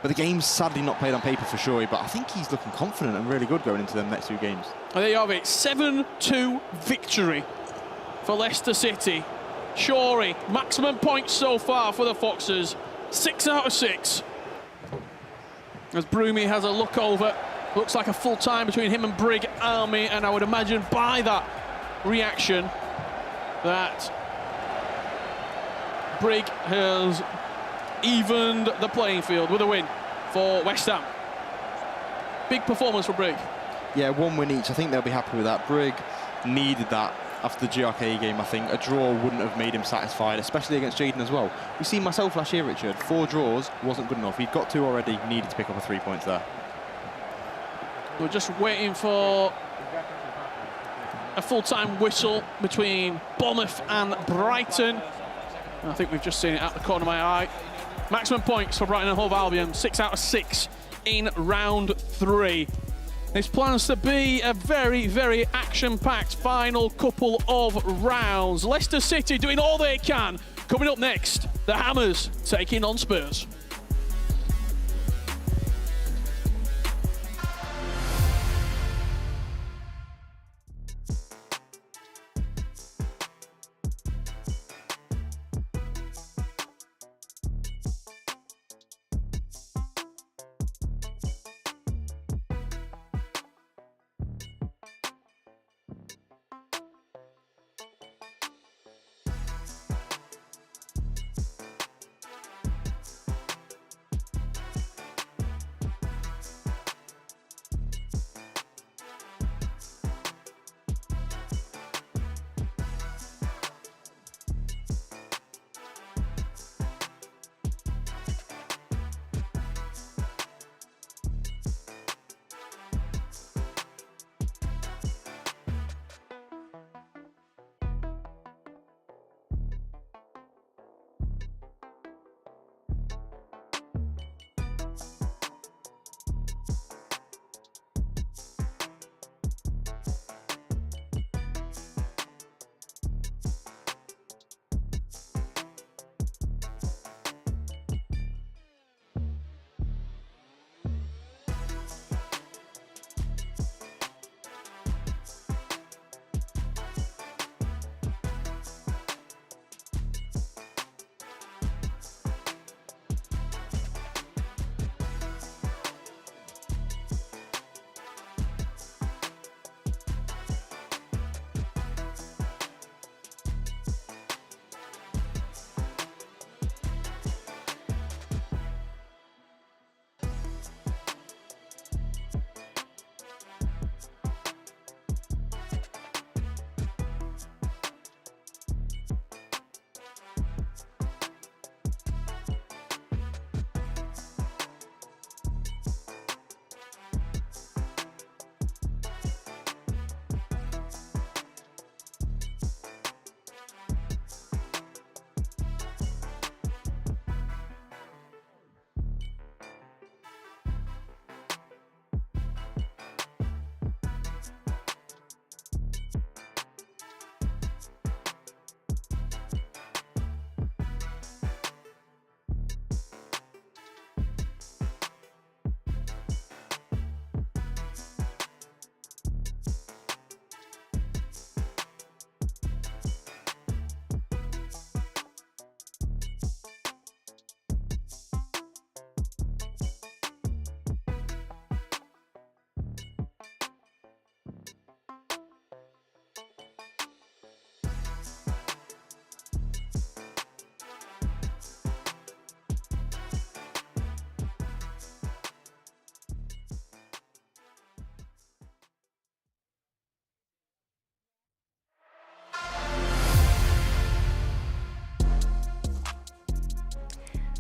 But the game's sadly not played on paper for Shorey, but I think he's looking confident and really good going into them next 2 games. And there you have it. 7-2 victory for Leicester City. Shorey, maximum points so far for the Foxes. 6 out of 6. As Broomy has a look over. Looks like a full time between him and Brig Army, and I would imagine by that reaction that Brig has evened the playing field with a win for West Ham. Big performance for Brig. Yeah, 1 win each. I think they'll be happy with that. Brig needed that after the GRK game, I think a draw wouldn't have made him satisfied, especially against Jaden as well. We see myself last year, Richard, 4 draws wasn't good enough. He'd got 2 already, needed to pick up a 3 points there. We're just waiting for a full-time whistle between Bournemouth and Brighton. And I think we've just seen it out the corner of my eye. Maximum points for Brighton and Hove Albion, 6 out of 6 in round 3. This plans to be a very, very action-packed final couple of rounds. Leicester City doing all they can. Coming up next, the Hammers taking on Spurs.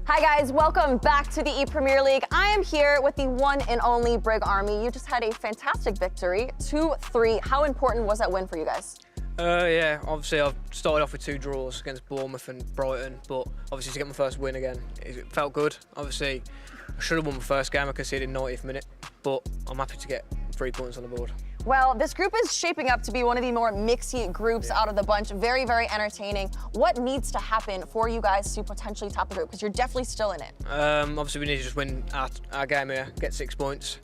Hi guys, welcome back to the ePremier League. I am here with the one and only Brig Army. You just had a fantastic victory, 2-3. How important was that win for you guys? Yeah, obviously I've started off with 2 draws against Bournemouth and Brighton, but obviously to get my first win again, it felt good. Obviously, I should have won my first game, I conceded in the 90th minute, but I'm happy to get 3 points on the board. Well, this group is shaping up to be one of the more mixy groups out of the bunch. Very, very entertaining. What needs to happen for you guys to potentially top the group? Because you're definitely still in it. Obviously, we need to just win our game here, get 6 points,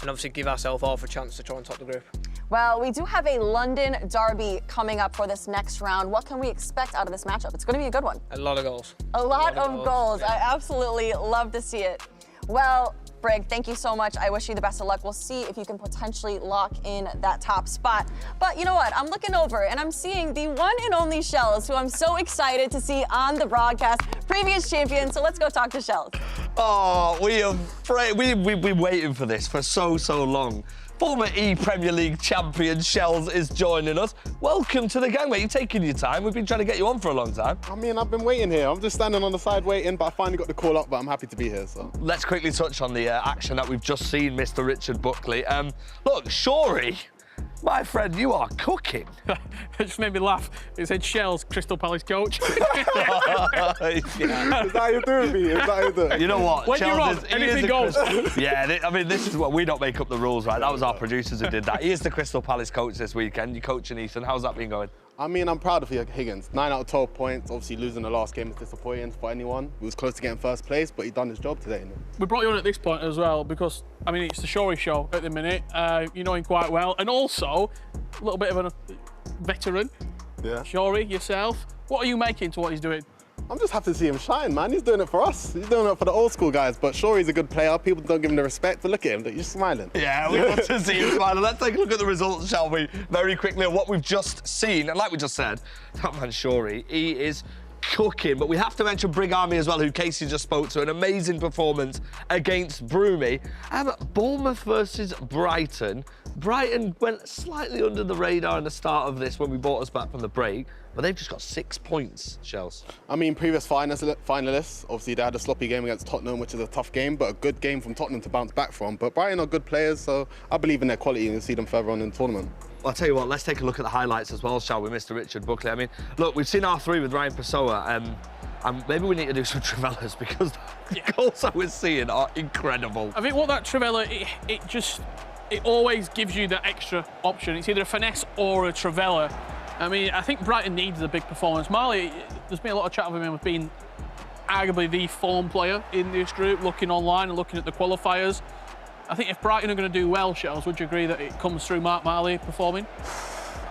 and obviously give ourselves half a chance to try and top the group. Well, we do have a London derby coming up for this next round. What can we expect out of this matchup? It's going to be a good one. A lot of goals. A lot of goals. Yeah. I absolutely love to see it. Well, Brig, thank you so much. I wish you the best of luck. We'll see if you can potentially lock in that top spot. But you know what? I'm looking over and I'm seeing the one and only Shells, who I'm so excited to see on the broadcast. Previous champion, so let's go talk to Shells. Oh, we've been waiting for this for so long. Former ePremier League champion Shells is joining us. Welcome to the gang, mate. You're taking your time. We've been trying to get you on for a long time. I mean, I've been waiting here. I'm just standing on the side waiting, but I finally got the call up, but I'm happy to be here, so. Let's quickly touch on the action that we've just seen, Mr. Richard Buckley. Look, Shorey, my friend, you are cooking. It just made me laugh. It said Shells, Crystal Palace coach. Is that how you do me? Is that how you do it? You know what? When you're on, anything goes. Yeah, I mean, this is what we don't make up the rules, right? That was our producers who did that. He is the Crystal Palace coach this weekend. You're coaching Ethan. How's that been going? I mean, I'm proud of Higgins. 9 out of 12 points. Obviously, losing the last game is disappointing for anyone. He was close to getting first place, but he done his job today. We brought you on at this point as well because, I mean, it's the Shorey show at the minute. You know him quite well. And also, a little bit of a veteran. Yeah. Shorey, yourself. What are you making to what he's doing? I'm just happy to see him shine, man. He's doing it for us. He's doing it for the old school guys. But Shorey's a good player. People don't give him the respect. But look at him. You're smiling. Yeah, we want to see him smiling. Let's take a look at the results, shall we? Very quickly on what we've just seen. And like we just said, that man Shorey, he is cooking. But we have to mention Brig Army as well, who Casey just spoke to. An amazing performance against Broomy. Bournemouth versus Brighton. Brighton went slightly under the radar in the start of this when we brought us back from the break. But they've just got 6 points, Shells. I mean, previous finalists, obviously they had a sloppy game against Tottenham, which is a tough game, but a good game from Tottenham to bounce back from. But Brighton are good players, so I believe in their quality and you'll see them further on in the tournament. Well, I'll tell you what, let's take a look at the highlights as well, shall we, Mr. Richard Buckley? I mean, look, we've seen R3 with Ryan Pessoa, and maybe we need to do some Travellas because the goals that we're seeing are incredible. I think what that Travella, it always gives you that extra option. It's either a finesse or a Travella. I mean, I think Brighton needs a big performance. Marley, there's been a lot of chat of him as being arguably the form player in this group, looking online and looking at the qualifiers. I think if Brighton are going to do well, Shells, would you agree that it comes through Mark Marley performing?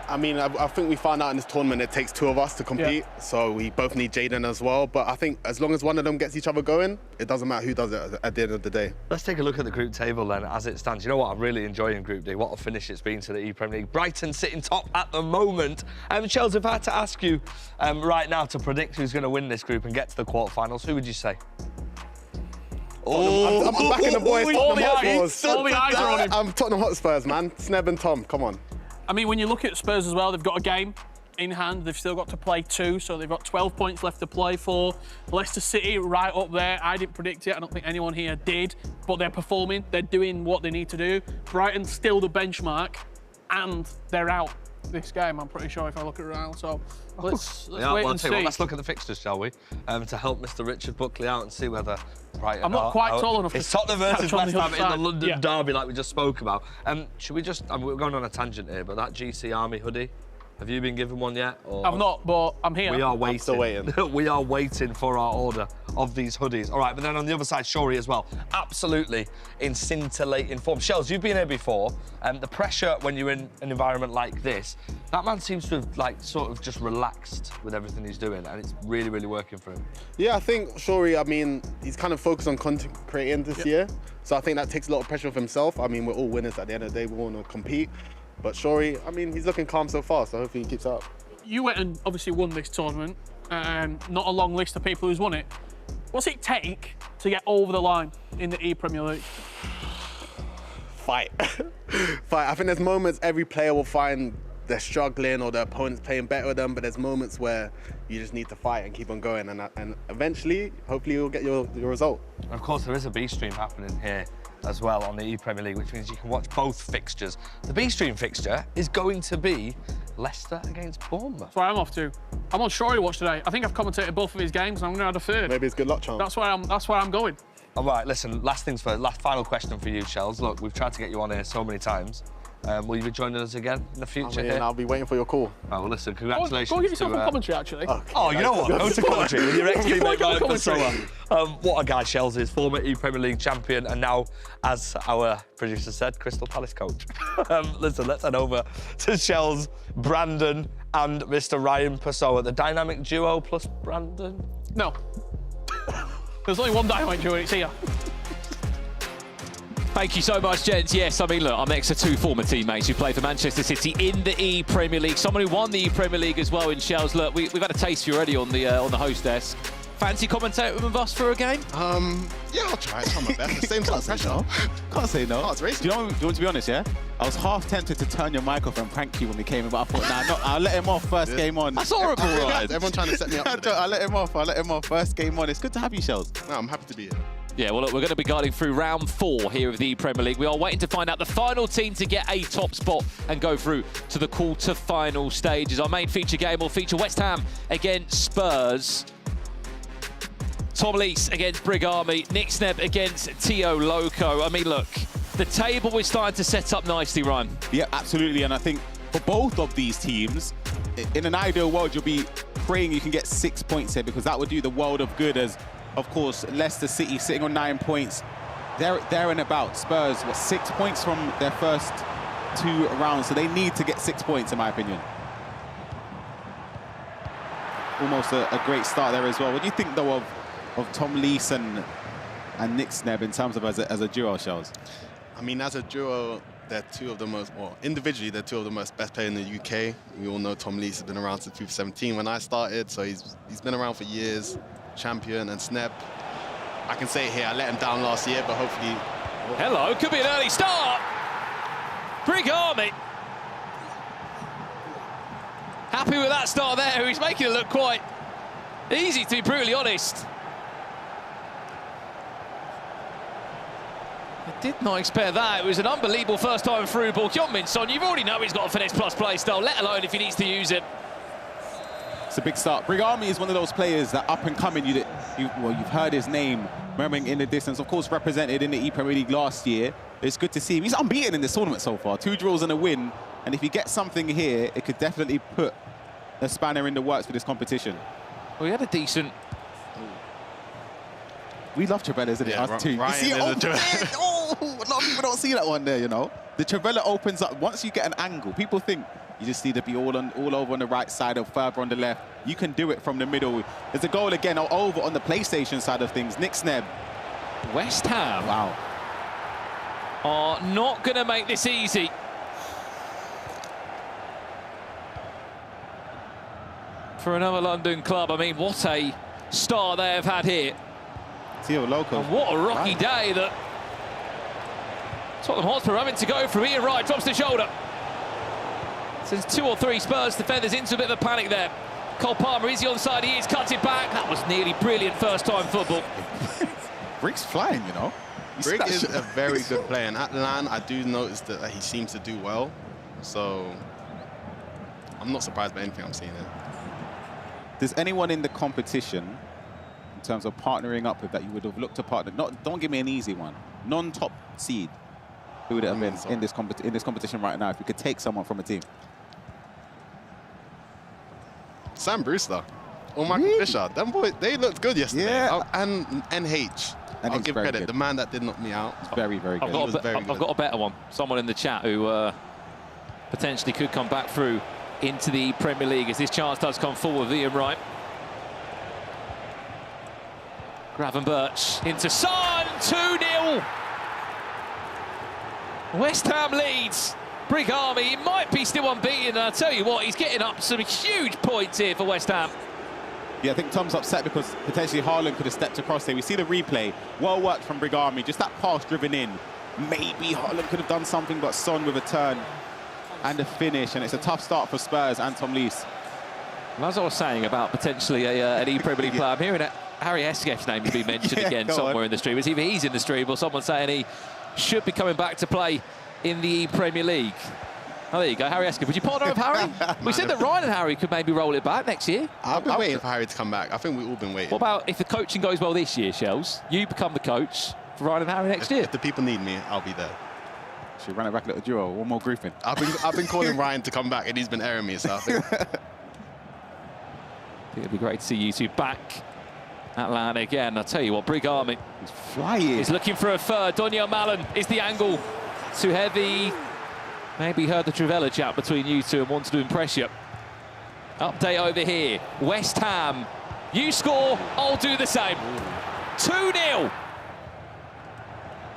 I mean, I think we found out in this tournament it takes 2 of us to compete, so we both need Jaden as well. But I think as long as one of them gets each other going, it doesn't matter who does it at the end of the day. Let's take a look at the group table then, as it stands. You know what? I'm really enjoying Group D. What a finish it's been to the ePremier League. Brighton sitting top at the moment. Chelsea, if I had to ask you right now to predict who's going to win this group and get to the quarterfinals, who would you say? I'm backing the boys. All the eyes are on him. I'm Tottenham Hotspurs, man. Sneb and Tom, come on. I mean, when you look at Spurs as well, they've got a game in hand. They've still got to play 2, so they've got 12 points left to play for. Leicester City right up there. I didn't predict it. I don't think anyone here did, but they're performing. They're doing what they need to do. Brighton's still the benchmark, and they're out this game, I'm pretty sure, if I look at it now. So let's wait and see. Let's look at the fixtures, shall we? To help Mr. Richard Buckley out and see whether Brighton I'm not quite tall enough. It's Tottenham versus West Ham in the London derby, like we just spoke about. Should we just? We're going on a tangent here, but that GC Army hoodie. Have you been given one yet? Or? I've not, but I'm here. We are waiting. I'm still waiting. We are waiting for our order of these hoodies. All right, but then on the other side, Shorey as well. Absolutely in scintillating form. Shells, you've been here before. The pressure when you're in an environment like this, that man seems to have sort of just relaxed with everything he's doing, and it's really, really working for him. Yeah, I think Shorey, I mean, he's kind of focused on content creating this year. So I think that takes a lot of pressure off himself. I mean, we're all winners at the end of the day. We want to compete. But Shorey, I mean, he's looking calm so far, so hopefully he keeps up. You went and obviously won this tournament. Not a long list of people who's won it. What's it take to get over the line in the ePremier League? Fight. Fight. I think there's moments every player will find they're struggling or their opponent's playing better with them, but there's moments where you just need to fight and keep on going, and eventually, hopefully you'll get your result. And of course, there is a B stream happening here as well on the ePremier League, which means you can watch both fixtures. The B stream fixture is going to be Leicester against Bournemouth. That's where I'm off to. I'm on Shorey watch today. I think I've commentated both of his games, and I'm going to add a third. Maybe it's good luck, chance. That's where I'm going. All right, listen, last things first, final question for you, Shells. Look, we've tried to get you on here so many times. Will you be joining us again in the future? I'll be waiting for your call. Oh, well, listen, congratulations. Go get yourself a commentary, actually. Okay. Oh, you know what? Go to commentary with your ex-teammate Ryan Pessoa. What a guy Shells is, former ePremier League champion, and now, as our producer said, Crystal Palace coach. Listen, let's head over to Shells, Brandon, and Mr. Ryan Pessoa, the dynamic duo plus Brandon. No. There's only one dynamic duo, it's here. Thank you so much, gents. Yes, I mean, look, I'm next to 2 former teammates who played for Manchester City in the ePremier League. Someone who won the ePremier League as well in Shells. Look, we've had a taste of you already on the host desk. Fancy commentating with us for a game? Yeah, I'll try my best. The same sort of pressure. Can't say no. Oh, it's racing. Do you want to be honest, yeah? I was half tempted to turn your mic off and prank you when we came in, but I thought, nah, I'll let him off first game on. That's horrible, right? Everyone trying to set me up. I'll let him off first game on. It's good to have you, Shells. No, I'm happy to be here. Yeah, well, look, we're going to be guiding through round 4 here of the Premier League. We are waiting to find out the final team to get a top spot and go through to the quarter-final stages. Our main feature game will feature West Ham against Spurs, Tom Lees against Brig Army, Nick Snebb against Tio Loco. I mean, look, the table is starting to set up nicely, Ryan. Yeah, absolutely. And I think for both of these teams, in an ideal world, you'll be praying you can get 6 points here, because that would do the world of good, as, of course, Leicester City sitting on 9 points. They're and about. Spurs, 6 points from their first 2 rounds, so they need to get 6 points, in my opinion. Almost a great start there as well. What do you think, though, of Tom Lees and Nick Snebb in terms of as a duo, Shells? I mean, as a duo, they're two of the most, well, individually, they're two of the most best players in the UK. We all know Tom Lees has been around since 2017 when I started, so he's been around for years, champion. And Snebb, I can say it here, I let him down last year, but hopefully... Hello, could be an early start. Brig Army. Happy with that start there. He's making it look quite easy, to be brutally honest. I did not expect that. It was an unbelievable first time through ball. Heung-min Son, you've already know he's got a finesse plus play style, let alone if he needs to use it. It's a big start. Brig Army is one of those players that up and coming, you've heard his name murmuring in the distance. Of course, represented in the ePremier League last year. It's good to see him. He's unbeaten in this tournament so far. 2 draws and a win. And if he gets something here, it could definitely put a spanner in the works for this competition. Well, he had a decent... We love Travella, isn't it? Yeah, Us too. You Ryan see it? is A lot of people don't see that one there, you know. The Travella opens up. Once you get an angle, people think you just need to be all over on the right side or further on the left. You can do it from the middle. There's a goal again over on the PlayStation side of things. Nick Snebb. West Ham. Wow. Are not going to make this easy. For another London club. I mean, what a start they have had here. Tio Loco. And what a rocky day that Tottenham Hotspur having to go through. Ian Wright drops the shoulder. Sends 2 or 3 Spurs defenders into a bit of a panic there. Cole Palmer, is he onside? He is, cuts it back. That was nearly brilliant first-time football. Brig's flying, you know. Brig is a very good player, and at LAN, I do notice that he seems to do well. So I'm not surprised by anything I'm seeing here. Does anyone in the competition, in terms of partnering up with, that you would have looked to partner? Don't give me an easy one. Non-top seed. Who would it have been in this competition right now if you could take someone from a team? Sam Brewster or Michael Fisher. Them boys, they looked good yesterday. Yeah. And NH. I'll give credit. Good. The man that did knock me out. It's very, very good. I've got a better one. Someone in the chat who potentially could come back through into the Premier League as this chance does come forward with Ian Wright. Gravenberch into Son, 2-0. West Ham leads. Brig Army, he might be still unbeaten, and I'll tell you what, he's getting up some huge points here for West Ham. Yeah, I think Tom's upset because potentially Haaland could have stepped across there. We see the replay. Well worked from Brig Army. Just that pass driven in. Maybe Haaland could have done something, but Son with a turn and a finish. And it's a tough start for Spurs and Tom Lees. Well, as I was saying about potentially an ePremier League player, I'm hearing that Harry Esgeff's name has been mentioned again somewhere in the stream. It's either he's in the stream or someone saying he should be coming back to play in the Premier League. Oh, there you go, Harry Esgeff. Would you partner with Harry? We said that Ryan and Harry could maybe roll it back next year. I've been waiting for Harry to come back. I think we've all been waiting. What about if the coaching goes well this year, Shells? You become the coach for Ryan and Harry next year. If the people need me, I'll be there. Should we run it back a little duo? One more grouping. I've been calling Ryan to come back, and he's been airing me, so I think... It'd be great to see you two back at LAN again. I'll tell you what, Brig Army is flying. He's looking for a third. Donyell Mallon is the angle. Too heavy. Maybe heard the Travella chat between you two and wanted to impress you. Update over here. West Ham. You score, I'll do the same. 2-0.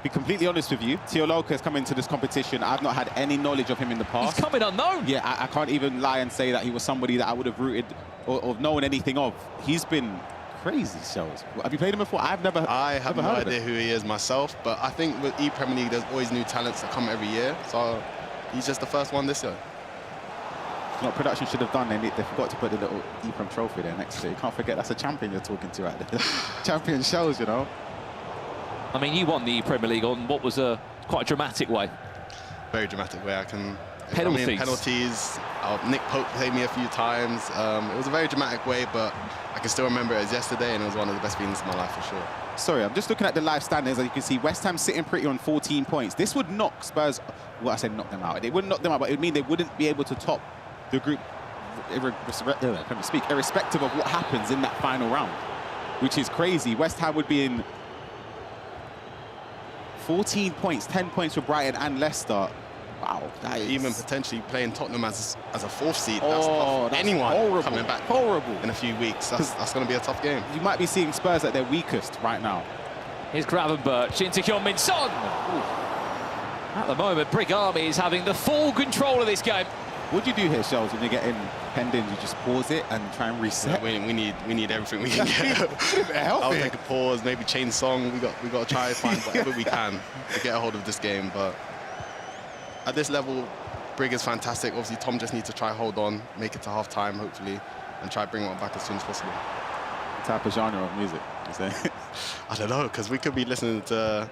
Be completely honest with you, Tio Loco has come into this competition. I've not had any knowledge of him in the past. He's coming unknown. Yeah, I can't even lie and say that he was somebody that I would have rooted or known anything of. He's been crazy, Shells. Have you played him before? I have no heard of idea him. who he is myself, but I think with ePremier League, there's always new talents that come every year. So he's just the first one this year. You know what production should have done? They forgot to put the little ePrem trophy there next to it. You can't forget that's a champion you're talking to right there. Champion Shells, you know. I mean, you won the Premier League on what was quite a dramatic way. Very dramatic way. Penalties. I mean, penalties. Nick Pope played me a few times. It was a very dramatic way, but I can still remember it as yesterday, and it was one of the best feelings of my life for sure. Sorry, I'm just looking at the live standings. As you can see, West Ham sitting pretty on 14 points. This would knock Spurs. Well, I said knock them out. It wouldn't knock them out, but it would mean they wouldn't be able to top the group, irrespective of what happens in that final round, which is crazy. West Ham would be in 14 points, 10 points for Brighton and Leicester. Wow, that is... Even potentially playing Tottenham as a fourth seed. Oh, that's anyone horrible. Coming back in a few weeks. That's going to be a tough game. You might be seeing Spurs at their weakest right now. Here's Gravenberch into Heung-min Son. At the moment, Brig Army is having the full control of this game. What do you do here, Shells, when you're getting penned in? You just pause it and try and reset? Yeah, we need everything we can get. I'll take a pause, maybe change song. We got to try and find whatever we can to get a hold of this game. But at this level, Brig is fantastic. Obviously, Tom just needs to try hold on, make it to half-time, hopefully, and try bring one back as soon as possible. What type of genre of music is that? I don't know, because we could be listening to,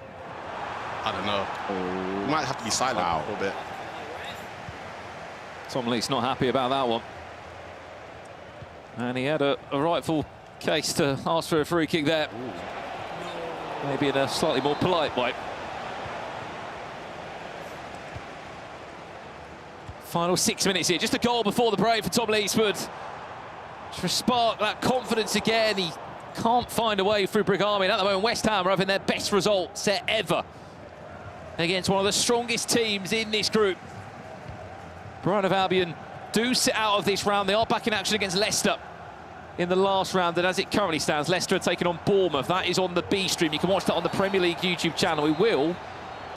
I don't know. We might have to be silent a little bit. Tom Lee's not happy about that one. And he had a rightful case to ask for a free kick there. Maybe in a slightly more polite way. Final 6 minutes here. Just a goal before the break for Tom Leesford. To spark that confidence again. He can't find a way through Brig Army. And at the moment, West Ham are having their best result set ever against one of the strongest teams in this group. Brighton of Albion do sit out of this round. They are back in action against Leicester in the last round. And as it currently stands, Leicester are taking on Bournemouth. That is on the B stream. You can watch that on the Premier League YouTube channel. We will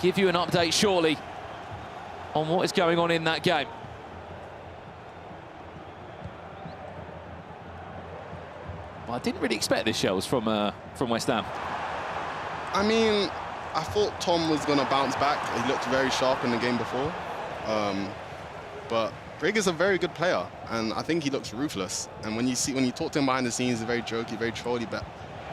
give you an update shortly on what is going on in that game. Well, I didn't really expect this, Shells, from West Ham. I mean, I thought Tom was going to bounce back. He looked very sharp in the game before. But Brig is a very good player, and I think he looks ruthless. And when you talk to him behind the scenes, he's very jokey, very trolly, but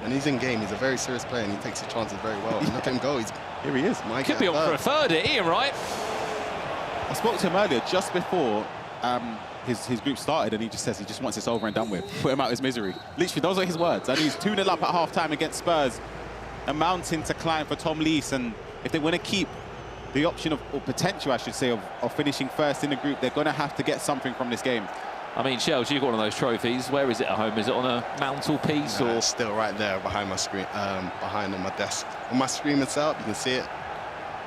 when he's in game, he's a very serious player, and he takes his chances very well. And look at him go. Here he is. Could be on for a third here, Ian, right? I spoke to him earlier, just before his group started, and he just says he just wants this over and done with. Put him out of his misery. Literally, those are his words. And he's 2-0 up at half-time against Spurs. A mountain to climb for Tom Lees, and if they want to keep the option of, or potential, I should say, of finishing first in the group, they're going to have to get something from this game. I mean, Shells, you've got one of those trophies. Where is it at home? Is it on a mantelpiece? Or It's still right there behind my screen, behind on my desk. On my screen itself, you can see it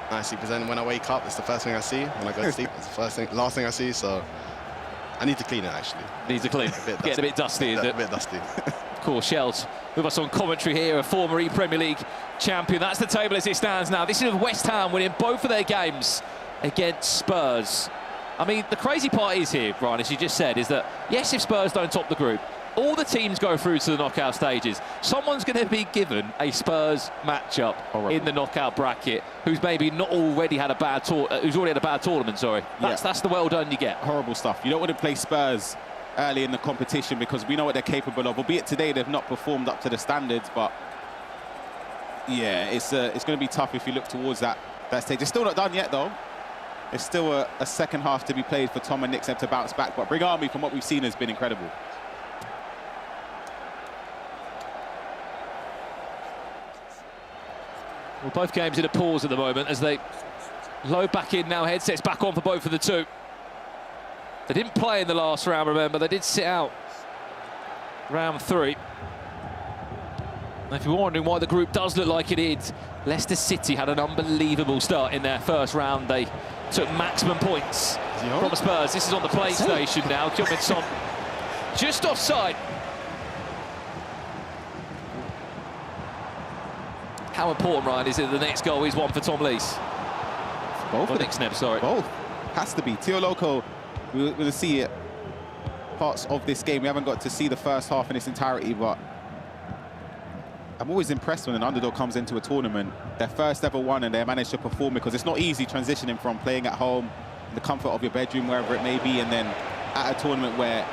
nicely presented. When I wake up, it's the first thing I see. When I go to sleep, it's the last thing I see. So I need to clean it, actually. Needs to clean. Getting a bit dusty, is it? A bit dusty. Of course, Shells with us on commentary here, a former ePremier League champion. That's the table as it stands now. This is West Ham winning both of their games against Spurs. I mean, the crazy part is here, Brian, as you just said, is that, yes, if Spurs don't top the group, all the teams go through to the knockout stages. Someone's going to be given a Spurs matchup in the knockout bracket who's maybe not already had a bad who's already had a bad tournament, sorry. That's the well done you get. Horrible stuff. You don't want to play Spurs early in the competition because we know what they're capable of. Albeit today they've not performed up to the standards, but yeah, it's going to be tough if you look towards that stage. It's still not done yet, though. There's still a second half to be played for Tom and Nick to bounce back, but Brig Army, from what we've seen, has been incredible. Well, both games in a pause at the moment as they load back in now. Headsets back on for both of the two. They didn't play in the last round, remember. They did sit out round 3. And if you're wondering why the group does look like it is, Leicester City had an unbelievable start in their first round. They took maximum points from Spurs. This is on the PlayStation now. Heung-min Son just offside. How important, Ryan, is it the next goal is one for Tom Lees? Both. Nick Sneb, sorry. Both. Has to be. Tio Loco, we'll see it. Parts of this game. We haven't got to see the first half in its entirety, but I'm always impressed when an underdog comes into a tournament, their first ever one, and they manage to perform, because it's not easy transitioning from playing at home, in the comfort of your bedroom, wherever it may be, and then at a tournament where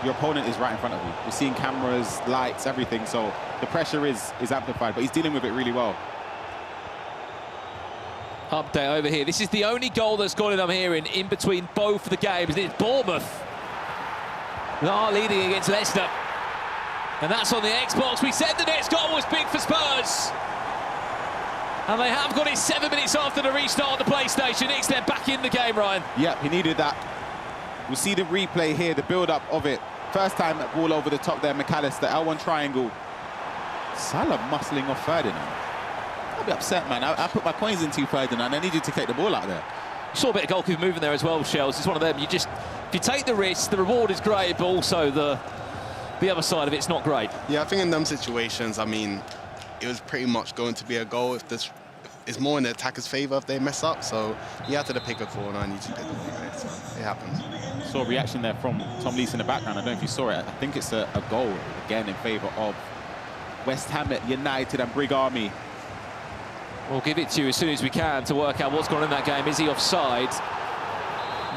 your opponent is right in front of you. You're seeing cameras, lights, everything, so the pressure is amplified, but he's dealing with it really well. Update over here. This is the only goal that's gone in, I'm hearing, in between both of the games. It's Bournemouth that are leading against Leicester. And that's on the Xbox. We said the next goal was big for Spurs. And they have got it 7 minutes after the restart on the PlayStation. It's they're back in the game, Ryan. Yep, he needed that. We'll see the replay here, the build-up of it. First time that ball over the top there, McAllister, L1 triangle. Salah muscling off Ferdinand. I'll be upset, man. I put my coins into Ferdinand. I need you to take the ball out there. Saw a bit of goalkeeper movement there as well, Shells. It's one of them. If you take the risk, the reward is great, but also the other side of it's not great. Yeah, I think in them situations, I mean, it was pretty much going to be a goal if this is more in the attacker's favour if they mess up. So you have to pick a corner and you just pick the corner. So it happens. Saw a reaction there from Tom Lees in the background. I don't know if you saw it. I think it's a goal again in favour of West Ham United and Brig Army. We'll give it to you as soon as we can to work out what's gone on in that game. Is he offside?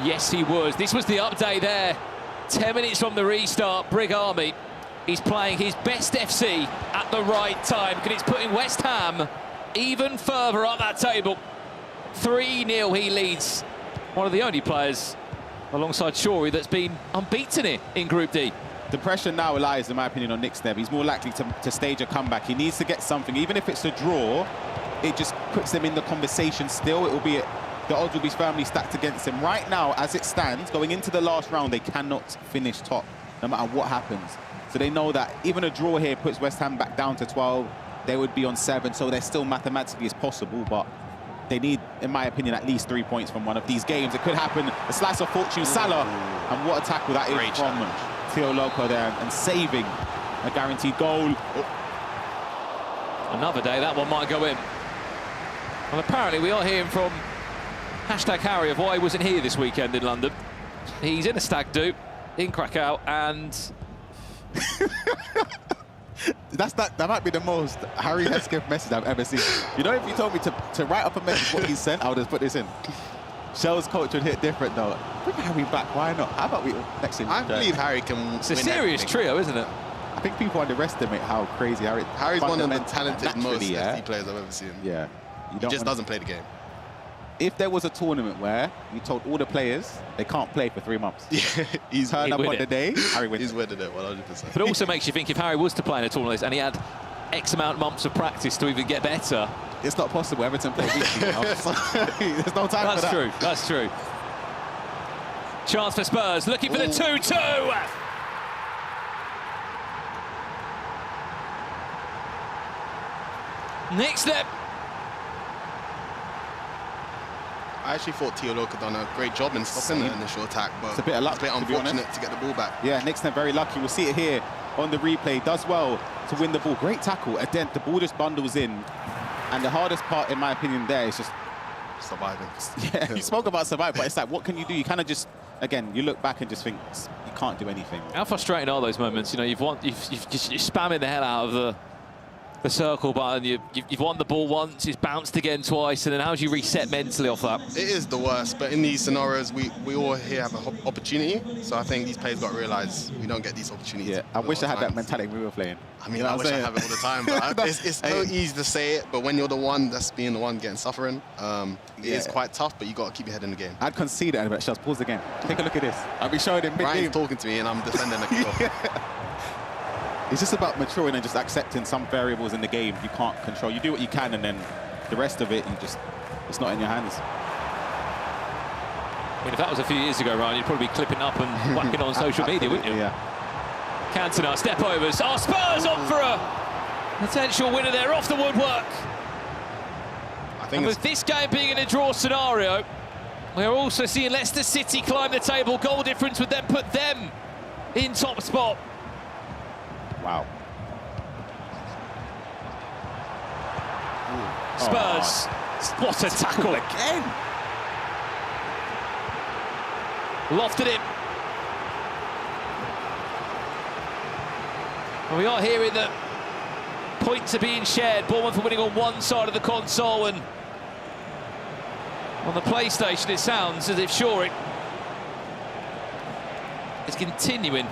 Yes, he was. This was the update there. 10 minutes from the restart, Brig Army is playing his best FC at the right time, because it's putting West Ham even further up that table. 3-0 he leads. One of the only players alongside Shorey that's been unbeaten here in Group D. The pressure now lies, in my opinion, on Nick Snebb. He's more likely to stage a comeback. He needs to get something, even if it's a draw. It just puts them in the conversation still. It will be the odds will be firmly stacked against him. Right now, as it stands, going into the last round, they cannot finish top, no matter what happens. So they know that even a draw here puts West Ham back down to 12. They would be on 7, so they're still mathematically as possible, but they need, in my opinion, at least 3 points from one of these games. It could happen. A slice of fortune, Salah, and what a tackle that is from Theo Loco there, and saving a guaranteed goal. Another day, that one might go in. Well, apparently we are hearing from #Harry of why he wasn't here this weekend in London. He's in a stag do in Krakow, and that might be the most Harry Hesketh message I've ever seen. You know, if you told me to write up a message what he sent, I would just put this in. Shell's coach would hit different though. Bring Harry back, why not? How about we next in? I believe Harry can It's a serious trio, isn't it? I think people underestimate how crazy Harry's one of the talented, most yeah. SD players I've ever seen. Yeah. He just doesn't play the game. If there was a tournament where you told all the players they can't play for 3 months, yeah, he's turned up on the day, Harry wins. He's winning it 100%. But it also makes you think if Harry was to play in a tournament and he had X amount of months of practice to even get better. It's not possible. Everton play weekly now. There's no time for that. That's true. That's true. Chance for Spurs, looking for the 2-2. Nick Snebb. I actually thought Theo Loco done a great job in stopping the initial attack, but it's a bit of luck, it's a bit unfortunate to get the ball back. Yeah, Nick Snebb very lucky. We'll see it here on the replay. Does well to win the ball. Great tackle. A dent. The ball just bundles in. And the hardest part, in my opinion, there is just surviving. Yeah, you spoke about survival, but it's like, what can you do? You kind of just, again, you look back and just think you can't do anything. How frustrating are those moments? You know, you're spamming the hell out of the circle button. You've won the ball once, it's bounced again twice, and then how do you reset mentally off that? It is the worst, but in these scenarios, we all here have an opportunity. So I think these players got to realise we don't get these opportunities. Yeah, I wish I had that mentality when we were playing. I mean, I wish I have it all the time, but it's so easy to say it. But when you're the one that's being the one getting suffering, it is quite tough. But you got to keep your head in the game. I'd concede it, but just pause the game. Take a look at this. I'll be showing him. Ryan's talking to me, and I'm defending the kick. It's just about maturing and just accepting some variables in the game you can't control. You do what you can, and then the rest of it, it's not in your hands. I mean, if that was a few years ago, Ryan, you'd probably be clipping up and whacking on social media, wouldn't you? Yeah. Cantona, step overs. Oh, Spurs up for a potential winner there off the woodwork. And with this game being in a draw scenario, we're also seeing Leicester City climb the table. Goal difference would then put them in top spot. Wow. Spurs, what a tackle. Again. Lofted it. And we are hearing that points are being shared. Bournemouth are winning on one side of the console, and on the PlayStation it sounds as if Shawry is continuing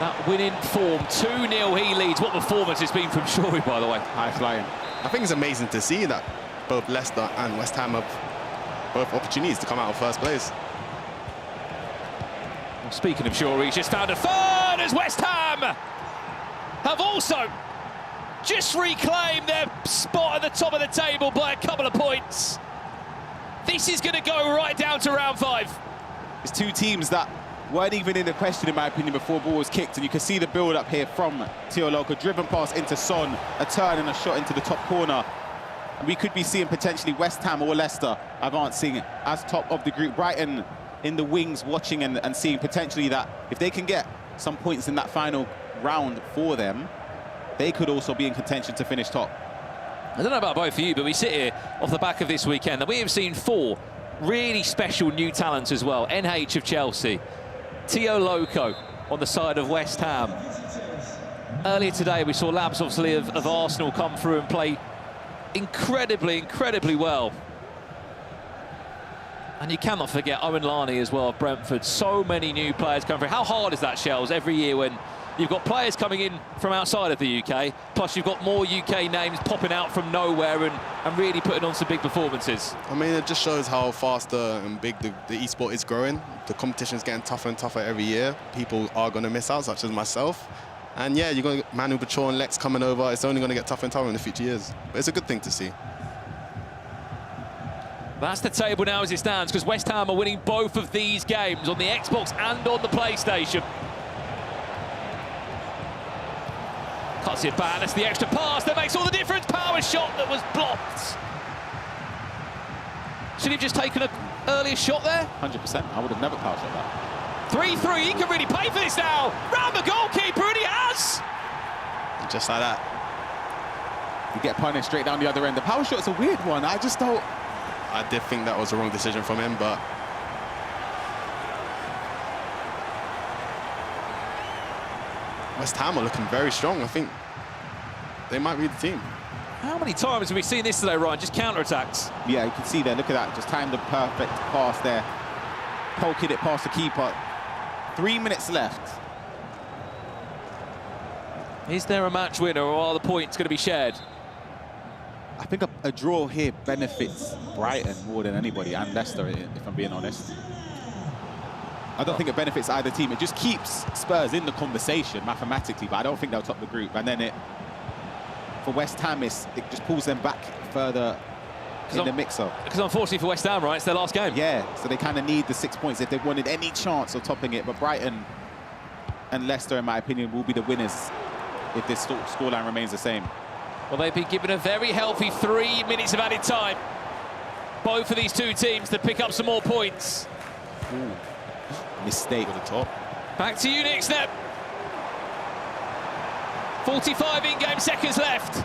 that winning form. 2-0 he leads. What performance it's been from Shawry, by the way. High flying. I think it's amazing to see that both Leicester and West Ham have both opportunities to come out of first place. Well, speaking of Shawry, he's just found a third as West Ham have also just reclaimed their spot at the top of the table by a couple of points. This is going to go right down to round 5. It's two teams that weren't even in the question, in my opinion, before the ball was kicked, and you can see the build-up here from Teoloka. Driven pass into Son, a turn and a shot into the top corner. And we could be seeing potentially West Ham or Leicester advancing as top of the group. Brighton in the wings, watching and seeing potentially that if they can get some points in that final round for them, they could also be in contention to finish top. I don't know about both of you, but we sit here off the back of this weekend and we have seen 4 really special new talents as well. NH of Chelsea, Teoloka on the side of West Ham. Earlier today we saw Labs obviously of Arsenal come through and play incredibly well. And you cannot forget Owen Larney as well of Brentford. So many new players come through. How hard is that, Shells, every year when you've got players coming in from outside of the UK, plus you've got more UK names popping out from nowhere and really putting on some big performances? I mean, it just shows how fast and big the e-sport is growing. The competition is getting tougher and tougher every year. People are going to miss out, such as myself. And yeah, you're going to get Manu, Bachoore and Lex coming over. It's only going to get tougher and tougher in the future years. But it's a good thing to see. That's the table now as it stands, because West Ham are winning both of these games on the Xbox and on the PlayStation. Cuts it back, that's the extra pass that makes all the difference. Power shot that was blocked. Should he have just taken an earlier shot there? 100%, I would have never power shot that. 3-3, he can really pay for this now. Round the goalkeeper, and he has! Just like that. You get punished straight down the other end. The power shot's a weird one, I just don't... I did think that was the wrong decision from him, but West Ham are looking very strong. I think they might be the team. How many times have we seen this today, Ryan? Just counter-attacks. Yeah, you can see there, look at that. Just timed the perfect pass there. Poking it past the keeper. 3 minutes left. Is there a match winner, or are the points going to be shared? I think a draw here benefits Brighton more than anybody, and Leicester, if I'm being honest. I don't think it benefits either team. It just keeps Spurs in the conversation mathematically, but I don't think they'll top the group. And then for West Ham, it just pulls them back further in the mix-up. Because unfortunately for West Ham, right, it's their last game. Yeah, so they kind of need the 6 points if they wanted any chance of topping it. But Brighton and Leicester, in my opinion, will be the winners if this scoreline remains the same. Well, they've been given a very healthy 3 minutes of added time. Both of these two teams to pick up some more points. Ooh. Mistake at the top. Back to you, Nick Snap. 45 in-game seconds left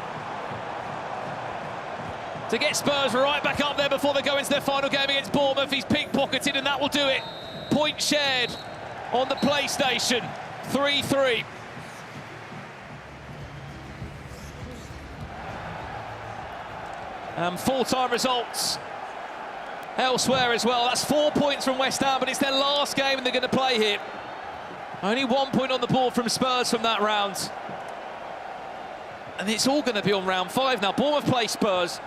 to get Spurs right back up there before they go into their final game against Bournemouth. He's pickpocketed, and that will do it. Point shared on the PlayStation. 3-3. Full-time results elsewhere as well. That's 4 points from West Ham, but it's their last game and they're going to play here. Only 1 point on the board from Spurs from that round. And it's all going to be on round 5 now. Bournemouth play Spurs,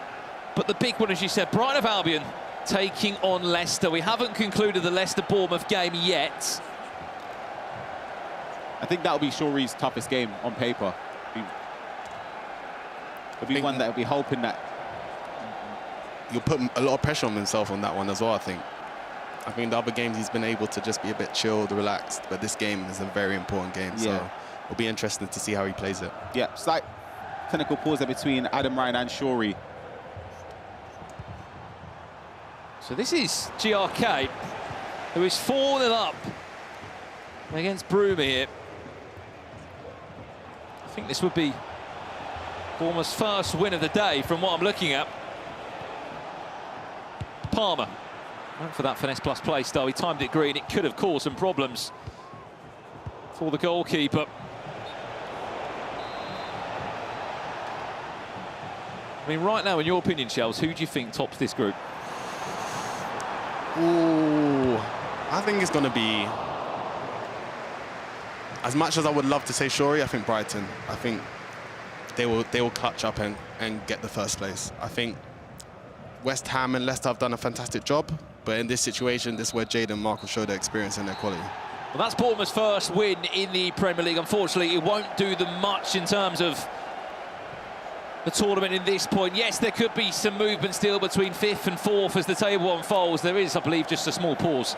but the big one, as you said, Brighton of Albion taking on Leicester. We haven't concluded the Leicester-Bournemouth game yet. I think that'll be Shawry's toughest game on paper. It'll be one that will be hoping that you'll put a lot of pressure on himself on that one as well, I think. I think the other games he's been able to just be a bit chilled, relaxed, but this game is a very important game, so it'll be interesting to see how he plays it. Yeah, slight clinical pause there between Adam Ryan and Shawry. So this is GRK, who is 4-0 up against Broomer here. I think this would be Bournemouth's first win of the day from what I'm looking at. Palmer went for that finesse plus play style. He timed it green. It could have caused some problems for the goalkeeper. I mean, right now, in your opinion, Shells, who do you think tops this group? Ooh, I think it's going to be, as much as I would love to say Shorey, I think Brighton. I think they will clutch up and get the first place. I think West Ham and Leicester have done a fantastic job, but in this situation, this is where Jade and Mark will show their experience and their quality. Well, that's Bournemouth's first win in the Premier League. Unfortunately, it won't do them much in terms of the tournament in this point. Yes, there could be some movement still between 5th and 4th as the table unfolds. There is, I believe, just a small pause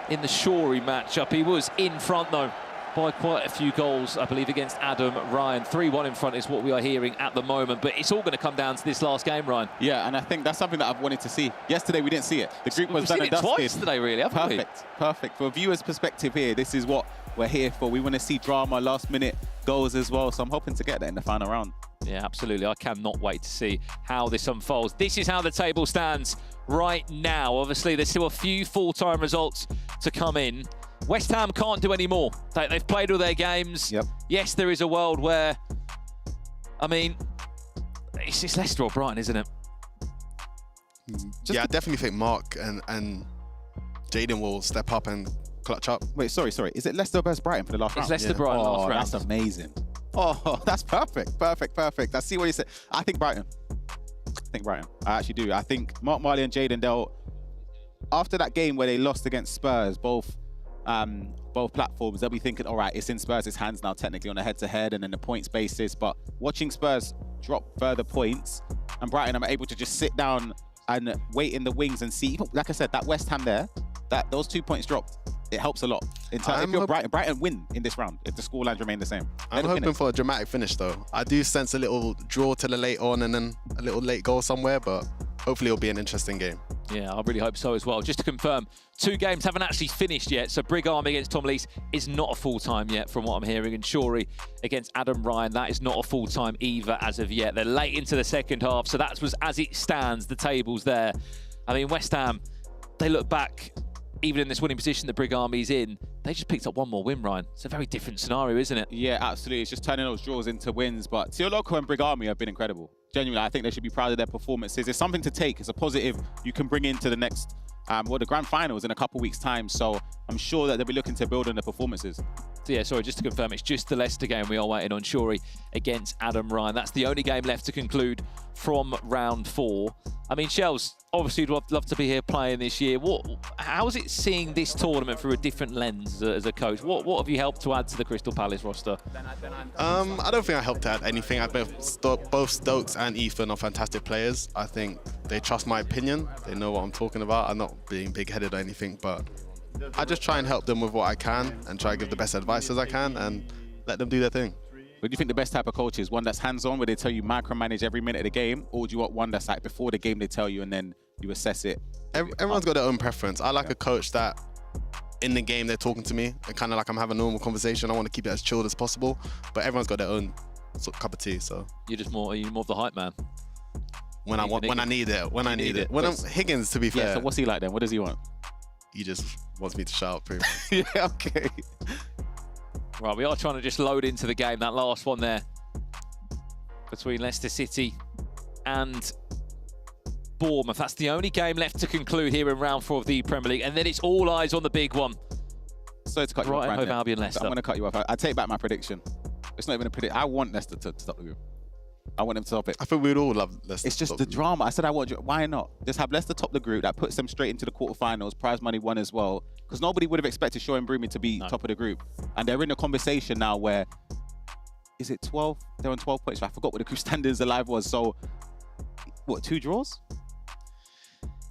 in the Shorey matchup. He was in front, though, by quite a few goals, I believe, against Adam Ryan. 3-1 in front is what we are hearing at the moment, but it's all going to come down to this last game, Ryan. Yeah, and I think that's something that I've wanted to see. Yesterday, we didn't see it. The group was done and dusted. Twice today, really, haven't we? Perfect. For a viewer's perspective here, this is what we're here for. We want to see drama, last-minute goals as well, so I'm hoping to get that in the final round. Yeah, absolutely. I cannot wait to see how this unfolds. This is how the table stands right now. Obviously, there's still a few full-time results to come in. West Ham can't do any more. They've played all their games. Yep. Yes, there is a world where, I mean, it's Leicester or Brighton, isn't it? Yeah, I definitely think Mark and Jaden will step up and clutch up. Wait, sorry. Is it Leicester versus Brighton for the last round? It's Leicester Brighton last round. That's amazing. Oh, that's perfect. I see what you said. I think Brighton. I actually do. I think Mark Marley and Jaden, after that game where they lost against Spurs, both platforms, they'll be thinking, all right, it's in Spurs' hands now, technically on a head-to-head and then the points basis. But watching Spurs drop further points and Brighton are able to just sit down and wait in the wings and see, like I said, that West Ham there, those 2 points dropped, it helps a lot. If you're Brighton win in this round if the scorelines remain the same. I'm hoping for a dramatic finish, though. I do sense a little draw to the late on and then a little late goal somewhere, but hopefully it'll be an interesting game. Yeah, I really hope so as well. Just to confirm, 2 games haven't actually finished yet. So Brig Army against Tom Lees is not a full-time yet, from what I'm hearing. And Shorey against Adam Ryan, that is not a full-time either as of yet. They're late into the second half, so that was as it stands, the table's there. I mean, West Ham, they look back, even in this winning position that Brig Army's in, they just picked up one more win, Ryan. It's a very different scenario, isn't it? Yeah, absolutely. It's just turning those draws into wins. But Teoloko and Brig Army have been incredible. Genuinely, I think they should be proud of their performances. It's something to take. It's a positive you can bring into the next, the grand finals in a couple weeks' time. So I'm sure that they'll be looking to build on the performances. So yeah, sorry, just to confirm, it's just the Leicester game we are waiting on. Shorey against Adam Ryan. That's the only game left to conclude from round 4. I mean, Shells, obviously you'd love to be here playing this year. How is it seeing this tournament through a different lens as a coach? What have you helped to add to the Crystal Palace roster? I don't think I helped to add anything. I both Stokes and Ethan are fantastic players. I think they trust my opinion. They know what I'm talking about. I'm not being big-headed or anything, but I just try and help them with what I can and try to give the best advice as I can and let them do their thing. But do you think the best type of coach is one that's hands-on, where they tell you micromanage every minute of the game, or do you want one that's like before the game they tell you and then you assess it? Everyone's got their own preference. I like a coach that in the game they're talking to me and kind of like I'm having a normal conversation. I want to keep it as chilled as possible, but everyone's got their own sort of cup of tea. So are you more of the hype man? When I need it. When I'm Higgins, to be fair. Yeah, so what's he like then? What does he want? He just wants me to shout pretty much. Yeah, okay. Right, we are trying to just load into the game. That last one there between Leicester City and Bournemouth. That's the only game left to conclude here in round 4 of the Premier League. And then it's all eyes on the big one. Sorry to cut you off, Brighton, Hove Albion, Leicester. I'm going to cut you off. I take back my prediction. It's not even a prediction. I want Leicester to stop the group. I want them to stop it. I think we'd all love Leicester. It's just the drama. I said why not? Just have Leicester top the group. That puts them straight into the quarterfinals, prize money won as well. Because nobody would have expected Shaw and Broomy to be top of the group. And they're in a conversation now where, is it 12? They're on 12 points. I forgot what the group standings alive was. So, what, 2 draws?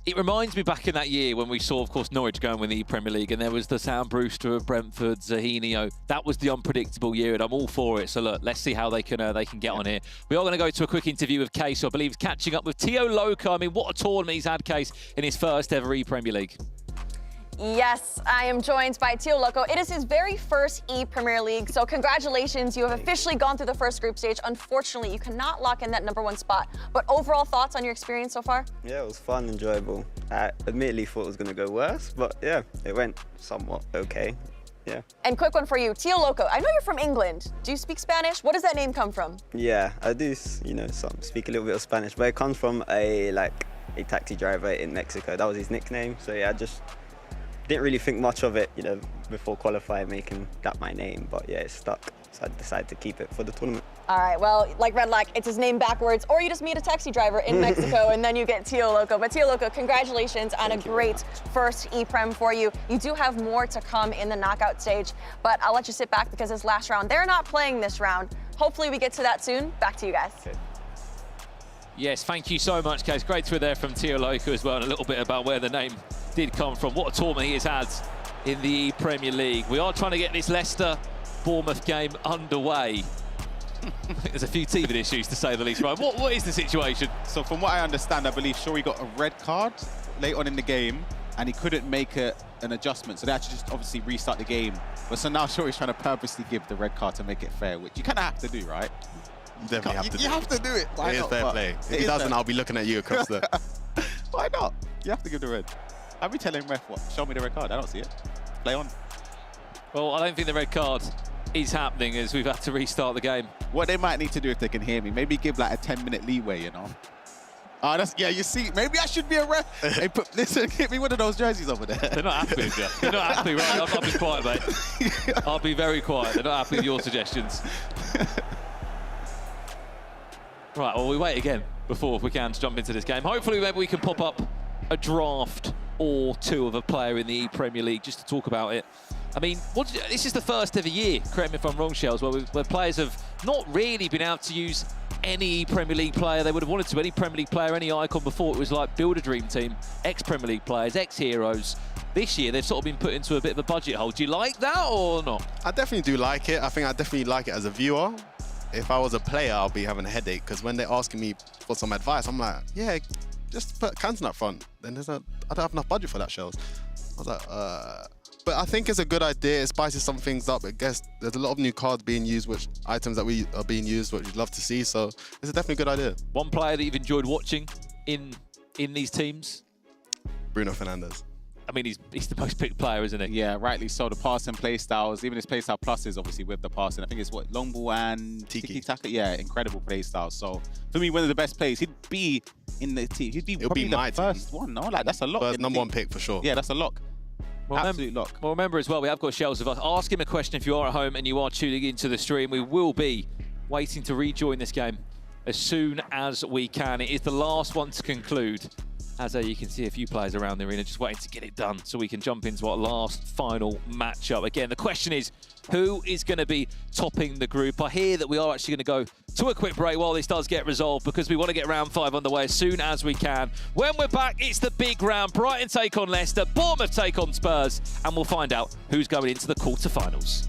It reminds me back in that year when we saw, of course, Norwich going with the Premier League, and there was the Sam Brewster of Brentford, Zahinio. That was the unpredictable year, and I'm all for it. So look, let's see how they can get on here. We are going to go to a quick interview with Case, who I believe is catching up with Teoloko. I mean, what a tournament he's had, Case, in his first ever ePremier League. Yes, I am joined by Teoloko. It is his very first ePremier League, so congratulations. You have officially gone through the first group stage. Unfortunately, you cannot lock in that #1 spot. But overall thoughts on your experience so far? Yeah, it was fun, enjoyable. I admittedly thought it was going to go worse, but yeah, it went somewhat okay. Yeah. And quick one for you, Tio Loco. I know you're from England. Do you speak Spanish? What does that name come from? Yeah, I do, you know, speak a little bit of Spanish, but it comes from a taxi driver in Mexico. That was his nickname. So yeah, I just didn't really think much of it, you know, before qualifying, making that my name. But yeah, it stuck. So I decided to keep it for the tournament. All right, well, like Red Lack, it's his name backwards, or you just meet a taxi driver in Mexico and then you get Tio Loco. But Tio Loco, congratulations on a great first ePrem for you. You do have more to come in the knockout stage, but I'll let you sit back because this last round, they're not playing this round. Hopefully we get to that soon. Back to you guys. Okay. Yes, thank you so much, Kaz. Great to hear there from Tio Loco as well, and a little bit about where the name did come from. What a tournament he has had in the Premier League. We are trying to get this Leicester-Bournemouth game underway. I think there's a few teething issues, to say the least, right? What is the situation? So from what I understand, I believe Shorey got a red card late on in the game, and he couldn't make an adjustment. So they had to just obviously restart the game. But so now Shorey's trying to purposely give the red card to make it fair, which you kind of have to do, right? You definitely have to do it. You have to do it. Why It is not? fair But play. If it he is doesn't, fair. I'll be looking at you across the... Why not? You have to give the red. I'll be telling ref, what? Show me the red card. I don't see it. Play on. Well, I don't think the red card is happening as we've had to restart the game. What they might need to do if they can hear me, maybe give like a 10-minute leeway, you know? Oh, that's, yeah, you see, maybe I should be a ref. Hey, listen, get me one of those jerseys over there. They're not happy with you. They're not happy, right? I'll be quiet, mate. I'll be very quiet. They're not happy with your suggestions. Right, well, we wait again before we can jump into this game. Hopefully, maybe we can pop up a draft or two of a player in the Premier League just to talk about it. I mean, this is the first ever year, correct me if I'm wrong, Shells, where players have not really been able to use any Premier League player they would have wanted to, any Premier League player, any icon before. It was like build a dream team, ex-Premier League players, ex-heroes. This year, they've sort of been put into a bit of a budget hole. Do you like that or not? I definitely do like it. I think I definitely like it as a viewer. If I was a player, I'll be having a headache because when they're asking me for some advice, I'm like, yeah, just put Canton up front. Then I don't have enough budget for that, Shells. I was like, But I think it's a good idea. It spices some things up. I guess there's a lot of new cards being used, items that we are being used, which we'd love to see. So it's a definitely good idea. One player that you've enjoyed watching in these teams? Bruno Fernandes. I mean, he's the most picked player, isn't he? Yeah, rightly so. The passing play styles, even his play style plus is obviously with the passing. I think it's what, long ball and tiki-taka. Yeah, incredible play style. So for me, one of the best players. He'd be in the team. He'd be probably the first one. No, like that's a lock. First number one pick for sure. Yeah, that's a lock. Absolute lock. Well, remember as well, we have got Shells of us. Ask him a question if you are at home and you are tuning into the stream. We will be waiting to rejoin this game as soon as we can. It is the last one to conclude. As you can see a few players around the arena just waiting to get it done so we can jump into our last final matchup. Again, the question is, who is going to be topping the group? I hear that we are actually going to go to a quick break while this does get resolved because we want to get round 5 underway as soon as we can. When we're back, it's the big round. Brighton take on Leicester, Bournemouth take on Spurs, and we'll find out who's going into the quarterfinals.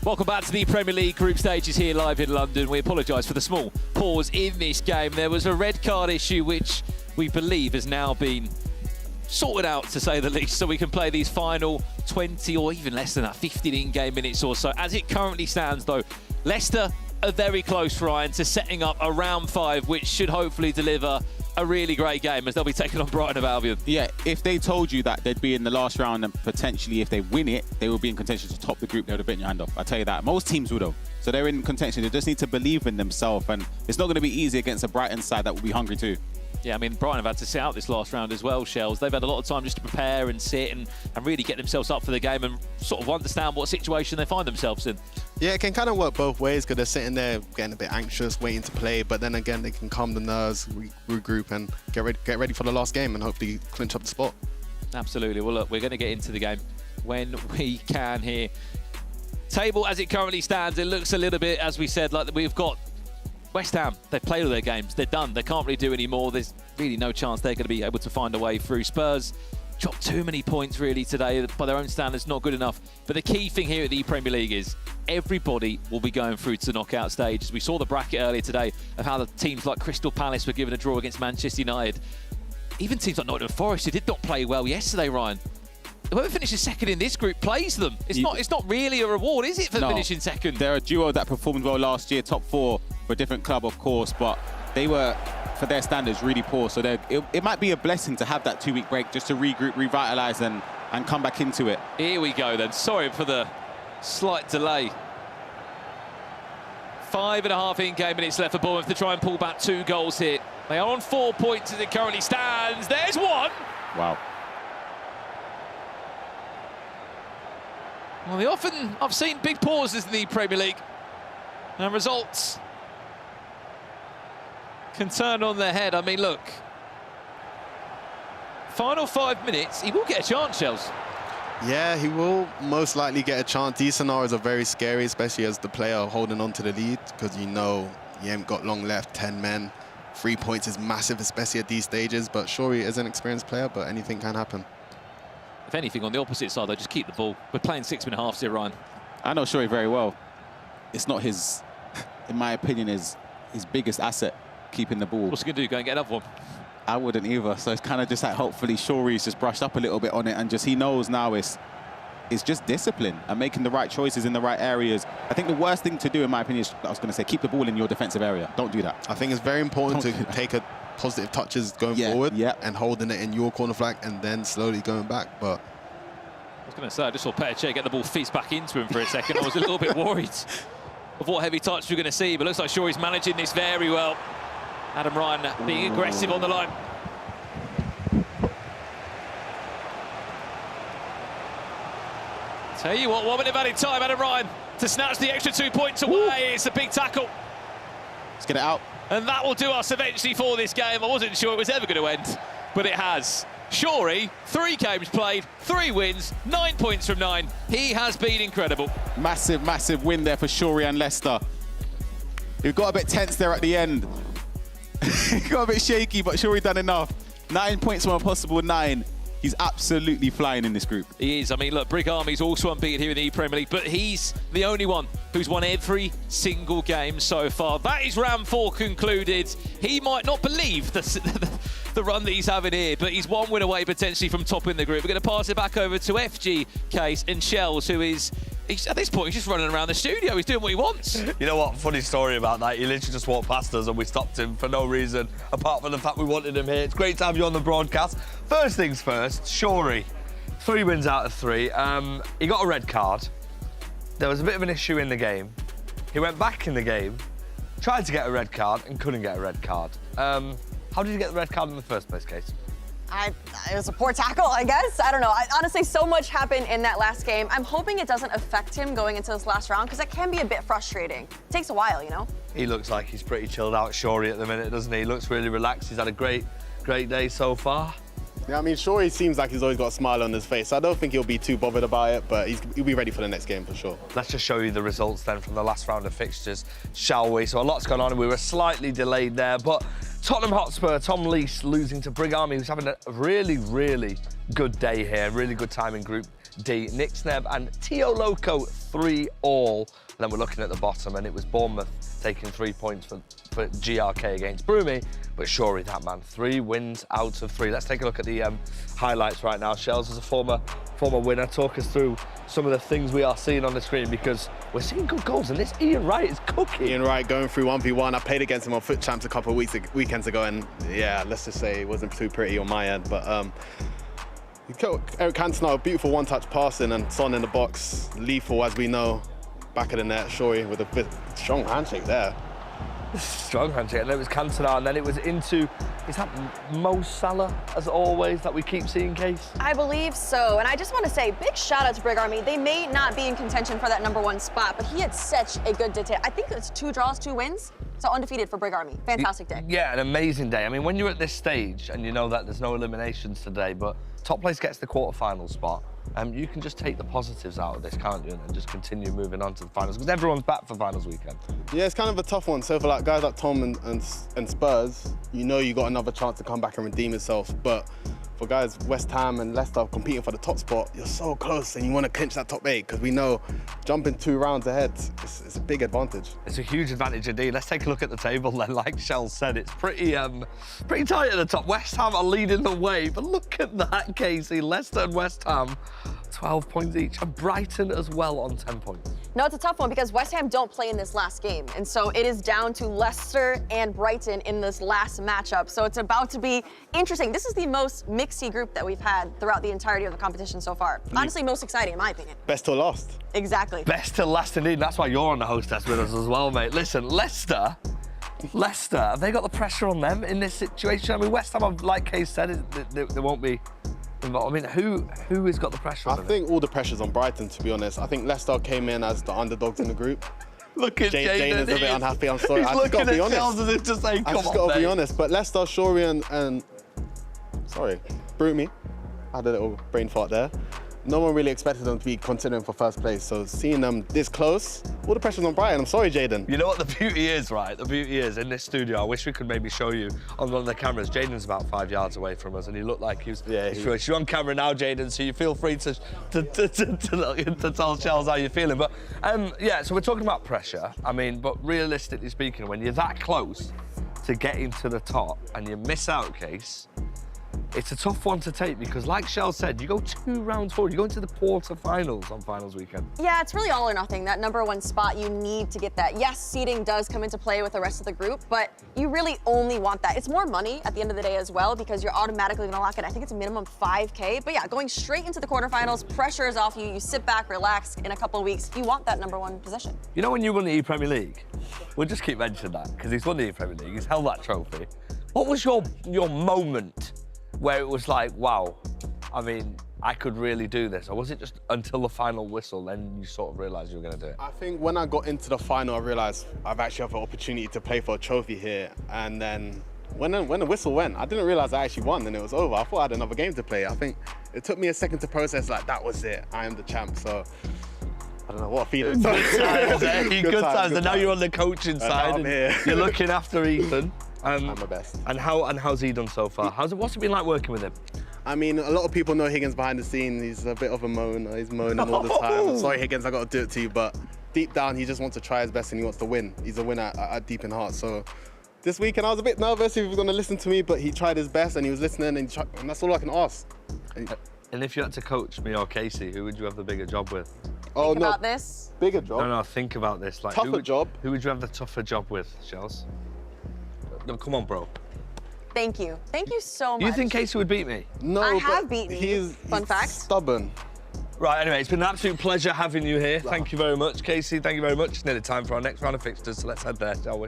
Welcome back to the Premier League group stages here live in London. We apologise for the small pause in this game. There was a red card issue which we believe has now been sorted out, to say the least, so we can play these final 20 or even less than that, 15 in-game minutes or so. As it currently stands, though, Leicester are very close, Ryan, to setting up a round 5, which should hopefully deliver a really great game as they'll be taking on Brighton of Albion. Yeah, if they told you that they'd be in the last round and potentially if they win it, they will be in contention to top the group, they would have bitten your hand off. I tell you that. Most teams would have. So they're in contention. They just need to believe in themselves, and it's not going to be easy against a Brighton side that will be hungry too. Yeah, I mean, Brighton have had to sit out this last round as well, Shells. They've had a lot of time just to prepare and sit and really get themselves up for the game and sort of understand what situation they find themselves in. Yeah, it can kind of work both ways because they're sitting there getting a bit anxious, waiting to play, but then again, they can calm the nerves, regroup and get ready for the last game and hopefully clinch up the spot. Absolutely. Well, look, we're going to get into the game when we can here. Table, as it currently stands, it looks a little bit, as we said, like we've got West Ham. They've played all their games. They're done. They can't really do any more. There's really no chance they're going to be able to find a way through. Spurs dropped too many points really today. By their own standards, not good enough. But the key thing here at the ePremier League is everybody will be going through to the knockout stage. We saw the bracket earlier today of how the teams like Crystal Palace were given a draw against Manchester United. Even teams like Nottingham Forest, who did not play well yesterday, Ryan. Whoever finishes second in this group plays them. It's not really a reward, is it, for finishing second? They're a duo that performed well last year, top 4 for a different club, of course, but they were, for their standards, really poor. So it might be a blessing to have that 2-week break just to regroup, revitalise and come back into it. Here we go then. Sorry for the slight delay. 5.5 in-game minutes left for Bournemouth to try and pull back 2 goals here. They are on 4 points as it currently stands. There's one. Wow. Well, I've seen big pauses in the Premier League, and results can turn on their head. I mean, look, final 5 minutes, he will get a chance, Shells. Yeah, he will most likely get a chance. These scenarios are very scary, especially as the player holding on to the lead, because you know you ain't got long left, 10 men. 3 points is massive, especially at these stages, but Shorey is an experienced player, but anything can happen. If anything, on the opposite side, they just keep the ball. We're playing 6.5 here, Ryan. I know Shorey very well. It's not his, in my opinion, his biggest asset, keeping the ball. What's he going to do, go and get another one? I wouldn't either. So it's kind of just like, hopefully Shorey's just brushed up a little bit on it and just he knows now it's just discipline and making the right choices in the right areas. I think the worst thing to do, in my opinion, is, I was going to say, keep the ball in your defensive area. Don't do that. I think it's very important to take a positive touches going forward and holding it in your corner flag and then slowly going back. But I was going to say, I just saw Petr get the ball fizzed back into him for a second. I was a little bit worried of what heavy touch we're going to see, but looks like Shorey's managing this very well. Adam Ryan being aggressive on the line. Tell you what, 1 minute of added time, Adam Ryan to snatch the extra 2 points away. It's a big tackle. Let's get it out. And that will do us eventually for this game. I wasn't sure it was ever going to end, but it has. Shorey, 3 games played, 3 wins, 9 points from 9. He has been incredible. Massive, massive win there for Shorey and Leicester. It got a bit tense there at the end. It got a bit shaky, but Shorey done enough. 9 points from a possible 9. He's absolutely flying in this group. He is. I mean, look, Brig Army's also unbeaten here in the ePremier League, but he's the only one who's won every single game so far. That is round 4 concluded. He might not believe the run that he's having here, but he's 1 win away potentially from topping the group. We're going to pass it back over to FG Case and Shells, who is, at this point, he's just running around the studio. He's doing what he wants. You know what? Funny story about that. He literally just walked past us and we stopped him for no reason, apart from the fact we wanted him here. It's great to have you on the broadcast. First things first, Shorey, 3 wins out of 3. He got a red card. There was a bit of an issue in the game. He went back in the game, tried to get a red card and couldn't get a red card. How did you get the red card in the first place, Case? It was a poor tackle, I guess. I don't know. Honestly, so much happened in that last game. I'm hoping it doesn't affect him going into this last round, because that can be a bit frustrating. It takes a while, you know? He looks like he's pretty chilled out, Shorey, at the minute, doesn't he? He looks really relaxed. He's had a great day so far. Yeah, I mean, Shorey seems like he's always got a smile on his face. I don't think he'll be too bothered about it, but he'll be ready for the next game for sure. Let's just show you the results then from the last round of fixtures, shall we? So a lot's gone on. We were slightly delayed there, but Tottenham Hotspur, Tom Lees losing to Brig Army, who's having a really, really good day here. Really good time in Group D, Nick Snebb and Tio Loco 3-all. And then we're looking at the bottom, and it was Bournemouth taking 3 points for GRK against Broomy, but surely that man, 3 wins out of 3. Let's take a look at the highlights right now. Shells, as a former winner, talk us through some of the things we are seeing on the screen, because we're seeing good goals, and this Ian Wright is cooking. Ian Wright going through 1v1. I played against him on Foot Champs a couple of weekends ago, and yeah, let's just say it wasn't too pretty on my end, but Eric Cantona, beautiful one-touch passing, and Son in the box, lethal as we know, back of the net, Shorey with a bit strong handshake there. Strong handshake, and then it was Cantona, and then it was into, is that Mo Salah, as always, that we keep seeing, Case? I believe so, and I just want to say, big shout out to Brig Army. They may not be in contention for that #1 spot, but he had such a good day. I think it's 2 draws, 2 wins, so undefeated for Brig Army. Fantastic day. Yeah, an amazing day. I mean, when you're at this stage, and you know that there's no eliminations today, but top place gets the quarter-final spot, you can just take the positives out of this, can't you, and just continue moving on to the finals, because everyone's back for finals weekend. Yeah, it's kind of a tough one. So for like guys like Tom and Spurs, you know you got another chance to come back and redeem yourself. But for guys West Ham and Leicester competing for the top spot, you're so close, and you want to clinch that top 8, because we know jumping 2 rounds ahead is a big advantage. It's a huge advantage indeed. Let's take a look at the table then. Like Shell said, it's pretty tight at the top. West Ham are leading the way, but look at that, Casey. Leicester and West Ham, 12 points each, and Brighton as well on 10 points. No, it's a tough one because West Ham don't play in this last game. And so it is down to Leicester and Brighton in this last matchup. So it's about to be interesting. This is the most mixy group that we've had throughout the entirety of the competition so far. Honestly, most exciting, in my opinion. Best till last. Exactly. Best till last indeed. That's why you're on the hostess with us as well, mate. Listen, Leicester, have they got the pressure on them in this situation? I mean, West Ham, like Case said, they won't be involved. I mean, who has got the pressure on them? I think all the pressure's on Brighton, to be honest. I think Leicester came in as the underdogs in the group. Look at Jane is a bit unhappy, I'm sorry. He's looking at Charles as if to say, come on, I just got to be honest. But Leicester, Shorey and sorry, Broomy, I had a little brain fart there. No one really expected them to be considering for first place. So seeing them this close, all the pressure's on Brighton. I'm sorry, Jaden. You know what the beauty is, right? The beauty is, in this studio, I wish we could maybe show you on one of the cameras. Jaden's about 5 yards away from us, and he looked like he was... Yeah, you're on camera now, Jaden, so you feel free to tell Charles how you're feeling. But, yeah, so we're talking about pressure. I mean, but realistically speaking, when you're that close to getting to the top and you miss out, Case, it's a tough one to take because, like Shell said, you go 2 rounds forward. You go into the quarter-finals on finals weekend. Yeah, it's really all or nothing. That #1 spot, you need to get that. Yes, seeding does come into play with the rest of the group, but you really only want that. It's more money at the end of the day as well because you're automatically going to lock it. I think it's a minimum 5K. But yeah, going straight into the quarterfinals, pressure is off you. You sit back, relax. In a couple of weeks, you want that #1 position. You know when you won the ePremier League? We'll just keep mentioning that because he's won the ePremier League. He's held that trophy. What was your moment where it was like, wow, I mean, I could really do this? Or was it just until the final whistle, then you sort of realised you were going to do it? I think when I got into the final, I realised I've actually have an opportunity to play for a trophy here. And then when the whistle went, I didn't realise I actually won and it was over. I thought I had another game to play. I think it took me a second to process, like, that was it. I am the champ, so... I don't know what feeling. Good times, eh? Good times. And now you're on the coaching side. I'm here. You're looking after Ethan. I'm my best. And how's he done so far? What's it been like working with him? I mean, a lot of people know Higgins behind the scenes. He's a bit of a moaner. He's moaning all the time. I'm sorry, Higgins, I got to do it to you, but deep down, he just wants to try his best and he wants to win. He's a winner at deep in heart. So this weekend, I was a bit nervous if he was going to listen to me, but he tried his best and he was listening, and that's all I can ask. And if you had to coach me or Casey, who would you have the bigger job with? Think about this. Bigger job? No, think about this. Like, tougher job? Who would you have the tougher job with, Shells? No, come on, bro. Thank you. Thank you so much. You think Casey would beat me? No, I have beaten you. He's Fun fact. Stubborn. Right, anyway, it's been an absolute pleasure having you here. Thank you very much, Casey. Thank you very much. It's nearly time for our next round of fixtures, so let's head there, shall we?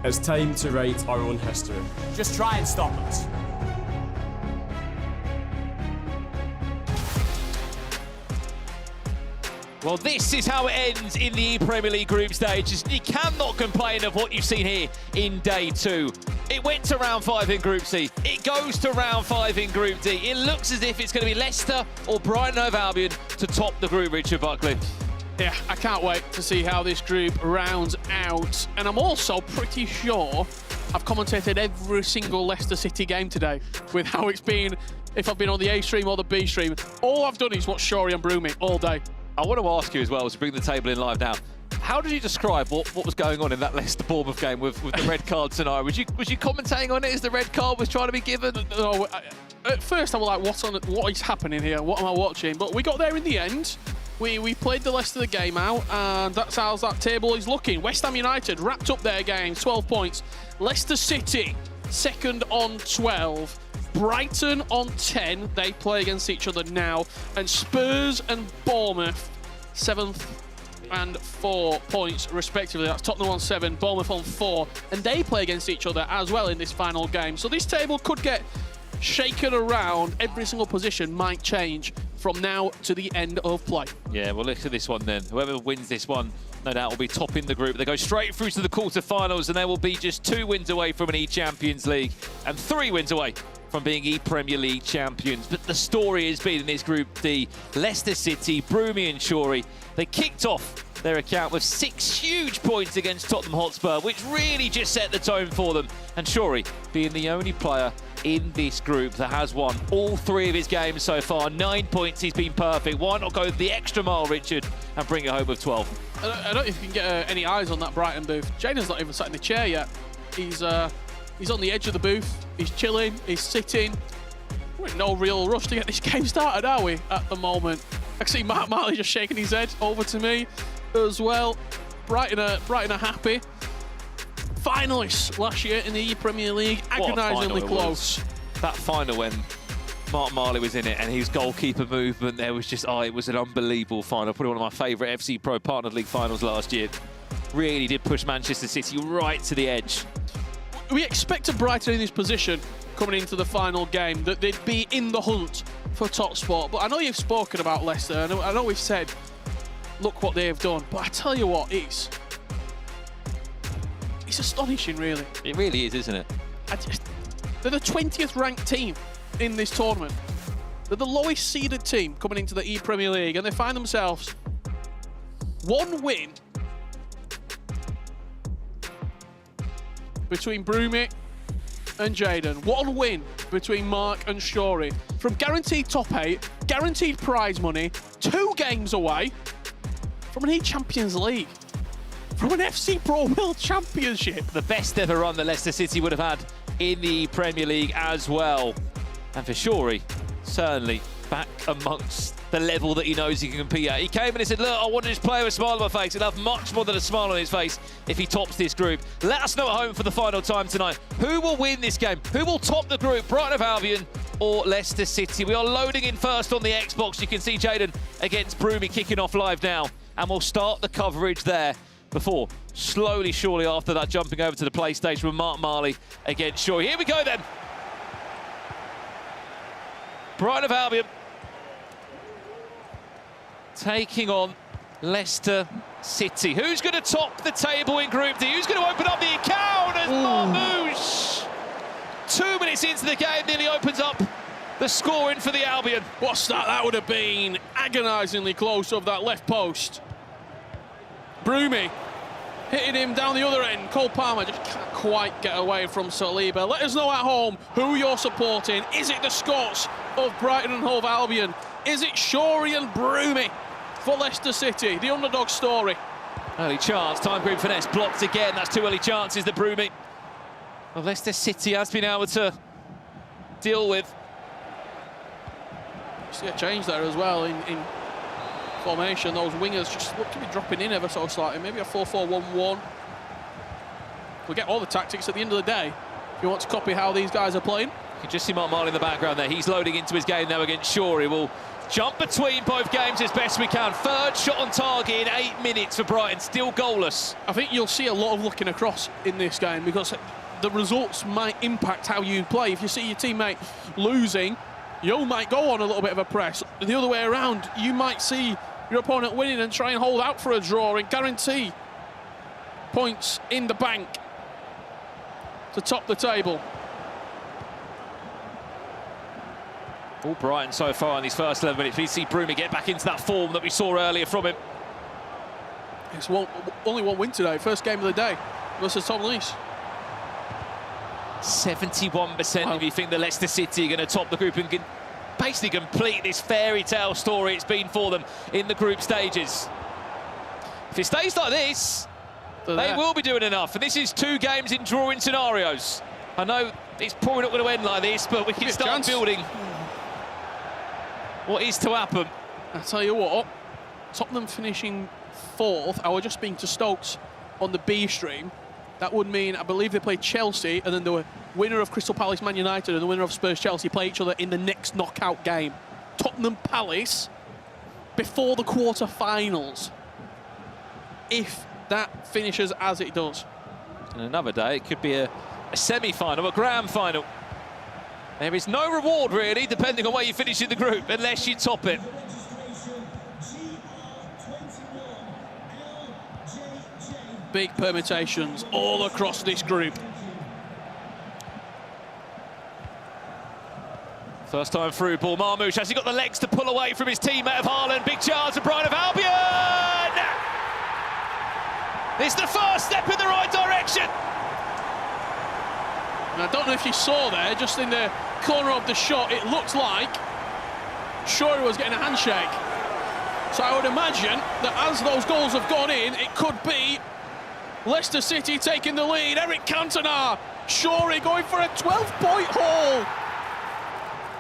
It's time to write our own history. Just try and stop us. Well, this is how it ends in the ePremier League group stage. You cannot complain of what you've seen here in day 2. It went to round 5 in Group C. It goes to round 5 in Group D. It looks as if it's going to be Leicester or Brighton of Albion to top the group, Richard Buckley. Yeah, I can't wait to see how this group rounds out. And I'm also pretty sure I've commentated every single Leicester City game today with how it's been, if I've been on the A stream or the B stream. All I've done is watch Shorey and Broomy all day. I want to ask you as well, to bring the table in live now, how did you describe what was going on in that Leicester-Bournemouth game with the red card scenario? Was you commentating on it as the red card was trying to be given? No, at first I was like, what is happening here? What am I watching? But we got there in the end. We played the rest of the game out, and that's how that table is looking. West Ham United wrapped up their game, 12 points. Leicester City, second on 12. Brighton on 10. They play against each other now. And Spurs and Bournemouth, 7th and 4 points respectively. That's Tottenham on 7, Bournemouth on 4. And they play against each other as well in this final game. So this table could get shaken around. Every single position might change from now to the end of play. Yeah, well, look at this one then. Whoever wins this one, no doubt will be topping the group. They go straight through to the quarterfinals, and they will be just 2 wins away from an E-Champions League and 3 wins away from being E-Premier League champions. But the story has been in this Group D, Leicester City, Broomy and Shorey, they kicked off their account with 6 huge points against Tottenham Hotspur, which really just set the tone for them. And Shorey being the only player in this group that has won all 3 of his games so far. 9 points, he's been perfect. Why not go the extra mile, Richard, and bring it home with 12? I don't know if you can get any eyes on that Brighton booth. Jaden's not even sat in the chair yet. He's on the edge of the booth. He's chilling, he's sitting. We're in no real rush to get this game started, are we, at the moment? I can see Mark Marley just shaking his head over to me as well. Brighton are happy. Finalists last year in the E-Premier League, agonisingly close. That final when Mark Marley was in it and his goalkeeper movement, there was just, it was an unbelievable final. Probably one of my favourite FC Pro Partnered League finals last year. Really did push Manchester City right to the edge. We expected Brighton in this position coming into the final game, that they'd be in the hunt for top spot. But I know you've spoken about Leicester, and I know we've said, look what they've done. But I tell you what, it's astonishing, really. It really is, isn't it? They're the 20th ranked team in this tournament. They're the lowest seeded team coming into the E-Premier League, and they find themselves 1 win between Broomy and Jaden. 1 win between Mark and Shorey. From guaranteed top 8, guaranteed prize money, 2 games away from an E-Champions League. From an FC Pro World Championship. The best ever run that Leicester City would have had in the Premier League as well. And for Shorey, certainly back amongst the level that he knows he can compete at. He came and he said, look, I want to just play with a smile on my face. He'll have much more than a smile on his face if he tops this group. Let us know at home for the final time tonight. Who will win this game? Who will top the group? Brighton of Albion or Leicester City? We are loading in first on the Xbox. You can see Jaden against Broomy kicking off live now. And we'll start the coverage there before, slowly, surely after that, jumping over to the PlayStation with Mark Marley against Shorey. Here we go then. Brighton of Albion taking on Leicester City. Who's going to top the table in Group D? Who's going to open up the account as Manu, 2 minutes into the game, nearly opens up the scoring for the Albion. What start that would have been. Agonisingly close of that left post. Broomy hitting him down the other end. Cole Palmer just can't quite get away from Saliba. Let us know at home who you're supporting. Is it the Scots of Brighton and Hove Albion? Is it Shorey and Broomy for Leicester City? The underdog story. Early chance, time group finesse blocked again. That's 2 early chances that Broomy. Well, Leicester City has been able to deal with. You see a change there as well in formation. Those wingers just look to be dropping in ever so slightly. Maybe a 4-4-1-1. We'll get all the tactics at the end of the day. If you want to copy how these guys are playing. You can just see Mark Marley in the background there. He's loading into his game now against Shorey. We'll jump between both games as best we can. 3rd shot on target in 8 minutes for Brighton, still goalless. I think you'll see a lot of looking across in this game because the results might impact how you play. If you see your teammate losing, you might go on a little bit of a press. The other way around, you might see your opponent winning and try and hold out for a draw and guarantee points in the bank to top the table. All Brighton so far in these first 11 minutes. We see Broomy get back into that form that we saw earlier from him. It's only 1 win today, first game of the day versus Tom Lees. 71% of you think that Leicester City are going to top the group and can basically complete this fairy tale story it's been for them in the group stages. If it stays like this, they will be doing enough. And this is 2 games in drawing scenarios. I know it's probably not going to end like this, but we can start building what is to happen. I tell you what, Tottenham finishing 4th. I was just speaking to Stokes on the B stream. That would mean, I believe they play Chelsea, and then the winner of Crystal Palace Man United and the winner of Spurs Chelsea play each other in the next knockout game. Tottenham Palace before the quarter-finals, if that finishes as it does. And another day, it could be a semi-final, a grand final. There is no reward, really, depending on where you finish in the group, unless you top it. Big permutations all across this group. First time through, ball Marmoush. Has he got the legs to pull away from his teammate of Haaland? Big chance of Brighton of Albion! It's the first step in the right direction. And I don't know if you saw there, just in the corner of the shot, it looked like Shore was getting a handshake. So I would imagine that as those goals have gone in, it could be Leicester City taking the lead. Eric Cantona, Shore going for a 12-point haul.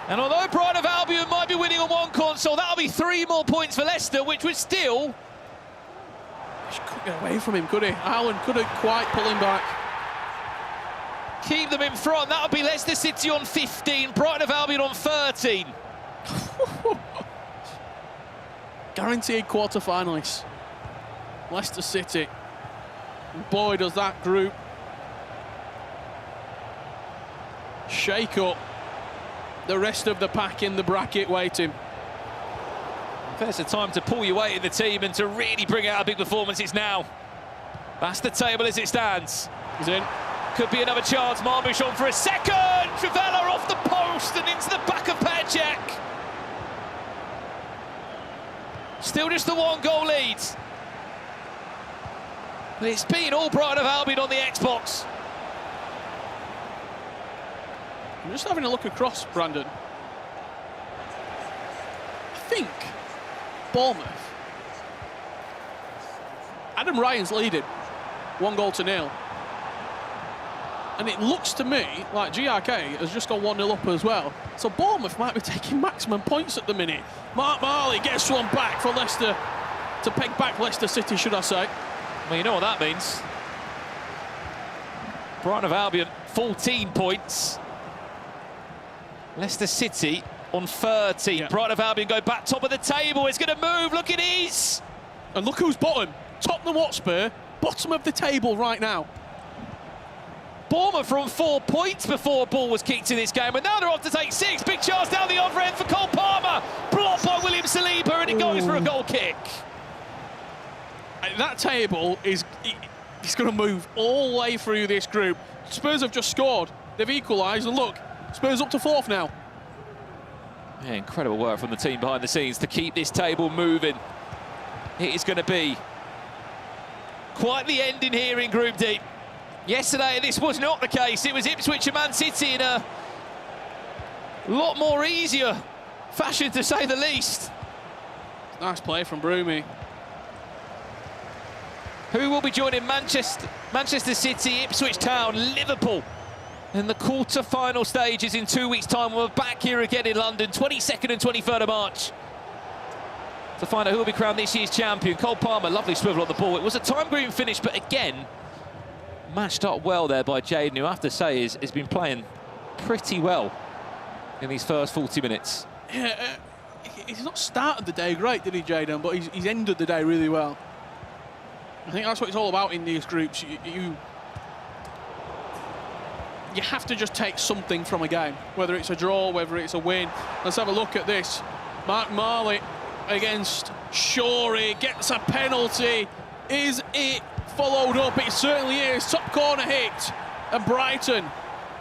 And although Brighton of Albion might be winning on one console, that'll be 3 more points for Leicester, which would still... He couldn't get away from him, could he? Haaland couldn't quite pull him back. Keep them in front. That'll be Leicester City on 15, Brighton of Albion on 13. Guaranteed quarter-finalists. Leicester City. And boy, does that group shake up the rest of the pack in the bracket waiting. There's a time to pull your weight in the team and to really bring out a big performance. It's now. That's the table as it stands. He's in. Could be another chance. Marmoush on for a second. Travella off the post and into the back of Petr. Still just the 1-goal lead. But it's been all Brighton of Albion on the Xbox. I'm just having a look across, Brandon. I think Bournemouth. Adam Ryan's leading 1-0. And it looks to me like GRK has just gone 1-0 up as well. So Bournemouth might be taking maximum points at the minute. Mark Marley gets one back for Leicester, to peg back Leicester City, should I say. Well, you know what that means. Brighton of Albion, 14 points. Leicester City on 13. Yeah. Brighton of Albion go back top of the table. It's going to move. Look, it is. And look who's bottom. Tottenham Hotspur, bottom of the table right now. Bournemouth from 4 points before a ball was kicked in this game, and now they're off to take 6. Big chance down the other end for Cole Palmer. Blocked by William Saliba, and it goes for a goal kick. And that table is going to move all the way through this group. Spurs have just scored. They've equalised, and look, Spurs up to 4th now. Yeah, incredible work from the team behind the scenes to keep this table moving. It is going to be quite the ending here in Group D. Yesterday, this was not the case. It was Ipswich and Man City in a lot more easier fashion, to say the least. Nice play from Broomy. Who will be joining Manchester City, Ipswich Town, Liverpool in the quarter-final stages in 2 weeks' time? We're back here again in London, 22nd and 23rd of March, to find out who will be crowned this year's champion. Cole Palmer, lovely swivel on the ball. It was a time-green finish, but again, matched up well there by Jayden, who I have to say has been playing pretty well in these first 40 minutes. Yeah, he's not started the day great, did he, Jayden? But he's ended the day really well. I think that's what it's all about in these groups. You have to just take something from a game, whether it's a draw, whether it's a win. Let's have a look at this. Mark Marley against Shorey gets a penalty. Is it followed up? It certainly is. Top corner hit, and Brighton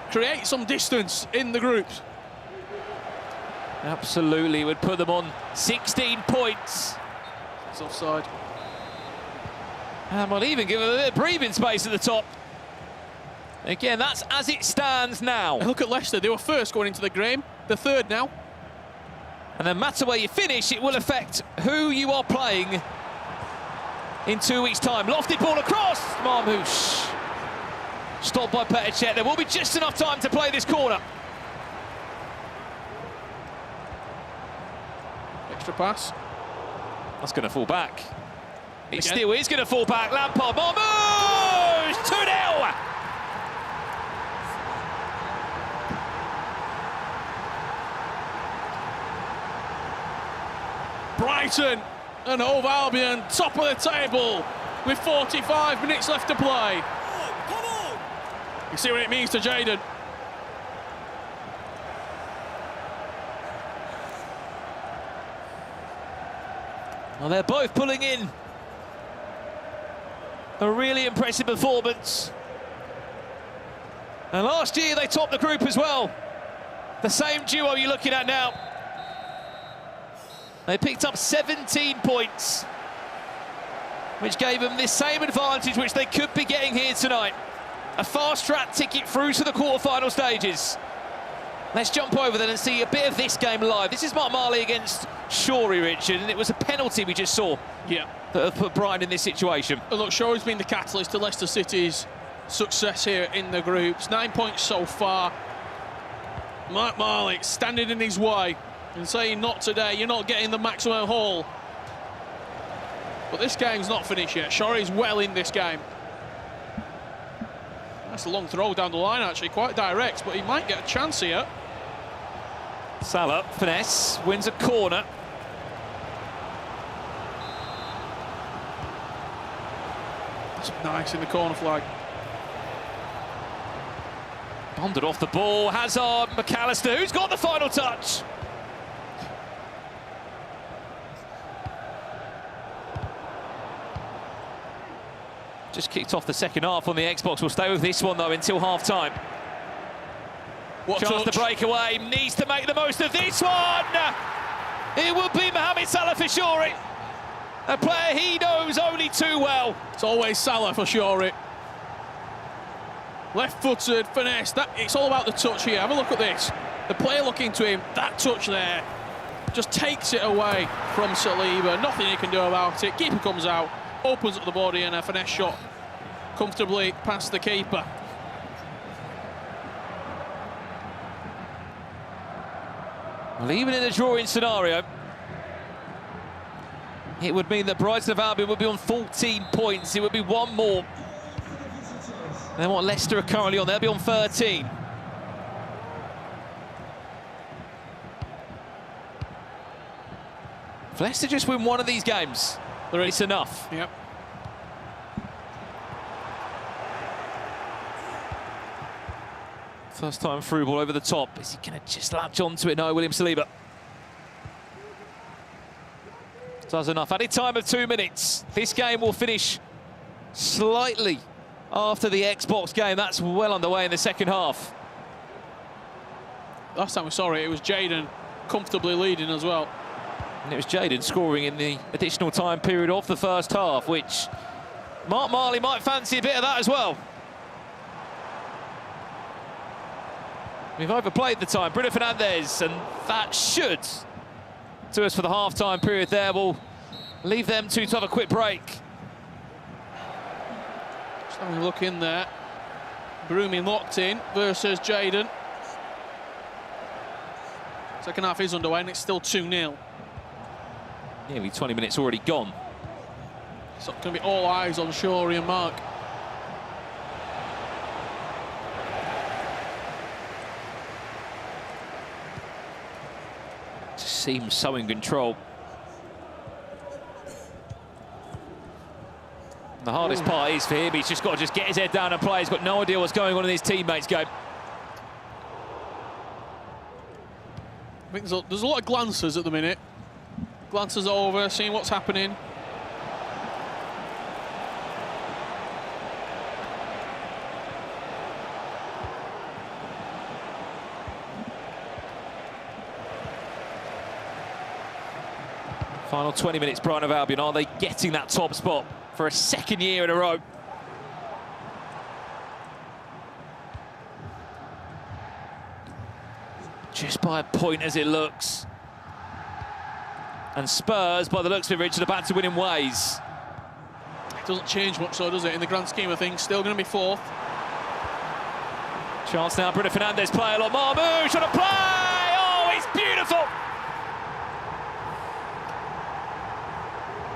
create some distance in the groups. Absolutely, would put them on 16 points. It's offside. And we'll even give them a bit of breathing space at the top. Again, that's as it stands now. And look at Leicester, they were first going into the game. They're third now. And no matter where you finish, it will affect who you are playing in 2 weeks' time. Lofted ball across, Marmouche. Stopped by Petr. There will be just enough time to play this corner. Extra pass. That's going to fall back. It still is going to fall back. Lampard, Marmouche, 2-0. Brighton and Hove Albion, top of the table with 45 minutes left to play. You see what it means to Jadon. Well, they're both pulling in a really impressive performance. And last year they topped the group as well. The same duo you're looking at now. They picked up 17 points, which gave them this same advantage which they could be getting here tonight. A fast-track ticket through to the quarter-final stages. Let's jump over then and see a bit of this game live. This is Mark Marley against Shorey, Richard, and it was a penalty we just saw that have put Brighton in this situation. And look, Shorey's been the catalyst to Leicester City's success here in the groups. 9 points so far. Mark Marley standing in his way and saying, not today, you're not getting the maximum haul. But this game's not finished yet. Shorey's well in this game. That's a long throw down the line, actually, quite direct, but he might get a chance here. Salah, finesse, wins a corner. That's nice in the corner flag. Bonded off the ball, Hazard, McAllister, who's got the final touch? Just kicked off the second half on the Xbox. We'll stay with this one, though, until half-time. Chance to break away, needs to make the most of this one! It will be Mohamed Salah for Shorey. A player he knows only too well. It's always Salah for Shorey. Left-footed, finesse, it's all about the touch here. Have a look at this. The player looking to him, that touch there, just takes it away from Saliba. Nothing he can do about it. Keeper comes out, opens up the body, and a finesse shot comfortably past the keeper. Well, even in a drawing scenario, it would mean that Brighton of Albion would be on 14 points. It would be one more than what Leicester are currently on. They'll be on 13. If Leicester just win one of these games, it's enough. Yep. First time through ball over the top. Is he going to just latch onto it? No, William Saliba does enough. Added time of 2 minutes. This game will finish slightly after the Xbox game. That's well underway in the second half. Last time we saw it, it was Jadon comfortably leading as well. And it was Jadon scoring in the additional time period of the first half, which Mark Marley might fancy a bit of that as well. We've overplayed the time. Bruno Fernandes, and that should do us for the half-time period there. We'll leave them two to have a quick break. Just having a look in there. Broomy locked in versus Jadon. Second half is underway and it's still 2-0. Nearly 20 minutes already gone. So it's going to be all eyes on Shorey and Mark. Seems so in control. The hardest part is for him, he's just got to get his head down and play. He's got no idea what's going on in his teammates' game. I think there's a lot of glances at the minute. Glances over, seeing what's happening. Final 20 minutes, Brighton of Albion. Are they getting that top spot for a second year in a row? Just by a point as it looks. And Spurs, by the looks of it, Richard, about to win in ways. It doesn't change much, though, does it? In the grand scheme of things, still going to be 4th. Chance now, Bruno Fernandes play a lot. Manu trying to play! Oh, it's beautiful!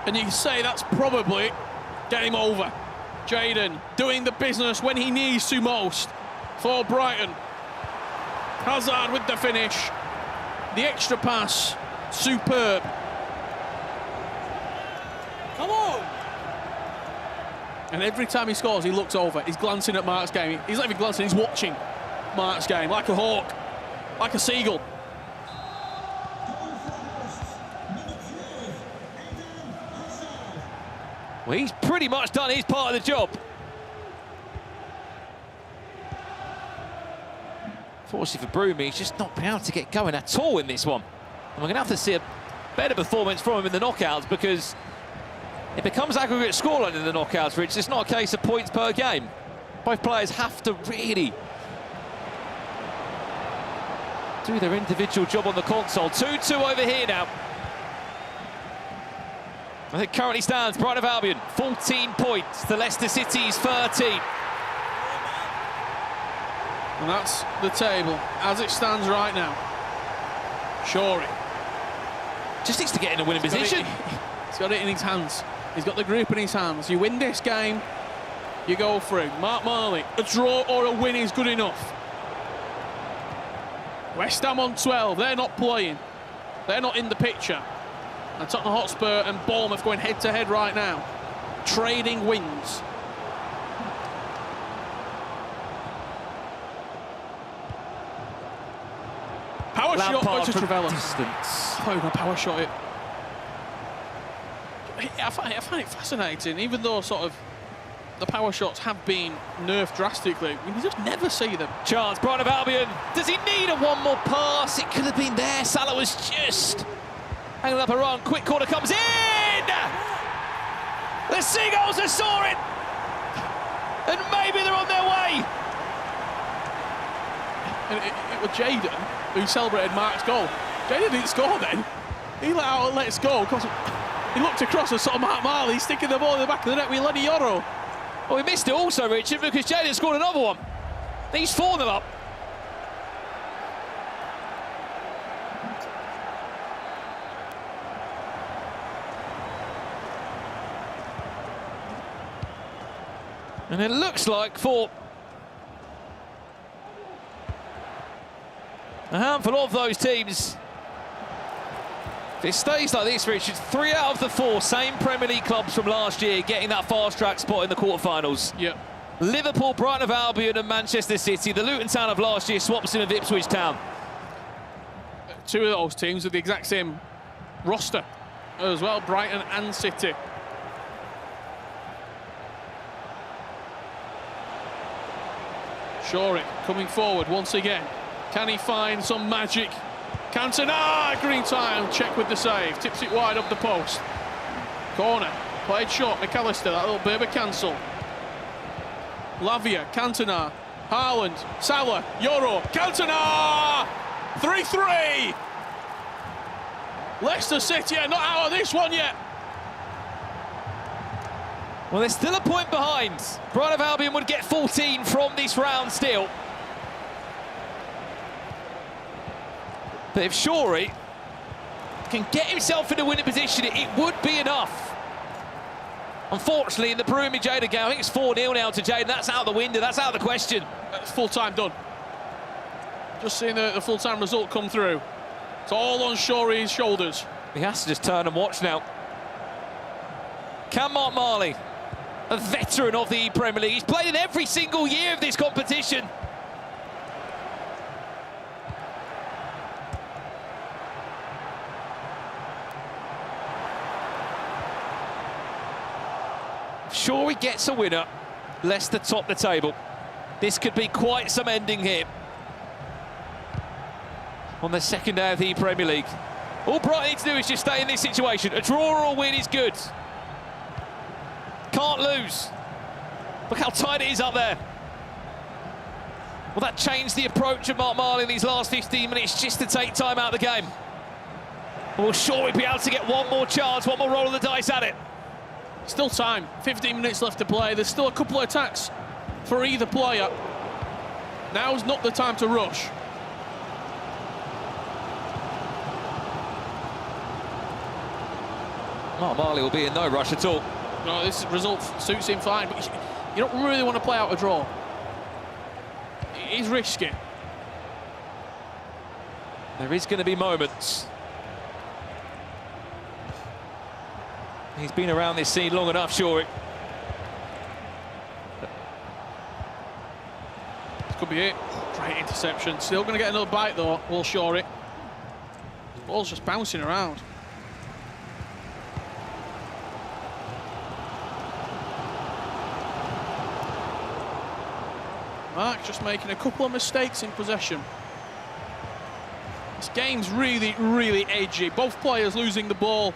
And you can say that's probably game over. Jadon doing the business when he needs to most for Brighton. Hazard with the finish. The extra pass, superb. Come on! And every time he scores, he looks over. He's glancing at Mark's game. He's not even glancing, he's watching Mark's game like a hawk, like a seagull. Well, he's pretty much done his part of the job. Fortunately for Broomy, he's just not been able to get going at all in this one. And we're going to have to see a better performance from him in the knockouts, because it becomes aggregate scoreline in the knockouts, Rich. It's not a case of points per game. Both players have to really do their individual job on the console. 2-2 over here now. I think currently stands Brighton of Albion, 14 points to Leicester City's 13. And that's the table as it stands right now. Shorey just needs to get in a winning position. He's got it in his hands. He's got the group in his hands. You win this game, you go through. Mark Marley, a draw or a win is good enough. West Ham on 12, they're not playing. They're not in the picture. And Tottenham Hotspur and Bournemouth going head-to-head right now. Trading wins. Power shot to Travella. Distance. Oh, you're going to power shot it. I find it fascinating, even though sort of the power shots have been nerfed drastically. You just never see them. Chance, Brighton of Albion. Does he need a one more pass? It could have been there. Salah was just hanging up a run. Quick corner comes in. The Seagulls are soaring. And maybe they're on their way. And it was Jadon who celebrated Mark's goal. Jadon didn't score then. He let out a let's go because he looked across and saw Mark Marley sticking the ball in the back of the net with Lenny Yoro. Well, he missed it also, Richard, because Jadon scored another one. He's 4 them up. And it looks like for a handful of those teams, if it stays like this, Richard, 3 out of the 4 same Premier League clubs from last year getting that fast-track spot in the quarterfinals. Yep. Liverpool, Brighton of Albion and Manchester City. The Luton Town of last year swaps in with Ipswich Town. 2 of those teams with the exact same roster as well, Brighton and City. Shorey coming forward once again. Can he find some magic? Cantona, green time, check with the save. Tips it wide up the post. Corner, played short, McAllister, that little bit of a cancel. Lavia, Cantona, Haaland, Salah, Yoro, Cantona! 3-3! Leicester City are not out of this one yet. Well, they're still a point behind. Brighton of Albion would get 14 from this round still. But if Shorey can get himself in a winning position, it would be enough. Unfortunately, in the Broomy Jadon game, I think it's 4-0 now to Jadon. That's out the window, that's out of the question. That's full-time done. Just seeing the full-time result come through. It's all on Shorey's shoulders. He has to just turn and watch now. Can Mark Marley, a veteran of the Premier League, he's played in every single year of this competition. Shorey gets a winner, Leicester top the table. This could be quite some ending here on the second day of the Premier League. All Brighton need to do is just stay in this situation. A draw or a win is good. Can't lose. Look how tight it is up there. Well, that changed the approach of Mark Marley in these last 15 minutes just to take time out of the game. We'll surely be able to get one more chance, one more roll of the dice at it. Still time, 15 minutes left to play. There's still a couple of attacks for either player. Now's not the time to rush. Mark Marley will be in no rush at all. No, this result suits him fine, but you don't really want to play out a draw. He's risky. There is going to be moments. He's been around this scene long enough, Shorey. This could be it. Great interception. Still going to get another bite, though, Will Shorey. The ball's just bouncing around. Mark just making a couple of mistakes in possession. This game's really, really edgy. Both players losing the ball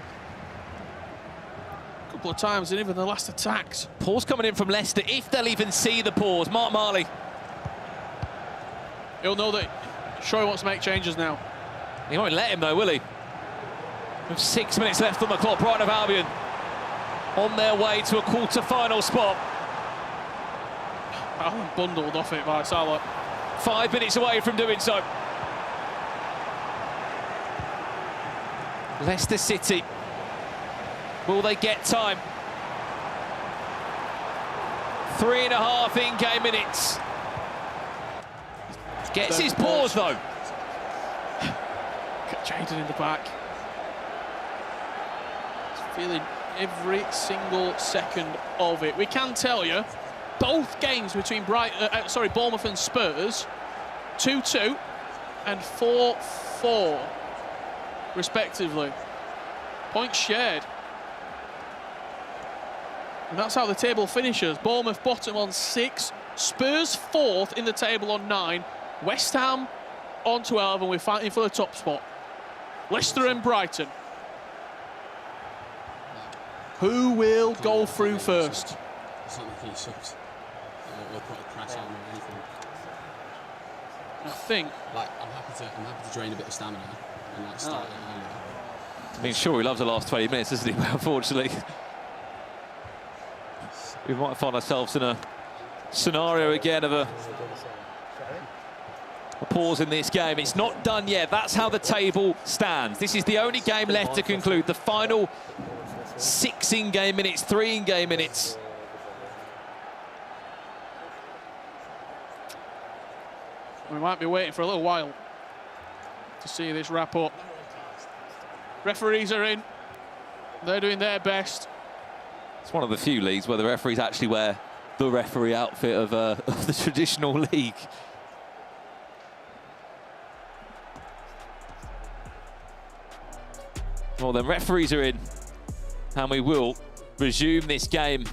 a couple of times, and even the last attacks. Pause coming in from Leicester, if they'll even see the pause. Mark Marley. He'll know that Shorey wants to make changes now. He won't let him, though, will he? With 6 minutes left on the clock, Brighton of Albion on their way to a quarter-final spot. Allen bundled off it by Salah. 5 minutes away from doing so. Leicester City. Will they get time? 3.5 in-game minutes. Gets his pause, though. Got Jadon in the back. He's feeling every single second of it. We can tell you, both games between Bournemouth and Spurs, 2-2 and 4-4, respectively. Points shared. And that's how the table finishes. Bournemouth bottom on 6, Spurs 4th in the table on 9, West Ham on 12, and we're fighting for the top spot. Leicester and Brighton. Who will go through first? It's not making any subs. Or put a press on or anything. I think. Like, I'm happy to drain a bit of stamina and like start it earlier. I mean, sure, he loves the last 20 minutes, doesn't he? But unfortunately, we might find ourselves in a scenario again of a pause in this game. It's not done yet. That's how the table stands. This is the only game left to conclude. The final 6 in-game minutes, 3 in-game minutes. We might be waiting for a little while to see this wrap up. Referees are in. They're doing their best. It's one of the few leagues where the referees actually wear the referee outfit of the traditional league. Well, then referees are in, and we will resume this game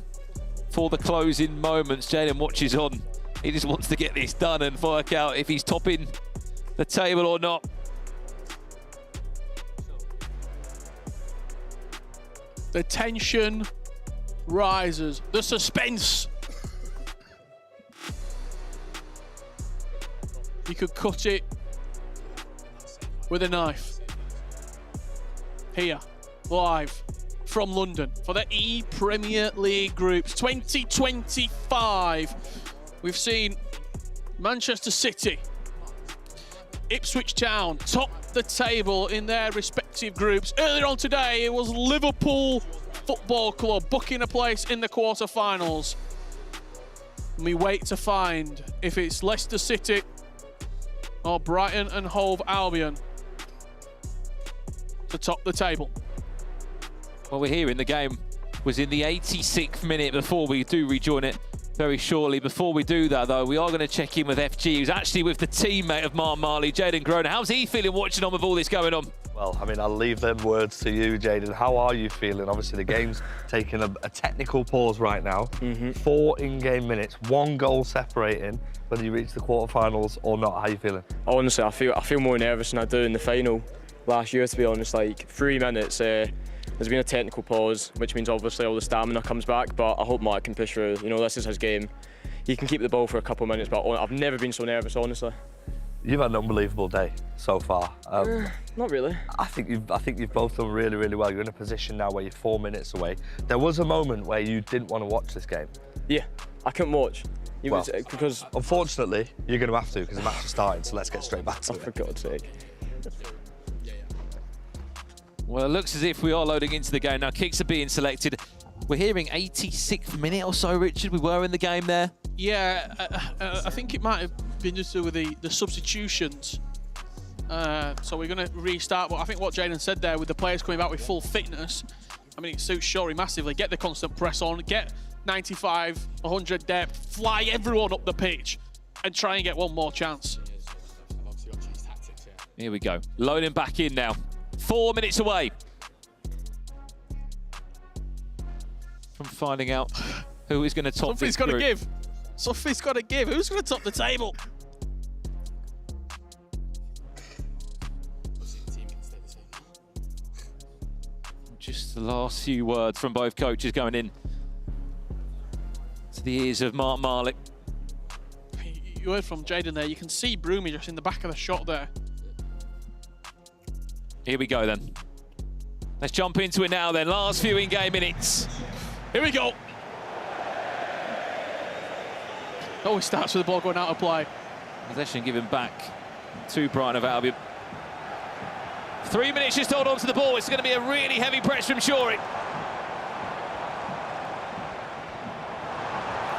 for the closing moments. Jayden watches on. He just wants to get this done and work out if he's topping the table or not. The tension rises. The suspense. You could cut it with a knife. Here, live from London for the ePremier League groups 2025. We've seen Manchester City, Ipswich Town top the table in their respective groups. Earlier on today, it was Liverpool Football Club booking a place in the quarter-finals. We wait to find if it's Leicester City or Brighton and Hove Albion to top the table. Well, we're hearing the game was in the 86th minute before we do rejoin it very shortly. Before we do that, though, we are going to check in with FG, who's actually with the teammate of Mark Marley, Jayden Groner. How's he feeling watching on with all this going on? Well, I mean, I'll leave them words to you, Jayden. How are you feeling? Obviously, the game's taking a technical pause right now. 4 in-game minutes, 1 goal separating whether you reach the quarterfinals or not. How are you feeling? Honestly, I feel more nervous than I do in the final last year, to be honest. Like, 3 minutes, there's been a technical pause, which means obviously all the stamina comes back, but I hope Mark can push through. You know, this is his game. you can keep the ball for a couple of minutes, but I've never been so nervous, honestly. You've had an unbelievable day so far. Not really. I think you've both done really, really well. You're in a position now where you're 4 minutes away. There was a moment where you didn't want to watch this game. Yeah, I couldn't watch. Because unfortunately, you're going to have to because the match is starting. So let's get straight back to it. For God's sake. Well, it looks as if we are loading into the game now. Kicks are being selected. We're hearing 86th minute or so, Richard. We were in the game there. Yeah, I think it might have been just with the substitutions. So we're going to restart. But I think what Jayden said there with the players coming back with full fitness, I mean, it suits Shorey massively. Get the constant press on, get 95, 100 depth, fly everyone up the pitch and try and get one more chance. Here we go. Loading back in now. 4 minutes away from finding out who is going to top this group. Something's got to give. Who's going to top the table? Just the last few words from both coaches going in to the ears of Mark Marlick. You heard from Jayden there. You can see Broomy just in the back of the shot there. Here we go then. Let's jump into it now then. Last few in-game minutes. Here we go. Always starts with the ball going out of play. Possession given back to Brighton of Albion. 3 minutes just hold on to the ball. It's going to be a really heavy press from Shorey.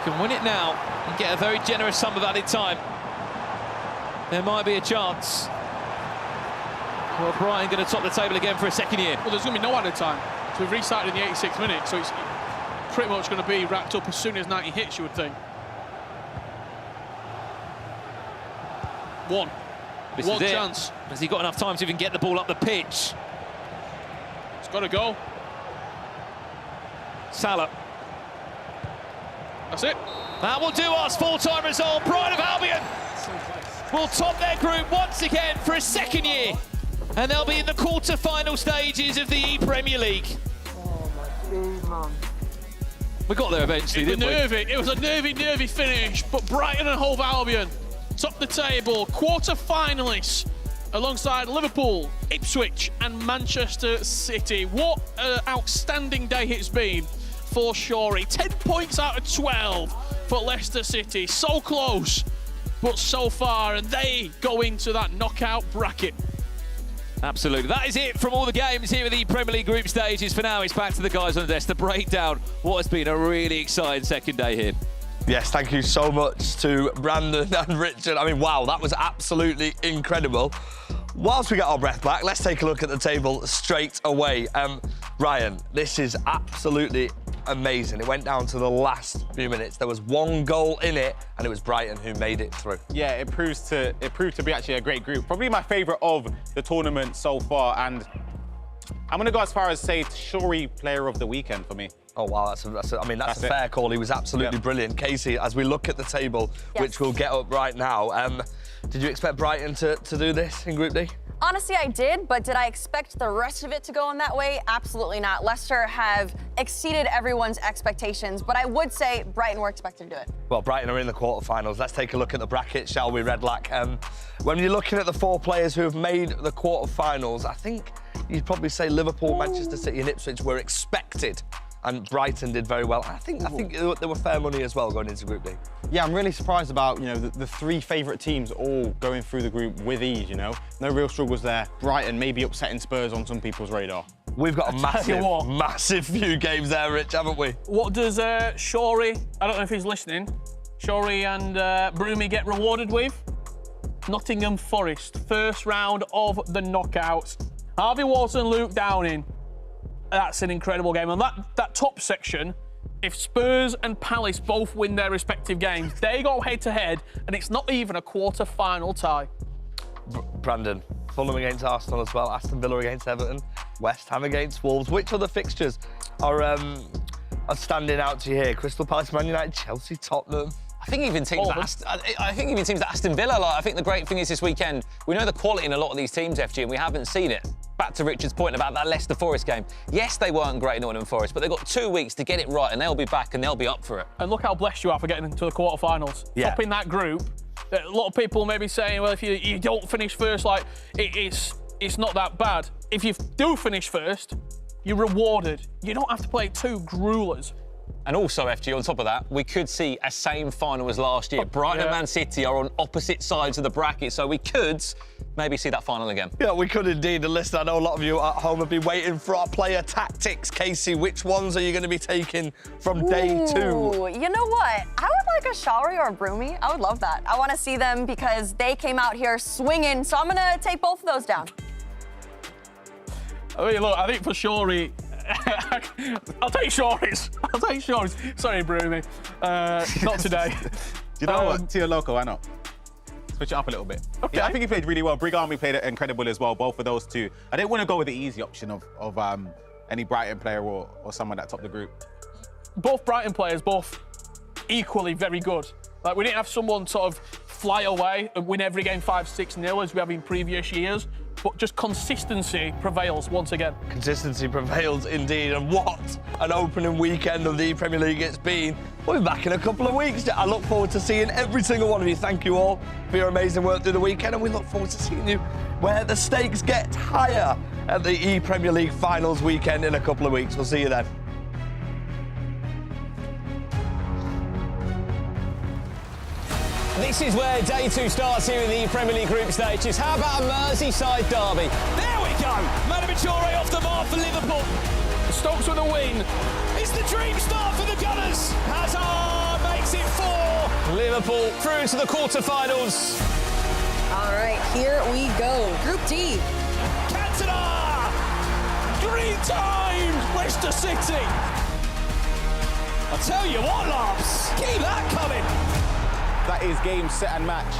Can win it now and get a very generous sum of added time. There might be a chance. Well, Brighton going to top the table again for a second year. Well, there's going to be no added time. So we've restarted in the 86th minute, so it's pretty much going to be wrapped up as soon as 90 hits, you would think. One chance. Has he got enough time to even get the ball up the pitch? It's got to go. Salah. That's it. That will do us. Full-time result. Brighton of Albion will top their group once again for a second year. And they'll be in the quarter-final stages of the ePremier League. Oh my days, man. We got there eventually, didn't we? It was a nervy finish, but Brighton and Hove Albion top the table, quarter-finalists, alongside Liverpool, Ipswich and Manchester City. What an outstanding day it's been for Shorey. 10 points out of 12 for Leicester City. So close, but so far, and they go into that knockout bracket. Absolutely. That is it from all the games here at the Premier League group stages. For now, it's back to the guys on the desk to break down what has been a really exciting second day here. Yes, thank you so much to Brandon and Richard. I mean, wow, that was absolutely incredible. Whilst we get our breath back, let's take a look at the table straight away. Ryan, this is absolutely amazing. It went down to the last few minutes. There was one goal in it, and it was Brighton who made it through. Yeah, it proved to be actually a great group. Probably my favourite of the tournament so far, and I'm going to go as far as say Shorey Player of the Weekend for me. Oh, wow, that's a fair call. He was absolutely brilliant. Casey, as we look at the table, which we'll get up right now, did you expect Brighton to do this in Group D? Honestly, I did, but did I expect the rest of it to go in that way? Absolutely not. Leicester have exceeded everyone's expectations, but I would say Brighton were expected to do it. Well, Brighton are in the quarterfinals. Let's take a look at the bracket, shall we, Redlack? When you're looking at the four players who have made the quarterfinals, I think you'd probably say Liverpool, Manchester City and Ipswich were expected, and Brighton did very well. I think there were fair money as well going into Group D. Yeah, I'm really surprised about, the three favourite teams all going through the group with ease, No real struggles there. Brighton maybe upsetting Spurs on some people's radar. We've got a massive few games there, Rich, haven't we? What does Shorey, I don't know if he's listening, Shorey and Broomy get rewarded with? Nottingham Forest, first round of the knockouts. Harvey Walton, Luke Downing. That's an incredible game. And that top section, if Spurs and Palace both win their respective games, they go head-to-head, and it's not even a quarter-final tie. Brandon, Fulham against Arsenal as well, Aston Villa against Everton, West Ham against Wolves. Which other fixtures are standing out to you here? Crystal Palace, Man United, Chelsea, Tottenham. I think even teams like Aston Villa, I think the great thing is this weekend, we know the quality in a lot of these teams, FG, and we haven't seen it. Back to Richard's point about that Leicester Forest game. Yes, they weren't great in Nottingham Forest, but they've got 2 weeks to get it right, and they'll be back and they'll be up for it. And look how blessed you are for getting into the quarterfinals. Yeah. Top in that group. A lot of people may be saying, well, if you don't finish first, like, it's not that bad. If you do finish first, you're rewarded. You don't have to play 2 gruelers. And also, FG, on top of that, we could see a same final as last year. Brighton and Man City are on opposite sides of the bracket, so we could maybe see that final again. Yeah, we could indeed. And listen, I know a lot of you at home have been waiting for our player tactics. Casey, which ones are you going to be taking from day 2? You know what? I would like a Shawry or a Broomy. I would love that. I want to see them because they came out here swinging, so I'm going to take both of those down. I mean, look, I think for Shawry, I'll take Shawry's. I'll take Shawry's. Sorry, Broomy. Not today. Do you know what? Tio Loco, why not? Switch it up a little bit. Okay. Yeah, I think he played really well. Brig Army played incredible as well, both of those two. I didn't want to go with the easy option of any Brighton player or someone that topped the group. Both Brighton players, both equally very good. Like, we didn't have someone sort of fly away and win every game 5-6-0 as we have in previous years. But just consistency prevails once again. Consistency prevails indeed, and what an opening weekend of the Premier League it's been. We'll be back in a couple of weeks. I look forward to seeing every single one of you. Thank you all for your amazing work through the weekend, and we look forward to seeing you where the stakes get higher at the ePremier League finals weekend in a couple of weeks. We'll see you then. This is where day 2 starts here in the Premier League group stages. How about a Merseyside derby? There we go. Manu Bachoore off the mark for Liverpool. Stokes with a win. It's the dream start for the Gunners. Hazard makes it 4. Liverpool through to the quarterfinals. All right, here we go. Group D. Cantona! Green time! Leicester City. I tell you what, lads, keep that coming. That is game, set and match.